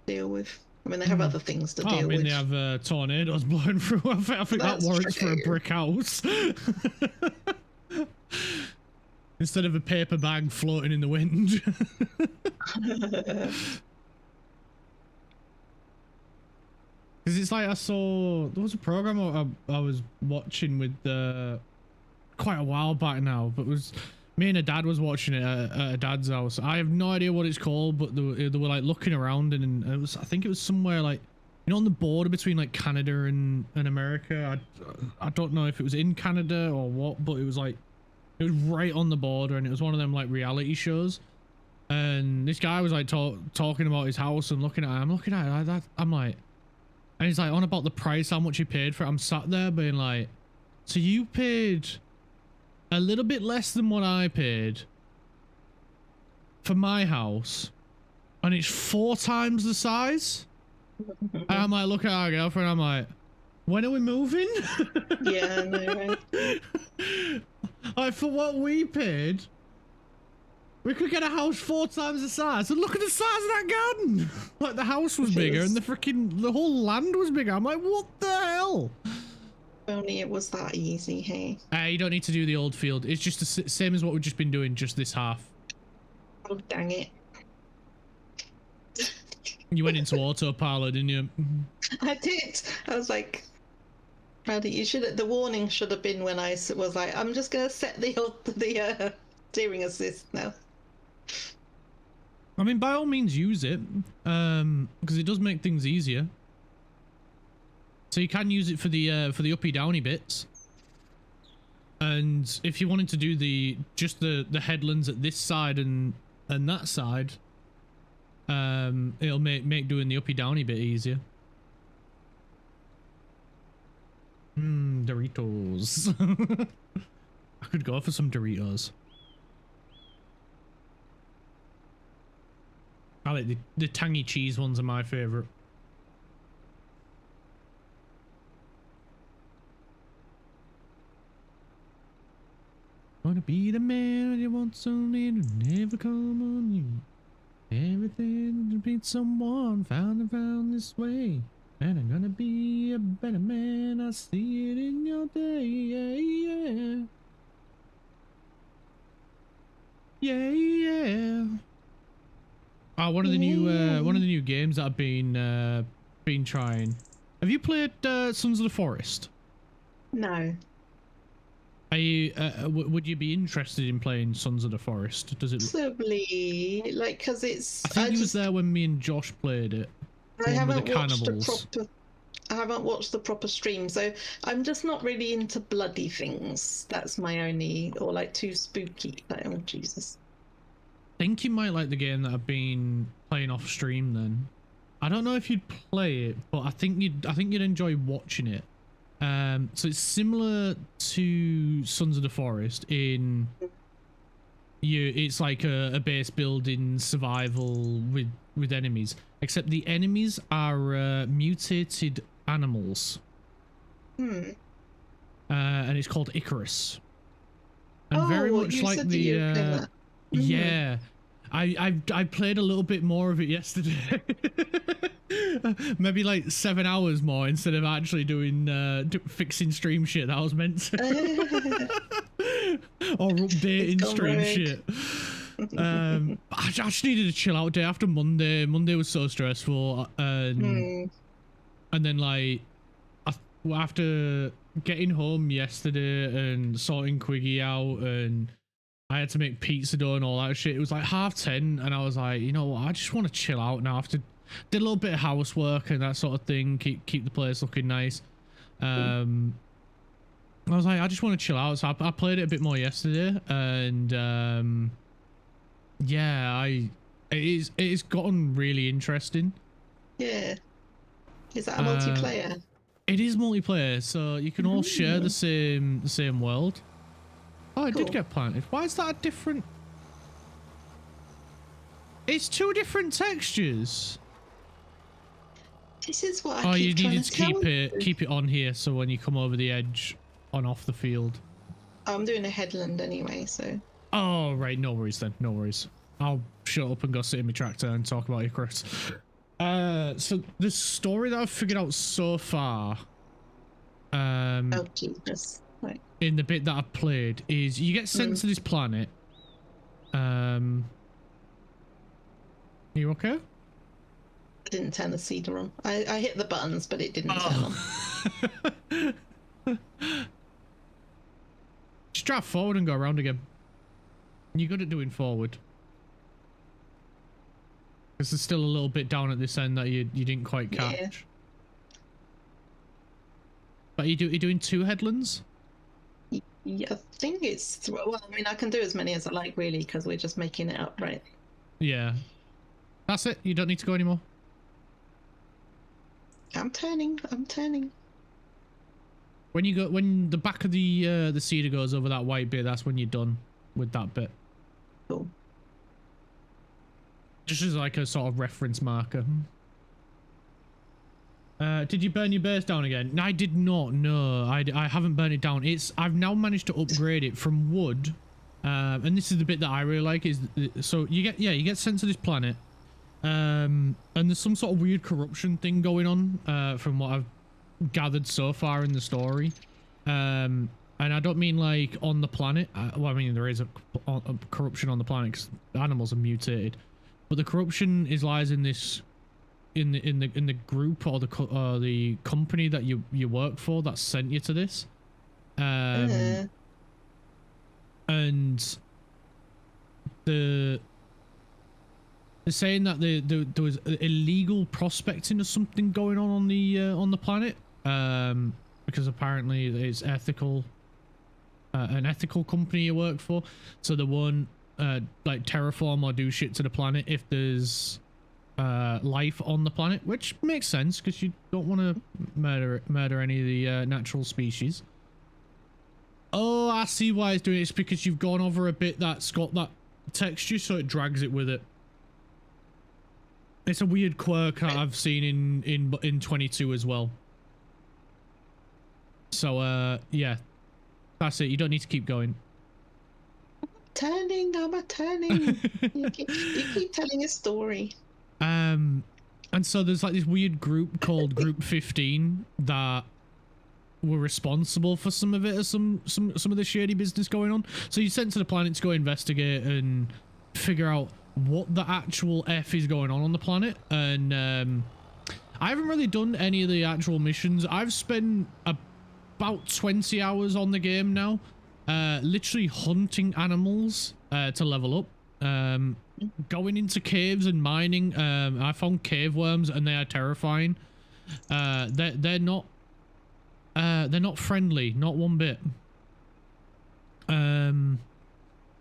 deal with. I mean, they have other things to deal with. I mean, they have tornadoes blowing through. I think that warrants for a brick house. Instead of a paper bag floating in the wind. Because it's like I saw... There was a program I was watching with quite a while back now, but it was... Me and a dad was watching it at a dad's house. I have no idea what it's called, but they were like looking around, and it was, I think it was somewhere like, you know, on the border between like Canada and America. I don't know if it was in Canada or what, but it was like, it was right on the border, and it was one of them like reality shows. And this guy was like talking about his house and looking at it. I'm looking at it, I'm like, and he's like on about the price, how much he paid for it. I'm sat there being like, so you paid a little bit less than what I paid for my house, and it's 4 times the size. And I'm like, look at our girlfriend, I'm like, when are we moving? Yeah, I know, right? Like, for what we paid, we could get a house 4 times the size. And look at the size of that garden. Like, the house was bigger and the whole land was bigger. I'm like, what the hell? If only it was that easy, hey? You don't need to do the old field. It's just the same as what we've just been doing, just this half. Oh, dang it. You went into autopilot, didn't you? I did. I was like, the warning should have been when I was like, I'm just going to set the steering assist now. I mean, by all means use it, because it does make things easier. So you can use it for the uppy downy bits, and if you wanted to do just the headlands at this side and that side, it'll make doing the uppy downy bit easier. Doritos. I could go for some Doritos. I like the tangy cheese ones are my favorite. Wanna be the man you want something to never come on you. Everything to be someone found this way. And I'm gonna be a better man. I see it in your day. Yeah, yeah. Yeah, yeah. One of the new games that I've been trying. Have you played Sons of the Forest? No. Are you, would you be interested in playing Sons of the Forest? Does it possibly, like, because it's... I think he was there when me and Josh played it. I haven't watched the proper stream, so I'm just not really into bloody things. That's my only, or like too spooky. Like, oh Jesus. I think you might like the game that I've been playing off stream then. I don't know if you'd play it, but I think you'd enjoy watching it. So it's similar to Sons of the Forest in it's like a base building survival with enemies, except the enemies are mutated animals. And it's called Icarus. And very much like the yeah. I played a little bit more of it yesterday. Maybe like 7 hours more instead of actually doing fixing stream shit that I was meant to. Or updating stream shit. I just needed a chill out day after Monday. Monday was so stressful, and then like after getting home yesterday and sorting Quiggy out, and I had to make pizza dough and all that shit. It was like 10:30, and I was like, you know what? I just want to chill out now. After did a little bit of housework and that sort of thing, keep the place looking nice. I was like, I just want to chill out. So I played it a bit more yesterday, and yeah, it's gotten really interesting. Yeah, is that a multiplayer? It is multiplayer, so you can all share the same world. Oh, it did get planted. Why is that a different... It's two different textures. This is what Oh, I you keep needed to trying to keep it on here so when you come over the edge on off the field. I'm doing a headland anyway, so. Oh, right. No worries then. No worries. I'll shut up and go sit in my tractor and talk about Icarus. So the story that I've figured out so far, Oh Jesus! Right. in the bit that I've played, is you get sent to this planet. You okay? I didn't turn the cedar on. I hit the buttons, but it didn't turn on. Just drive forward and go around again. You're good at doing forward. Because there's still a little bit down at this end that you didn't quite catch. Yeah. But you're doing 2 headlands? Yeah, I think it's. Well, I mean, I can do as many as I like, really, because we're just making it up, right? Yeah. That's it. You don't need to go anymore. I'm turning. I'm turning. When the back of the cedar goes over that white bit, that's when you're done with that bit. Cool. Just as like a sort of reference marker. Did you burn your base down again? I did not. No, I haven't burned it down. I've now managed to upgrade it from wood, and this is the bit that I really like. Is so you get sent to this planet, and there's some sort of weird corruption thing going on, from what I've gathered so far in the story, and I don't mean like on the planet. Well, I mean there is a corruption on the planet because animals are mutated, but the corruption lies in this. In the group or the company that you work for that sent you to this, and they're saying that there was illegal prospecting or something going on the planet, because apparently it's ethical, an ethical company you work for, so they won't like terraform or do shit to the planet if there's life on the planet, which makes sense because you don't want to murder any of the natural species. Oh, I see why it's doing it. It's because you've gone over a bit that's got that texture, so it drags it with it. It's a weird quirk that I've seen in 22 as well. So yeah, that's it. You don't need to keep going. I'm turning. You keep telling a story. And so there's like this weird group called Group 15 that were responsible for some of it, or some of the shady business going on. So you're sent to the planet to go investigate and figure out what the actual F is going on the planet. And I haven't really done any of the actual missions. I've spent about 20 hours on the game now, literally hunting animals to level up. Going into caves and mining. I found cave worms and they are terrifying. They're not friendly, not one bit.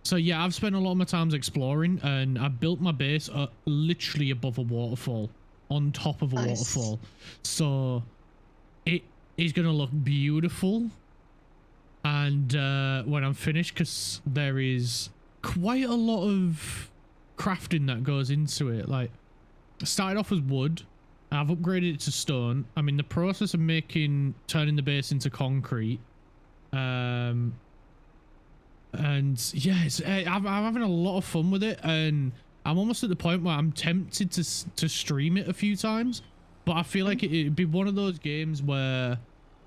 So yeah, I've spent a lot of my times exploring, and I built my base literally above a waterfall, on top of a waterfall. So it is gonna look beautiful. And when I'm finished, because there is quite a lot of crafting that goes into it. Like, I started off as wood. I've upgraded it to stone. I'm in the process of turning the base into concrete. And yeah, I'm having a lot of fun with it, and I'm almost at the point where I'm tempted to stream it a few times, but I feel like it'd be one of those games where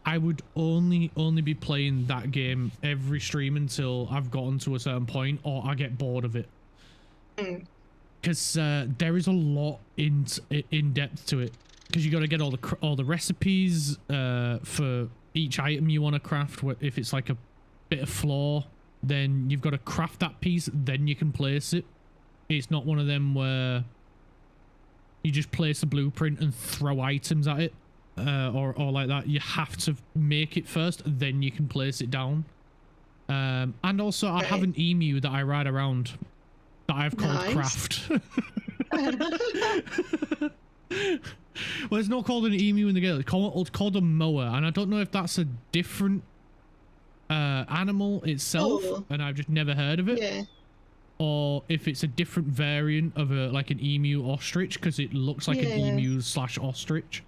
I would only be playing that game every stream until I've gotten to a certain point or I get bored of it. Because there is a lot in depth to it, because you got to get all the recipes for each item you want to craft. If it's like a bit of floor, then you've got to craft that piece, then you can place it. It's not one of them where you just place a blueprint and throw items at it, or like that. You have to make it first, then you can place it down. And also I have an emu that I ride around that I've called Craft. Well, it's not called an emu in the game. It's called a mower, and I don't know if that's a different animal itself, and I've just never heard of it. Yeah. or if it's a different variant of like an emu ostrich, because it looks like an emu / ostrich.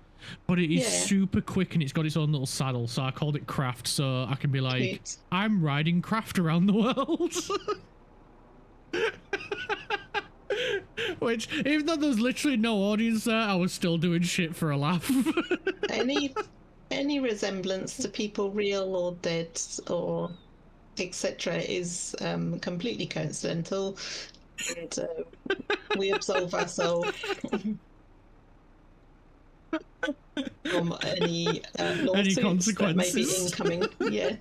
But it is super quick and it's got its own little saddle, so I called it Craft, so I can be like, Cute. I'm riding Craft around the world. Which, even though there's literally no audience there, I was still doing shit for a laugh. Any resemblance to people real or dead or etc. is completely coincidental, and we absolve ourselves from any lawsuits that may be incoming. Yeah.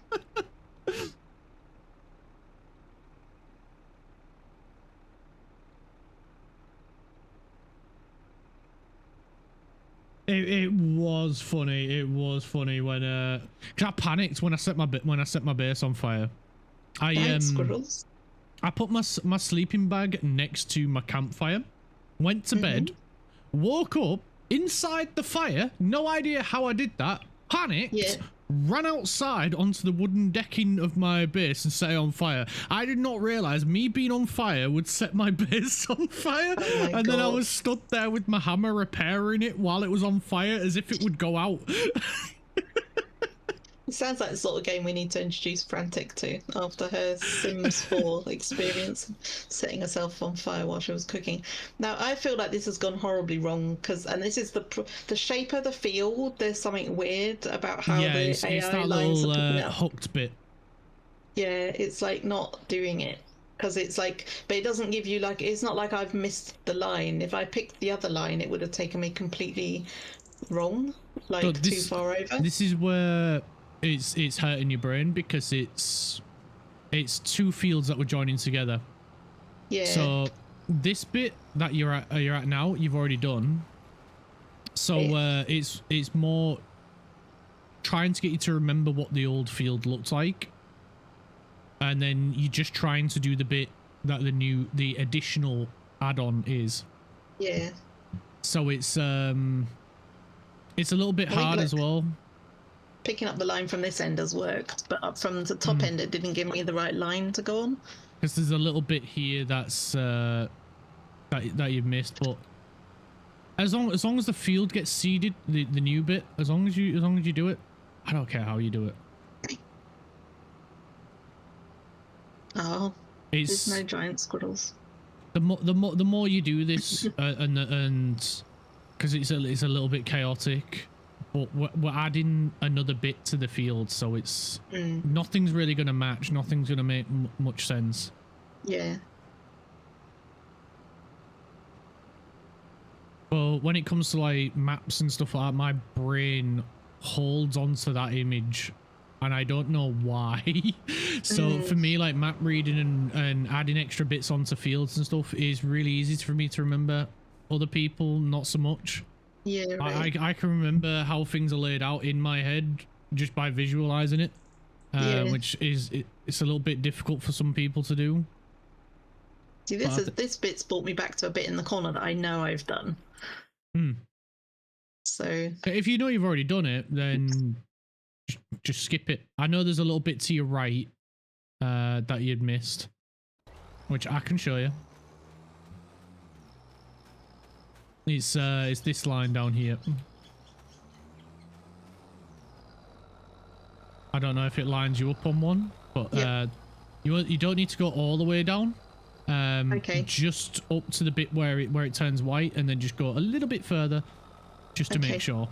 It was funny. It was funny when cause I panicked when I set my base on fire. Squirrels. I put my sleeping bag next to my campfire, went to bed, woke up inside the fire, no idea how I did that, panicked, ran outside onto the wooden decking of my base and set it on fire. I did not realize me being on fire would set my base on fire, and then I was stood there with my hammer repairing it while it was on fire as if it would go out. It sounds like the sort of game we need to introduce Frantic to after her Sims 4 experience, setting herself on fire while she was cooking. Now, I feel like this has gone horribly wrong, and this is the shape of the field. There's something weird about how the AI it's that lines little are picking up. hooked bit. Yeah, it's like not doing it. Because it's like, but it doesn't give you like, it's not like I've missed the line. If I picked the other line, it would have taken me completely wrong, like too far over. This is where it's hurting your brain, because it's two fields that were joining together. Yeah. So this bit that you're at now, you've already done. So it's more trying to get you to remember what the old field looked like, and then you're just trying to do the bit that the additional add-on is. Yeah. So it's a little bit hard as well. Picking up the line from this end has worked, but up from the top end, it didn't give me the right line to go on. Because there's a little bit here that's that you've missed, but as long as the field gets seeded, the new bit, as long as you do it, I don't care how you do it. Oh, there's no giant squirrels. The more you do this, and because it's a little bit chaotic. But we're adding another bit to the field, so it's nothing's really going to match. Nothing's going to make much sense. Yeah. But when it comes to like maps and stuff like that, my brain holds onto that image, and I don't know why. So for me, like map reading and adding extra bits onto fields and stuff is really easy for me to remember. Other people, not so much. Yeah, right. I can remember how things are laid out in my head just by visualizing it, which is it's a little bit difficult for some people to do. See, this bit's brought me back to a bit in the corner that I know I've done. So if you know you've already done it, then just skip it. I know there's a little bit to your right that you'd missed, which I can show you. It's this line down here. I don't know if it lines you up on one, but you don't need to go all the way down. Okay. Just up to the bit where it turns white, and then just go a little bit further, just to make sure.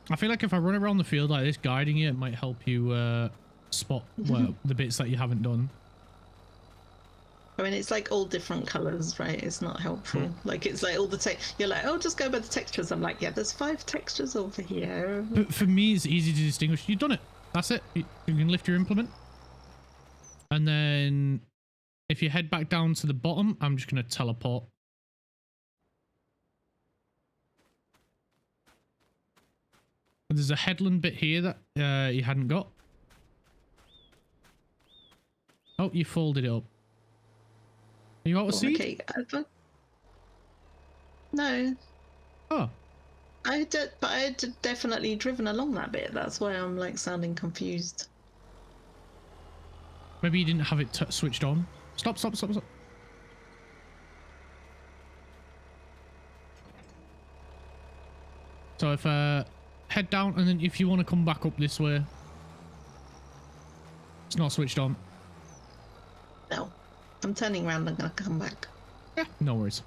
I feel like if I run around the field like this, guiding you, it might help you spot the bits that you haven't done. I mean, it's like all different colors, right? It's not helpful. Like, it's like all the you're like, oh, just go by the textures. I'm like, yeah, there's 5 textures over here. But for me, it's easy to distinguish. You've done it. That's it. You can lift your implement. And then if you head back down to the bottom, I'm just going to teleport. There's a headland bit here that you hadn't got. Oh, you folded it up. Are you out of seed? Okay. No. Oh. But I had definitely driven along that bit. That's why I'm like sounding confused. Maybe you didn't have it switched on. Stop, stop, stop, stop. So if head down, and then if you want to come back up this way, it's not switched on. No, I'm turning around. I'm gonna come back. Yeah, no worries.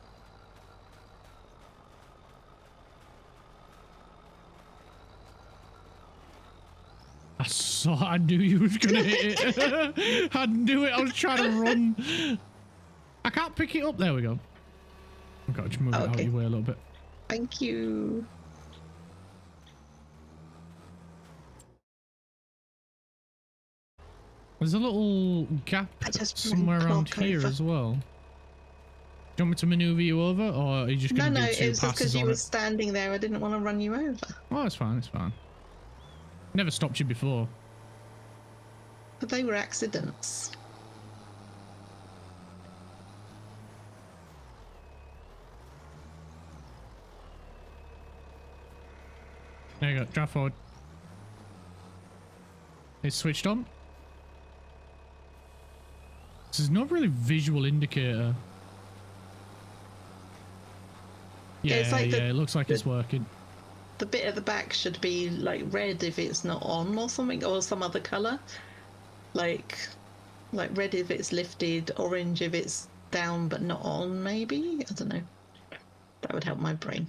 I knew you was gonna hit it. I knew it. I was trying to run. I can't pick it up. There we go. I've got to move it out of your way a little bit. Thank you. There's a little gap somewhere around here as well. Do you want me to maneuver you over, or are you just going to do 2 passes on it? No, it's just because you were standing there. I didn't want to run you over. Oh, it's fine. It's fine. Never stopped you before. But they were accidents. There you go. Drive forward. It's switched on. This is not really visual indicator. Yeah, it's like it looks like it's working. The bit at the back should be like red if it's not on or something, or some other color. Like red if it's lifted, orange if it's down but not on, maybe? I don't know. That would help my brain.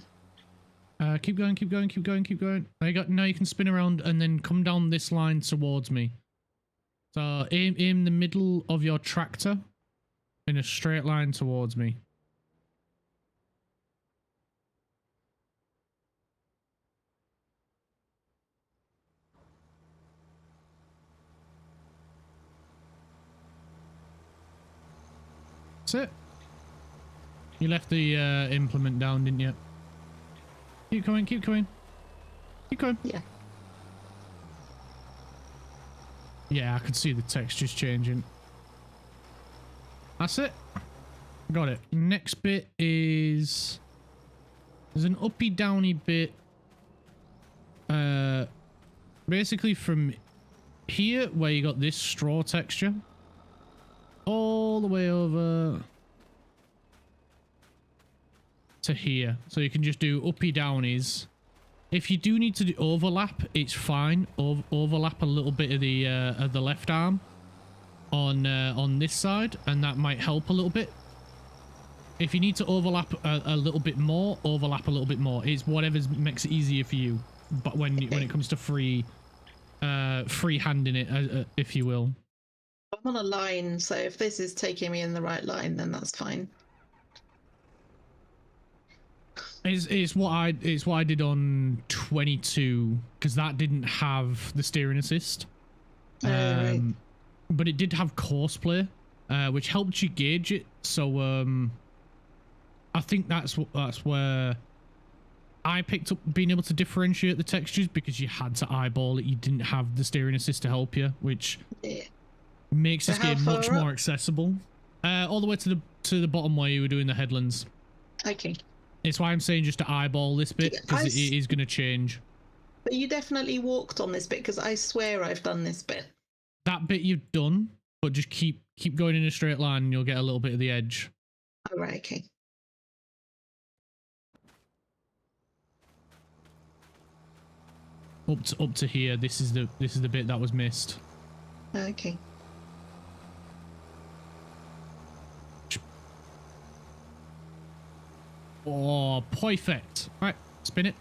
Keep going, keep going, keep going, keep going. There you go. Now you can spin around and then come down this line towards me. So aim the middle of your tractor in a straight line towards me. That's it. You left the implement down, didn't you? Keep going, keep going. Keep going. Yeah. Yeah, I could see the textures changing. That's it. Got it. Next bit is... There's an uppy downy bit. Basically from here, where you got this straw texture, all the way over to here. So you can just do uppy downies. If you do need to do overlap, it's fine. Overlap a little bit of the left arm on this side, and that might help a little bit. If you need to overlap a little bit more, overlap a little bit more. It's whatever makes it easier for you. But when it comes to free handing it, if you will. I'm on a line, so if this is taking me in the right line, then that's fine. It's what I did on 22, because that didn't have the steering assist. Right. But it did have course play, which helped you gauge it. So I think that's where I picked up being able to differentiate the textures, because you had to eyeball it. You didn't have the steering assist to help you, which makes this game much more accessible. All the way to the bottom where you were doing the headlands. Okay. It's why I'm saying just to eyeball this bit, because it is going to change. But you definitely walked on this bit, because I swear I've done this bit. That bit you've done, but just keep going in a straight line and you'll get a little bit of the edge. All right, okay. Up to here, this is the bit that was missed. Okay. Oh, perfect. Right, spin it.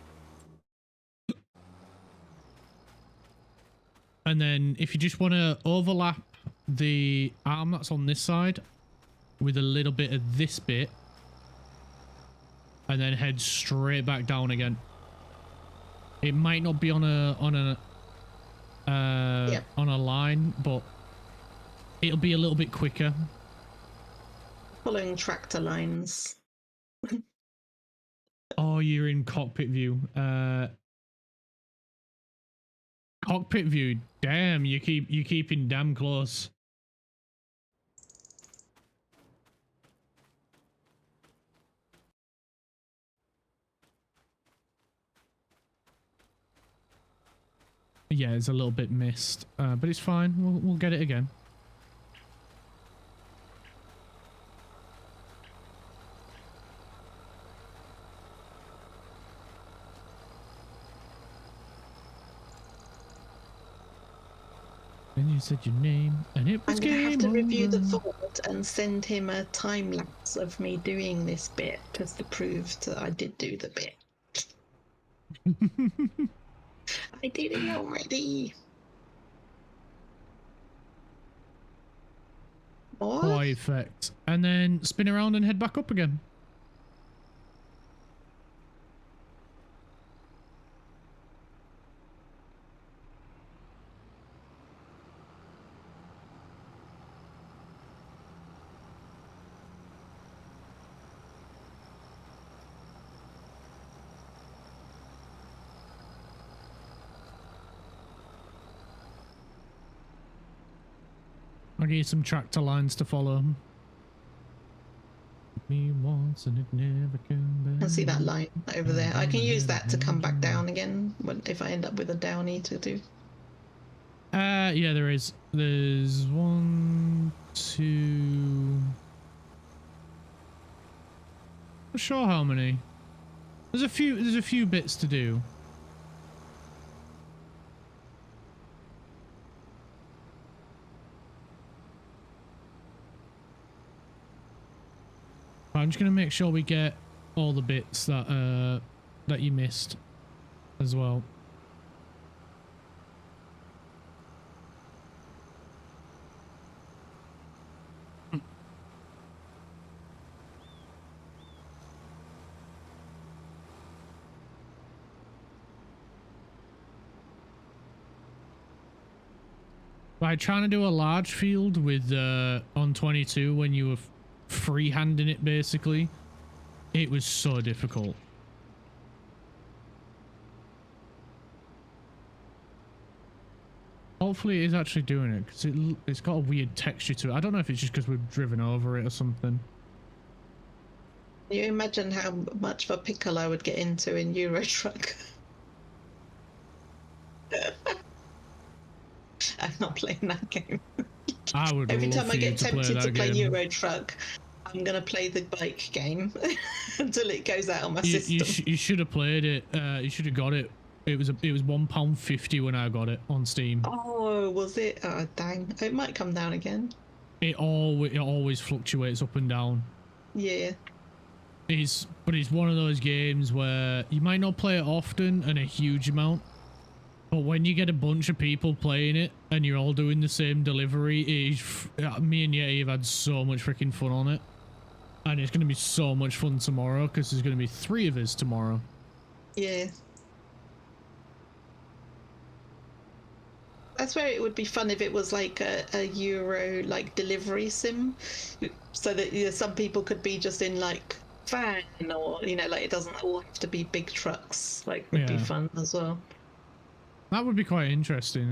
And then if you just want to overlap the arm that's on this side with a little bit of this bit, and then head straight back down again. It might not be on a line, but it'll be a little bit quicker. Following tractor lines. Oh, you're in cockpit view. Cockpit view. Damn, you keeping damn close. Yeah, it's a little bit missed, but it's fine. We'll get it again. And you said your name, and it was I'm gonna have to review the over. VOD and send him a time lapse of me doing this bit just to prove that I did do the bit. I did it already. What? Perfect. And then spin around and head back up again. I'll give you some tractor lines to follow. Me once and it never came back. I see that line over there. I can use that to come back down again if I end up with a downy to do. Yeah, there is. There's 1, 2. Not sure how many. There's a few bits to do. I'm just gonna make sure we get all the bits that that you missed as well. By trying to do a large field with on 22 when you were freehanding it, basically, it was so difficult. Hopefully it is actually doing it, because it's got a weird texture to it. I don't know if it's just because we've driven over it or something. Can you imagine how much of a pickle I would get into in Euro Truck? I'm not playing that game. I would Every love time for I you get to play tempted that to play game. Euro Truck, I'm gonna play the bike game until it goes out on my system. You should have played it. You should have got it. It was £1.50 when I got it on Steam. Oh, was it? Oh, dang! It might come down again. It always fluctuates up and down. Yeah. But it's one of those games where you might not play it often and a huge amount, but when you get a bunch of people playing it and you're all doing the same delivery, me and Yeti have had so much freaking fun on it, and it's going to be so much fun tomorrow because there's going to be 3 of us tomorrow. Yeah. That's where it would be fun if it was like a Euro like delivery sim, so that some people could be just in like van, or like it doesn't all have to be big trucks. Like would be fun as well. That would be quite interesting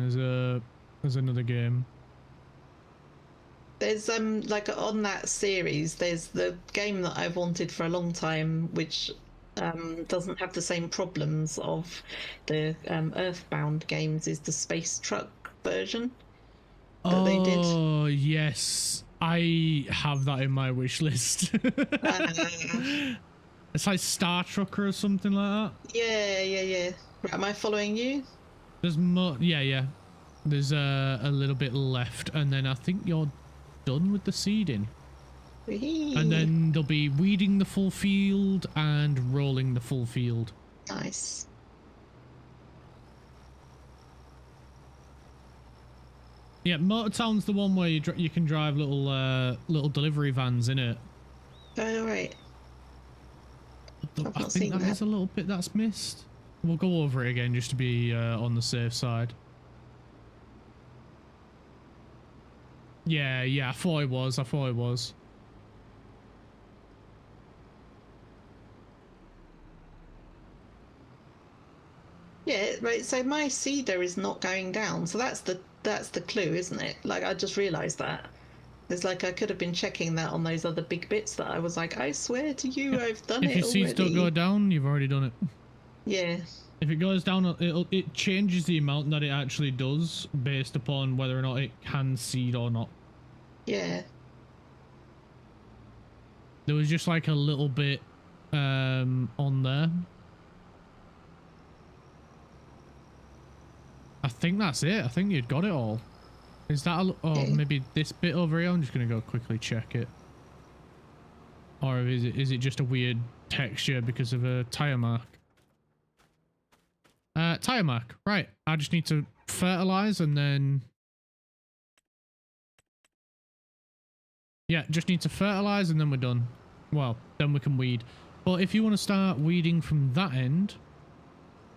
as another game. There's like on that series, there's the game that I've wanted for a long time, which doesn't have the same problems of the Earthbound games, is the space truck version that they did. Oh yes, I have that in my wish list. It's like Star Trucker or something like that. Yeah. Right, am I following you? There's more. Yeah. There's a little bit left, and then I think you're done with the seeding. And then there'll be weeding the full field and rolling the full field. Nice. Yeah, Motortown's the one where you can drive little delivery vans in it. Oh, right. I think that is a little bit that's missed. We'll go over it again just to be on the safe side. Yeah, I thought it was. Yeah, right. So my cedar is not going down. So that's the clue, isn't it? Like I just realised that. It's like I could have been checking that on those other big bits that I was like, I swear to you, I've done it already. If your seeds don't go down, you've already done it. Yeah. If it goes down, it changes the amount that it actually does based upon whether or not it can seed or not. Yeah. There was just like a little bit on there. I think that's it. I think you'd got it all. Is that maybe this bit over here? I'm just gonna go quickly check it. Or is it just a weird texture because of a tire mark? Tire mark. Right. I just need to fertilize and then... Yeah, just need to fertilize and then we're done. Well, then we can weed. But if you want to start weeding from that end,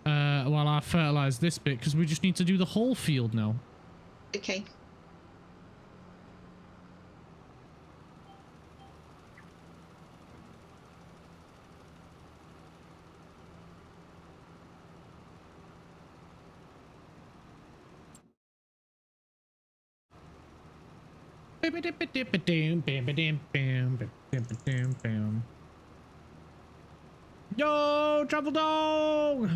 while I fertilize this bit, because we just need to do the whole field now. Okay. Yo, travel dog!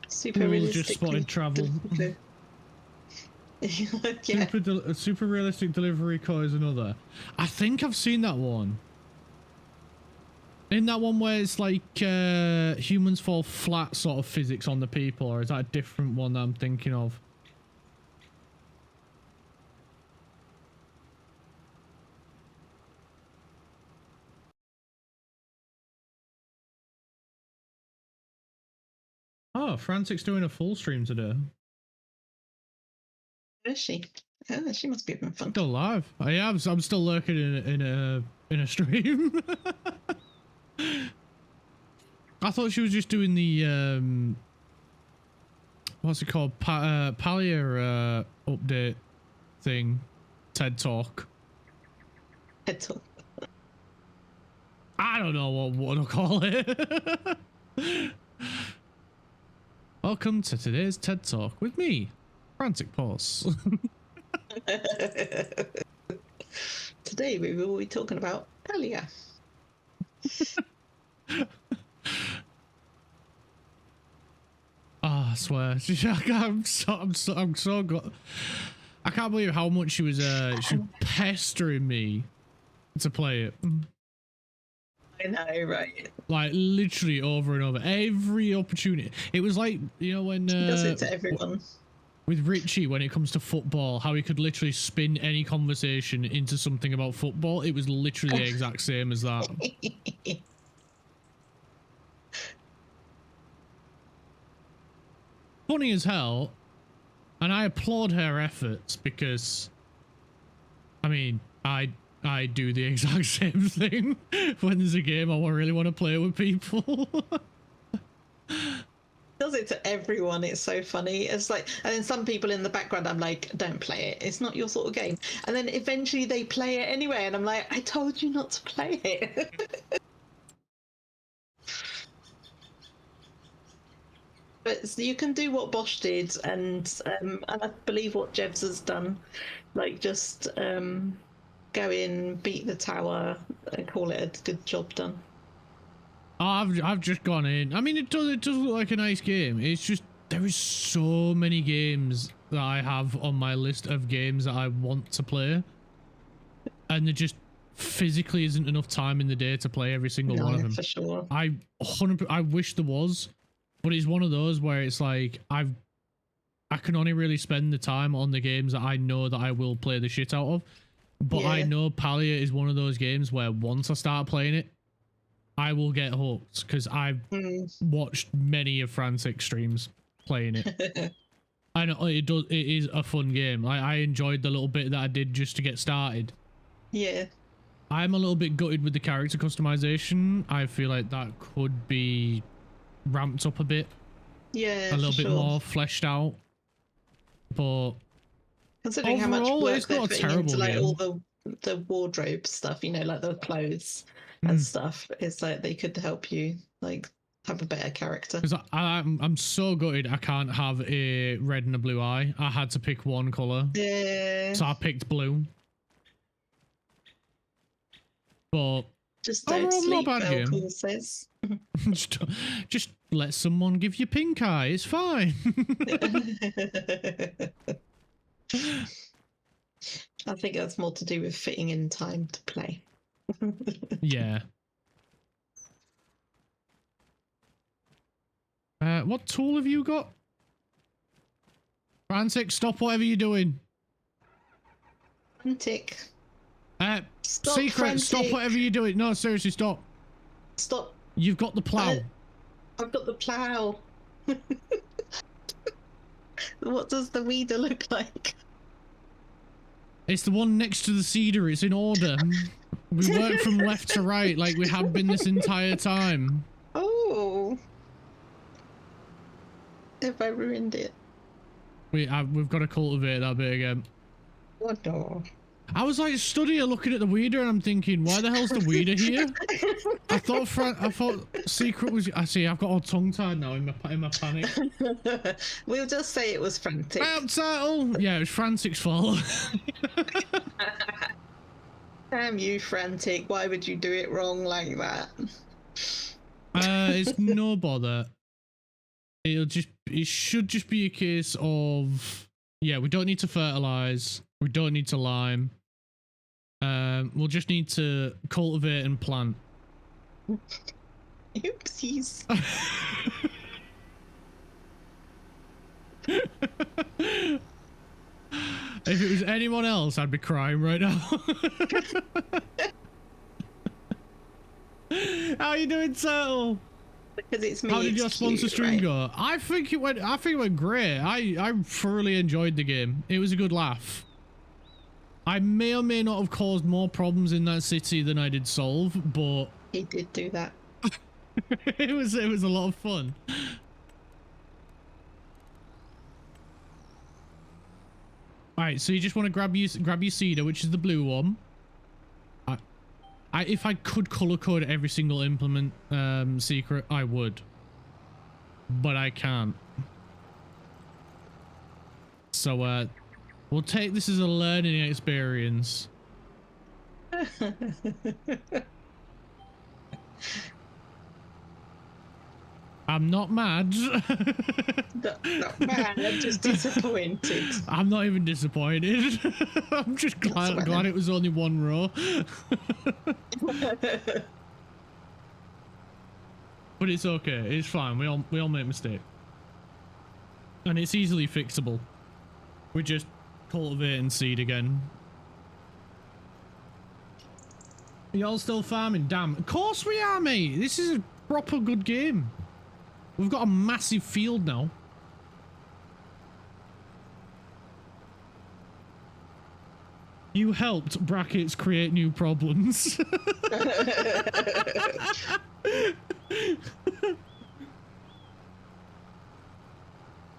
Super realistic. Just spotted travel. Yeah. Super realistic delivery car is another. I think I've seen that one. In that one where it's like humans fall flat sort of physics on the people, or is that a different one that I'm thinking of? Oh, Frantic's doing a full stream today. Where is she? Oh, she must be having fun. Still live. I'm still lurking in a stream. I thought she was just doing the what's it called? Palia update thing. TED Talk. TED Talk. I don't know what to call it. Welcome to today's TED Talk with me, Frantic Pulse. Today we will be talking about Palia. I swear, I'm so good. I can't believe how much she was pestering me to play it. I know, right? Like literally over and over, every opportunity. It was like, you know, when she does it to everyone. With Richie, when it comes to football, how he could literally spin any conversation into something about football. It was literally the exact same as that. Funny as hell, and I applaud her efforts because, I mean, I do the exact same thing when there's a game I really want to play with people. Does it to everyone. It's so funny. It's like, and then some people in the background, I'm like, don't play it. It's not your sort of game. And then eventually they play it anyway, and I'm like, I told you not to play it. But so you can do what Bosch did, and I believe what Jebs has done, like just go in, beat the tower, and call it a good job done. I've just gone in. I mean, it does look like a nice game. It's just there is so many games that I have on my list of games that I want to play, and there just physically isn't enough time in the day to play every single one of them. For sure. I wish there was, but it's one of those where it's like I can only really spend the time on the games that I know that I will play the shit out of. But yeah. I know Palia is one of those games where once I start playing it, I will get hooked because I've watched many of Frantic streams playing it. I know it is a fun game. I enjoyed the little bit that I did just to get started. Yeah. I'm a little bit gutted with the character customization. I feel like that could be ramped up a bit. Yeah, a little bit more fleshed out. But considering overall, how much work it's they're not a putting terrible into like game. all the wardrobe stuff, you know, like the clothes and stuff, it's like they could help you like have a better character. Because I'm so gutted I can't have a red and a blue eye. I had to pick one color. Yeah. So I picked blue. But just don't sleep, not bad game. Says. just let someone give you pink eye. It's fine. I think that's more to do with fitting in time to play. Yeah. What tool have you got? Frantic, stop whatever you're doing. Frantic. Stop, Secret, Frantic. Stop whatever you're doing. No, seriously, stop. Stop. You've got the plow. I've got the plow. What does the weeder look like? It's the one next to the seeder. It's in order. We work from left to right like we have been this entire time. Oh. Have I ruined it? We've got to cultivate that bit again. What no? I was like stood here looking at the weeder and I'm thinking, why the hell's the weeder here? I thought Secret was. I see. I've got all tongue tied now in my panic. We'll just say it was Frantic. Turtle. Yeah, it was Frantic's fault. Damn you, Frantic! Why would you do it wrong like that? It's no bother. It should just be a case of, yeah, we don't need to fertilize. We don't need to lime. We'll just need to cultivate and plant. Oopsies. If it was anyone else, I'd be crying right now. How are you doing, Turtle? Because it's me. How did your sponsor stream go? I think it went great. I thoroughly enjoyed the game. It was a good laugh. I may or may not have caused more problems in that city than I did solve, but he did do that. it was a lot of fun. All right, so you just want to grab your cedar, which is the blue one. If I could color code every single implement secret, I would, but I can't. So we'll take this as a learning experience. I'm not mad. Not mad, I'm just disappointed. I'm not even disappointed. I'm just glad it was only one row. But it's okay. It's fine. We all make mistakes. And it's easily fixable. We just cultivate and seed again. Y'all still farming? Damn. Of course we are, mate. This is a proper good game. We've got a massive field now. You helped, brackets, create new problems.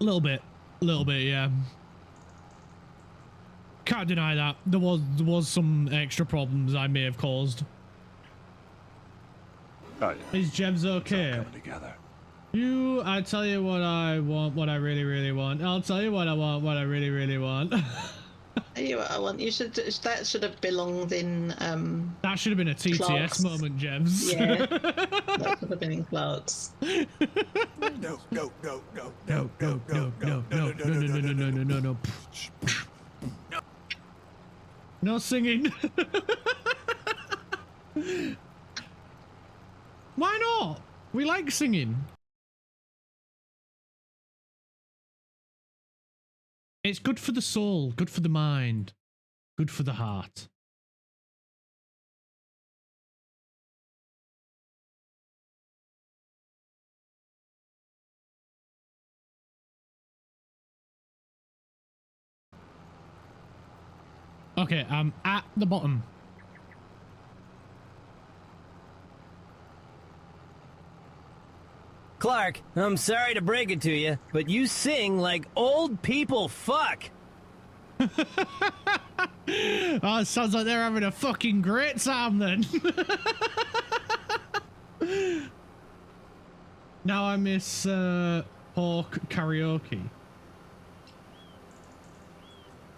Little bit, yeah. Can't deny that. There was some extra problems I may have caused. Oh, yeah. Is Jebs okay? Coming together. I tell you what I want, what I really, really want. I'll tell you what I want, what I really, really want. Tell you what I want. That should have belonged in. That should have been a TTS Clark's moment, Jebs. Yeah, that should have been in Clark's. No. No singing. Why not? We like singing. It's good for the soul, good for the mind, good for the heart. Okay, I'm at the bottom. Clark, I'm sorry to break it to you, but you sing like old people fuck. Oh, it sounds like they're having a fucking great time then. Now I miss pork karaoke.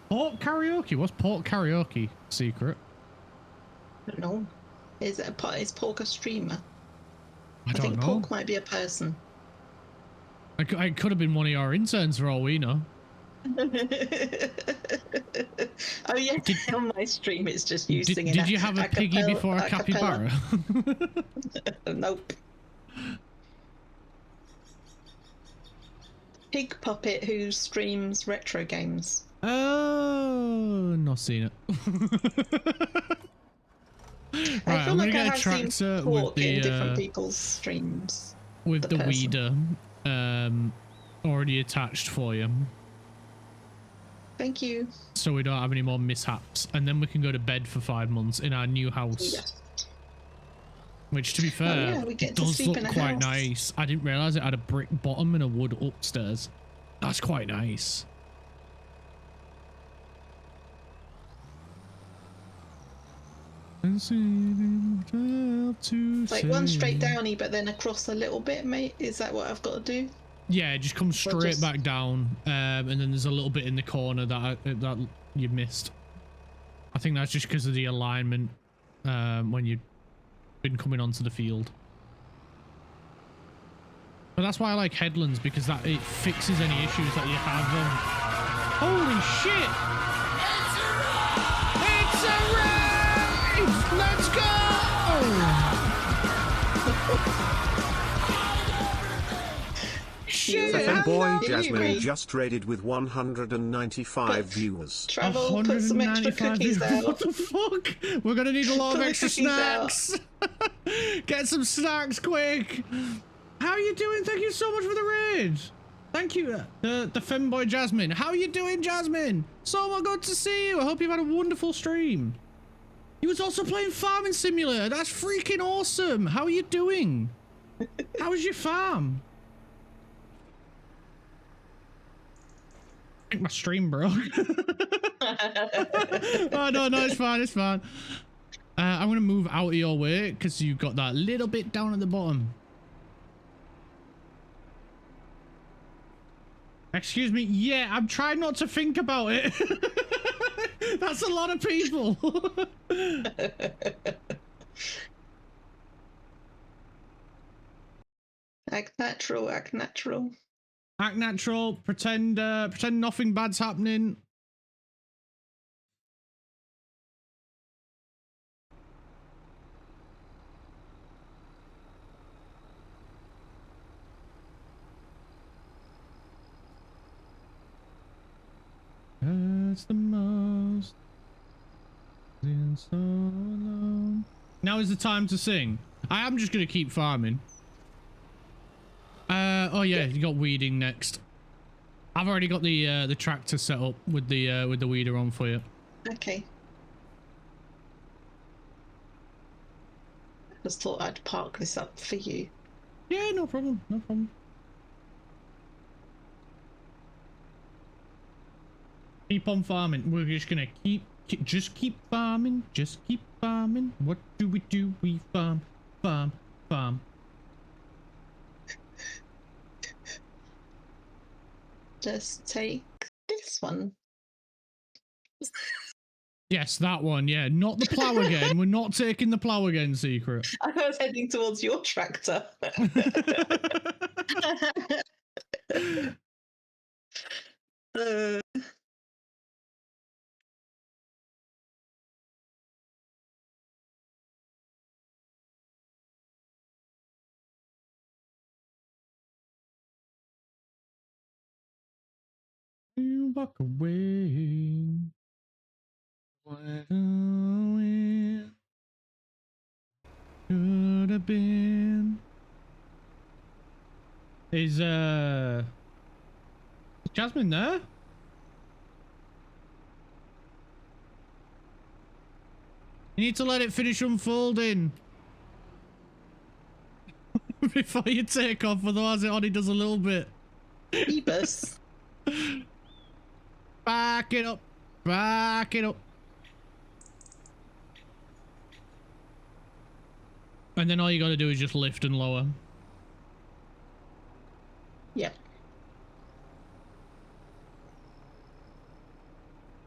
Pork karaoke? What's pork karaoke? Secret? I don't know. Is pork a streamer? I think know. pork might be a person. I could have been one of your interns for all we know. Oh yeah, on my stream it's just you singing. Did you have a piggy before a capybara? Nope. pig puppet who streams retro games. Oh, not seen it. I feel like I have seen tractor talk in different people's streams. with the weeder already attached for you. Thank you. So we don't have any more mishaps, and then we can go to bed for 5 months in our new house. Yeah. Which, to be fair, does look quite nice. I didn't realise it had a brick bottom and a wood upstairs. That's quite nice. Like one straight downy, but then across a little bit, mate. Is that what I've got to do? Yeah, it just comes straight back down, and then there's a little bit in the corner that you missed. I think that's just because of the alignment when you've been coming onto the field. But that's why I like headlands, because it fixes any issues that you have. Holy shit! It's a rave! Let's go! Shit! Boy Jasmine just raided with 195 viewers. Travel, put some extra cookies out. What the fuck? We're gonna need a lot of extra snacks. Get some snacks quick. How are you doing? Thank you so much for the raid. Thank you, the femboy Jasmine. How are you doing, Jasmine? So good to see you. I hope you've had a wonderful stream. You was also playing Farming Simulator. That's freaking awesome. How are you doing? How was your farm? I think my stream broke. Oh no, it's fine, it's fine. I'm gonna move out of your way because you've got that little bit down at the bottom. Excuse me. Yeah, I'm trying not to think about it. That's a lot of people. Act natural, act natural. Act natural, pretend nothing bad's happening. That's the most in so long. Now is the time to sing. I am just gonna keep farming. Oh yeah, you got weeding next. I've already got the tractor set up with the weeder on for you. Okay. Just thought I'd park this up for you. Yeah, no problem, no problem. Keep on farming. We're just gonna keep farming. Just keep farming. What do? We farm. Just take this one. Yes, that one. Yeah, not the plow again. We're not taking the plow again, Secret. I was heading towards your tractor. You walk away. What could have been. Is Jasmine there? You need to let it finish unfolding before you take off, otherwise it only does a little bit. Phoebus. Back it up. Back it up. And then all you gotta do is just lift and lower. Yep.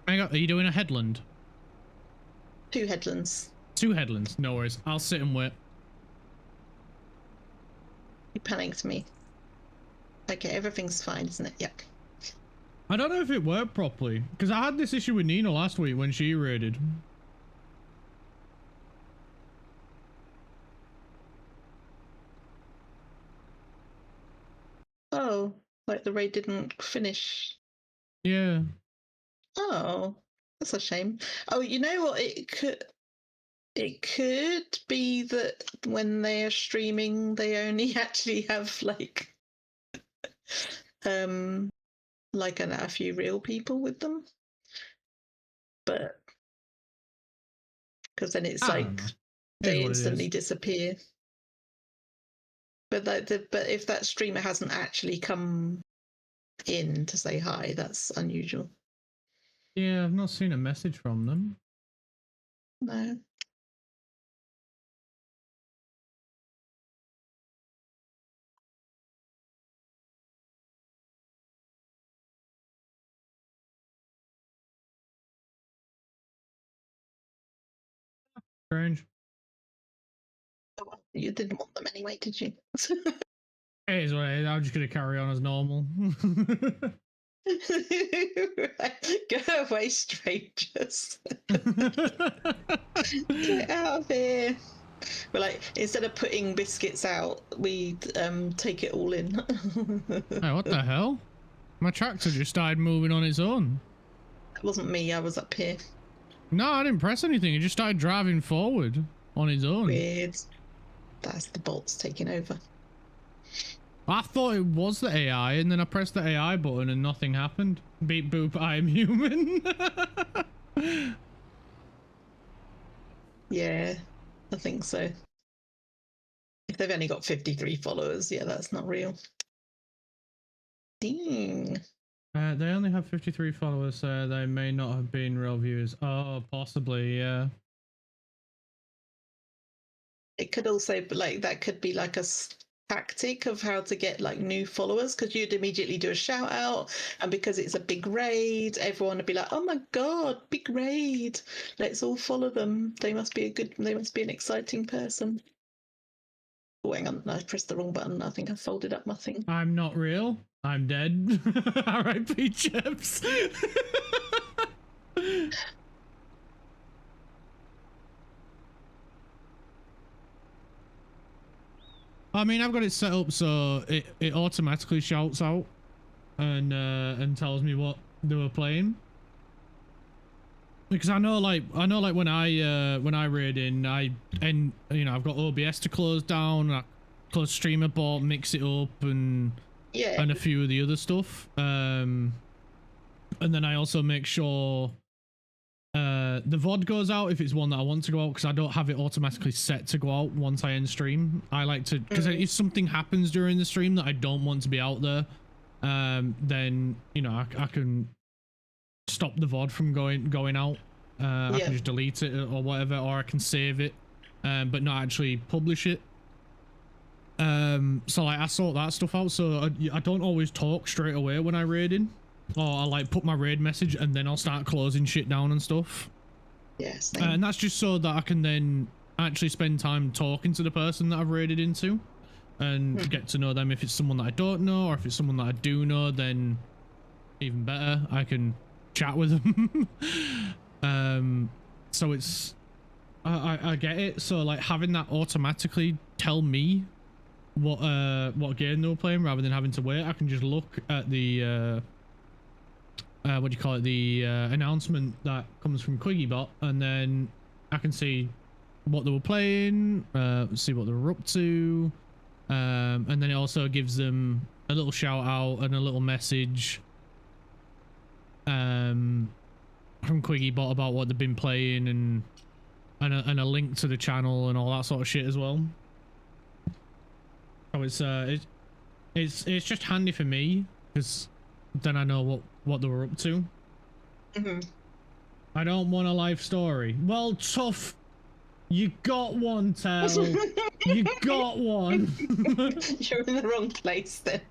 Hang on, are you doing a headland? 2 headlands. 2 headlands, no worries. I'll sit and wait. You panicked me. Okay, everything's fine, isn't it? Yep. I don't know if it worked properly, because I had this issue with Nina last week when she raided. Oh, Like the raid didn't finish. Yeah. Oh, that's a shame. Oh, you know what? It could be that when they are streaming, they only actually have like a few real people with them, but because then it's like they instantly disappear. But but if that streamer hasn't actually come in to say hi, that's unusual. Yeah, I've not seen a message from them. No. Strange. You didn't want them anyway, did you? It is what it is. I'm just going to carry on as normal. Go away, strangers. Get out of here. But like, instead of putting biscuits out, we take it all in. Hey, what the hell? My tractor just started moving on its own. That wasn't me, I was up here. No, I didn't press anything. It just started driving forward on its own. Weird. That's the bolts taking over. I thought it was the AI, and then I pressed the AI button and nothing happened. Beep boop, I am human. Yeah, I think so. If they've only got 53 followers, yeah, that's not real. Dang. They only have 53 followers, so they may not have been real viewers. Oh, possibly, yeah. It could also be like, that could be like a tactic of how to get like new followers, because you'd immediately do a shout out, and because it's a big raid, everyone would be like, oh my god, big raid, let's all follow them, they must be an exciting person. Oh, hang on, I pressed the wrong button. I think I folded up my thing. I'm not real. I'm dead. R.I.P. Chips. I mean, I've got it set up so it automatically shouts out and tells me what they were playing. Because I know like when I raid in, I've got OBS to close down, I close streamer bot, mix it up, and a few of the other stuff. And then I also make sure the VOD goes out if it's one that I want to go out, because I don't have it automatically set to go out once I end stream. I like to, because if something happens during the stream that I don't want to be out there, then I can stop the VOD from going out. I can just delete it or whatever, or I can save it but not actually publish it. So like I sort that stuff out, so I don't always talk straight away when I raid in, or I like put my raid message and then I'll start closing shit down and stuff. Yes. And that's just so that I can then actually spend time talking to the person that I've raided into and get to know them. If it's someone that I don't know, or if it's someone that I do know, then even better, I can chat with them. So it's I get it. So like having that automatically tell me what game they were playing rather than having to wait, I can just look at the what do you call it, the announcement that comes from QuiggyBot, and then I can see what they were playing, see what they were up to, and then it also gives them a little shout out and a little message from QuiggyBot about what they've been playing, and a link to the channel and all that sort of shit as well. So it's just handy for me, because then I know what they were up to. I don't want a life story. Well, tough. You got one, Tell. You got one. You're in the wrong place then.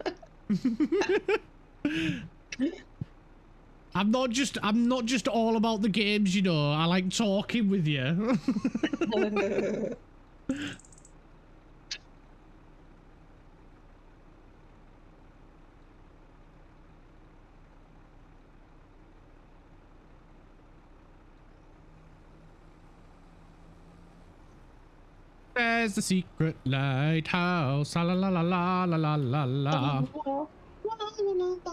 I'm not just all about the games, you know. I like talking with you. There's the secret lighthouse. La la la la la la la la.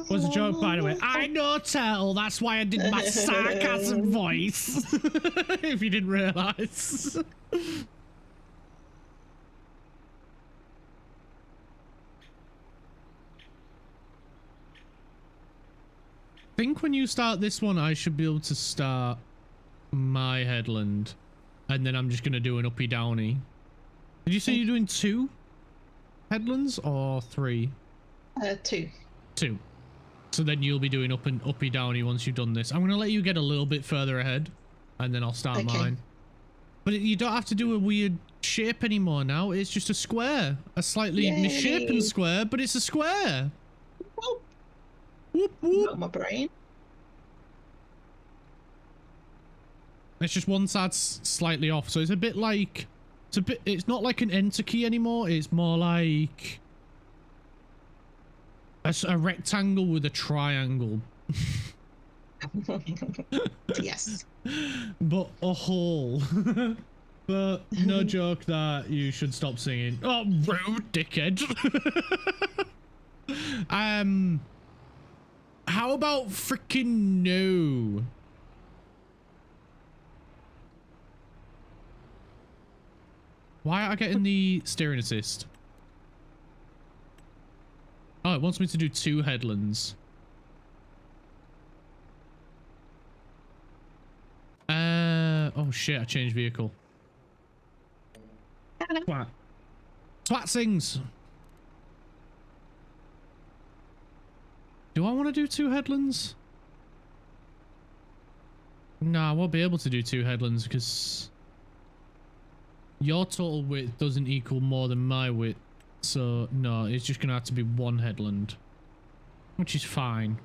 Was a joke, by the way. I know, Turtle. That's why I did my sarcasm voice. If you didn't realise. I think when you start this one, I should be able to start my headland, and then I'm just gonna do an uppy downy. Did you say you're doing 2 headlands or 3? 2. 2. So then you'll be doing uppy downy once you've done this. I'm gonna let you get a little bit further ahead, and then I'll start mine. But you don't have to do a weird shape anymore now. It's just a square, a slightly misshapen square, but it's a square. Whoop. Whoop whoop. Got my brain. It's just one side's slightly off, so it's a bit like it's not like an enter key anymore. It's more like a rectangle with a triangle. Yes. But a hole. But no joke that you should stop singing. Oh, rude dickhead. How about freaking no? Why are I getting the steering assist? Oh, it wants me to do 2 headlands. Oh shit, I changed vehicle. Twat. Twat sings. Do I want to do 2 headlands? No, I won't be able to do 2 headlands because your total width doesn't equal more than my width. So no, it's just gonna have to be 1 headland, which is fine.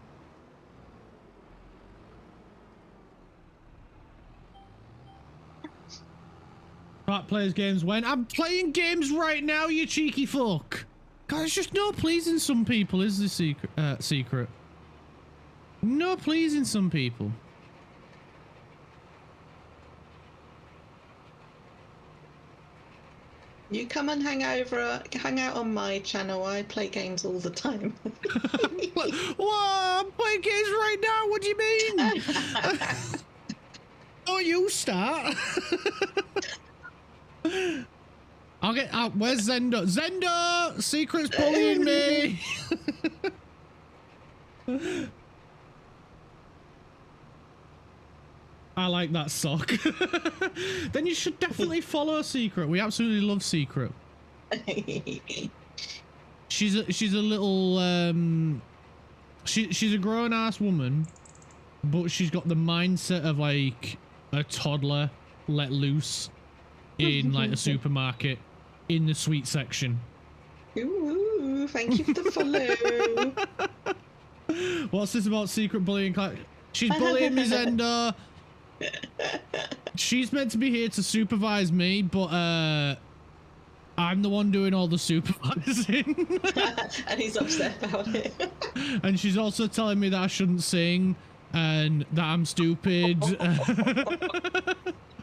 Twat plays games when? I'm playing games right now, you cheeky fuck. God, there's just no pleasing some people, is the secret. No pleasing some people. You come and hang out on my channel. I play games all the time. Whoa, I'm playing games right now. What do you mean? Oh, you start. I'll get out. Where's Zendo? Zendo! Secret's bullying me! I like that sock. Then you should definitely follow Secret. We absolutely love Secret. She's a little she's a grown ass woman, but she's got the mindset of like a toddler let loose in like a supermarket in the sweet section. Ooh, thank you for the follow. What's this about secret bullying? She's bullying me, Zendo. She's meant to be here to supervise me, but I'm the one doing all the supervising. And he's upset about it. And she's also telling me that I shouldn't sing and that I'm stupid.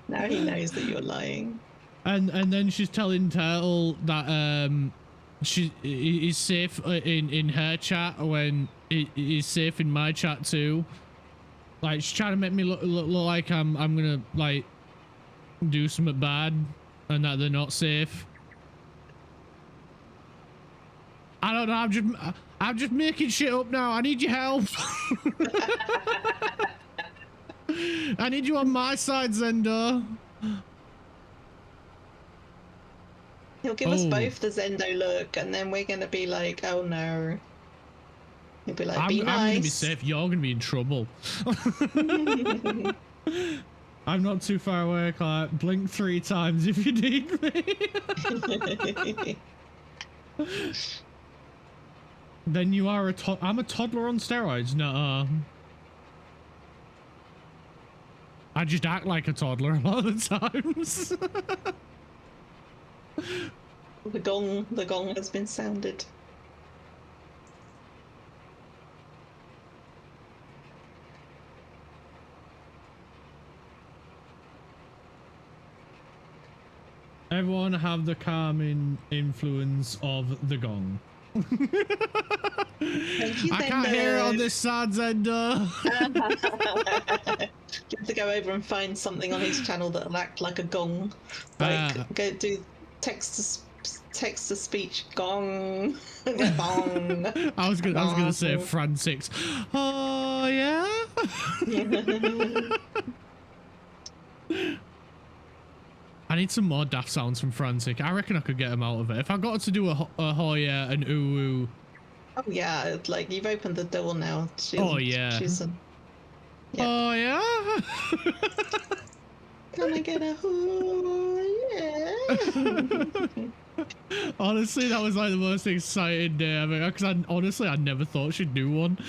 Now he knows that you're lying. And then she's telling Turtle that she is safe in her chat when it is safe in my chat too. Like she's trying to make me look like I'm gonna like do something bad and that they're not safe. I don't know. I'm just making shit up now. I need your help. I need you on my side, Zendo. He'll give us both the Zendo look, and then we're gonna be like, "Oh no." He'll be like, "Be nice." I'm gonna be safe. You're gonna be in trouble. I'm not too far away. Clark. Blink 3 times if you need me. Then you are I'm a toddler on steroids. No. I just act like a toddler a lot of the times. The gong has been sounded. Everyone have the calming influence of the gong. Thank you, I can't hear it on this side, Zendo. You have to go over and find something on his channel that'll act like a gong. Like, go do text to speech gong. Gong. I was gonna say Frantics. Oh yeah. I need some more daft sounds from Frantic. I reckon I could get them out of it. If I got to do a oh yeah, an ooh. Oh yeah, like you've opened the door now. Oh yeah. Yep. Oh yeah. Can I get a oh yeah? Honestly, that was like the most exciting day ever. Because I never thought she'd do one.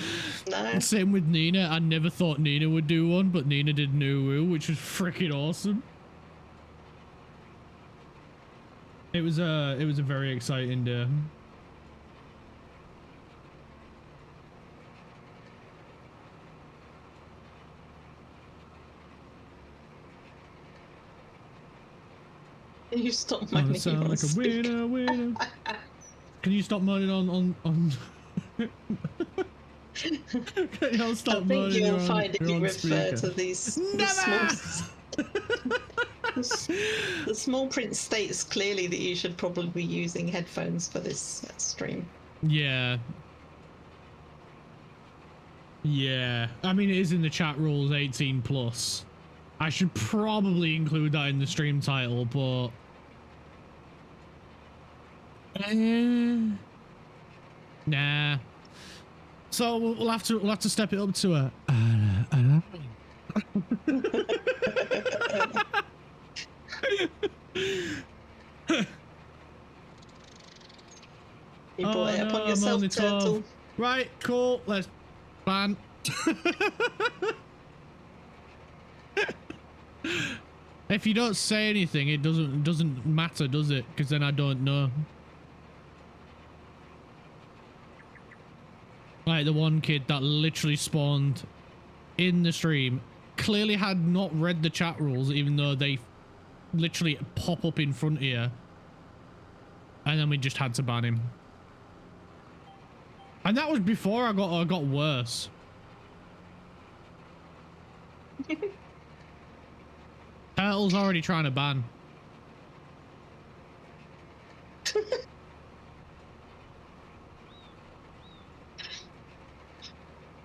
No. Same with Nina. I never thought Nina would do one, but Nina did an ooh, which was freaking awesome. It was a very exciting day. Can you stop moaning? Sound like a winner. Can you stop moaning on? Can you stop moaning? I think you'll find if you refer speaker. to these the small print states clearly that you should probably be using headphones for this stream. Yeah. Yeah. I mean, it is in the chat rules 18 plus. I should probably include that in the stream title, but nah. So we'll have to step it up to a. You brought it upon yourself, Turtle. Right, cool. Let's ban. If you don't say anything, it doesn't matter, does it? Because then I don't know. Like the one kid that literally spawned in the stream, clearly had not read the chat rules, even though they literally pop up in front here. And then we just had to ban him. And that was before I got worse. Turtle's already trying to ban.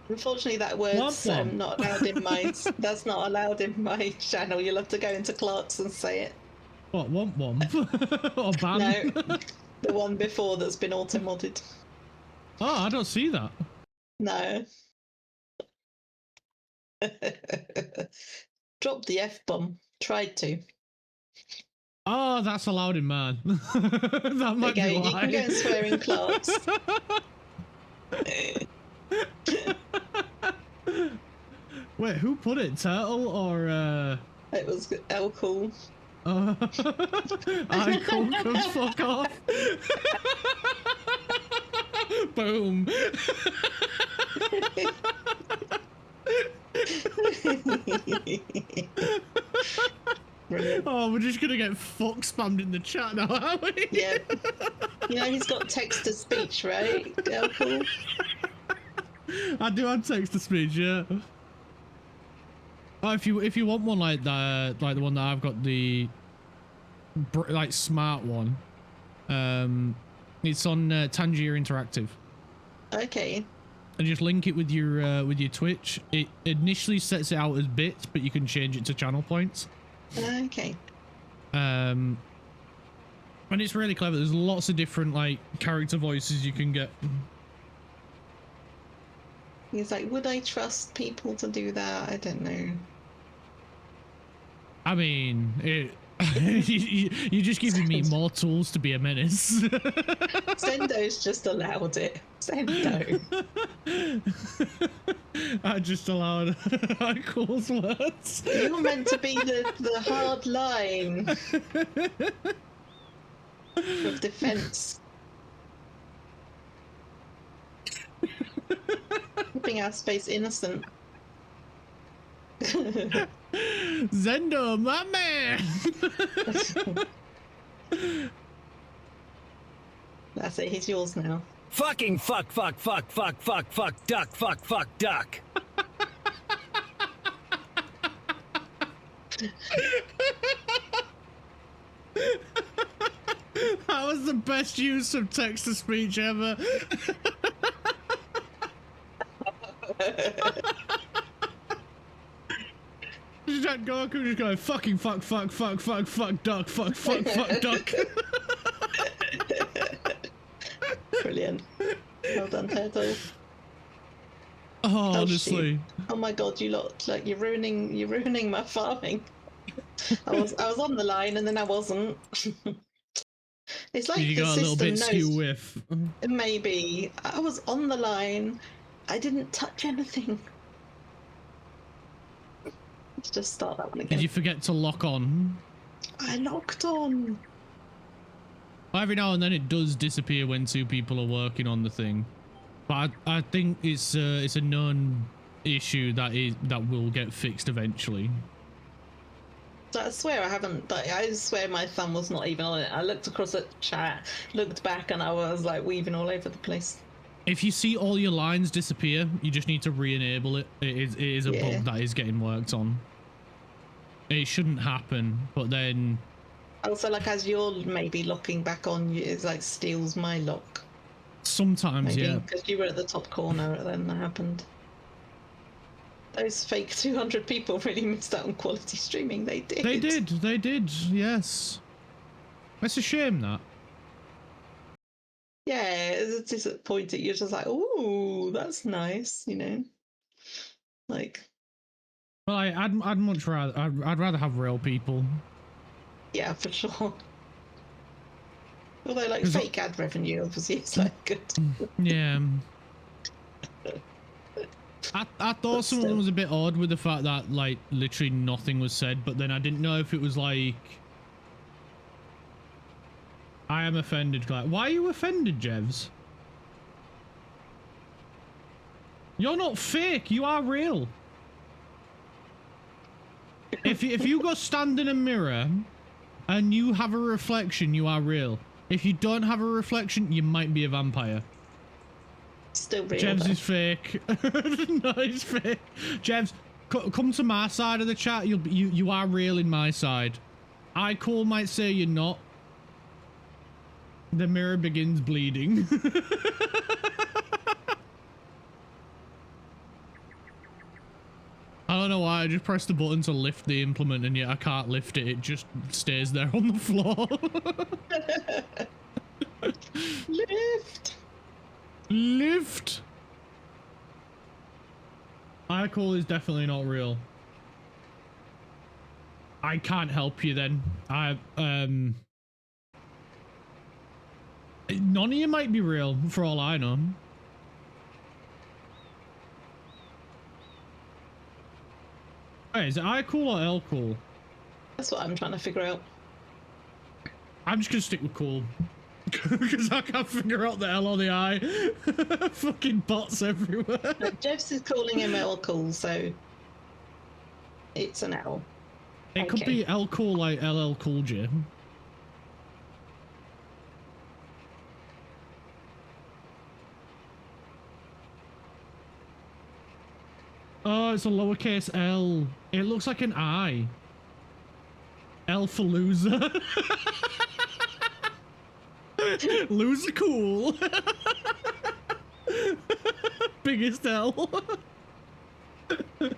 Unfortunately, that word's not allowed in my. That's not allowed in my channel. You'll have to go into Clark's and say it. What, womp? Or ban? No, the one before that's been auto-modded. Oh, I don't see that. No. Drop the F-bomb. Tried to. Oh, that's allowed in man. That might be why. You can go and swear in Clark's. Wait, who put it? Turtle or It was Cool. I cool comes fuck off. Boom. Oh, we're just gonna get fuck spammed in the chat now, aren't we? Yeah. You know he's got text to speech, right? Cool. I do have text to speech, yeah. Oh, if you want one like that, like the one that I've got, the like smart one, it's on Tangier Interactive. Okay. And just link it with your Twitch. It initially sets it out as bits, but you can change it to channel points. Okay. And it's really clever. There's lots of different like character voices you can get. He's like, would I trust people to do that? I don't know. I mean, you're just giving me more tools to be a menace. Sendo's just allowed it. Sendo. I just allowed Cool's words. You're meant to be the hard line of defense. Keeping our space innocent. Zendo, my man. That's it, he's yours now. Fucking fuck, fuck, fuck, fuck, fuck, fuck, duck, fuck, fuck, duck. That was the best use of text-to-speech ever. Jack Goku just going fucking fuck, fuck, fuck, fuck, fuck, duck, fuck, fuck, fuck, duck. Brilliant. Well done, Turtle. Oh, honestly. Shoot. Oh my god, you lot, like you're ruining my farming. I was on the line and then I wasn't. It's like you the got a little bit system skew knows. whiff. Maybe I was on the line. I didn't touch anything. Let's just start that one again. Did you forget to lock on? I locked on. Every now and then it does disappear when two people are working on the thing, but I think it's a known issue that will get fixed eventually. I swear I haven't, but I swear my thumb was not even on it. I looked across at chat, looked back, and I was like weaving all over the place. If you see all your lines disappear, you just need to re-enable it. It is a bug that is getting worked on. It shouldn't happen, but then... Also, like, as you're maybe locking back on, it like steals my lock. Sometimes, maybe, yeah. Because you were at the top corner and then that happened. Those fake 200 people really missed out on quality streaming. They did. They did, yes. It's a shame, that. Yeah, it's disappointing. You're just like, ooh, that's nice, you know? Like... Well, I'd much rather... I'd rather have real people. Yeah, for sure. Although, like, fake ad revenue, obviously, is, like, good. Yeah. I thought something was a bit odd with the fact that, like, literally nothing was said, but then I didn't know if it was, like... I am offended. Like, why are you offended, Jevs? You're not fake, you are real. If you go stand in a mirror and you have a reflection, you are real. If you don't have a reflection, you might be a vampire. Still real. Jevs though. is fake. No, he's fake. Jevs, come to my side of the chat. You are real in my side. I Cool might say you're not. The mirror begins bleeding. I don't know why, I just pressed the button to lift the implement and yet I can't lift it, it just stays there on the floor. Lift! Lift! iCall is definitely not real. I can't help you then. None of you might be real, for all I know. Hey, is it iCool or L-Cool? That's what I'm trying to figure out. I'm just gonna stick with cool. Because I can't figure out the L or the I. Fucking bots everywhere. But Jeffs is calling him L Cool, so it's an L. It could be L-Cool like LL Cool J. Oh, it's a lowercase L. It looks like an I. L for loser. Loser cool. Biggest L. I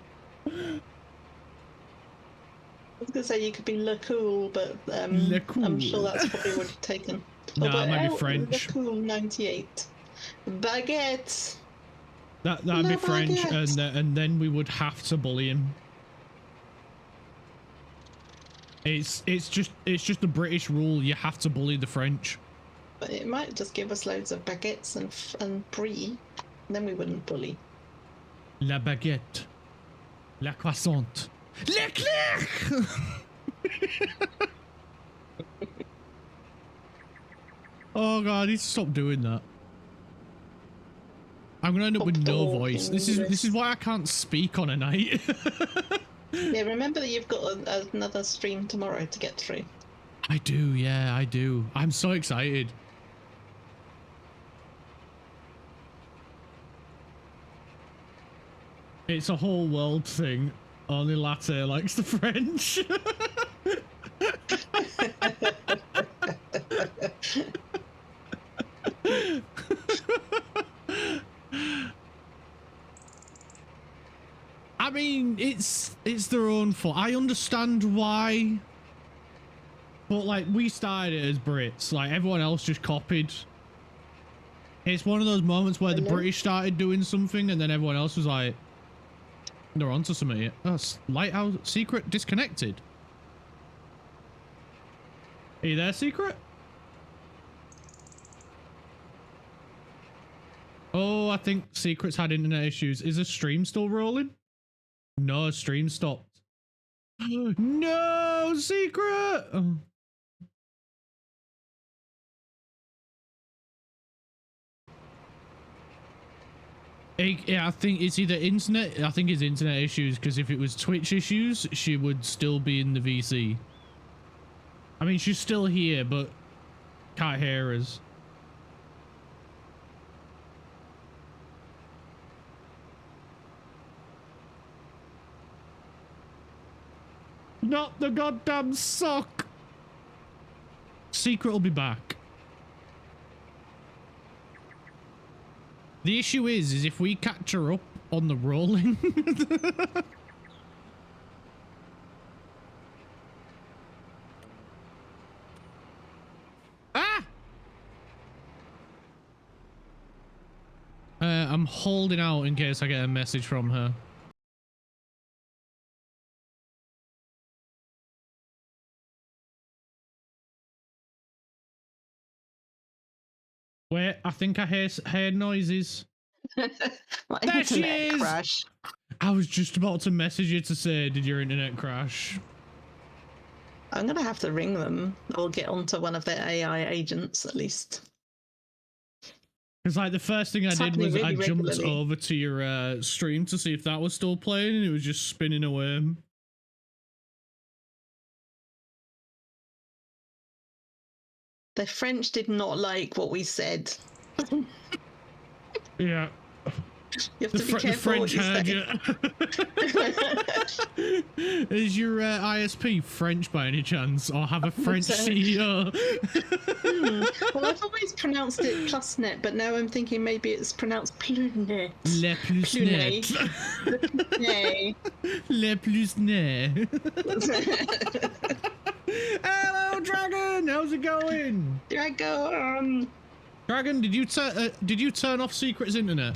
was gonna say you could be Le Cool, but Le Cool. I'm sure that's probably already taken. No, it might be French. Le Cool 98. Baguette. That'd be French, and then we would have to bully him. It's just the British rule. You have to bully the French. But it might just give us loads of baguettes and brie, and then we wouldn't bully. La baguette, la croissante, l'éclair. Oh god, I need to stop doing that. I'm gonna end up with no voice. This is why I can't speak on a night. Yeah, remember that you've got another stream tomorrow to get through. I do, yeah, I do. I'm so excited. It's a whole world thing. Only Latte likes the French. I mean, it's their own fault. I understand why. But like, we started it as Brits. Like, everyone else just copied. It's one of those moments where the British started doing something and then everyone else was like, they're onto something here. Oh, Lighthouse Secret disconnected. Are you there, Secret? Oh, I think Secret's had internet issues. Is the stream still rolling? No, stream stopped. No, Secret! Oh. Yeah, I think it's either internet. I think it's internet issues, because if it was Twitch issues, she would still be in the VC. I mean, she's still here, but can't hear us. Not the goddamn sock. Secret will be back. The issue is if we catch her up on the rolling. Ah! I'm holding out in case I get a message from her. Wait, I think I hear noises. There she is! Crash. I was just about to message you to say, did your internet crash? I'm gonna have to ring them or get onto one of their AI agents at least. Because like the first thing I did was really I jumped regularly. over to your stream to see if that was still playing, and it was just spinning away. The French did not like what we said. Yeah. You have to be careful what you say. Is your ISP French by any chance, or have a French CEO? Well, I've always pronounced it plusnet, but now I'm thinking maybe it's pronounced plunet. Le plusnet. Le plusnet. Hello, Dragon. How's it going? Dragon. Dragon, did you turn off Secret's internet?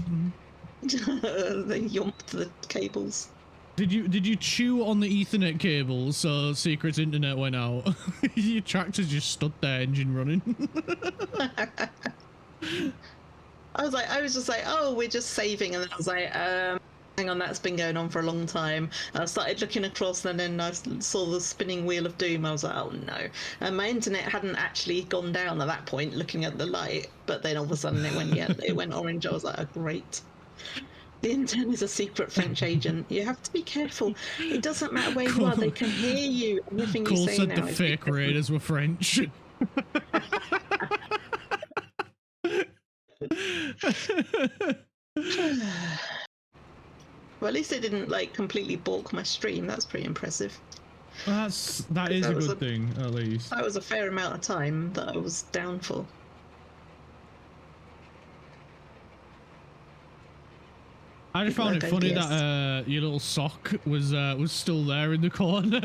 They yomped the cables. Did you chew on the Ethernet cable so Secret's internet went out? Your tractor just stood there, engine running. I was just like, oh, we're just saving, and then I was like, hang on, that's been going on for a long time. And I started looking across, and then I saw the spinning wheel of doom. I was like, oh no. And my internet hadn't actually gone down at that point, looking at the light, but then all of a sudden it went orange. I was like, oh, great. The internet is a secret French agent. You have to be careful. It doesn't matter where you are, they can hear you. Everything you say said now the is fake raiders were French. Well, at least it didn't like completely balk my stream. That's pretty impressive. That is a good thing, at least. That was a fair amount of time that I was down for. I just found it funny that your little sock was still there in the corner.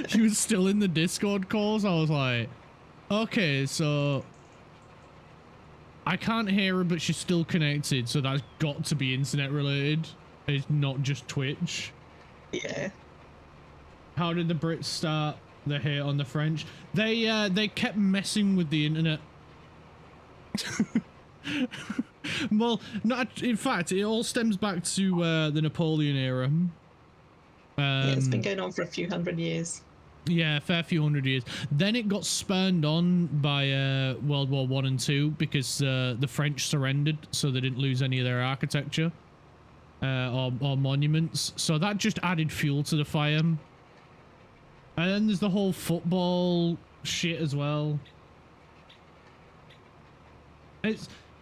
She was still in the Discord calls. I was like, okay, so I can't hear her, but she's still connected, so that's got to be internet related. It's not just Twitch. Yeah. How did the Brits start the hate on the French? They kept messing with the internet. Well, not in fact, it all stems back to the Napoleon era. Yeah, it's been going on for a few hundred years. Yeah, a fair few hundred years. Then it got spurned on by World War I and II because the French surrendered, so they didn't lose any of their architecture or monuments. So that just added fuel to the fire. And then there's the whole football shit as well.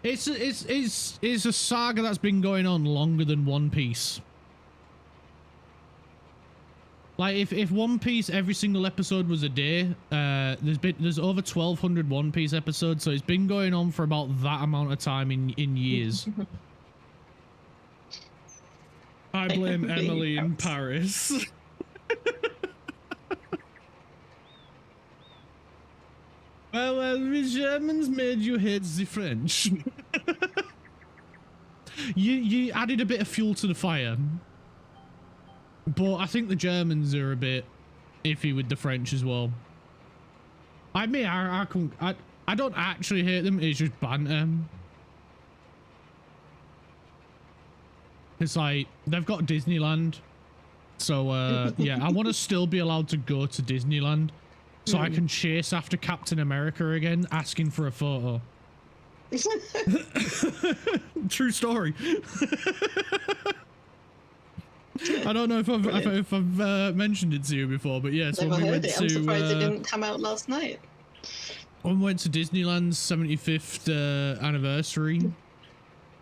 It's a saga that's been going on longer than One Piece. Like if One Piece every single episode was a day, there's over 1,200 One Piece episodes, so it's been going on for about that amount of time in years. I blame Emily in Paris. Well, the Germans made you hate the French. you added a bit of fuel to the fire. But I think the Germans are a bit iffy with the French as well. I don't actually hate them, it's just banter. It's like, they've got Disneyland. So, yeah, I want to still be allowed to go to Disneyland. So I can chase after Captain America again, asking for a photo. True story. I don't know if I've mentioned it to you before, but yes, Never when we heard went it. to, I'm surprised it didn't come out last night. when we went to Disneyland's 75th anniversary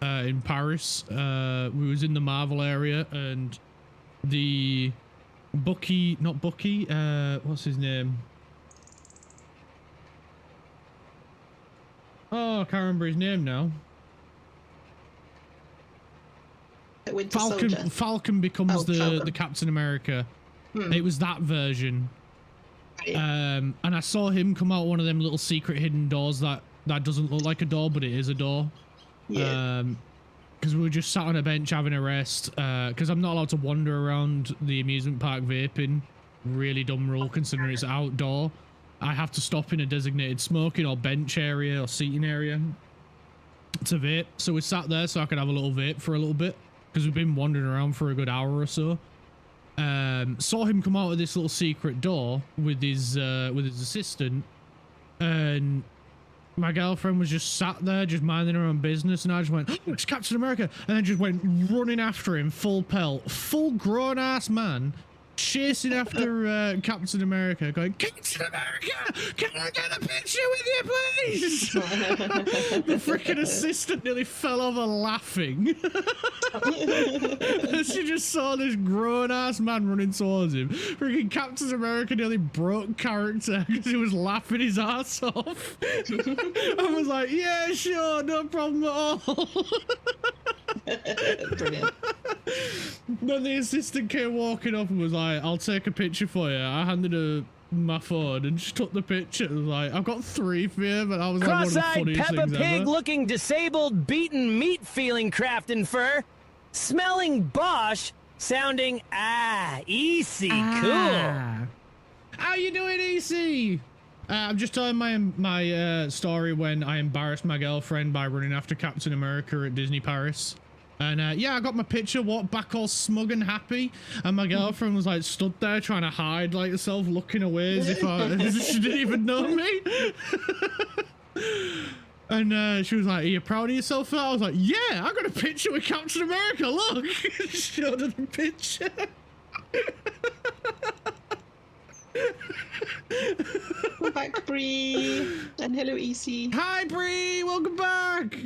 in Paris, we was in the Marvel area, and the what's his name? Oh, I can't remember his name now. Falcon becomes the Captain America. It was that version. And I saw him come out one of them little secret hidden doors that doesn't look like a door, but it is a door. Yeah. Because we were just sat on a bench having a rest. Because I'm not allowed to wander around the amusement park vaping. Really dumb rule considering it's outdoor. I have to stop in a designated smoking or bench area or seating area to vape. So we sat there so I could have a little vape for a little bit. Because we've been wandering around for a good hour or so. Saw him come out of this little secret door with his assistant, and my girlfriend was just sat there just minding her own business, and I just went, oh, it's Captain America, and then just went running after him full pelt, full grown ass man chasing after Captain America, going, Captain America, can I get a picture with you, please? The freaking assistant nearly fell over laughing. She just saw this grown-ass man running towards him. Freaking Captain America nearly broke character because he was laughing his ass off. I was like, yeah, sure, no problem at all. Brilliant. Then the assistant came walking up and was like, I'll take a picture for you. I handed her my phone and she took the picture. And was like, I've got 3 for you, but I was like one of the funniest Peppa things Pig ever. looking disabled, beaten meat feeling craft and fur, smelling Bosch, sounding easy, cool. How you doing, EC? I'm just telling my story when I embarrassed my girlfriend by running after Captain America at Disney Paris. And yeah, I got my picture, walked back all smug and happy, and my girlfriend was like stood there trying to hide like herself, looking away as if she didn't even know me. And she was like, are you proud of yourself for that? I was like, yeah, I got a picture with Captain America, look. Showed her the picture. Welcome back, Bree. And hello, EC. Hi, Bree, welcome back.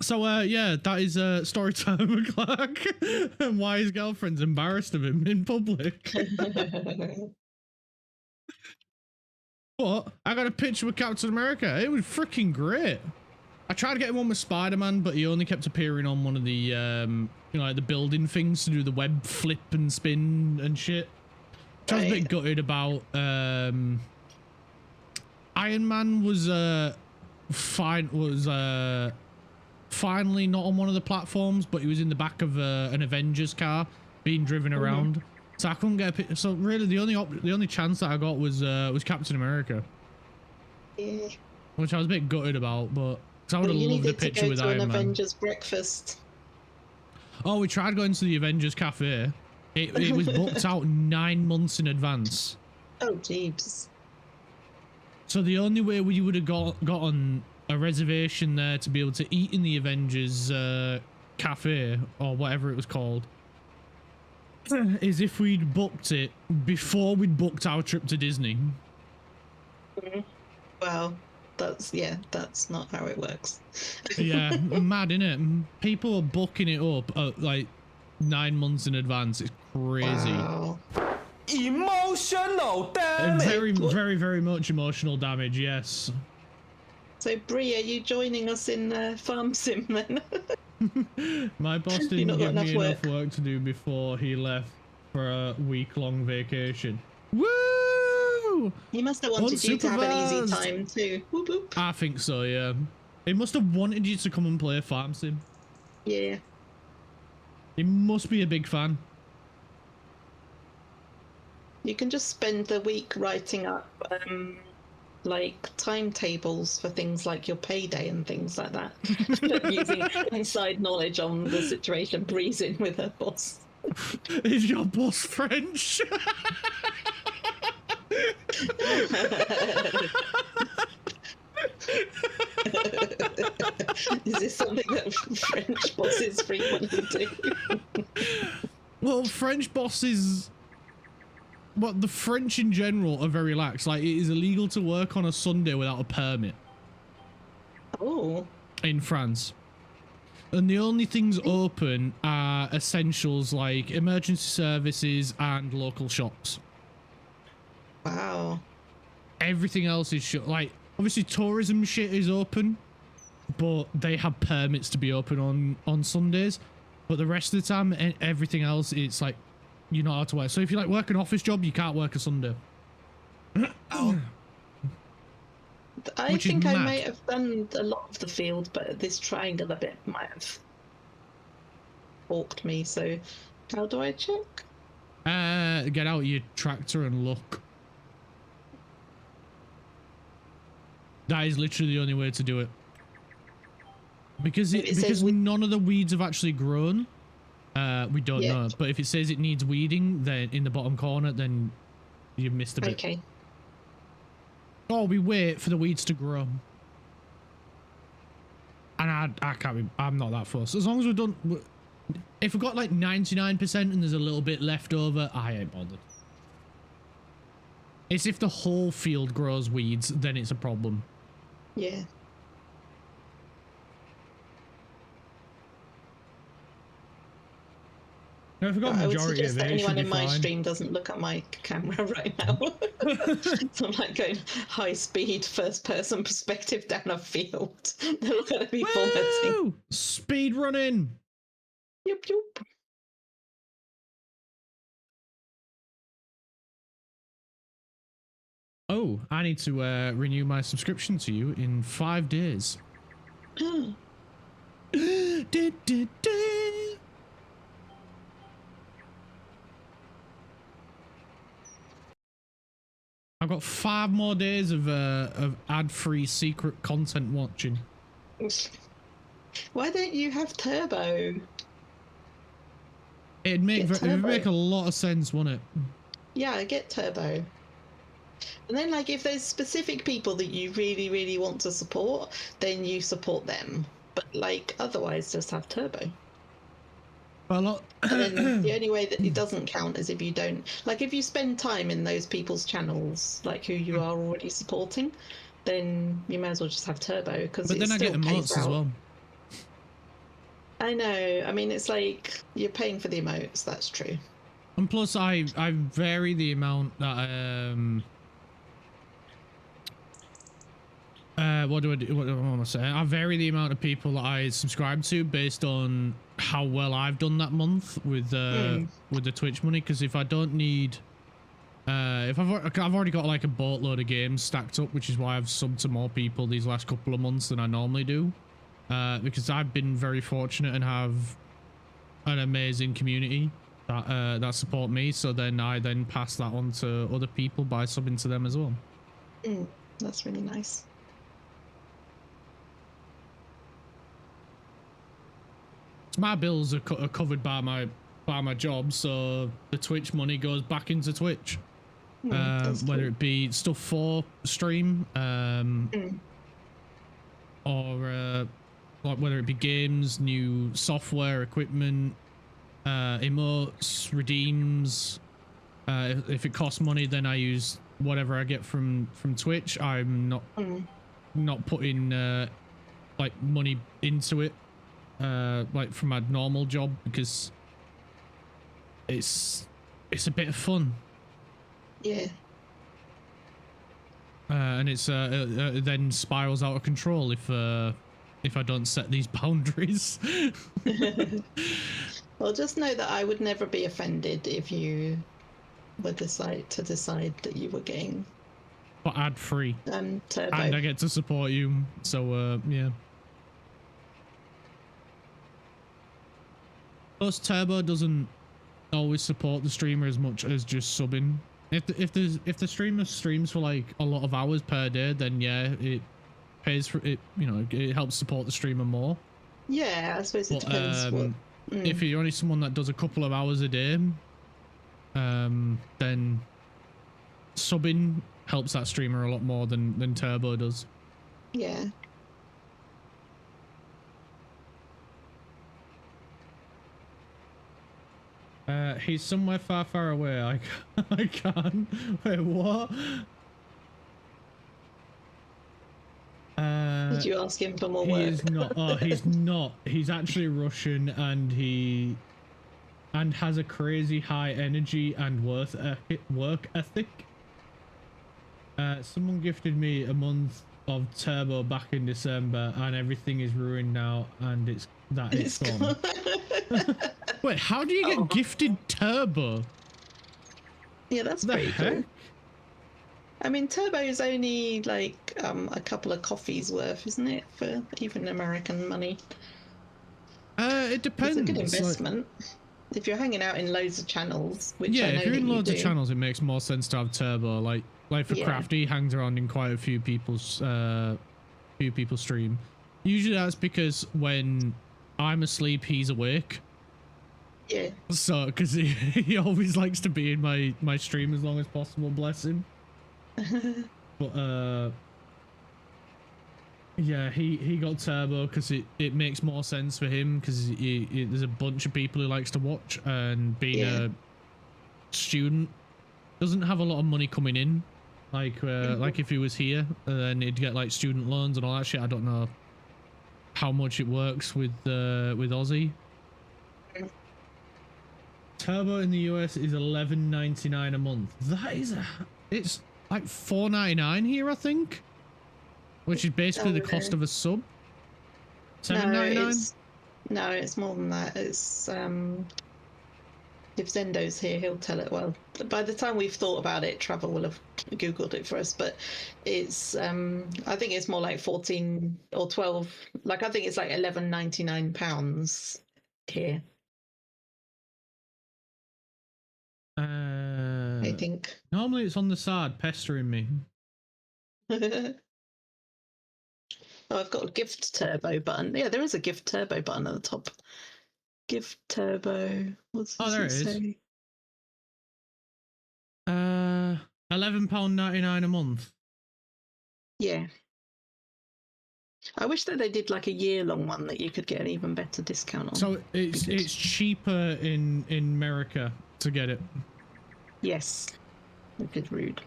So, yeah, that is story time with Clark and why his girlfriend's embarrassed of him in public. But I got a picture with Captain America. It was freaking great. I tried to get him on with Spider-Man, but he only kept appearing on one of the, you know, like the building things to do the web flip and spin and shit. Which I was a bit gutted about. Iron Man was, finally not on one of the platforms, but he was in the back of an Avengers car being driven around. So I couldn't get a picture. So really the only chance that I got was Captain America. Yeah. Which I was a bit gutted about, but because I would have loved a picture with Iron Man. Avengers breakfast. Oh, we tried going to the Avengers cafe. It was booked out 9 months in advance. Oh, jeeps. So the only way we would have gotten a reservation there to be able to eat in the Avengers cafe or whatever it was called is if we'd booked it before we'd booked our trip to Disney. Wow. that's not how it works. Yeah, mad, innit? People are booking it up like 9 months in advance. It's crazy. Wow. Emotional damage. Very, very, very much emotional damage, yes. So, Bree, are you joining us in Farm Sim then? My boss You've didn't not got give me enough enough work to do before he left for a week-long vacation. Woo! He must have wanted you to have an easy Unsupervised. time too. Whoop, whoop. I think so, yeah. He must have wanted you to come and play Farm Sim. Yeah. He must be a big fan. You can just spend the week writing up like timetables for things like your payday and things like that. Using inside knowledge on the situation Bree's in with her boss. Is your boss French? Is this something that French bosses frequently do? Well, French bosses... Well, the French in general are very lax. Like, it is illegal to work on a Sunday without a permit. Oh. In France. And the only things open are essentials like emergency services and local shops. Wow. Everything else is shut. Like, obviously tourism shit is open, but they have permits to be open on Sundays. But the rest of the time, everything else, it's like, you're not allowed to work. So if you like work an office job, you can't work a Sunday. Oh. I Which is think I mad. might have done a lot of the field, but this triangle a bit might have balked me. So how do I check? Get out your tractor and look. That is literally the only way to do it. Because none of the weeds have actually grown. We don't know. But if it says it needs weeding, then in the bottom corner, then you've missed a bit. Okay. Or we wait for the weeds to grow. And I can't be, I'm not that fussed. As long as we're done, if we've got like 99% and there's a little bit left over, I ain't bothered. It's if the whole field grows weeds, then it's a problem. Yeah. No, if we've got I would majority suggest of that it, it should anyone be in my fine. stream doesn't look at my camera right now. So I'm like going high speed first person perspective down a field. They're all going to be vomiting. Woo! Speed running. Yup, yup. Oh, I need to renew my subscription to you in 5 days. I've got 5 more days of ad-free secret content watching. Why don't you have turbo? It'd make a lot of sense, wouldn't it? Yeah, I get turbo. And then, like, if there's specific people that you really, really want to support, then you support them. But, like, otherwise, just have turbo. A lot. And then the only way that it doesn't count is if you don't, like, if you spend time in those people's channels, like who you are already supporting, then you may as well just have turbo because. But then I get emotes as well. I know. I mean, it's like you're paying for the emotes. That's true. And plus, I vary the amount that what do I do? What am I saying? I vary the amount of people that I subscribe to based on how well I've done that month with the Twitch money. Because if I don't need, if I've already got like a boatload of games stacked up, which is why I've subbed to more people these last couple of months than I normally do. Because I've been very fortunate and have an amazing community that that support me. So then I pass that on to other people by subbing to them as well. That's really nice. My bills are covered by my job, so the Twitch money goes back into Twitch. Whether it be stuff for stream, or like whether it be games, new software, equipment, emotes, redeems. If it costs money, then I use whatever I get from Twitch. I'm not not putting like money into it like from my normal job, because it's a bit of fun. Yeah. And it's it then spirals out of control if I don't set these boundaries. Well, just know that I would never be offended if you were decide that you were getting but ad free. Turbo. And I get to support you, so yeah. Plus, Turbo doesn't always support the streamer as much as just subbing. If the streamer streams for like a lot of hours per day, then yeah, it pays for it. You know, it helps support the streamer more. Yeah, I suppose it depends. If you're only someone that does a couple of hours a day, then subbing helps that streamer a lot more than Turbo does. Yeah. He's somewhere far, far away. I can't. Wait, what? Did you ask him for more work? He is not. Oh, he's not. He's actually Russian, and has a crazy high energy and work ethic. Someone gifted me a month of Turbo back in December, and everything is ruined now, and it's gone. Wait, how do you get gifted Turbo? Yeah, that's pretty cool. I mean, Turbo is only like a couple of coffees worth, isn't it, for even American money? It depends. It's a good investment. If you're hanging out in loads of channels, which yeah, I know if you're in loads of channels, it makes more sense to have Turbo. Like for Crafty, he hangs around in quite a few people's stream. Usually that's because when I'm asleep, he's awake. Yeah. So, because he always likes to be in my stream as long as possible, bless him. But yeah, he got Turbo because it makes more sense for him, because there's a bunch of people who likes to watch, and being a student doesn't have a lot of money coming in. Like like if he was here, then he'd get like student loans and all that shit. I don't know how much it works with Aussie. Turbo in the US is $11.99 a month. That is it's like $4.99 here, I think, which is basically the cost of a sub. $7.99. No, it's more than that. It's if Zendo's here, he'll tell it. Well, by the time we've thought about it, Trevor will have googled it for us. But it's I think it's more like 14 or 12. Like I think it's like £11.99 here. I think. Normally it's on the side pestering me. Oh, I've got a gift turbo button. Yeah, there is a gift turbo button at the top. Gift turbo. What's there it is. say? £11.99 a month. Yeah. I wish that they did like a year-long one that you could get an even better discount on. So it's cheaper in America to get it. Yes. A bit rude.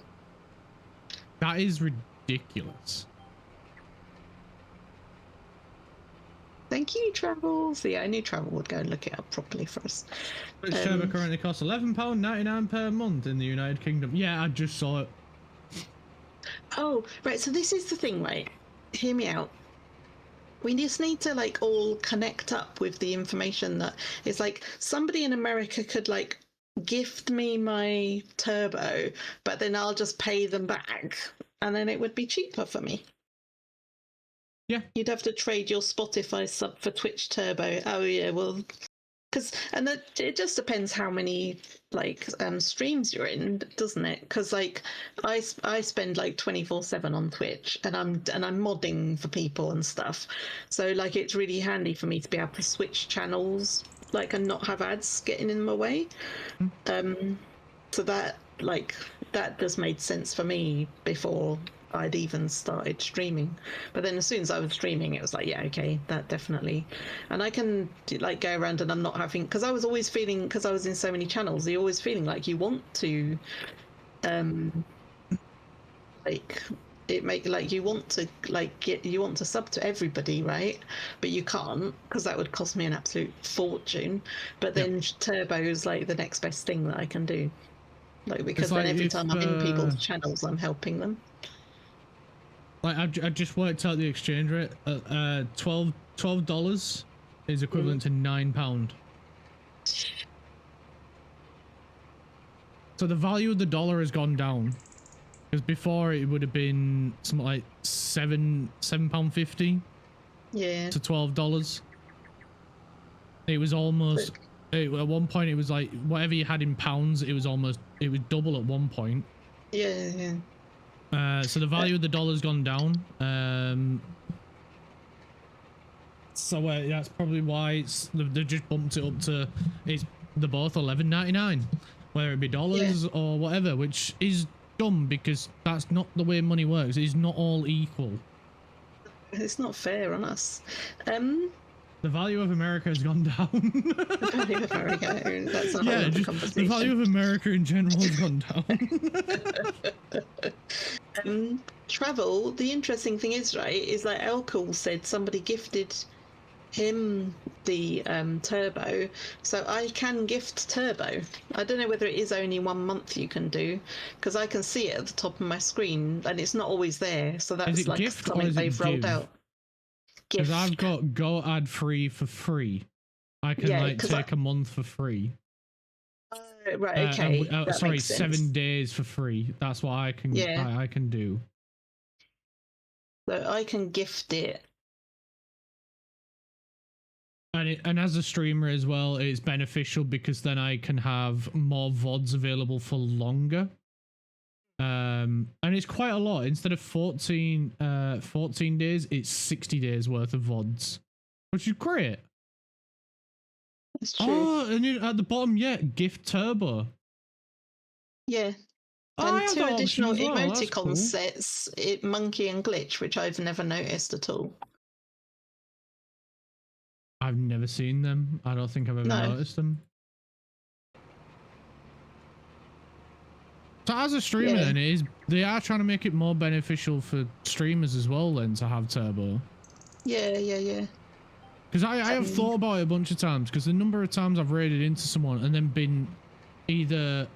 That is ridiculous. Thank you, Travels. Yeah, I knew Travel would go and look it up properly for us. Turbo currently costs £11.99 per month in the United Kingdom. Yeah, I just saw it. Oh, right. So this is the thing, right? Hear me out. We just need to like all connect up with the information that it's like somebody in America could like gift me my Turbo, but then I'll just pay them back, and then it would be cheaper for me. Yeah, you'd have to trade your Spotify sub for Twitch Turbo. Oh yeah, well, it just depends how many like streams you're in, doesn't it? Because like I spend like 24/7 on Twitch, and I'm modding for people and stuff, so like it's really handy for me to be able to switch channels like and not have ads getting in my way. So that just made sense for me before I'd even started streaming. But then as soon as I was streaming, it was like, yeah, okay, that definitely. And I can like go around and I'm not having, because I was always feeling, because I was in so many channels, you're always feeling like you want to like it make like you want to sub to everybody, right? But you can't because that would cost me an absolute fortune. But then Turbo is like the next best thing that I can do, like because then every time I'm in people's channels, I'm helping them. Like I just worked out the exchange rate. $12 is equivalent to £9. So the value of the dollar has gone down. Because before it would have been something like £7.50 to $12. It was almost at one point it was like whatever you had in pounds, it was double at one point. Yeah. So the value of the dollar's gone down. So that's probably why they just bumped it up to they're both $11.99, whether it be dollars or whatever, which is dumb because that's not the way money works. It's not all equal. It's not fair on us. The value of America has gone down. The value of America, that's a whole other conversation. The value of America in general has gone down. Travel, the interesting thing is, right, is like Elcool said somebody gifted him the Turbo, so I can gift Turbo. I don't know whether it is only 1 month you can do, because I can see it at the top of my screen and it's not always there, so that's like something they've rolled out. Because I've got Go Ad Free for free. I can take a month for free. Right, okay. Sorry, 7 days for free. That's what I can I can do. So I can gift it. And as a streamer as well, it's beneficial because then I can have more VODs available for longer. And it's quite a lot. Instead of 14 days, it's 60 days worth of VODs, which is great. That's true. Oh, and at the bottom, gift Turbo. Yeah. And 2 additional emoticon sets, Monkey and Glitch, which I've never noticed at all. I've never seen them. I don't think I've ever noticed them. So as a streamer then, they are trying to make it more beneficial for streamers as well then to have Turbo. Yeah. Because I have thought about it a bunch of times, because the number of times I've raided into someone and then been either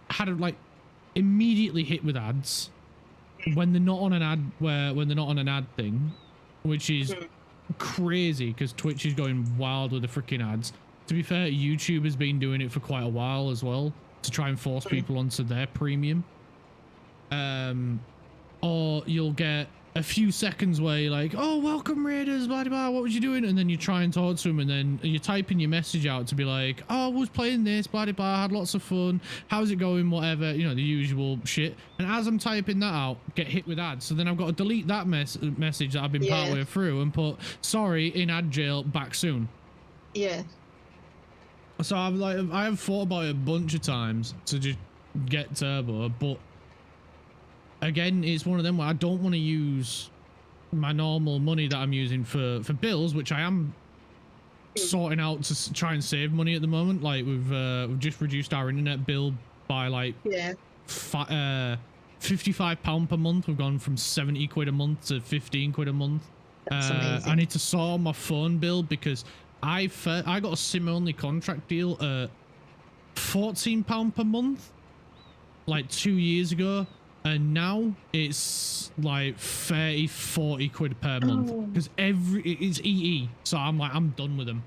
immediately hit with ads when they're not on an ad when they're not on an ad thing, which is crazy because Twitch is going wild with the freaking ads. To be fair, YouTube has been doing it for quite a while as well to try and force people onto their premium. Or you'll get a few seconds where you're like, oh, welcome raiders, blah, blah, blah, what was you doing? And then you try and talk to them, and then you're typing your message out to be like, oh, I was playing this, blah, blah, blah, had lots of fun, how's it going, whatever, you know, the usual shit. And as I'm typing that out, get hit with ads. So then I've got to delete that message that I've been partway through and put, sorry, in ad jail, back soon. Yeah. So I have thought about it a bunch of times to just get Turbo, but again, it's one of them where I don't want to use my normal money that I'm using for bills, which I am sorting out to try and save money at the moment. Like we've just reduced our internet bill by like £55 per month. We've gone from 70 quid a month to 15 quid a month. That's amazing. I need to sort my phone bill because I got a SIM-only contract deal at £14 per month like 2 years ago, and now it's like 30-40 quid per month because it's EE, so I'm like, I'm done with them.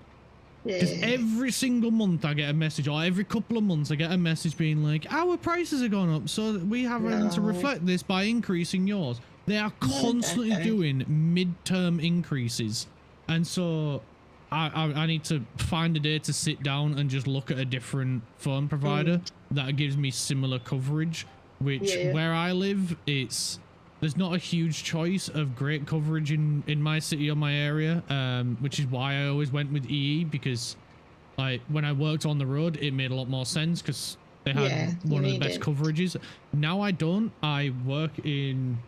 Because every single month I get a message, or every couple of months I get a message being like, our prices have gone up, so we have to reflect this by increasing yours. They are constantly doing mid-term increases, and so I need to find a day to sit down and just look at a different phone provider that gives me similar coverage, which where I live, there's not a huge choice of great coverage in my city or my area, which is why I always went with EE, because like when I worked on the road, it made a lot more sense because they had one of the best coverages. Now I don't. I work in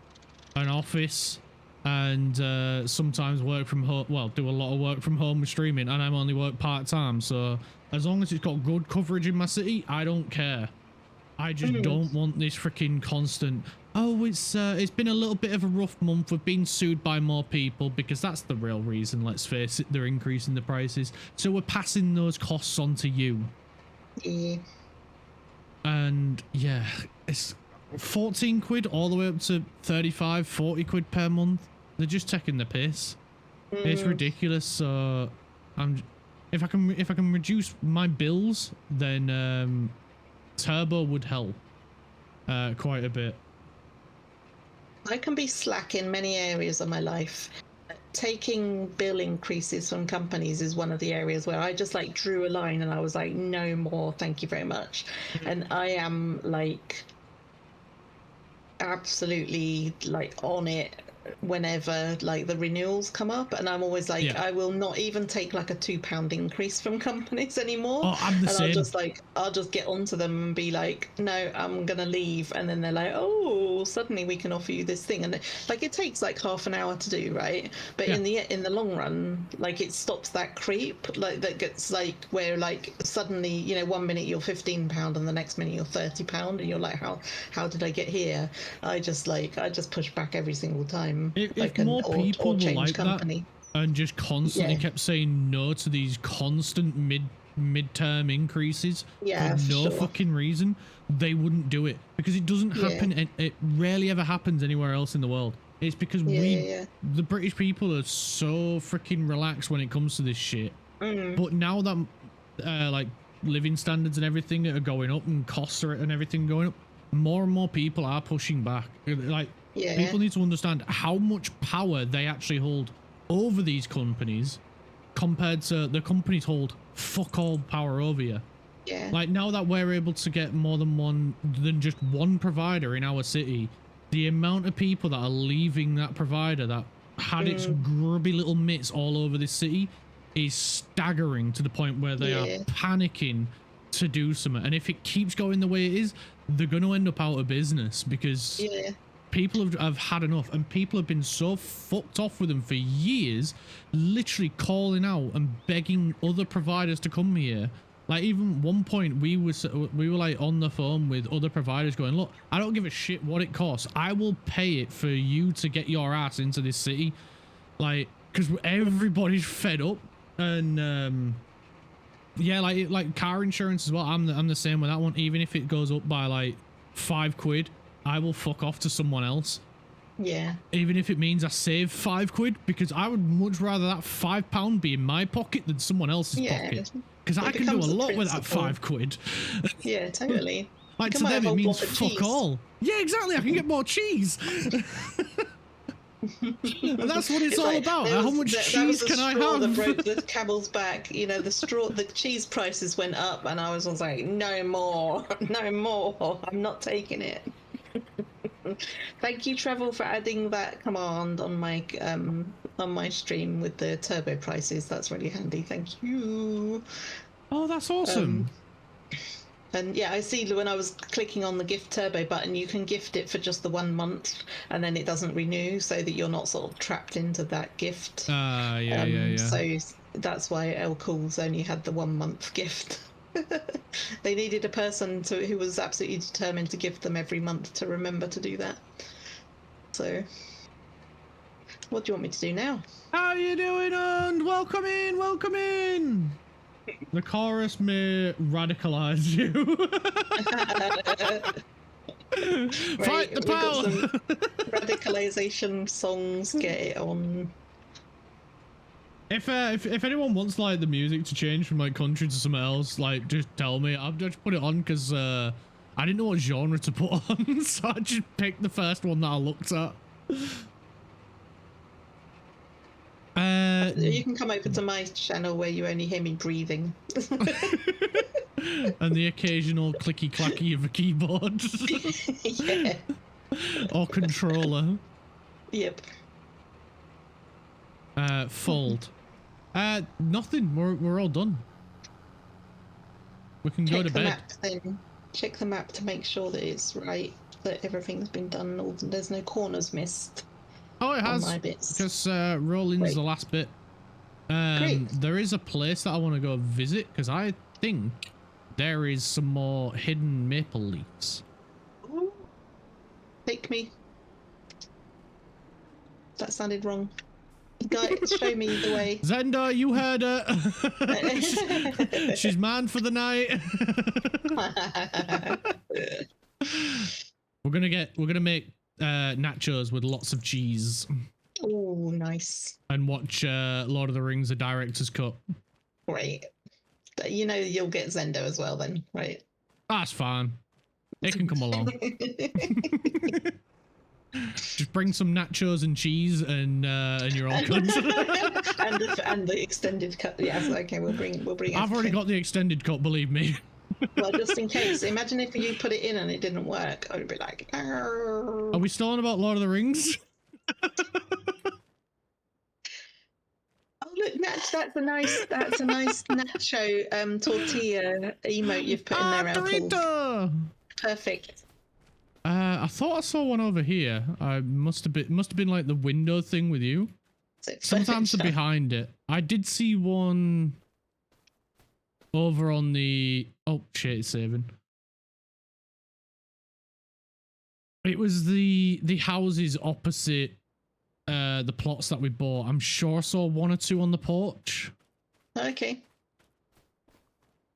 an office and sometimes work from home, well, do a lot of work from home with streaming, and I'm only work part-time, so as long as it's got good coverage in my city, I don't care. I just don't want this freaking constant, oh, it's been a little bit of a rough month. We've been sued by more people, because that's the real reason, let's face it, they're increasing the prices. So we're passing those costs on to you. Yeah. And yeah, it's 14 quid all the way up to 35, 40 quid per month. They're just taking the piss. It's ridiculous. So if I can reduce my bills, then Turbo would help quite a bit. I can be slack in many areas of my life. Taking bill increases from companies is one of the areas where I just like drew a line and I was like, no more, thank you very much. And I am like absolutely like on it whenever like the renewals come up, and I'm always like, I will not even take like a £2 increase from companies anymore. Oh, I'm the same. I'll just get onto them and be like, no, I'm gonna leave, and then they're like, oh, suddenly we can offer you this thing, and like it takes like half an hour to do, right? But in the long run, like it stops that creep, like that gets like where like suddenly, you know, 1 minute you're £15 and the next minute you're £30, and you're like, how did I get here? I just push back every single time. If more people were like that and just constantly kept saying no to these constant midterm increases for no fucking reason, they wouldn't do it, because it doesn't happen, and it rarely ever happens anywhere else in the world. It's because the British people are so freaking relaxed when it comes to this shit. But now that like living standards and everything are going up and costs are and everything going up, more and more people are pushing back. Like, people need to understand how much power they actually hold over these companies compared to the companies hold fuck all power over you. Like, now that we're able to get more than just one provider in our city, the amount of people that are leaving that provider that had its grubby little mitts all over this city is staggering, to the point where they are panicking to do something. And if it keeps going the way it is, they're going to end up out of business, because people have had enough, and people have been so fucked off with them for years, literally calling out and begging other providers to come here. Like, even one point we were like on the phone with other providers going, look, I don't give a shit what it costs, I will pay it for you to get your ass into this city. Like, because everybody's fed up. And yeah, like car insurance as well, I'm the same with that one. Even if it goes up by like 5 quid, I will fuck off to someone else. Even if it means I save 5 quid, because I would much rather that £5 be in my pocket than someone else's pocket, because I can do a lot with that 5 quid. Totally. Like, to them it means fuck all. Yeah, exactly, I can get more cheese. And that's what it's all like, about. How much cheese can I have? That broke the camel's back. You know, the cheese prices went up, and I was like, no more, no more. I'm not taking it. Thank you, Trevor, for adding that command on my stream with the turbo prices. That's really handy. Thank you. Oh, that's awesome. And yeah, I see when I was clicking on the gift turbo button, you can gift it for just the 1 month, and then it doesn't renew, so that you're not sort of trapped into that gift. So that's why El Cool's only had the 1 month gift. They needed a person who was absolutely determined to gift them every month to remember to do that. So, what do you want me to do now? How you doing, and welcome in, welcome in. The chorus may radicalize you. Fight the power. Radicalization songs, get it on. If anyone wants like the music to change from like country to something else, like just tell me. I've just put it on because I didn't know what genre to put on, so I just picked the first one that I looked at. You can come over to my channel where you only hear me breathing. And the occasional clicky clacky of a keyboard. Or controller. Yep. Fold. Nothing. We're all done. We can go to bed. Check the map to make sure that it's right, that everything's been done, there's no corners missed. Oh, it has, because rolling's the last bit. There is a place that I want to go visit, because I think there is some more hidden maple leaves. Ooh. Take me. That sounded wrong. Guys, show me the way. Zenda, you heard her. She's manned for the night. We're gonna make nachos with lots of cheese. Oh, nice. And watch Lord of the Rings: The Director's Cut. Great. You know you'll get Zendo as well then, right? That's fine. It can come along. Just bring some nachos and cheese, and you're all good. and the extended cut. Yes, okay, we'll bring. I've already got the extended cut, believe me. Well, just in case. Imagine if you put it in and it didn't work. I'd be like, arr. Are we still on about Lord of the Rings? Oh look, Natch, that's a nice nacho tortilla emote you've put in there, Apple. Perfect. I thought I saw one over here. I must have been like the window thing with you. Sometimes they're behind it. I did see one over on the... Oh shit, it's saving. It was the houses opposite the plots that we bought. I'm sure I saw one or two on the porch. Okay.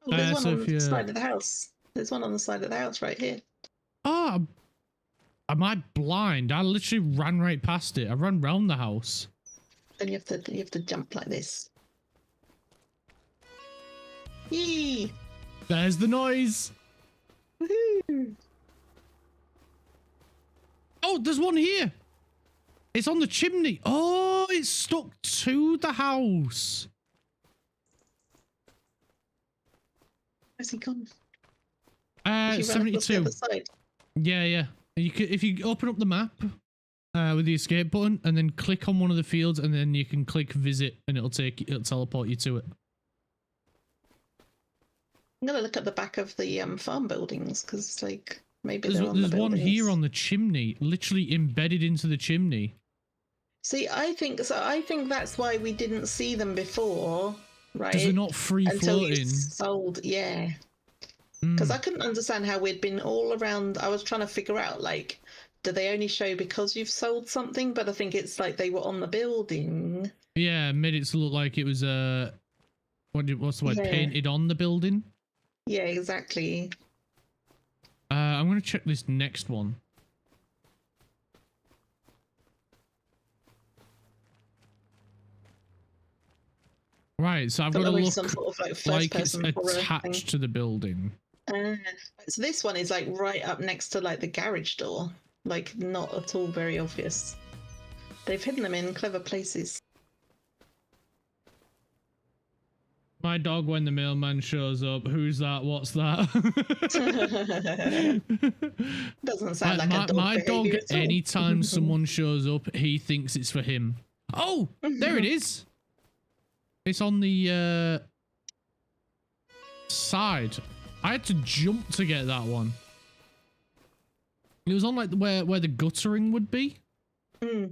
Oh, there's one on the side of the house. There's one on the side of the house right here. Oh, am I blind? I literally ran right past it. I ran round the house. Then you have to jump like this. Yee! There's the noise. Woohoo! Oh, there's one here. It's on the chimney. Oh, it's stuck to the house. Where's he gone? 72. Yeah. You could, if you open up the map with the escape button and then click on one of the fields, and then you can click visit, and it'll teleport you to it. I'm gonna look at the back of the farm buildings because, like, maybe there's one here on the chimney, literally embedded into the chimney. See, I think that's why we didn't see them before, right? Because they're not free floating. Sold, yeah. Because I couldn't understand how we'd been all around. I was trying to figure out, like, do they only show because you've sold something? But I think it's like they were on the building. Yeah, made it look like it was what's the word? Yeah. Painted on the building. Yeah, exactly. I'm gonna check this next one. Right, so I've got to look some sort of like it's attached to the building. So this one is like right up next to like the garage door, like not at all very obvious. They've hidden them in clever places. My dog when the mailman shows up. Who's that? What's that? Doesn't sound like a dog. My dog, anytime someone shows up, he thinks it's for him. Oh, there it is. It's on the side. I had to jump to get that one. It was on like where the guttering would be. Oh,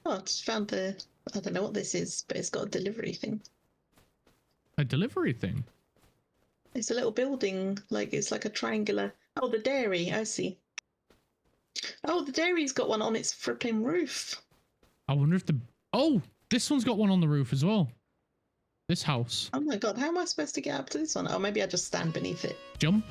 I just found the... I don't know what this is, but it's got a delivery thing. A delivery thing? It's a little building, like it's like a triangular... Oh, the dairy, I see. Oh, the dairy's got one on its flipping roof. I wonder if the... Oh, this one's got one on the roof as well. This house. Oh my god, how am I supposed to get up to this one? Oh, maybe I just stand beneath it. Jump.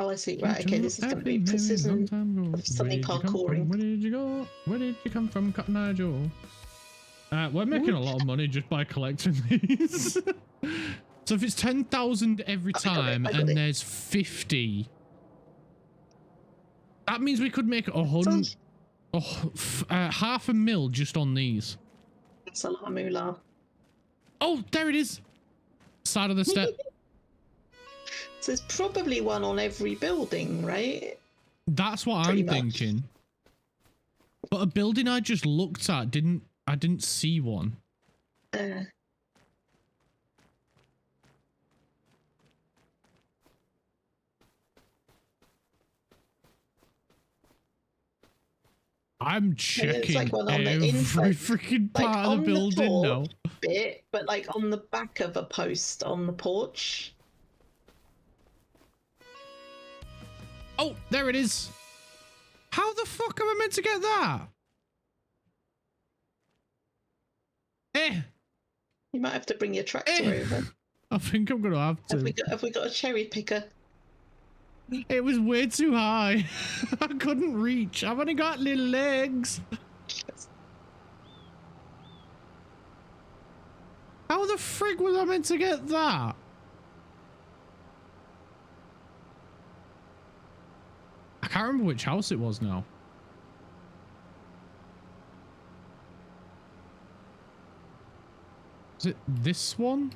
Oh, I see. Right, okay, this is going to be precision of something parkouring. Where did you go? Where did you come from, Cotton Eye Joe? We're making a lot of money just by collecting these. So if it's 10,000 every time and there's 50, that means we could make 100, half a mil just on these. That's a lot of moolah. Oh, there it is. Side of the step. So there's probably one on every building, right? That's what I'm thinking. But a building I just looked at I didn't see one. I'm checking every freaking part of the building now. it, but like on the back of a post on the porch. Oh, there it is. How the fuck am I meant to get that? You might have to bring your tractor over. I think I'm gonna have to. Have we got a cherry picker? It was way too high. I couldn't reach. I've only got little legs. How the frig was I meant to get that? I can't remember which house it was now. Is it this one?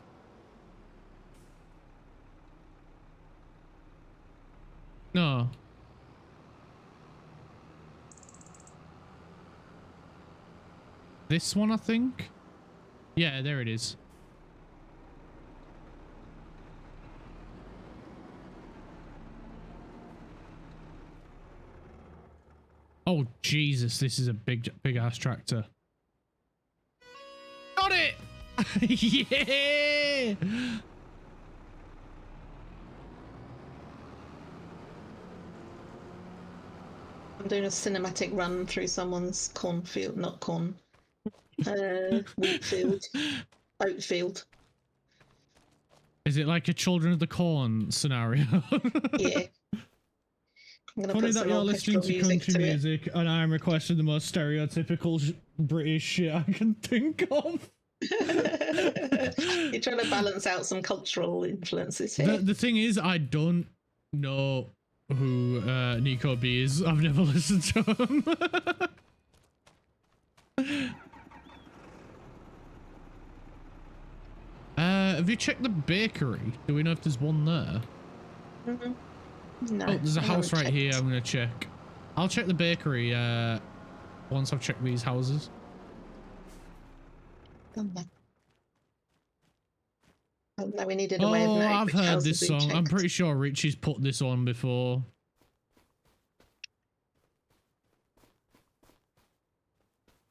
No. This one, I think. Yeah, there it is. Oh, Jesus, this is a big ass tractor. Got it! Yeah! I'm doing a cinematic run through someone's cornfield, not corn. Wheat field. Oat field. Is it like a Children of the Corn scenario? Yeah. Funny that you're listening to country music and I'm requesting the most stereotypical British shit I can think of. You're trying to balance out some cultural influences here. The thing is, I don't know who Nico B is. I've never listened to him. Have you checked the bakery? Do we know if there's one there? Mm-hmm. No, oh, there's a house right here. I'm gonna check. I'll check the bakery once I've checked these houses. Oh, no, we needed a way of knowing I've which heard this houses we song. I'm checked. pretty sure Richie's put this on before.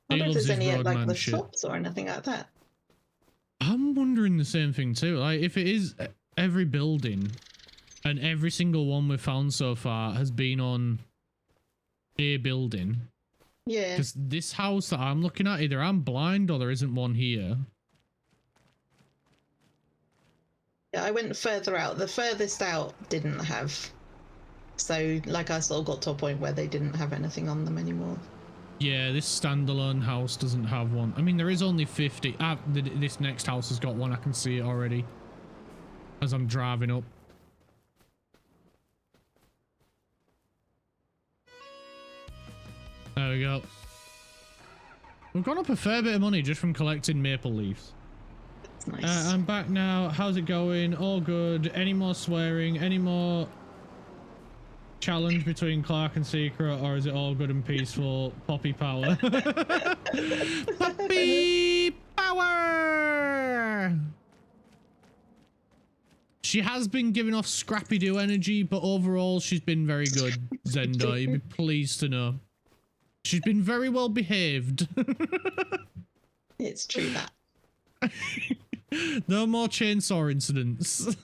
I wonder if there's any at like Roadman the shit. shops or anything like that. I'm wondering the same thing too. Like, if it is every building and every single one we've found so far has been on a building. Yeah. Because this house that I'm looking at, either I'm blind or there isn't one here. Yeah, I went further out. The furthest out didn't have. So, like, I sort of got to a point where they didn't have anything on them anymore. Yeah, this standalone house doesn't have one. I mean, there is only 50. This next house has got one. I can see it already as I'm driving up. There we go. We've gone up a fair bit of money just from collecting maple leaves. That's nice. I'm back now. How's it going? All good. Any more swearing? Any more challenge between Clark and Secret, or is it all good and peaceful? Poppy power. Poppy power! She has been giving off Scrappy-Doo energy, but overall she's been very good, Zendo. You'd be pleased to know. She's been very well behaved. It's true that. No more chainsaw incidents.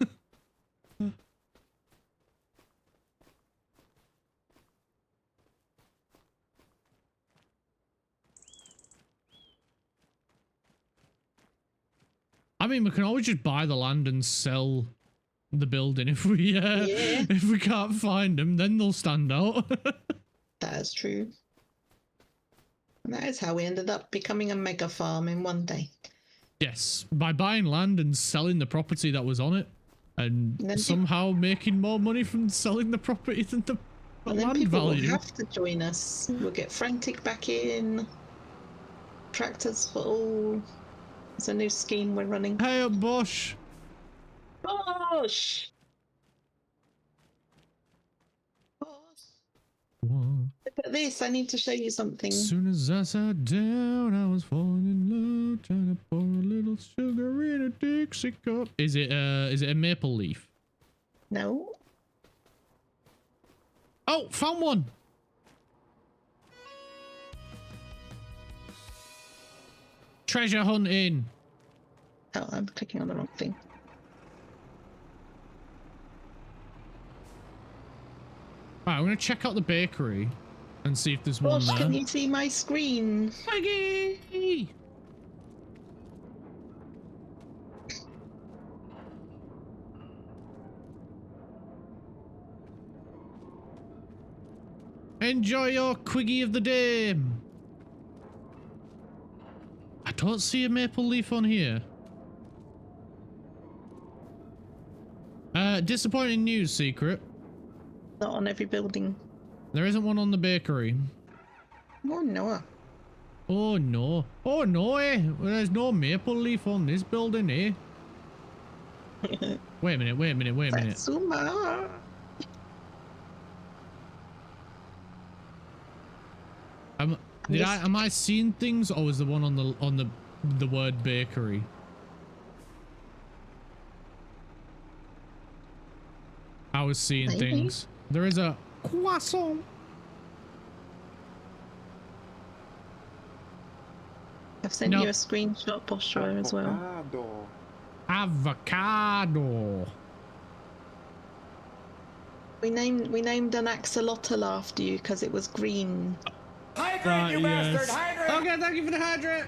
I mean, we can always just buy the land and sell the building if we if we can't find them, then they'll stand out. That is true. And that is how we ended up becoming a mega farm in one day. Yes, by buying land and selling the property that was on it, and somehow making more money from selling the property than the and then land people value. will have to join us. We'll get Frantic back in. Tractors for all. It's a new scheme we're running. Hey up, Bosch. Bosch! Look at this, I need to show you something. As soon as I sat down, I was falling in love, trying to pour a little sugar in a Dixie cup. Is it a maple leaf? No. Oh, found one. Treasure hunting. Oh, I'm clicking on the wrong thing. Right, I'm gonna check out the bakery and see if there's one there. Can you see my screen? Maggie! Enjoy your quiggy of the day. I don't see a maple leaf on here. Disappointing news, Secret. Not on every building. There isn't one on the bakery. Oh no. Oh no. Oh no, eh? Well, there's no maple leaf on this building, eh? Wait a minute, wait a minute, wait a minute. Satsuma. Am I seeing things, or was the one on the word bakery? I was seeing things. There is a croissant. I've sent you a screenshot, Boshua, as well. Avocado. We named an axolotl after you because it was green. Hydrate, you bastard! Hydrate! Okay, thank you for the hydrate.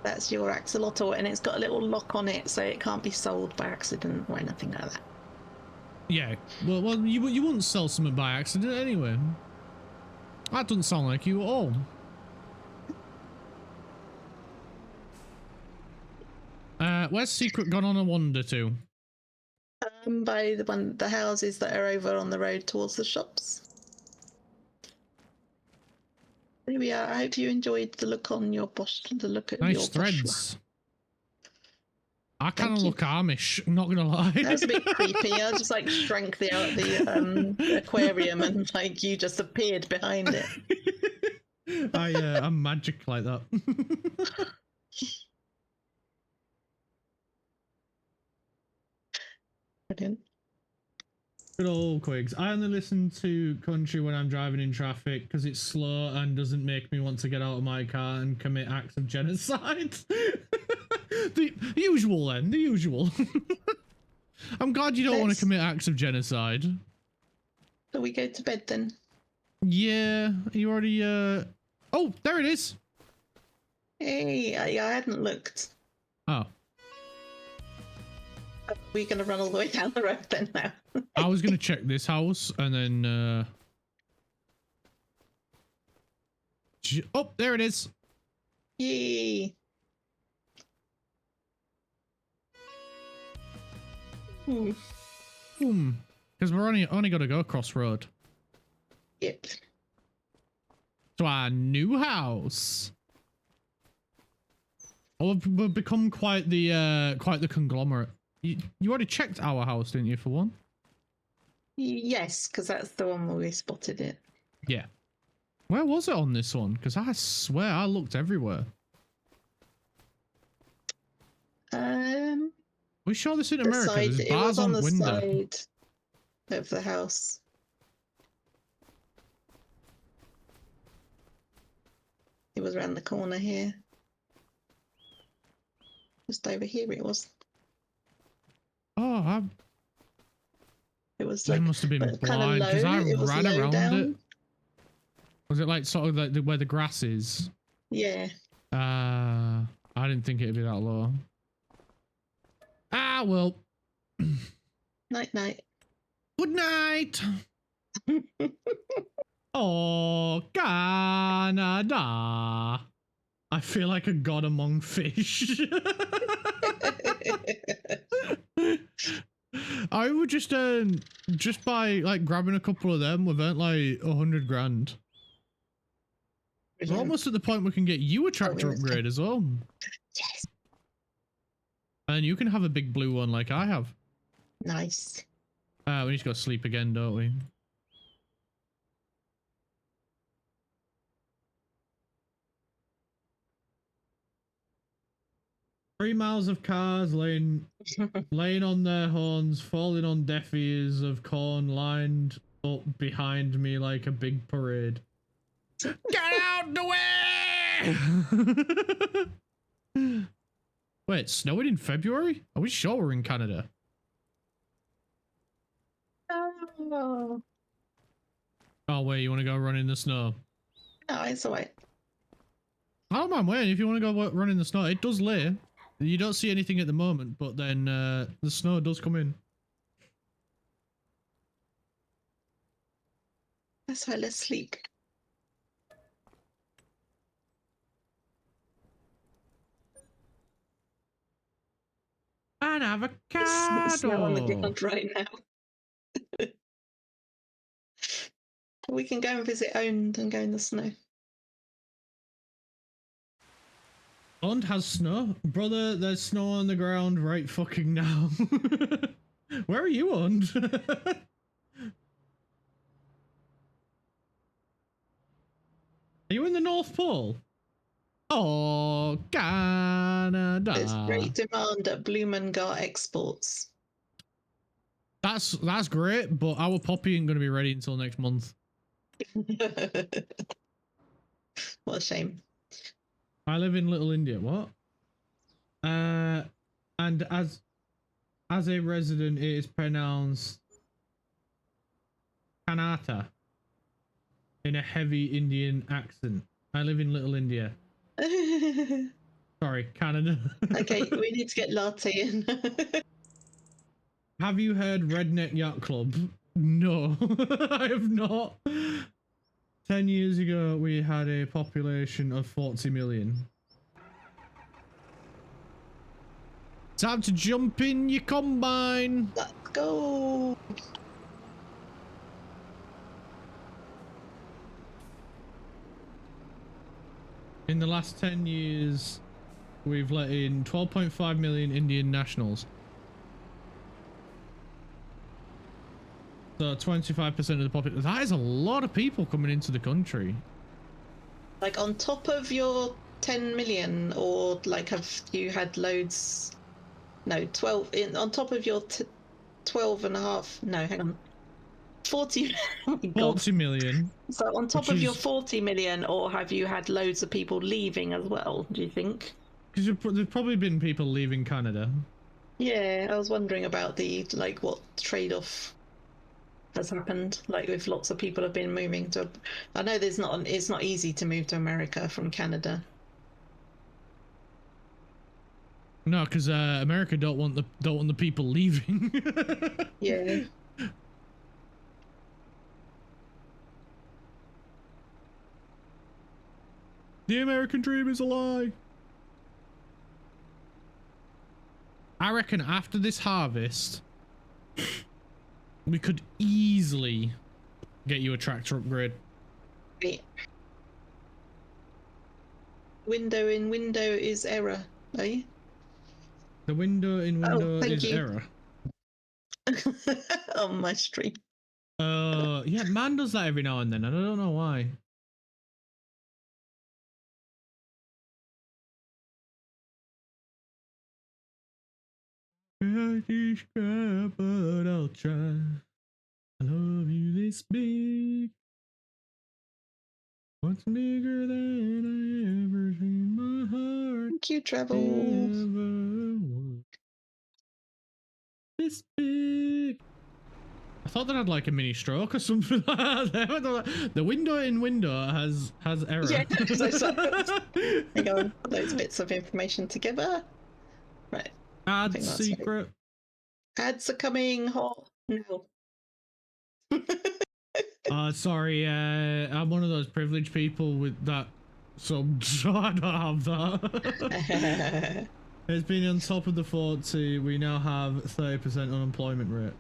That's your axolotl, and it's got a little lock on it, so it can't be sold by accident or anything like that. Yeah, well, you wouldn't sell something by accident anyway. That doesn't sound like you at all. Where's Secret gone on a wander to? By the houses that are over on the road towards the shops. There we are. I hope you enjoyed the look on your look at nice your threads. I kind of look Amish, I'm not gonna lie. That was a bit creepy. I just like shrank the aquarium and like you just appeared behind it. I'm magic like that. Brilliant. Good old Quigs. I only listen to country when I'm driving in traffic because it's slow and doesn't make me want to get out of my car and commit acts of genocide. The usual then, the usual. I'm glad you don't want to commit acts of genocide. So we go to bed then? Yeah, you already, Oh, there it is! Hey, I hadn't looked. Oh. Are we going to run all the way down the road then now? I was going to check this house and then, Oh, there it is! Yay! Because we're only got to go across road. Yep. To our new house. Oh, we've become quite the conglomerate. You already checked our house, didn't you, for one? Yes, because that's the one where we spotted it. Yeah. Where was it on this one? Because I swear I looked everywhere. We saw this in America. There's bars on the window. Side of the house. It was around the corner here. Just over here it was. Oh, it was I like, must have been blind because I ran around down. it. Was it like sort of like where the grass is? Yeah. I didn't think it'd be that low. Ah, well. Night, night. Good night. Oh, Canada. I feel like a god among fish. I would just by like grabbing a couple of them, we've earned like 100 grand. We're almost at the point we can get you a tractor upgrade as well. Yes. And you can have a big blue one like I have. Nice. We need to go sleep again, don't we? Three miles of cars laying on their horns, falling on deaf ears of corn lined up behind me like a big parade. Get out the way! Wait, it's snowing in February? Are we sure we're in Canada? Oh. Oh, wait, you want to go run in the snow? No, it's alright. I don't mind waiting if you want to go run in the snow. It does lay. You don't see anything at the moment, but then the snow does come in. That's why let's sleep. An avocado! Snow on the ground right now. We can go and visit Owned and go in the snow. Owned has snow? Brother, there's snow on the ground right fucking now. Where are you, Owned? Are you in the North Pole? Oh, Canada. There's great demand at Blumengar Exports. That's great, but our poppy ain't going to be ready until next month. What a shame. I live in Little India. What? And as a resident, it is pronounced Kanata in a heavy Indian accent. I live in Little India. Sorry, Canada. Okay, we need to get Latte in. Have you heard Redneck Yacht Club? No, I have not. 10 years ago, we had a population of 40 million. Time to jump in your combine. Let's go. In the last 10 years, we've let in 12.5 million Indian nationals. So 25% of the population. That is a lot of people coming into the country. Like on top of your 10 million, or like have you had loads? No, 12 on top of your 12 and a half. No, hang on. 40. Oh my God. 40 million. So on top of your 40 million, or have you had loads of people leaving as well, do you think? Because there's probably been people leaving Canada. Yeah, I was wondering about the, like, what trade-off has happened, like if lots of people have been moving to. I know it's not easy to move to America from Canada. No, because America don't want the people leaving. Yeah. The American dream is a lie. I reckon after this harvest, we could easily get you a tractor upgrade. Wait. Window in window is error, eh? The window in window is error. On my stream. Yeah, man does that every now and then, and I don't know why. But I'll try. I love you this big. What's bigger than I ever seen my heart? Thank you, Travel. This big. I thought that had like a mini stroke or something like that. The window in window has error. Yeah, hang on, put those bits of information together. Right. Add secret. Ads are coming hot. No. Sorry, I'm one of those privileged people with that, so I don't have that. It's been on top of the 40. We now have 30% unemployment rate.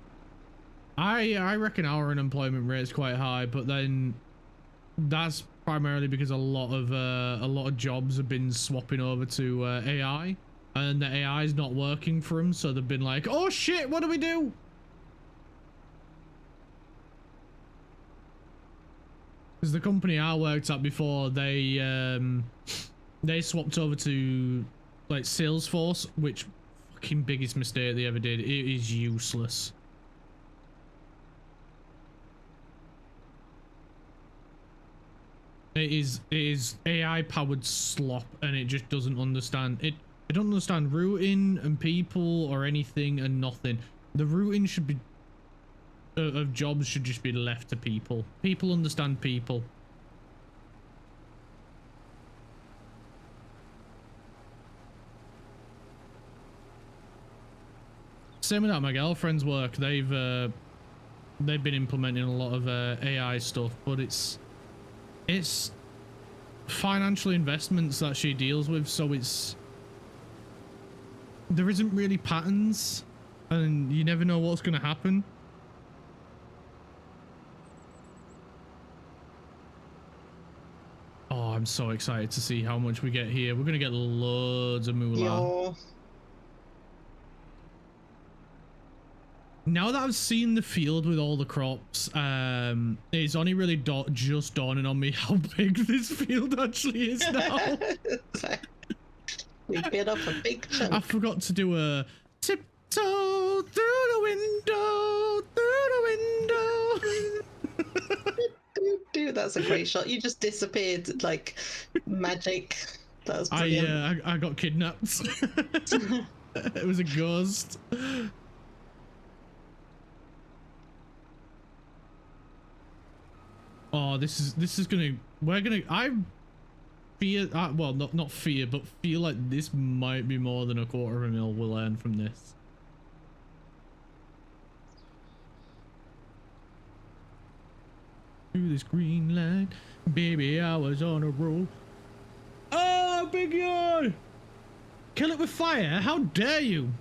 I reckon our unemployment rate is quite high, but then that's primarily because a lot of jobs have been swapping over to AI, and the AI is not working for them, so they've been like, oh shit, what do we do? Because the company I worked at before, they swapped over to like Salesforce, which fucking biggest mistake they ever did. It is useless. It is AI powered slop, and it just doesn't understand it. I don't understand routing and people or anything and nothing. The routing should be of jobs should just be left to people. People understand people. Same with that. My girlfriend's work. They've been implementing a lot of AI stuff, but it's financial investments that she deals with, so there isn't really patterns, and you never know what's going to happen. Oh, I'm so excited to see how much we get here. We're going to get loads of moolah. Yo. Now that I've seen the field with all the crops, it's only really just dawning on me how big this field actually is now. We bit off a big chunk. I forgot to do a tiptoe through the window. Dude, that's a great shot. You just disappeared like magic. That was brilliant. I got kidnapped. It was a ghost. Oh, this is gonna. I fear. Well, not fear, but feel like this might be more than $250,000 we'll earn from this. Through this green light, baby, I was on a roll. Oh, big yawn! Kill it with fire? How dare you!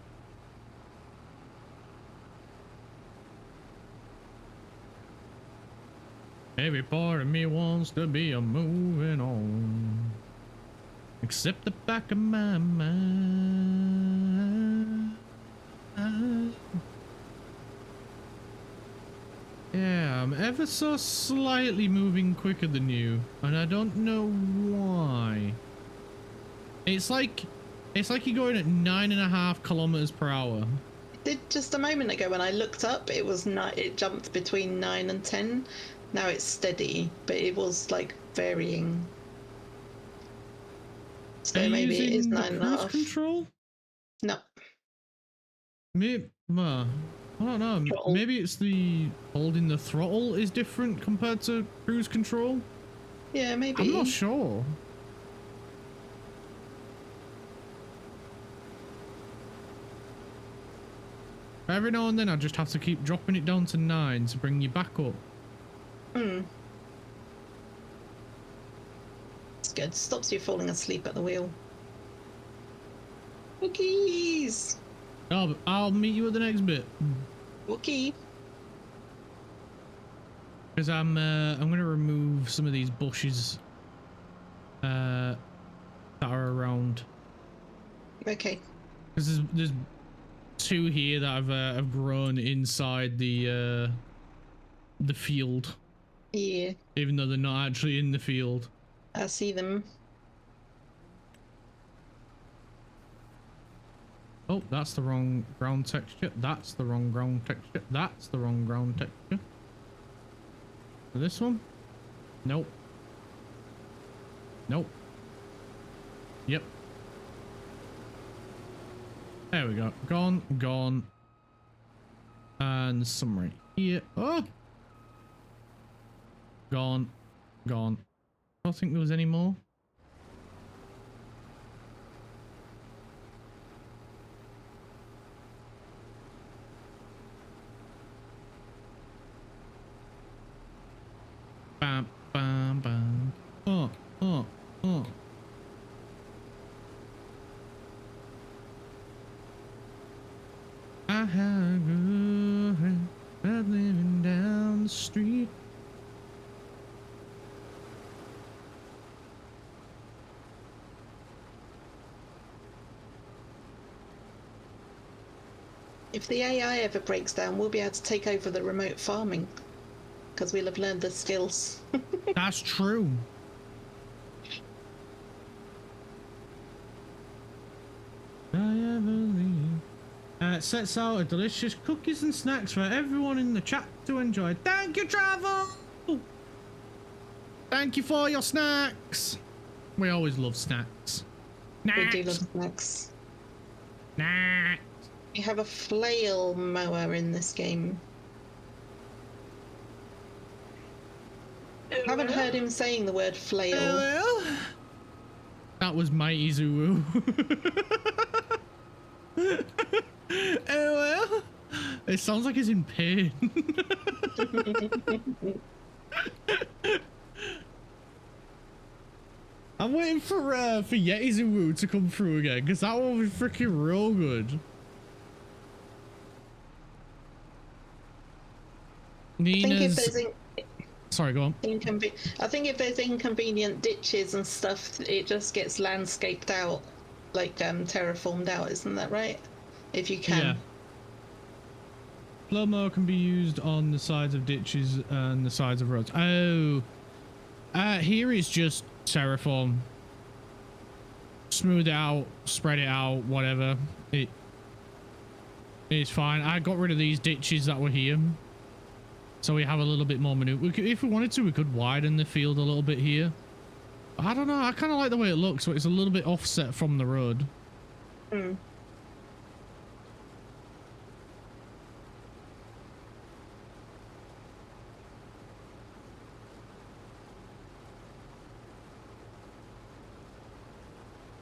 Every part of me wants to be a moving on, except the back of my mind. Yeah, I'm ever so slightly moving quicker than you, and I don't know why. It's like you're going at 9.5 kilometers per hour. It did just a moment ago when I looked up. It jumped between 9 and 10. Now it's steady, but it was like varying. So maybe it is 9.5. Control? No. Maybe, I don't know. Throttle. Maybe it's the holding the throttle is different compared to cruise control. Yeah, maybe. I'm not sure. Every now and then I just have to keep dropping it down to 9 to bring you back up. It's good. Stops you falling asleep at the wheel. Wookies! Oh, I'll meet you at the next bit. Wookie! Because I'm gonna remove some of these bushes that are around. Okay. Because there's 2 here that have grown inside the field. Yeah. Even though they're not actually in the field. I see them. Oh, that's the wrong ground texture. That's the wrong ground texture. That's the wrong ground texture. This one? Nope. Nope. Yep. There we go. Gone. And some right here. Oh! Gone. I don't think there was any more. Bam, bam, bam. Oh. I had a good friend living down the street. If the AI ever breaks down, we'll be able to take over the remote farming. Because we'll have learned the skills. That's true. Sets out a delicious cookies and snacks for everyone in the chat to enjoy. Thank you, Travel! Thank you for your snacks. We always love snacks. We do love snacks. Nah. You have a flail mower in this game. I haven't heard him saying the word flail. That was Mighty Zulu. Well. It sounds like he's in pain. I'm waiting for Yeti Zulu to come through again, because that one was freaking real good. Nina's... Sorry, go on. I think if there's inconvenient ditches and stuff, it just gets landscaped out, like terraformed out, isn't that right? If you can. Yeah. Blow mower can be used on the sides of ditches and the sides of roads. Oh. Here is just terraform. Smooth it out, spread it out, whatever. It's fine. I got rid of these ditches that were here. So we have a little bit more maneuver. If we wanted to, we could widen the field a little bit here. I don't know. I kind of like the way it looks. So it's a little bit offset from the road. Hmm.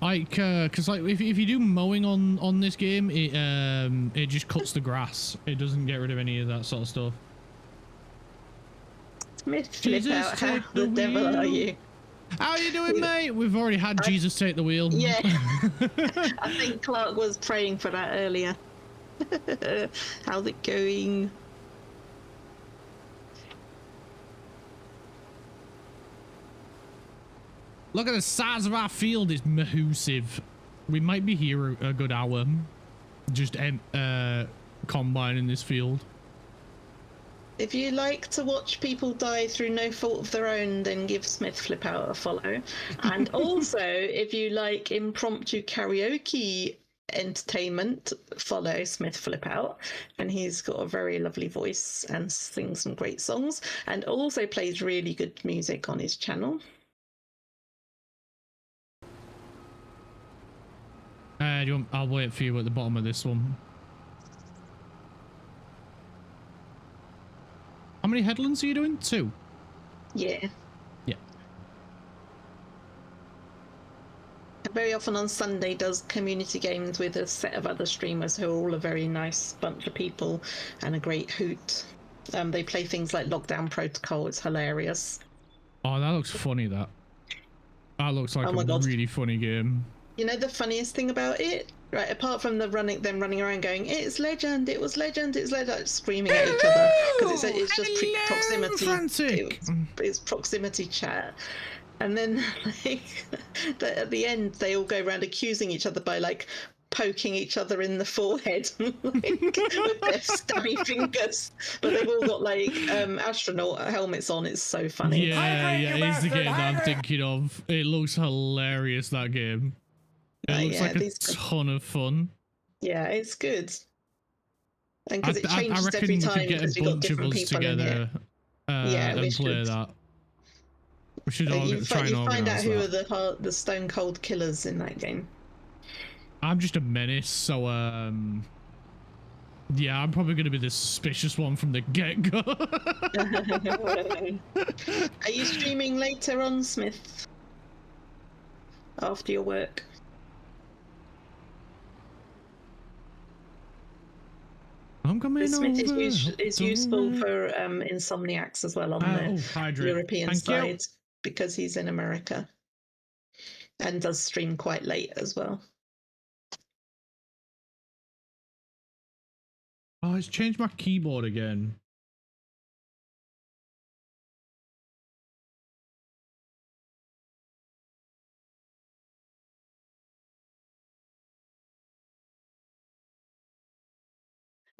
Like, cause like if you do mowing on this game, it just cuts the grass. It doesn't get rid of any of that sort of stuff. Smith, flip out. How the devil are you? How are you doing, mate? We've already had Jesus take the wheel. Yeah. I think Clark was praying for that earlier. How's it going? Look at the size of our field. It's massive. We might be here a good hour. Just combining this field. If you like to watch people die through no fault of their own, then give Smith Flip Out a follow. And also, if you like impromptu karaoke entertainment, follow Smith Flip Out. And he's got a very lovely voice and sings some great songs, and also plays really good music on his channel. I'll wait for you at the bottom of this one. How many headlands are you doing? 2? Yeah. Yeah. Very often on Sunday does community games with a set of other streamers who are all a very nice bunch of people and a great hoot. They play things like Lockdown Protocol. It's hilarious. Oh, that looks funny, that. That looks like a really funny game. You know the funniest thing about it? Right, apart from them running around going, "It's legend, it was legend, it's legend," like, screaming at each other because it's just proximity. It's proximity chat, and then like at the end they all go around accusing each other by like poking each other in the forehead like, with their stabby fingers, but they've all got like astronaut helmets on. It's so funny. Yeah, it's the game that I'm thinking of. It looks hilarious, that game. It looks like a ton of fun. Yeah, it's good. And because it changes every time because you've got different people in it. And play that. We should all try and find out who that. are the stone cold killers in that game. I'm just a menace, so yeah, I'm probably going to be the suspicious one from the get-go. Are you streaming later on, Smith? After your work? I'm coming Smith over. is useful for insomniacs as well on the European side because he's in America and does stream quite late as well. Oh, it's changed my keyboard again.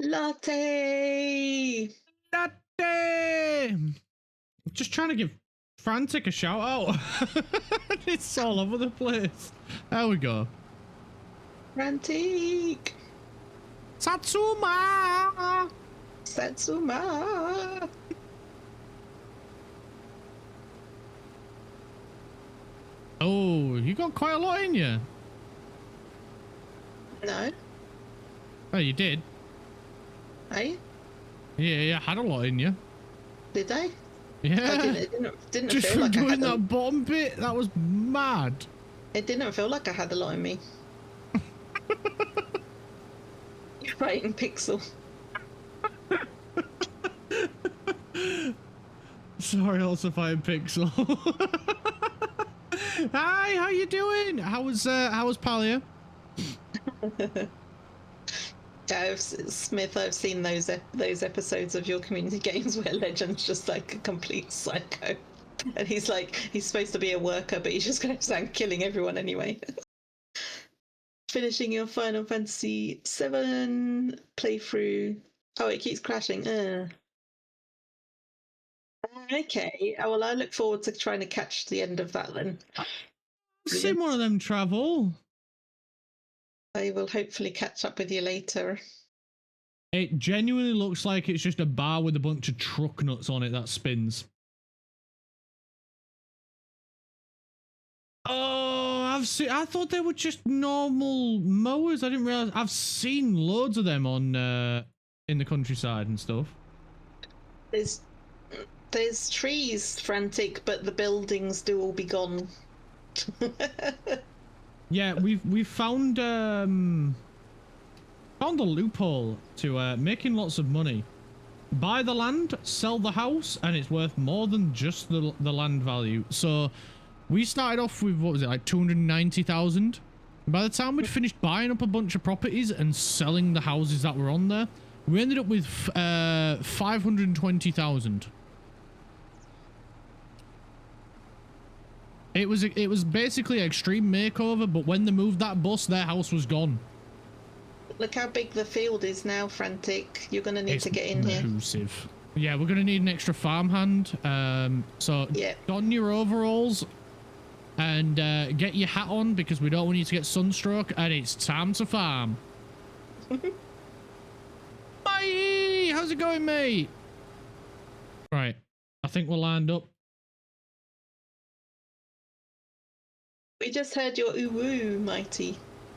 Latte! Just trying to give Frantic a shout out. It's all over the place. There we go. Frantic! Satsuma! Satsuma! Oh, you got quite a lot in you. No. Oh, you did? Eh? Yeah, I had a lot in you. Did I? Yeah. It didn't Just feel from like I doing had that bottom bit, that was mad. It didn't feel like I had a lot in me. You're fighting Pixel. Sorry, also fighting Pixel. Hi, how you doing? How was Palia? Smith, I've seen those episodes of your community games where Legend's just like a complete psycho. And he's supposed to be a worker, but he's just going to start killing everyone anyway. Finishing your Final Fantasy VII playthrough. Oh, it keeps crashing. Okay. Well, I look forward to trying to catch the end of that then. I've seen one of them travel. I will hopefully catch up with you later. It genuinely looks like it's just a bar with a bunch of truck nuts on it that spins. Oh, I thought they were just normal mowers. I didn't realize. I've seen loads of them on in the countryside and stuff. There's trees, Frantic, but the buildings do all be gone. Yeah, we've found a loophole to making lots of money. Buy the land, sell the house, and it's worth more than just the land value. So we started off with, what was it, like 290,000? By the time we'd finished buying up a bunch of properties and selling the houses that were on there, we ended up with 520,000. It was basically an extreme makeover, but when they moved that bus, their house was gone. Look how big the field is now, Frantic. You're going to need to get in massive. Here. Yeah, we're going to need an extra farmhand. So yeah. Don your overalls and get your hat on because we don't want you to get sunstroke, and it's time to farm. Bye! How's it going, mate? Right. I think we're lined up. We just heard your ooh-woo, Mighty.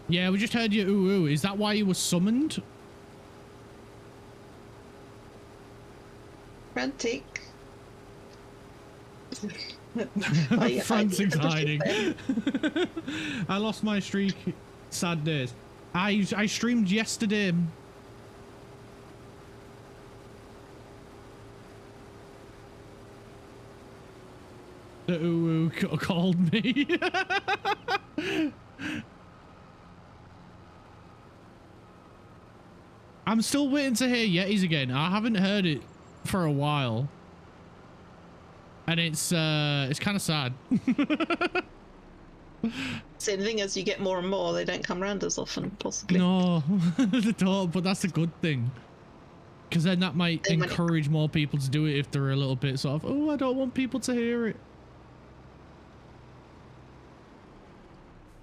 Yeah, we just heard your ooh-woo. Is that why you were summoned? Frantic. Frantic's hiding. I lost my streak. Sad days. I streamed yesterday. The ooh-woo called me. I'm still waiting to hear Yetis again. I haven't heard it for a while. And it's kind of sad. Same thing as you get more and more, they don't come around as often, possibly. No, they don't, but that's a good thing. Because then that might encourage more people to do it if they're a little bit sort of, oh, I don't want people to hear it.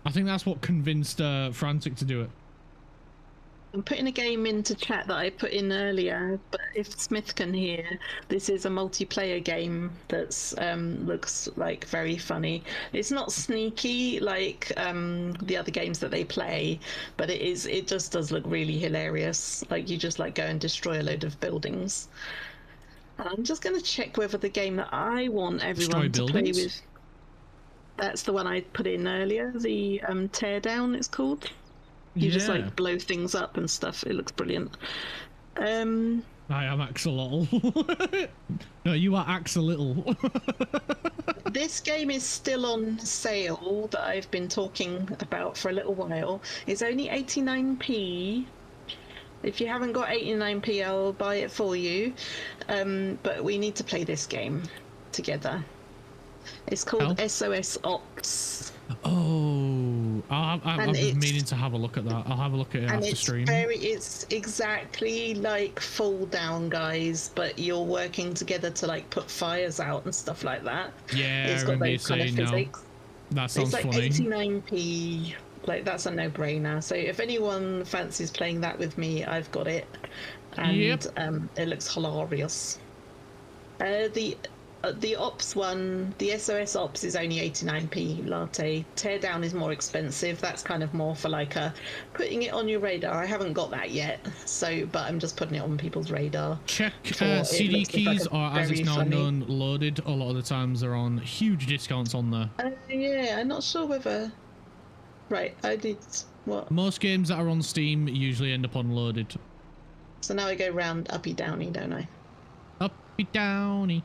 I think that's what convinced Frantic to do it. I'm putting a game into chat that I put in earlier, but if Smith can hear, this is a multiplayer game that's looks like very funny. It's not sneaky like the other games that they play, but it just does look really hilarious. Like you just like go and destroy a load of buildings. I'm just going to check whether the game that I want everyone to play with. That's the one I put in earlier, the Teardown it's called. You just like blow things up and stuff. It looks brilliant. I am Axolotl. No, you are Axolotl. This game is still on sale that I've been talking about for a little while. It's only 89p. If you haven't got 89p, I'll buy it for you. But we need to play this game together. It's called SOS Ops. Oh, I've been meaning to have a look at that. I'll have a look at it after stream. It's exactly like Fall Down, guys, but you're working together to like put fires out and stuff like that. Yeah, it's got those kind of physics. That sounds funny. It's like 89p. Like that's a no-brainer. So if anyone fancies playing that with me, I've got it, and it looks hilarious. The The ops one, the SOS ops is only 89p latte. Teardown is more expensive. That's kind of more for like a putting it on your radar. I haven't got that yet, so but I'm just putting it on people's radar. Check CD keys, or as it's now known, loaded. A lot of the times they're on huge discounts on there. Yeah, I'm not sure whether. Right, I did what? Most games that are on Steam usually end up on loaded. So now I go round uppy downy, don't I? Uppy downy.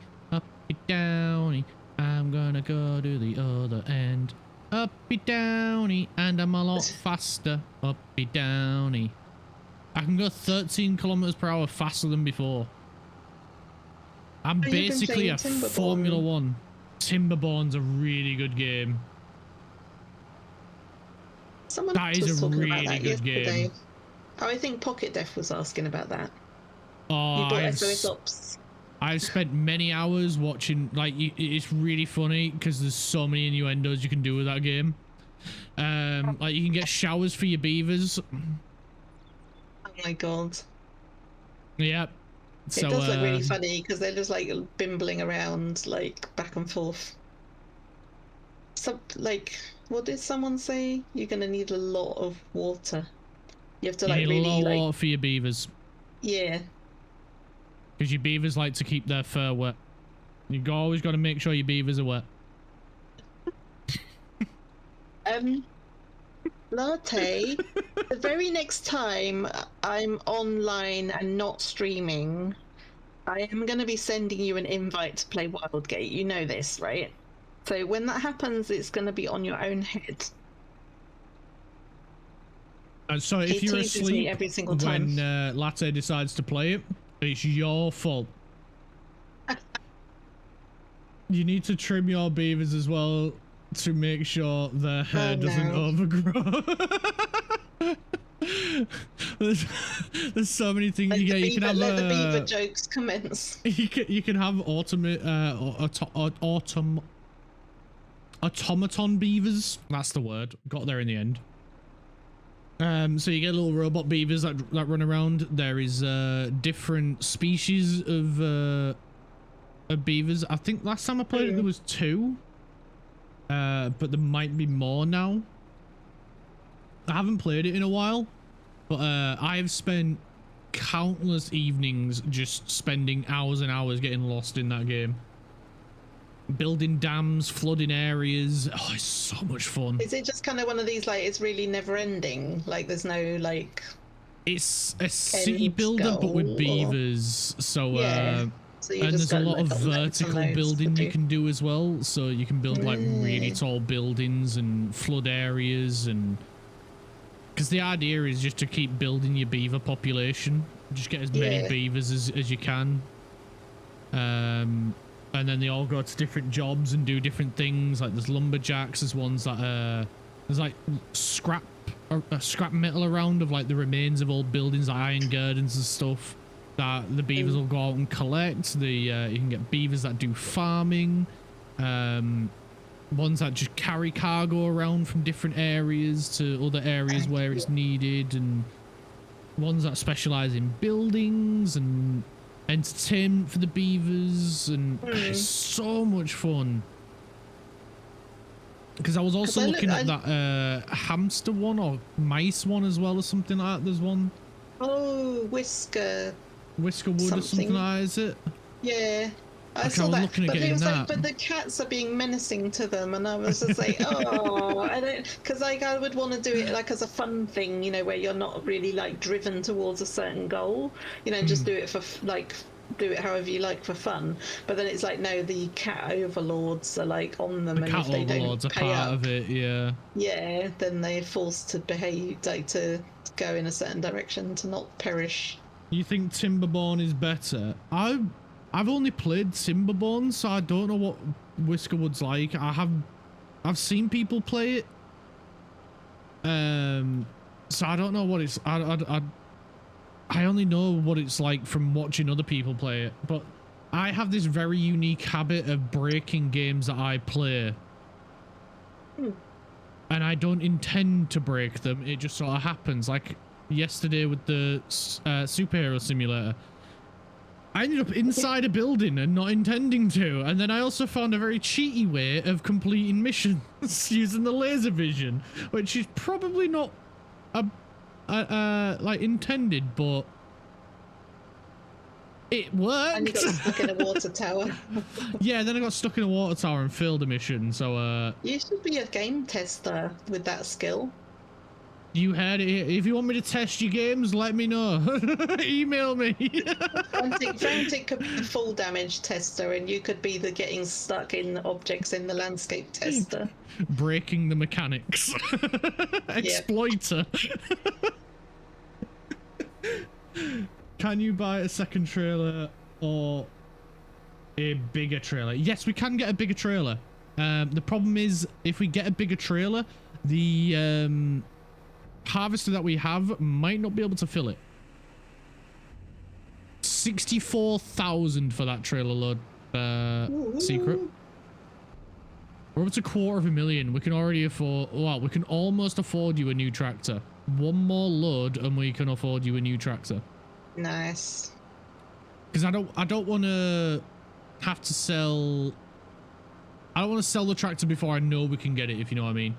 Downy, I'm gonna go to the other end. Uppy downy, and I'm a lot faster. Uppy downy. I can go 13 kilometers per hour faster than before. I'm basically a Formula One. Timberborn's a really good game. That is a really good game. Oh, I think Pocket Def was asking about that. Oh, you bought SOS Ops. I've spent many hours watching, like, it's really funny because there's so many innuendos you can do with that game. Like, you can get showers for your beavers. Oh my god. Yep. It does look really funny because they're just, like, bimbling around, like, back and forth. Like, what did someone say? You're going to need a lot of water. You have to, like, really, like... a lot of water like... for your beavers. Yeah. Because your beavers like to keep their fur wet. You've always got to make sure your beavers are wet. Latte, the very next time I'm online and not streaming, I am going to be sending you an invite to play Wildgate. You know this, right? So when that happens, it's going to be on your own head. So if you're asleep every single time when Latte decides to play it, it's your fault. You need to trim your beavers as well to make sure their hair doesn't overgrow. there's so many things you get. You can have let the beaver jokes commence. You can have automaton beavers. That's the word. Got there in the end. So you get little robot beavers that run around. There is different species of beavers. I think last time I played it there was 2, but there might be more now. I haven't played it in a while, but I have spent countless evenings just spending hours and hours getting lost in that game. Building dams, flooding areas. Oh, it's so much fun. Is it just kind of one of these, like, it's really never ending? Like, there's no, like... It's a city builder, but with beavers. So, yeah. So and there's a lot of vertical building you can do as well. So you can build, like, really tall buildings and flood areas. And because the idea is just to keep building your beaver population. Just get as many beavers as you can. And then they all go to different jobs and do different things. Like there's lumberjacks, there's ones that there's like scrap metal around of like the remains of old buildings, like iron girders and stuff that the beavers will go out and collect. You can get beavers that do farming, ones that just carry cargo around from different areas to other areas where it's needed, and ones that specialize in buildings and entertainment for the beavers, and it's so much fun. Because I was also looking at that hamster one or mice one as well, or something like that. There's one. Oh, Whisker Wood or something like that, is it? Yeah. I saw that, but it was like, but the cats are being menacing to them, and I was just like, oh, I don't, because like I would want to do it like as a fun thing, you know, where you're not really like driven towards a certain goal, you know, just do it for like, do it however you like for fun. But then it's like, no, the cat overlords are like on them, and if they don't pay up, of it, yeah, then they're forced to behave, like to go in a certain direction to not perish. You think Timberborn is better? I've only played Timberborn, so I don't know what Whiskerwood's like. I've seen people play it, so I don't know what it's. I only know what it's like from watching other people play it. But I have this very unique habit of breaking games that I play, and I don't intend to break them. It just sort of happens. Like yesterday with the superhero simulator. I ended up inside a building and not intending to, and then I also found a very cheaty way of completing missions using the laser vision, which is probably not like intended, but it worked. And you got stuck in a water tower. Yeah, then I got stuck in a water tower and failed a mission. So you should be a game tester with that skill. You heard it. If you want me to test your games, let me know. Email me. Frantic could be the full damage tester, and you could be the getting stuck in objects in the landscape tester. Breaking the mechanics. Exploiter. Can you buy a second trailer or a bigger trailer? Yes, we can get a bigger trailer. The problem is, if we get a bigger trailer, the harvester that we have might not be able to fill it. 64,000 for that trailer load secret. We're up to $250,000. We can already afford, well, we can almost afford you a new tractor. One more load and we can afford you a new tractor. Nice. Because I don't want to have to sell, I don't want to sell the tractor before I know we can get it, if you know what I mean.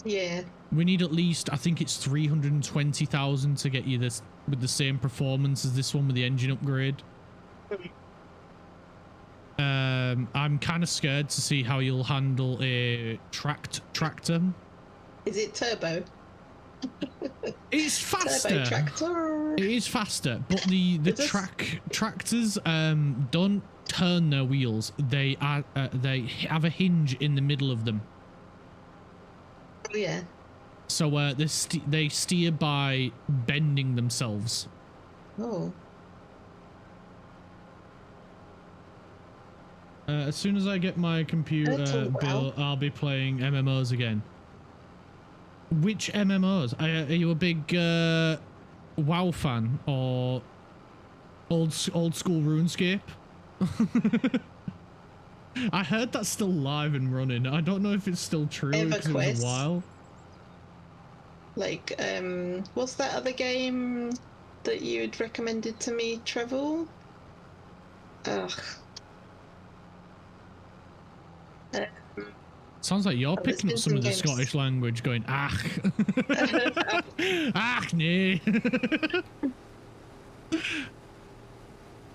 Yeah. We need at least, I think it's 320,000 to get you this with the same performance as this one with the engine upgrade. I'm kind of scared to see how you'll handle a tractor. Is it turbo? It's faster. Turbo tractor. It is faster, but the tractors don't turn their wheels. They have a hinge in the middle of them. Oh yeah. So they steer by bending themselves. Oh. As soon as I get my computer built, I'll be playing MMOs again. Which MMOs? Are you a big WoW fan or old school RuneScape? I heard that's still live and running. I don't know if it's still true because it was a while. Like, what's that other game that you'd recommended to me, Trevor? Ugh. Sounds like you're picking up some of the Scottish language, going, ach. Ach, nee. I've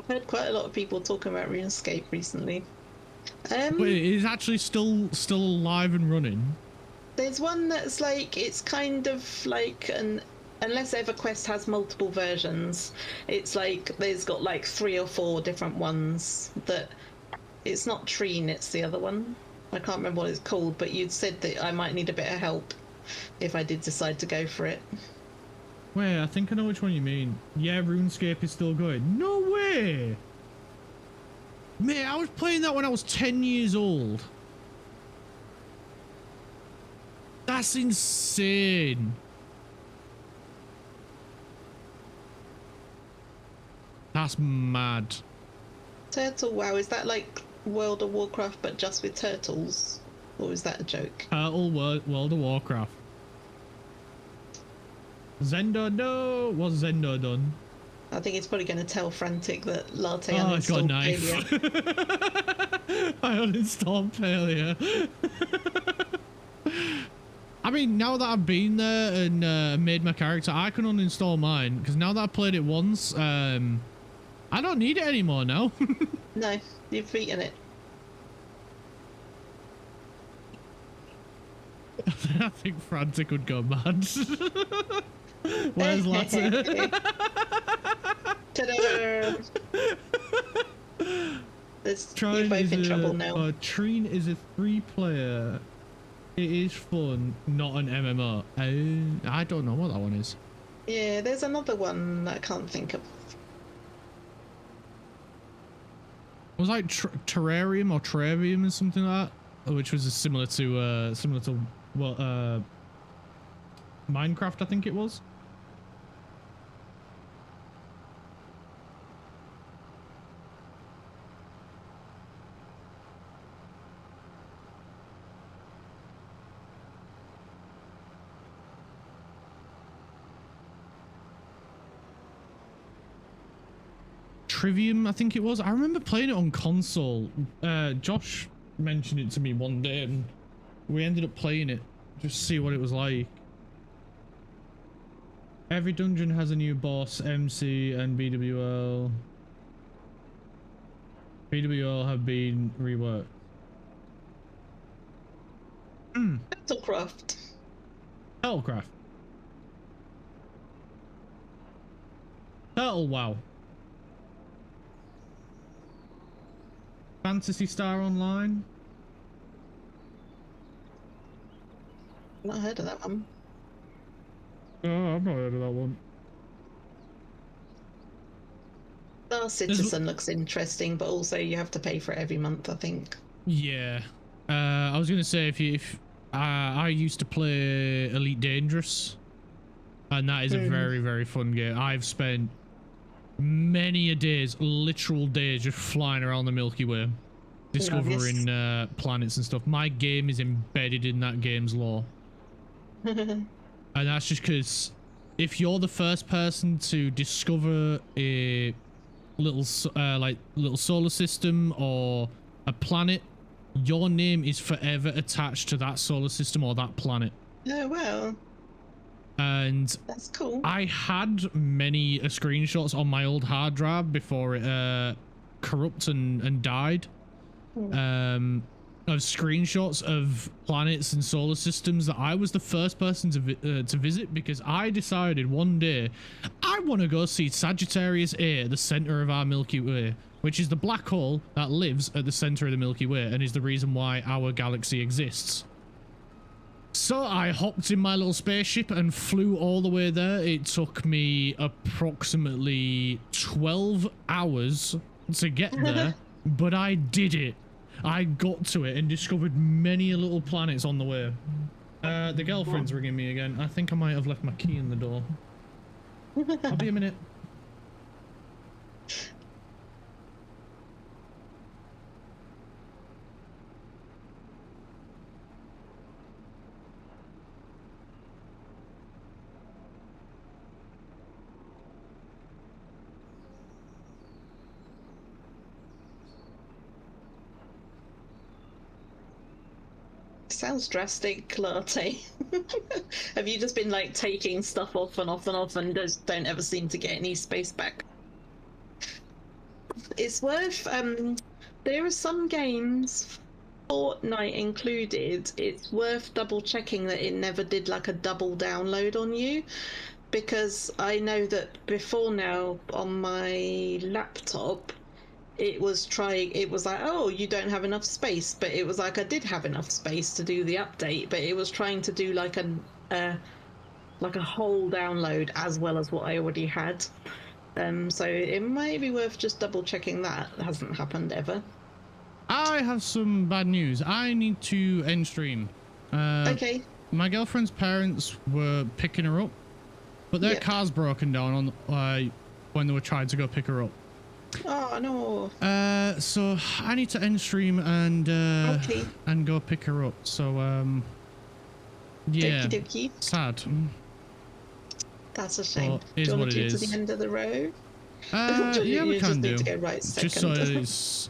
heard quite a lot of people talking about RuneScape recently. Wait, it's actually still alive and running? There's one that's like, it's kind of like unless EverQuest has multiple versions, it's like there's got like 3 or 4 different ones that, it's not Treen, it's the other one. I can't remember what it's called, but you'd said that I might need a bit of help if I did decide to go for it. Wait, I think I know which one you mean. Yeah, RuneScape is still going. No way! Mate, I was playing that when I was 10 years old. That's insane. That's mad. Turtle WoW, is that like World of Warcraft but just with turtles? Or is that a joke? World of Warcraft. Zendo, no! What's Zendo done? I think it's probably going to tell Frantic that Latte it's got a knife. failure. I uninstalled failure. I mean, now that I've been there and made my character, I can uninstall mine, because now that I've played it once, I don't need it anymore now. No, you've beaten it. I think Frantic would go mad. Where's Latte? Ta-da! You're both in trouble now. Treen is a 3-player. It is fun, not an MMO. I don't know what that one is. Yeah, there's another one that I can't think of. It was like Terrarium or Terrarium or something like that, which was similar to well, Minecraft, I think it was. Trivium, I think it was. I remember playing it on console. Josh mentioned it to me one day and we ended up playing it just to see what it was like. Every dungeon has a new boss, MC and BWL. BWL have been reworked. Battlecraft. Battlecraft. Turtle WoW. Fantasy Star Online. Not heard of that one. Oh, I've not heard of that one. Star Citizen looks interesting, but also you have to pay for it every month, I think. Yeah. I was gonna say if I used to play Elite Dangerous, and that is a very, very fun game. I've spent many a days, literal days, just flying around the Milky Way, discovering planets and stuff. My game is embedded in that game's lore. And that's just because if you're the first person to discover a little little solar system or a planet, your name is forever attached to that solar system or that planet. Oh wow. And that's cool. I had many screenshots on my old hard drive before it corrupted and died. Of screenshots of planets and solar systems that I was the first person to visit, because I decided one day I want to go see Sagittarius A at the center of our Milky Way, which is the black hole that lives at the center of the Milky Way and is the reason why our galaxy exists. So I hopped in my little spaceship and flew all the way there. It took me approximately 12 hours to get there, but I did it. I got to it and discovered many little planets on the way. The girlfriend's ringing me again. I think I might have left my key in the door. I'll be a minute. Sounds drastic, Latte. Have you just been like taking stuff off and off and off and just don't ever seem to get any space back? It's worth there are some games, Fortnite included, it's worth double checking that it never did like a double download on you, because I know that before now on my laptop it was like, oh, you don't have enough space, but it was like I did have enough space to do the update, but it was trying to do like a whole download as well as what I already had. So it might be worth just double checking that. It hasn't happened ever. I have some bad news. I need to end stream. Okay. My girlfriend's parents were picking her up, but their car's broken down on when they were trying to go pick her up. Oh no. So I need to end stream and and go pick her up. So yeah. Okie dokie. Sad. That's a shame. Well, do you want what to it do is. to the end of the row? Yeah, we can do. Need to go right second. Just so it's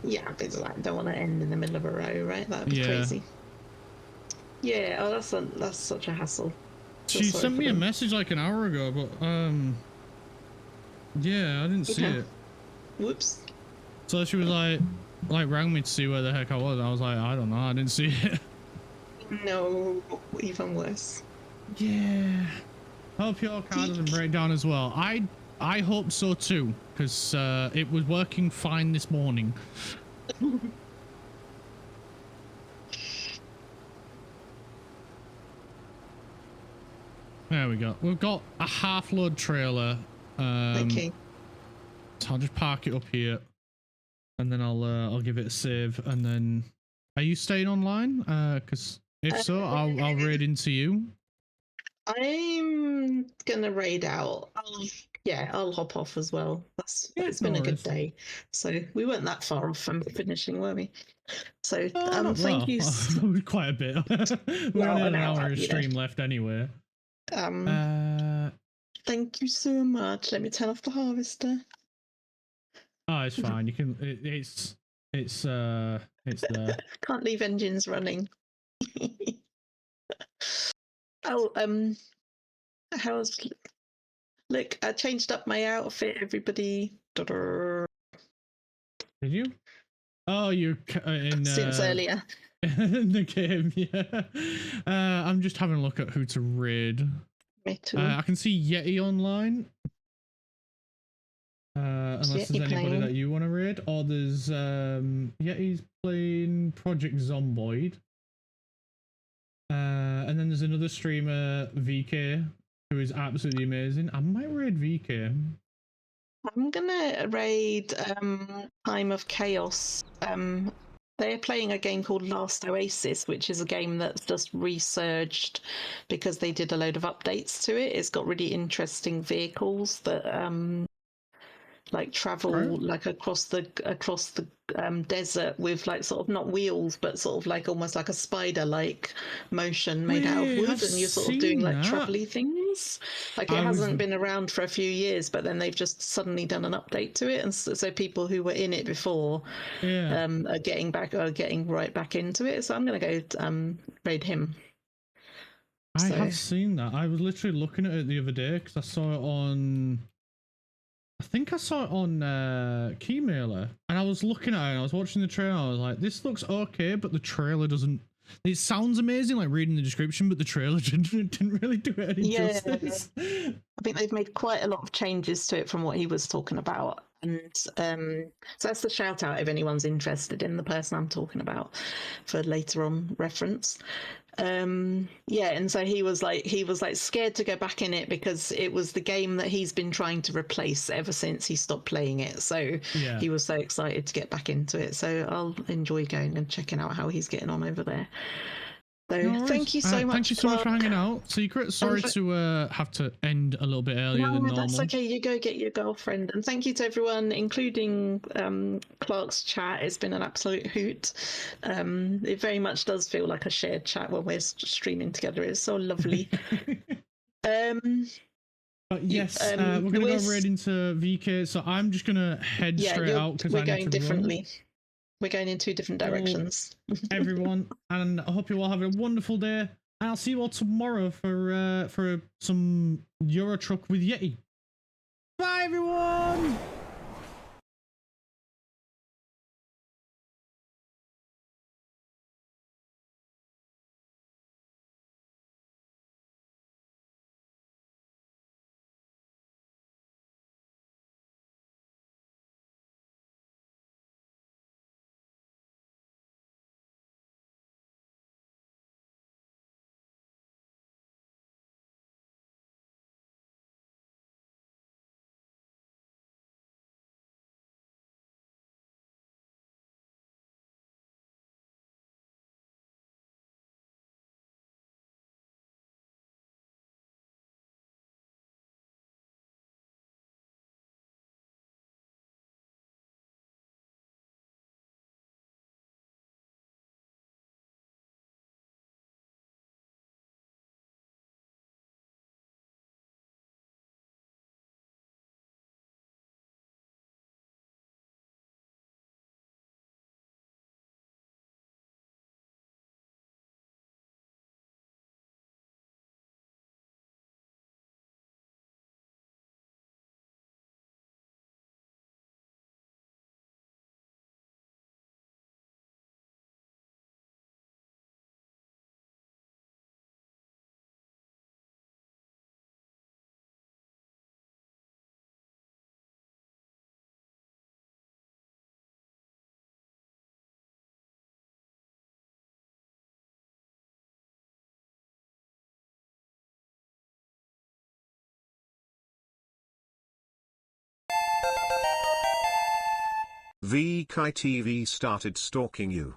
yeah, because I don't want to end in the middle of a row, right? That'd be crazy. Yeah. Oh, that's such a hassle. She sent me a message like an hour ago, but yeah, I didn't see it. Whoops. So she was like rang me to see where the heck I was. I was like, I don't know, I didn't see it. No, even worse. Yeah. Hope your car doesn't break down as well. I hope so too, because it was working fine this morning. There we go. We've got a half load trailer. Okay. So I'll just park it up here, and then I'll give it a save. And then, are you staying online? Because if so, I'll raid into you. I'm gonna raid out. I'll hop off as well. It's been a good day. So we weren't that far off from finishing, were we? So thank you. Quite a bit. We only had an hour of stream left anyway. Thank you so much. Let me turn off the harvester. Oh, it's fine. You can. It's there. Can't leave engines running. Oh, how's look? I changed up my outfit. Everybody. Did you? Oh, you're in Since earlier. in the game. Yeah. I'm just having a look at who to raid. Me too. I can see Yeti online. Unless Yeti there's anybody playing. that you want to raid, or there's Yeti's playing Project Zomboid. And then there's another streamer, VK, who is absolutely amazing. I might raid VK. I'm gonna raid Time of Chaos. They're playing a game called Last Oasis, which is a game that's just resurged because they did a load of updates to it. It's got really interesting vehicles that like travel like across the desert with like sort of not wheels but sort of like almost like a spider like motion made out of wood, and you're sort of doing like travel-y things. Like it hasn't been around for a few years, but then they've just suddenly done an update to it, and so people who were in it before are getting right back into it. So I'm gonna go raid him. I have seen that. I was literally looking at it the other day because I saw it on, I think I saw it on Keymailer, and I was looking at it and I was watching the trailer and I was like, this looks okay, but the trailer doesn't, it sounds amazing like reading the description, but the trailer didn't really do it any justice. I think they've made quite a lot of changes to it from what he was talking about, and so that's the shout out if anyone's interested in the person I'm talking about for later on reference. And so he was like scared to go back in it because it was the game that he's been trying to replace ever since he stopped playing it, so he was so excited to get back into it. So I'll enjoy going and checking out how he's getting on over there. So thank you so much. Thank you so much for hanging out, Secret. Sorry to have to end a little bit earlier than normal. That's okay. You go get your girlfriend. And thank you to everyone, including Clark's chat. It's been an absolute hoot. It very much does feel like a shared chat when we're streaming together. It's so lovely. But yes, we're gonna go right into VK. So I'm just gonna head straight out because we're going differently. We're going in two different directions. Everyone, and I hope you all have a wonderful day. And I'll see you all tomorrow for some Euro Truck with Yeti. Bye, everyone. VK TV started stalking you.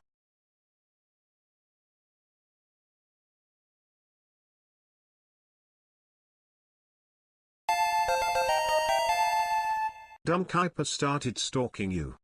Dumb Kuiper started stalking you.